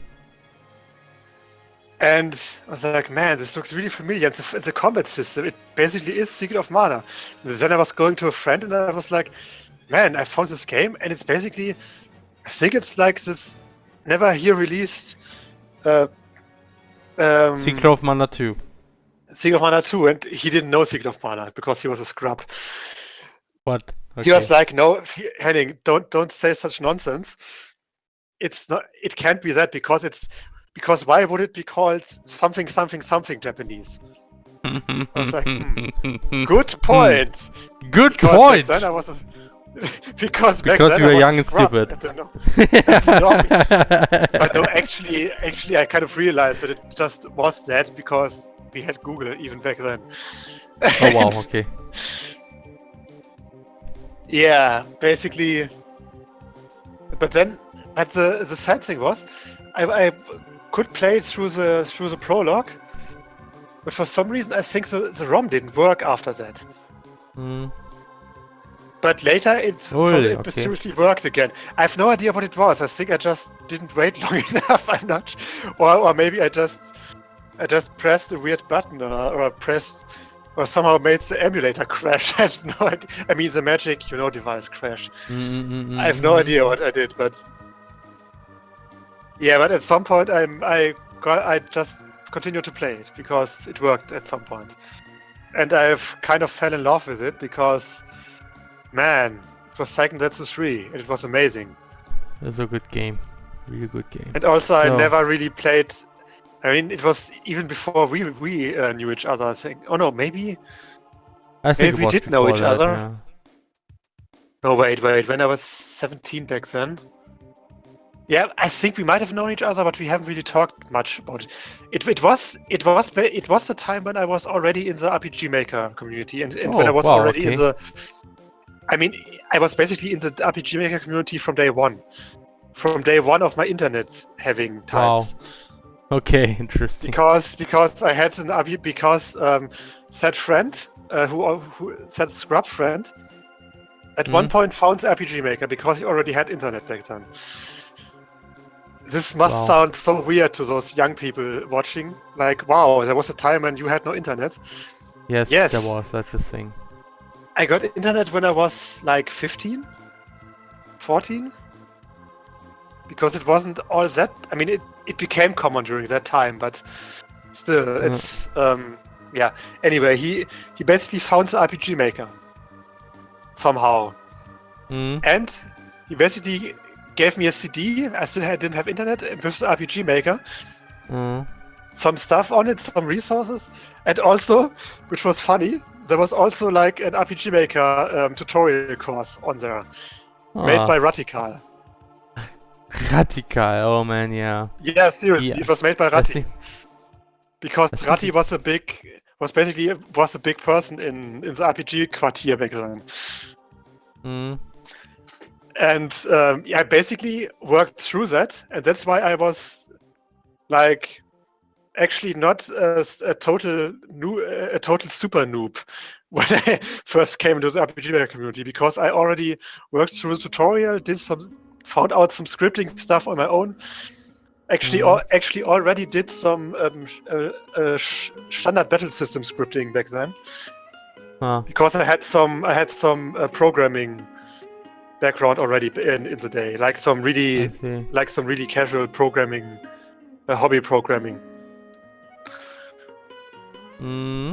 And I was like, man, this looks really familiar. It's a combat system. It basically is Secret of Mana. And then I was going to a friend and I was like, man, I found this game and it's basically, I think it's like this never here released Secret of Mana 2. Secret of Mana 2. And he didn't know Secret of Mana because he was a scrub. What? Okay. He was like, no, Henning, don't say such nonsense. It's not. It can't be that because why would it be called something Japanese? I was like, good point. Good Because point. Back then I was because you were young and stupid. But no, actually, I kind of realized that it just was that because we had Google even back then. Oh wow. Okay. Yeah, basically. But the sad thing was, I could play through the prologue, but for some reason I think the ROM didn't work after that. But later it mysteriously worked again. I have no idea what it was. I think I just didn't wait long enough. I'm not, or maybe I just pressed a weird button or somehow made the emulator crash. I have no idea. I mean the magic, device crash. I have no idea what I did, but. Yeah, but at some point I just continued to play it because it worked at some point. And I've kind of fell in love with it because, man, it was Seiken Zetsu 3 and it was amazing. It's a good game. Really good game. And also I never really played, I mean, it was even before we knew each other, I think. Oh no, maybe we did know each other. Yeah. No, wait, when I was 17 back then. Yeah, I think we might have known each other, but we haven't really talked much about it. It was the time when I was already in the RPG Maker community, and when I was already in the. I mean, I was basically in the RPG Maker community from day one of my internet having times. Wow. Okay, interesting. Because I had said friend who said scrub friend at one point found the RPG Maker because he already had internet back then. This must sound so weird to those young people watching. Like, wow, there was a time when you had no internet. Yes, there was such a thing. I got internet when I was like 15, 14. Because it wasn't all that. I mean, it became common during that time, but still, it's yeah. Anyway, he basically found the RPG Maker somehow, and he basically gave me a CD. I still didn't have internet with the RPG Maker. Some stuff on it, some resources, and also, which was funny, there was also like an RPG Maker tutorial course on there, made by Radical. Radical, oh man, yeah. Yeah, seriously, it was made by Ratti. Because Ratti was a big person in the RPG quartier back then. And I basically worked through that, and that's why I was like actually not a total super noob when I first came into the RPG Maker community, because I already worked through the tutorial, found out some scripting stuff on my own. Actually already did some standard battle system scripting back then, because I had some programming background already in the day, like some really casual programming, hobby programming.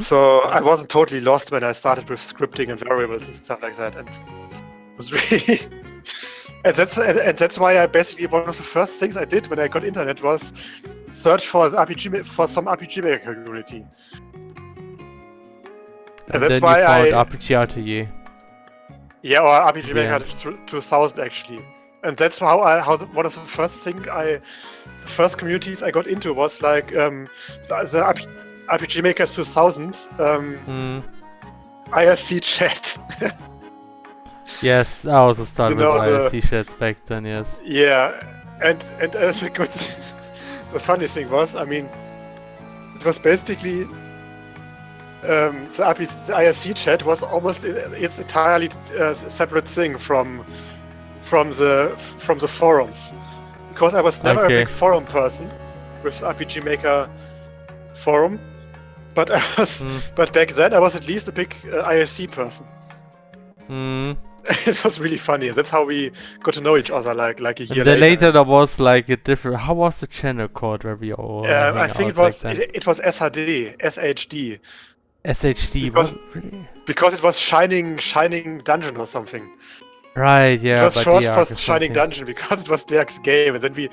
So I wasn't totally lost when I started with scripting and variables and stuff like that, and it was really. And that's why I basically, one of the first things I did when I got internet was search for some RPG Maker community. And that's why I found RPG Atelier. Yeah, or RPG Maker 2000 actually. And that's how one of the first communities I got into was like the RPG Maker 2000 IRC chat. Yes, I also started with IRC chats back then, yes. Yeah, and as a good... the funny thing was, I mean, it was basically... the IRC chat was almost it's entirely a separate thing from the forums. Because I was never a big forum person with the RPG Maker forum, but but back then I was at least a big IRC person. It was really funny. That's how we got to know each other, like a year later. Later there was like a different. How was the channel called where we all? I think it was SHD. SHD because it was Shining Dungeon or something. Right, yeah. It was short for Shining Dungeon because it was Dirk's game, and then he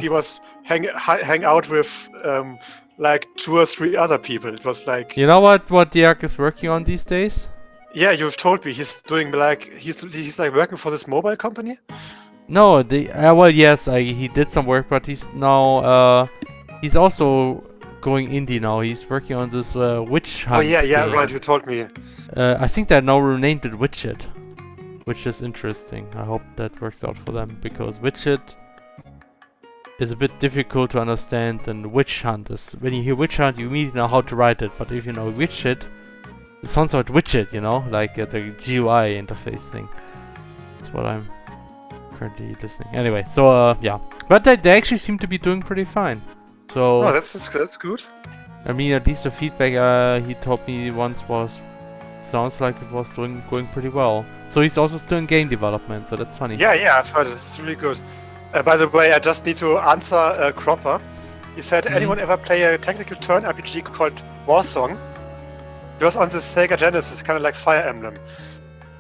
was hang out with like 2 or 3 other people. It was like, you know what Dirk is working on these days? Yeah, you've told me he's doing like he's like working for this mobile company. No, well, yes, he did some work, but he's now he's also going indie now. He's working on this witch hunt. Oh yeah, game. right. You told me. I think they're now renamed it Witchit, which is interesting. I hope that works out for them because Witchit is a bit difficult to understand than witch hunt is. When you hear witch hunt, you immediately know how to write it, but if you know Witchit, it sounds like widget, you know, like the GUI interface thing. That's what I'm currently listening. Anyway, so yeah, but they actually seem to be doing pretty fine. So that's good. I mean, at least the feedback he told me once sounds like it was going pretty well. So he's also still in game development, so that's funny. Yeah, I've heard it. It's really good. By the way, I just need to answer Cropper. He said, anyone ever play a tactical turn RPG called Warsong? It was on the Sega Genesis, kind of like Fire Emblem.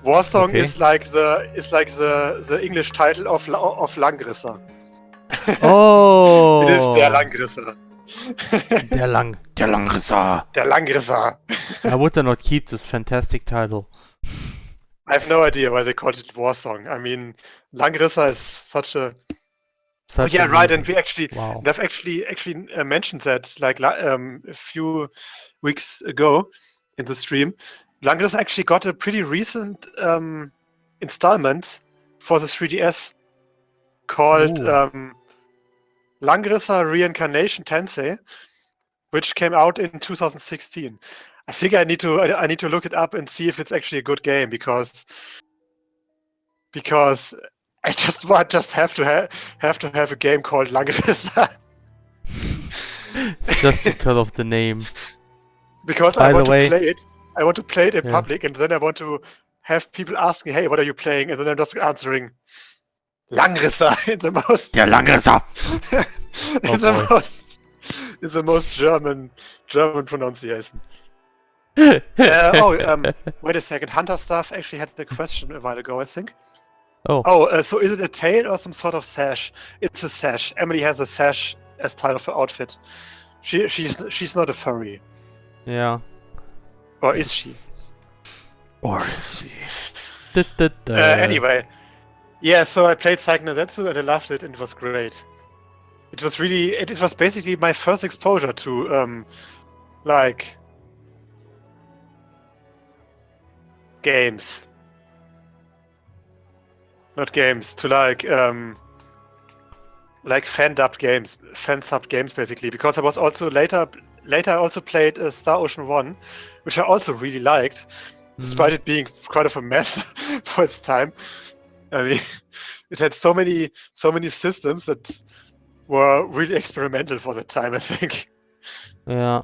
Warsong is like the English title of Langrisser. Oh! It is Der Langrisser. Der Langrisser. Der Langrisser. I would not keep this fantastic title. I have no idea why they called it Warsong. I mean, Langrisser is such a... right, and we actually... Wow. I've actually mentioned that like a few weeks ago in the stream. Langrisser actually got a pretty recent installment for the 3DS called Langrisser Reincarnation Tensei, which came out in 2016. I think I need to look it up and see if it's actually a good game because I just have to have a game called Langrisser. Just because of the name. Because I want to play it in public, and then I want to have people asking, "Hey, what are you playing?" And then I'm just answering Langrisser in the most. Der Langrisser. in the most German pronunciation. Wait a second. Hunter Stuff actually had the question a while ago, I think. So is it a tail or some sort of sash? It's a sash. Emily has a sash as title of her outfit. She's not a furry. Yeah. Or is she? Or is she? Anyway. Yeah, so I played Psychonazetsu and I loved it and it was great. It was really... It was basically my first exposure to, like... games. Not games, to like fan-dubbed games. Fan-subbed games, basically. Because I was also later I also played Star Ocean 1, which I also really liked, despite it being quite of a mess for its time. I mean, it had so many systems that were really experimental for the time, I think. Yeah.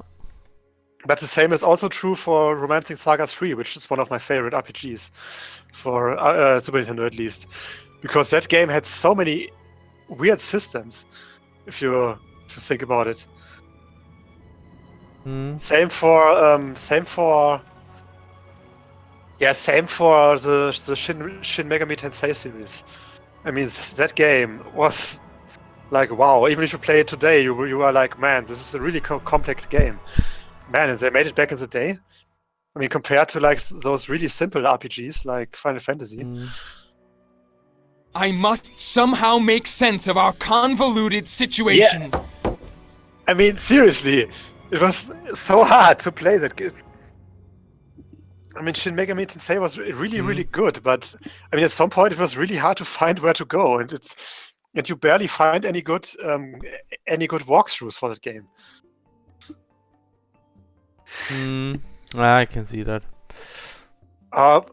But the same is also true for Romancing Saga 3, which is one of my favorite RPGs for Super Nintendo at least, because that game had so many weird systems. If you think about it. Same for the Shin Megami Tensei series. I mean, that game was like, wow. Even if you play it today, you are like, man, this is a really complex game. Man, and they made it back in the day. I mean, compared to like those really simple RPGs like Final Fantasy. I must somehow make sense of our convoluted situations. Yeah. I mean, seriously, it was so hard to play that game. I mean, Shin Megami Tensei was really, really good, but I mean, at some point it was really hard to find where to go, and you barely find any good walkthroughs for that game. I can see that. What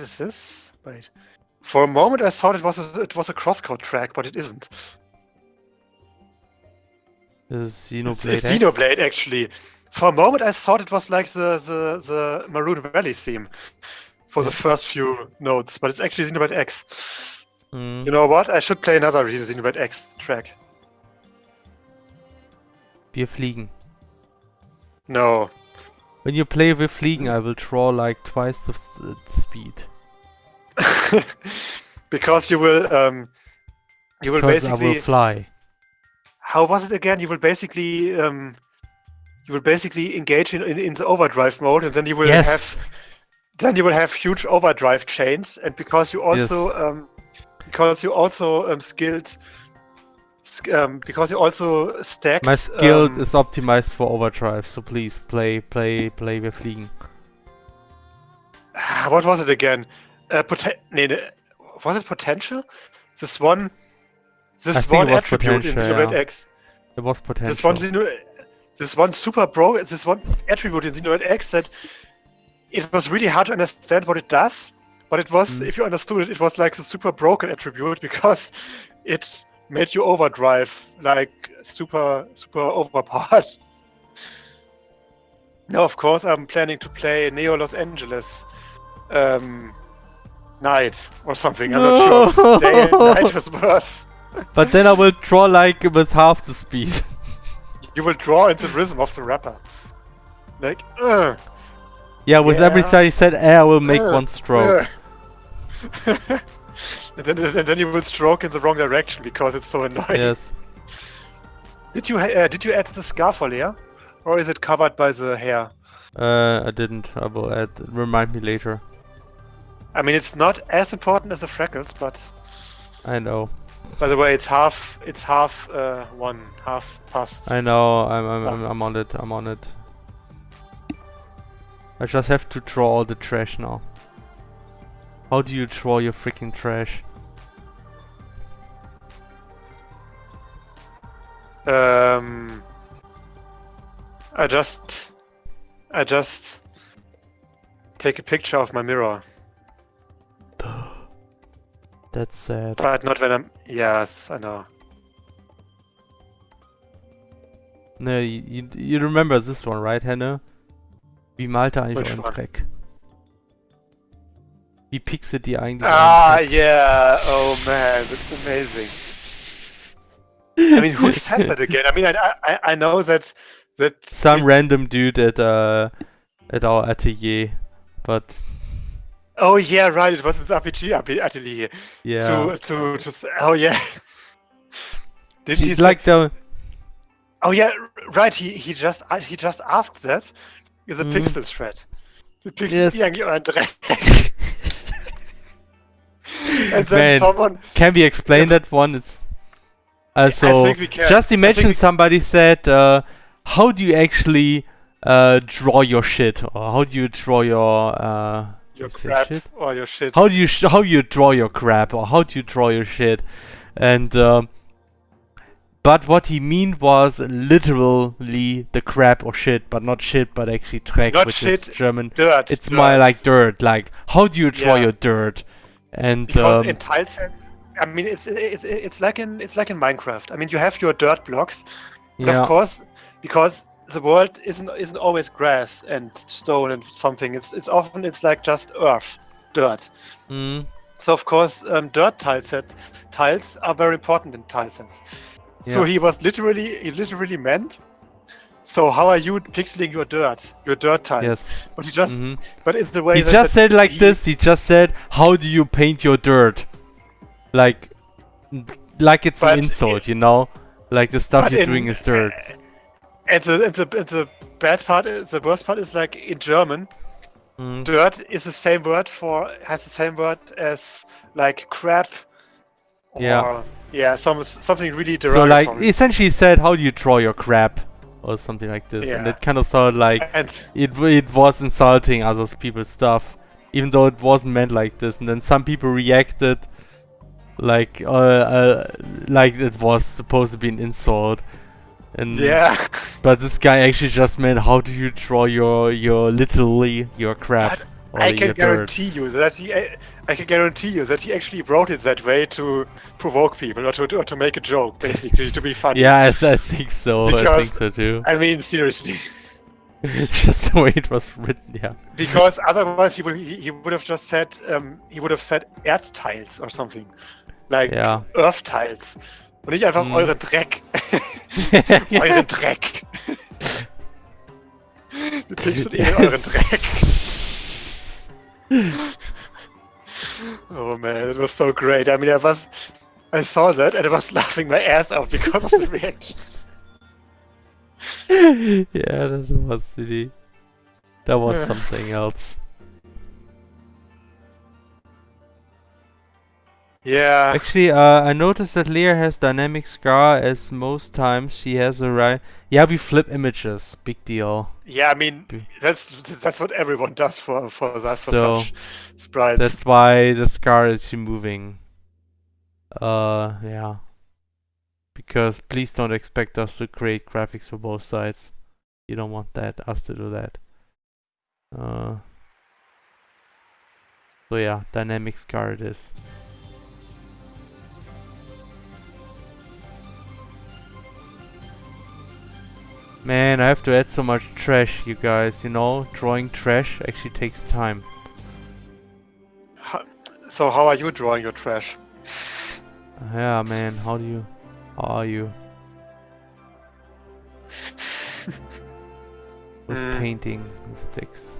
is this? Wait. For a moment, I thought it was a CrossCode track, but it isn't. This is Xenoblade It's X? Xenoblade, actually. For a moment, I thought it was like the Maroon Valley theme for the first few notes, but it's actually Xenoblade X. You know what? I should play another Xenoblade X track. Wir fliegen. No. When you play with fliegen, I will draw like twice the speed. Because you will Because basically. I will fly. How was it again? You will basically engage in the overdrive mode, and then you will have huge overdrive chains, and because you also stacked. My skill is optimized for overdrive, so please play with fliegen. What was it again? Was it potential? This one attribute in Xenoblade X. It was potential. This one attribute in Xenoblade X that it was really hard to understand what it does, but it was, if you understood it, it was like the super broken attribute because it made you overdrive like super overpowered. Now, of course, I'm planning to play Neo Los Angeles Night or something. I'm not sure if day and night was worse. But then I will draw like with half the speed. You will draw in the rhythm of the rapper. Like, yeah, with every 30 set air, I will make one stroke. and then you will stroke in the wrong direction because it's so annoying. Yes. Did you add the scarf layer, or is it covered by the hair? I didn't. I will add. Remind me later. I mean, it's not as important as the freckles, but. I know. By the way, it's half one, half past. I know. I'm on it. I'm on it. I just have to draw all the trash now. How do you draw your freaking trash? I just take a picture of my mirror. That's sad. But not when I'm. Yes, I know. No, you remember this one, right, Henne? Wie malt er eigentlich einen Dreck? Wie pixelt die eigentlich einen Dreck? Yeah. Oh man, that's amazing. I mean, who said that again? I mean, I know that some random dude at our atelier, but. Oh yeah, right. It was his RPG atelier. Yeah. Oh yeah. Did he like the? Oh yeah, right. He just asked that in the Pixels thread. The Pixels and then Man, someone can we explain that one? It's also I think we can. Just imagine somebody said, "How do you actually draw your shit, or how do you draw your crap or your shit? How do you draw your crap, or how do you draw your shit?" And but what he meant was literally the crap or shit, but not shit, but actually Dreck, Not which shit, is German. dirt. It's more like dirt. Like, how do you draw your dirt? And because in tile sets, I mean, it's like in Minecraft. I mean, you have your dirt blocks, But of course, because the world isn't always grass and stone and something. It's often like just earth, dirt. Mm. So of course, dirt tiles are very important in tile sets. So he literally meant. So how are you pixeling your dirt tiles? Yes. But he just, but it's the way he just said like this. He just said, "How do you paint your dirt?" Like it's an insult, you know? Like the stuff you're doing is dirt. And the bad part is, the worst part is like in German, dirt is the same word has the same word as like crap. Or, something really derogatory. So like essentially said, how do you draw your crap? Or something like this. And it kind of sounded like it was insulting other people's stuff. Even though it wasn't meant like this. And then some people reacted like it was supposed to be an insult. And but this guy actually just meant, how do you draw your literally your crap? I can guarantee you that he actually wrote it that way to provoke people or to make a joke, basically, to be funny. Yeah, I think so. I think so too. I mean, seriously. Just the way it was written, yeah. Because otherwise he would have just said Erdtiles or something. Like Earth Tiles. Und nicht einfach euren Dreck. Euren Dreck. Du pixelt euren Dreck. Oh man, it was so great. I mean, I saw that and I was laughing my ass off because of the reactions. Yeah, that was silly. That was something else. Yeah. Actually, I noticed that Leah has dynamic scar, as most times she has a right. Yeah, we flip images. Big deal. Yeah, I mean that's what everyone does for such sprites. That's why the scar is actually moving. Yeah. Because please don't expect us to create graphics for both sides. You don't want us to do that. So yeah, dynamic scar it is. Man, I have to add so much trash, you guys, you know? Drawing trash actually takes time. So how are you drawing your trash? Yeah, man, how are you? With painting the sticks.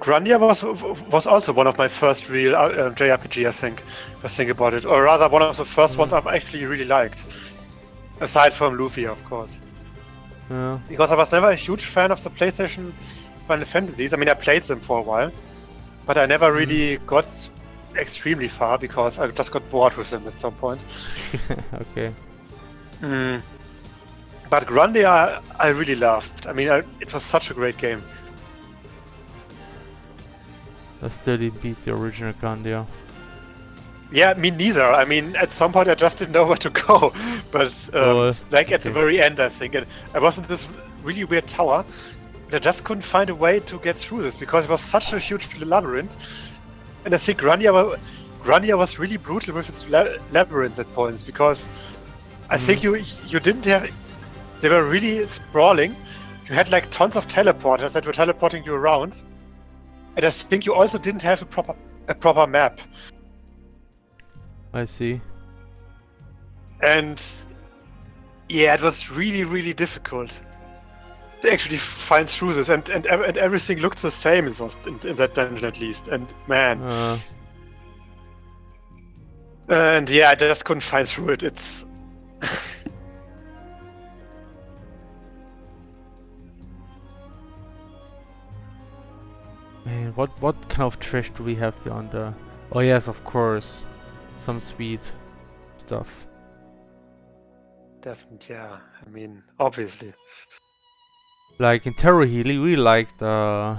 Grandia was also one of my first real JRPG, I think, if I think about it. Or rather, one of the first ones I've actually really liked. Aside from Luffy, of course. Yeah. Because I was never a huge fan of the PlayStation Final Fantasies. I mean, I played them for a while. But I never really got extremely far because I just got bored with them at some point. Okay. But Grandia I really loved. I mean, it was such a great game. I still didn't beat the original Grandia. Yeah, me neither. I mean, at some point I just didn't know where to go. But like at the very end, I think. I was in this really weird tower. And I just couldn't find a way to get through this because it was such a huge labyrinth. And I think Grandia was really brutal with its labyrinths at points because I think you didn't have... They were really sprawling. You had like tons of teleporters that were teleporting you around. And I think you also didn't have a proper map. I see. And yeah, it was really, really difficult to actually find through this, and everything looked the same in that dungeon at least. And man, and yeah, I just couldn't find through it. It's Man, what kind of trash do we have there on the... Oh yes, of course. Some sweet stuff. definitely, yeah. I mean, obviously. Like in Teruhi, we like the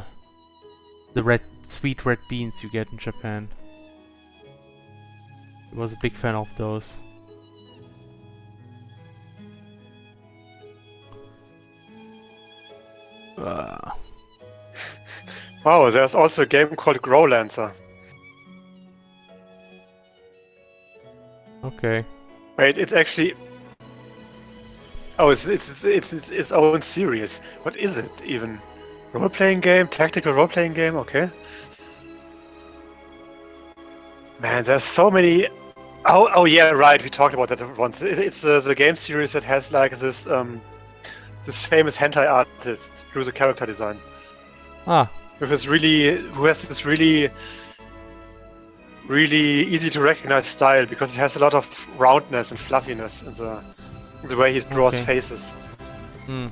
sweet red beans you get in Japan. I was a big fan of those. Wow, there's also a game called Growlancer. Okay. Wait, it's actually. Oh, it's its own series. What is it even? Role-playing game, tactical role-playing game. Okay. Man, there's so many. Oh yeah, right. We talked about that once. It's the game series that has like this this famous hentai artist through the character design. Ah. Who has this really easy to recognize style because it has a lot of roundness and fluffiness in the way he draws faces. Hmm.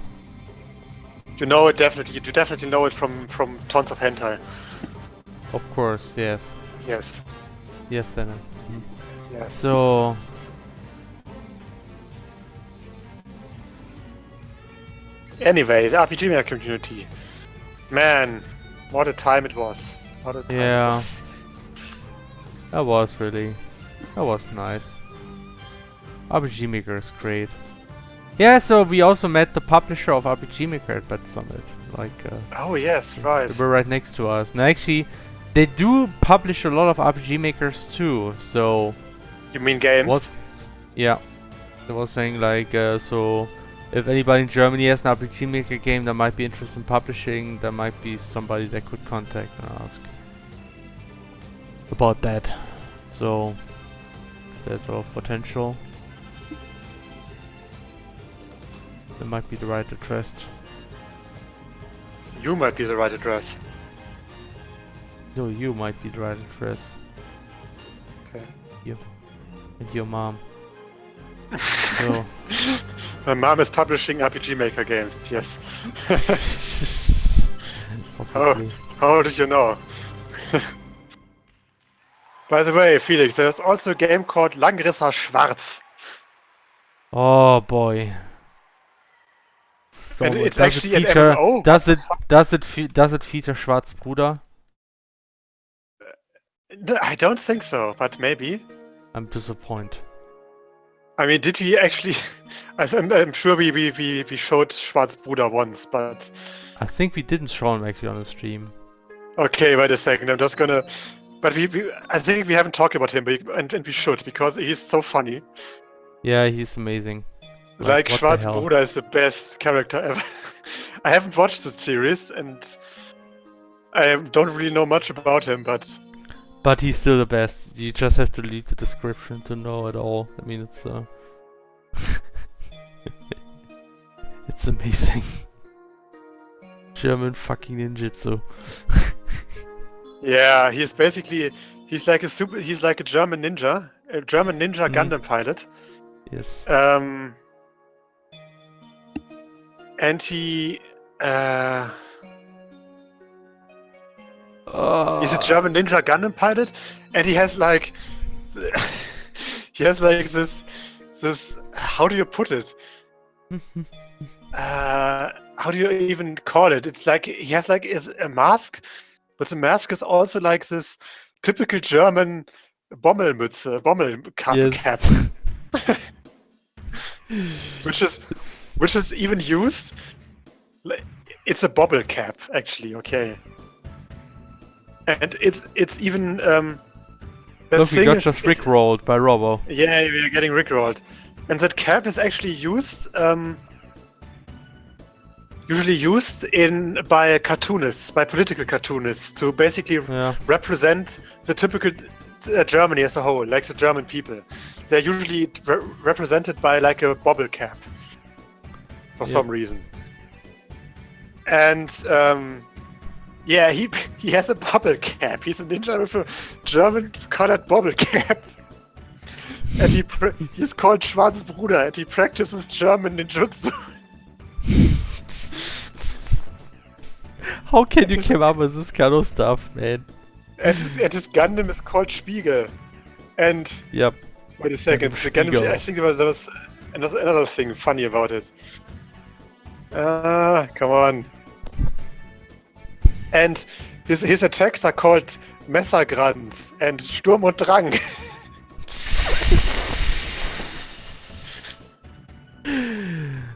You know it definitely. You definitely know it from tons of hentai. Of course, yes. Yes. Yes, Anna. Yes. So. Anyway, the RPG Maker community. Man, what a time it was. What a time Yeah. it was. That was nice. RPG Maker is great. Yeah, so we also met the publisher of RPG Maker at BitSummit. Like, Oh yes, right. they were right next to us. And actually, they do publish a lot of RPG Makers too. So, You mean games? yeah, they was saying like, so if anybody in Germany has an RPG Maker game that might be interested in publishing, there might be somebody that could contact and ask about that. So, if there's a lot of potential, that might be the right address. You might be the right address. No, you might be the right address. Okay. You and your mom. So. My mom is publishing RPG Maker games. Yes. Obviously. How did you know? By the way, Felix, there's also a game called Langrisser Schwarz. Oh boy. So And it's does actually it an feature, MMO. does it feature Schwarzbruder? No, I don't think so, but maybe. I'm disappointed. I mean, did we actually? I'm sure we showed Schwarzbruder once, but I think we didn't show him actually on the stream. okay. Wait a second. I'm just gonna. But I think we haven't talked about him, and we should because he's so funny. Yeah, he's amazing. Like what the hell? Schwarzbruder is the best character ever. I haven't watched the series, and I don't really know much about him, but But he's still the best. You just have to read the description to know it all. I mean, it's it's amazing. German fucking ninjutsu. yeah, he's like a German ninja, Gundam pilot. Yes. And he he's a German ninja Gundam pilot, and he has like this how do you put it? How do you even call it? It's like he has like a mask, but the mask is also like this typical German Bommelmütze, cap. which is even used. It's a bobble cap, actually. Okay, and it's even that Look, we thing got is just rickrolled by Robo. yeah, we are getting rickrolled, and that cap is actually used usually used by cartoonists, by political cartoonists, to basically represent the typical Germany as a whole, like the German people. They're usually represented by like a bobble cap for some reason. And yeah, he has a bobble cap. He's a ninja with a German colored bobble cap. And he's called Schwarzbruder, and he practices German ninjutsu. How can you come up with this kind of stuff, man? And his Gundam is called Spiegel. And yep. Wait a second. The Gundam, I think there was another thing funny about it. Come on. And his attacks are called Messergranz and Sturm und Drang.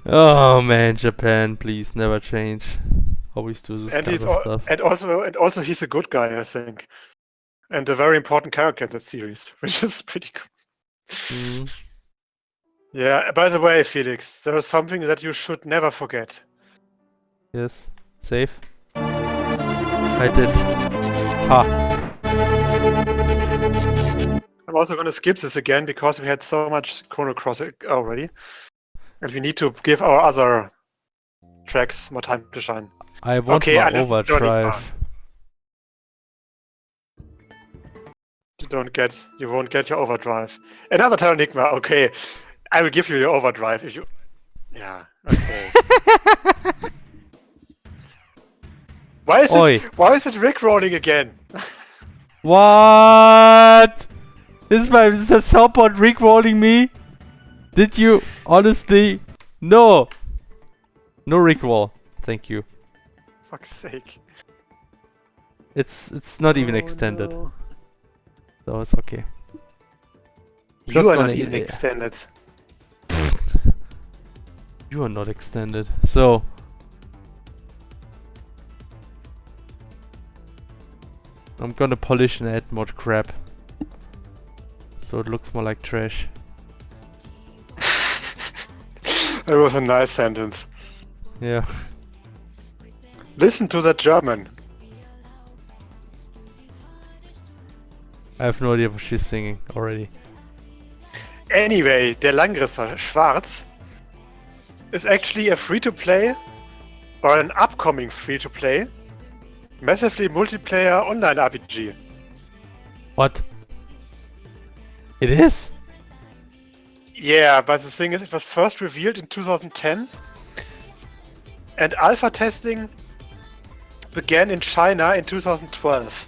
Oh man, Japan, please never change. Always do this And kind of stuff. And also he's a good guy, I think. And a very important character in that series, which is pretty cool. Mm. Yeah, by the way, Felix, there is something that you should never forget. Yes. Save. I did. Ha. I'm also going to skip this again because we had so much Chrono Cross already. And we need to give our other tracks more time to shine. I want Okay, my unless it's Learning overdrive. Path. You won't get your overdrive. Another Terranigma, okay. I will give you your overdrive if you... Yeah, okay. Why is it Rickrolling again? What? Is the soundboard rickrolling me? Did you honestly? No. No rickroll. Thank you. Fuck's sake. It's not even extended. No. So it's okay. You are not even extended. You are not extended. So I'm gonna polish and add more crap. So it looks more like trash. That was a nice sentence. Yeah. Listen to that German. I have no idea what she's singing already. Anyway, Der Langrisser Schwarz is actually a free-to-play or an upcoming free-to-play massively multiplayer online RPG. What? It is? Yeah, but the thing is, it was first revealed in 2010 and alpha testing began in China in 2012.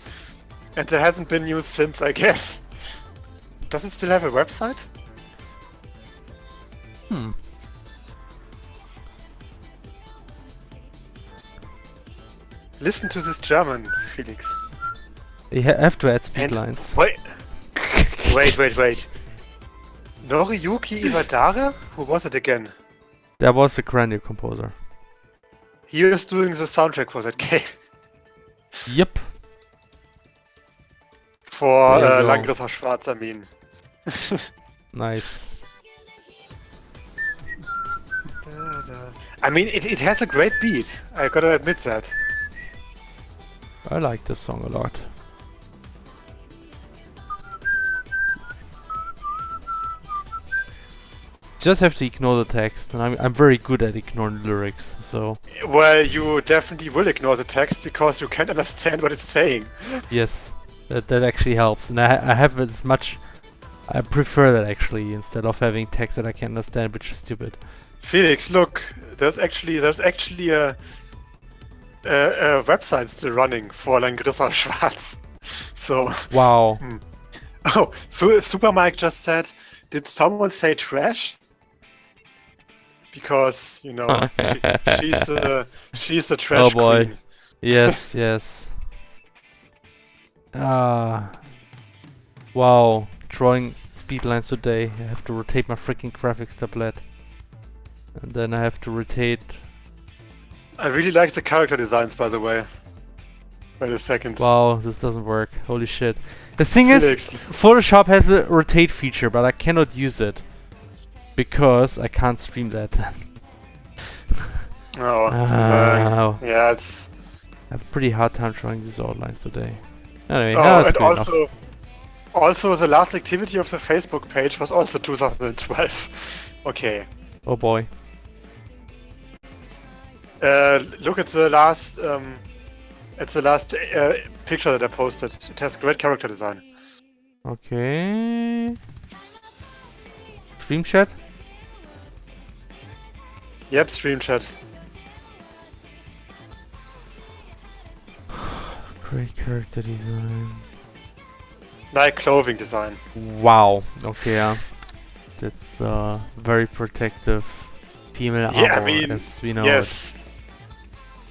And there hasn't been news since, I guess. Does it still have a website? Hmm. Listen to this German, Felix. You have to add speed And lines. wait. Noriyuki Iwadare? Who was it again? That was the Grandio composer. He is doing the soundtrack for that game. Yep. For There you go. Langrisser Schwarz, I mean. Nice. I mean, it has a great beat. I gotta admit that. I like this song a lot. Just have to ignore the text, and I'm very good at ignoring lyrics, so Well, you definitely will ignore the text because you can't understand what it's saying. yes, that actually helps. And I have as much. I prefer that actually instead of having text that I can't understand, which is stupid. Felix, look, there's actually a website still running for Langrisser Schwarz. So, Wow. oh, so Super Mike just said, did someone say trash? Because, you know, she's the trash Oh boy. queen. Yes, yes. Ah. Wow. Drawing speed lines today. I have to rotate my freaking graphics tablet. And then I have to rotate. I really like the character designs, by the way. Wait a second. Wow, this doesn't work. Holy shit. The thing Felix. is, Photoshop has a rotate feature, but I cannot use it. Because I can't stream that. Oh, Oh. yeah, it's... I have a pretty hard time drawing these outlines today. Anyway, Oh, that's and good enough. also the last activity of the Facebook page was also 2012. Okay. Oh boy. Look at the last picture that I posted. It has great character design. Okay. Stream chat? Yep, stream chat. Great character design. Like clothing design. Wow. Okay, yeah. That's very protective female armor, Yeah, I mean, as we know yes. it.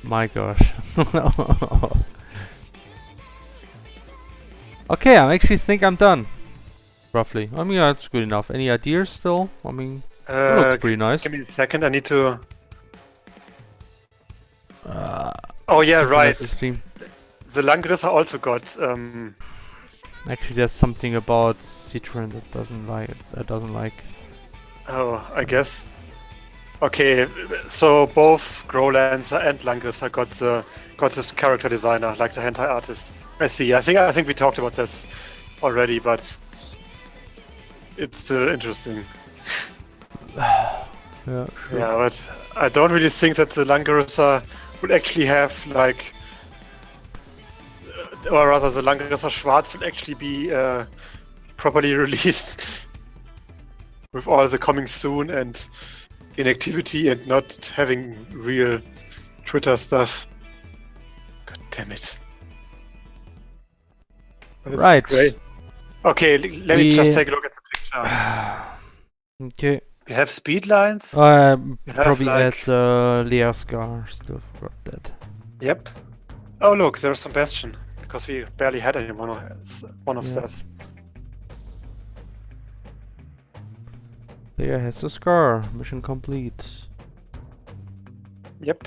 My gosh. Okay, I actually think I'm done. Roughly. I mean, that's good enough. Any ideas still? I mean, it looks pretty nice. Give me a second. I need to. Oh yeah, right. Stream. The Langrisser also got Actually, there's something about Citroen that doesn't like. Oh, I guess. Okay, so both Growlancer and Langrisser got this character designer, like the hentai artist. I see. I think we talked about this already, but it's still interesting. Yeah, sure. Yeah, but I don't really think that the Langrisser would actually have like, or rather, the Langrisser Schwarz will actually be properly released with all the coming soon and inactivity and not having real Twitter stuff. God damn it. But it's Right. Great. Okay, let me just take a look at the picture. Okay. We have speed lines. We have, Probably like- add Lear Scar. Still forgot that. Yep. Oh look, there's some Bastion because we barely had any one of Yeah. those. Lear has a scar. Mission complete. Yep.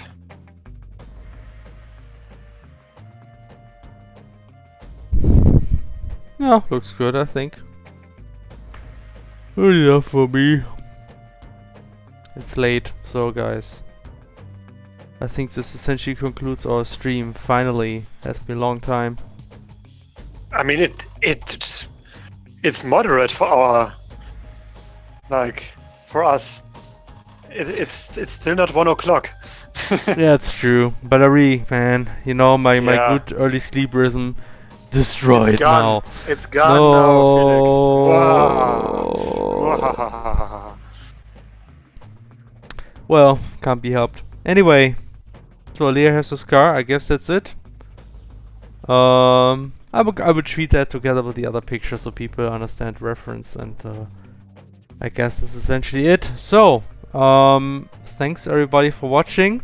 Yeah, looks good, I think. Good enough for me. It's late, so guys, I think this essentially concludes our stream. Finally, has been a long time. I mean, it's moderate for our, like, for us. It's still not 1 o'clock. Yeah, it's true. But I really, man, you know, my Yeah. good early sleep rhythm destroyed It's gone. now. It's gone No. now, Felix. Wow. Well, can't be helped. Anyway, so Lear has a scar. I guess that's it. I would treat that together with the other pictures so people understand reference, and I guess that's essentially it. So, thanks everybody for watching.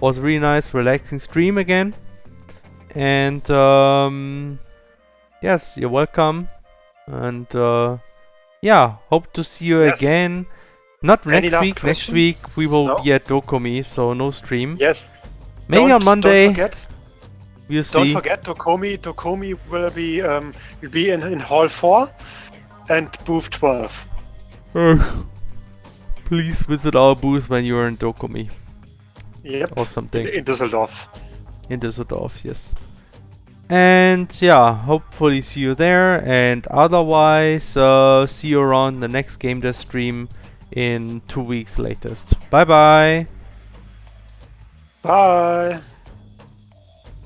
Was a really nice, relaxing stream again. And yes, you're welcome. And yeah, hope to see you Yes. again. Not Any next last week. Next week questions? we will No? be at Dokumi, so no stream. Yes. Maybe on Monday. Don't forget. We'll Don't see. forget, Dokumi will be in Hall 4 and booth 12. Please visit our booth when you're in Dokumi Yep. or something. In Düsseldorf. In Düsseldorf, yes. And yeah, hopefully see you there. And otherwise, see you around the next Game Dev stream in 2 weeks latest. Bye bye. Bye.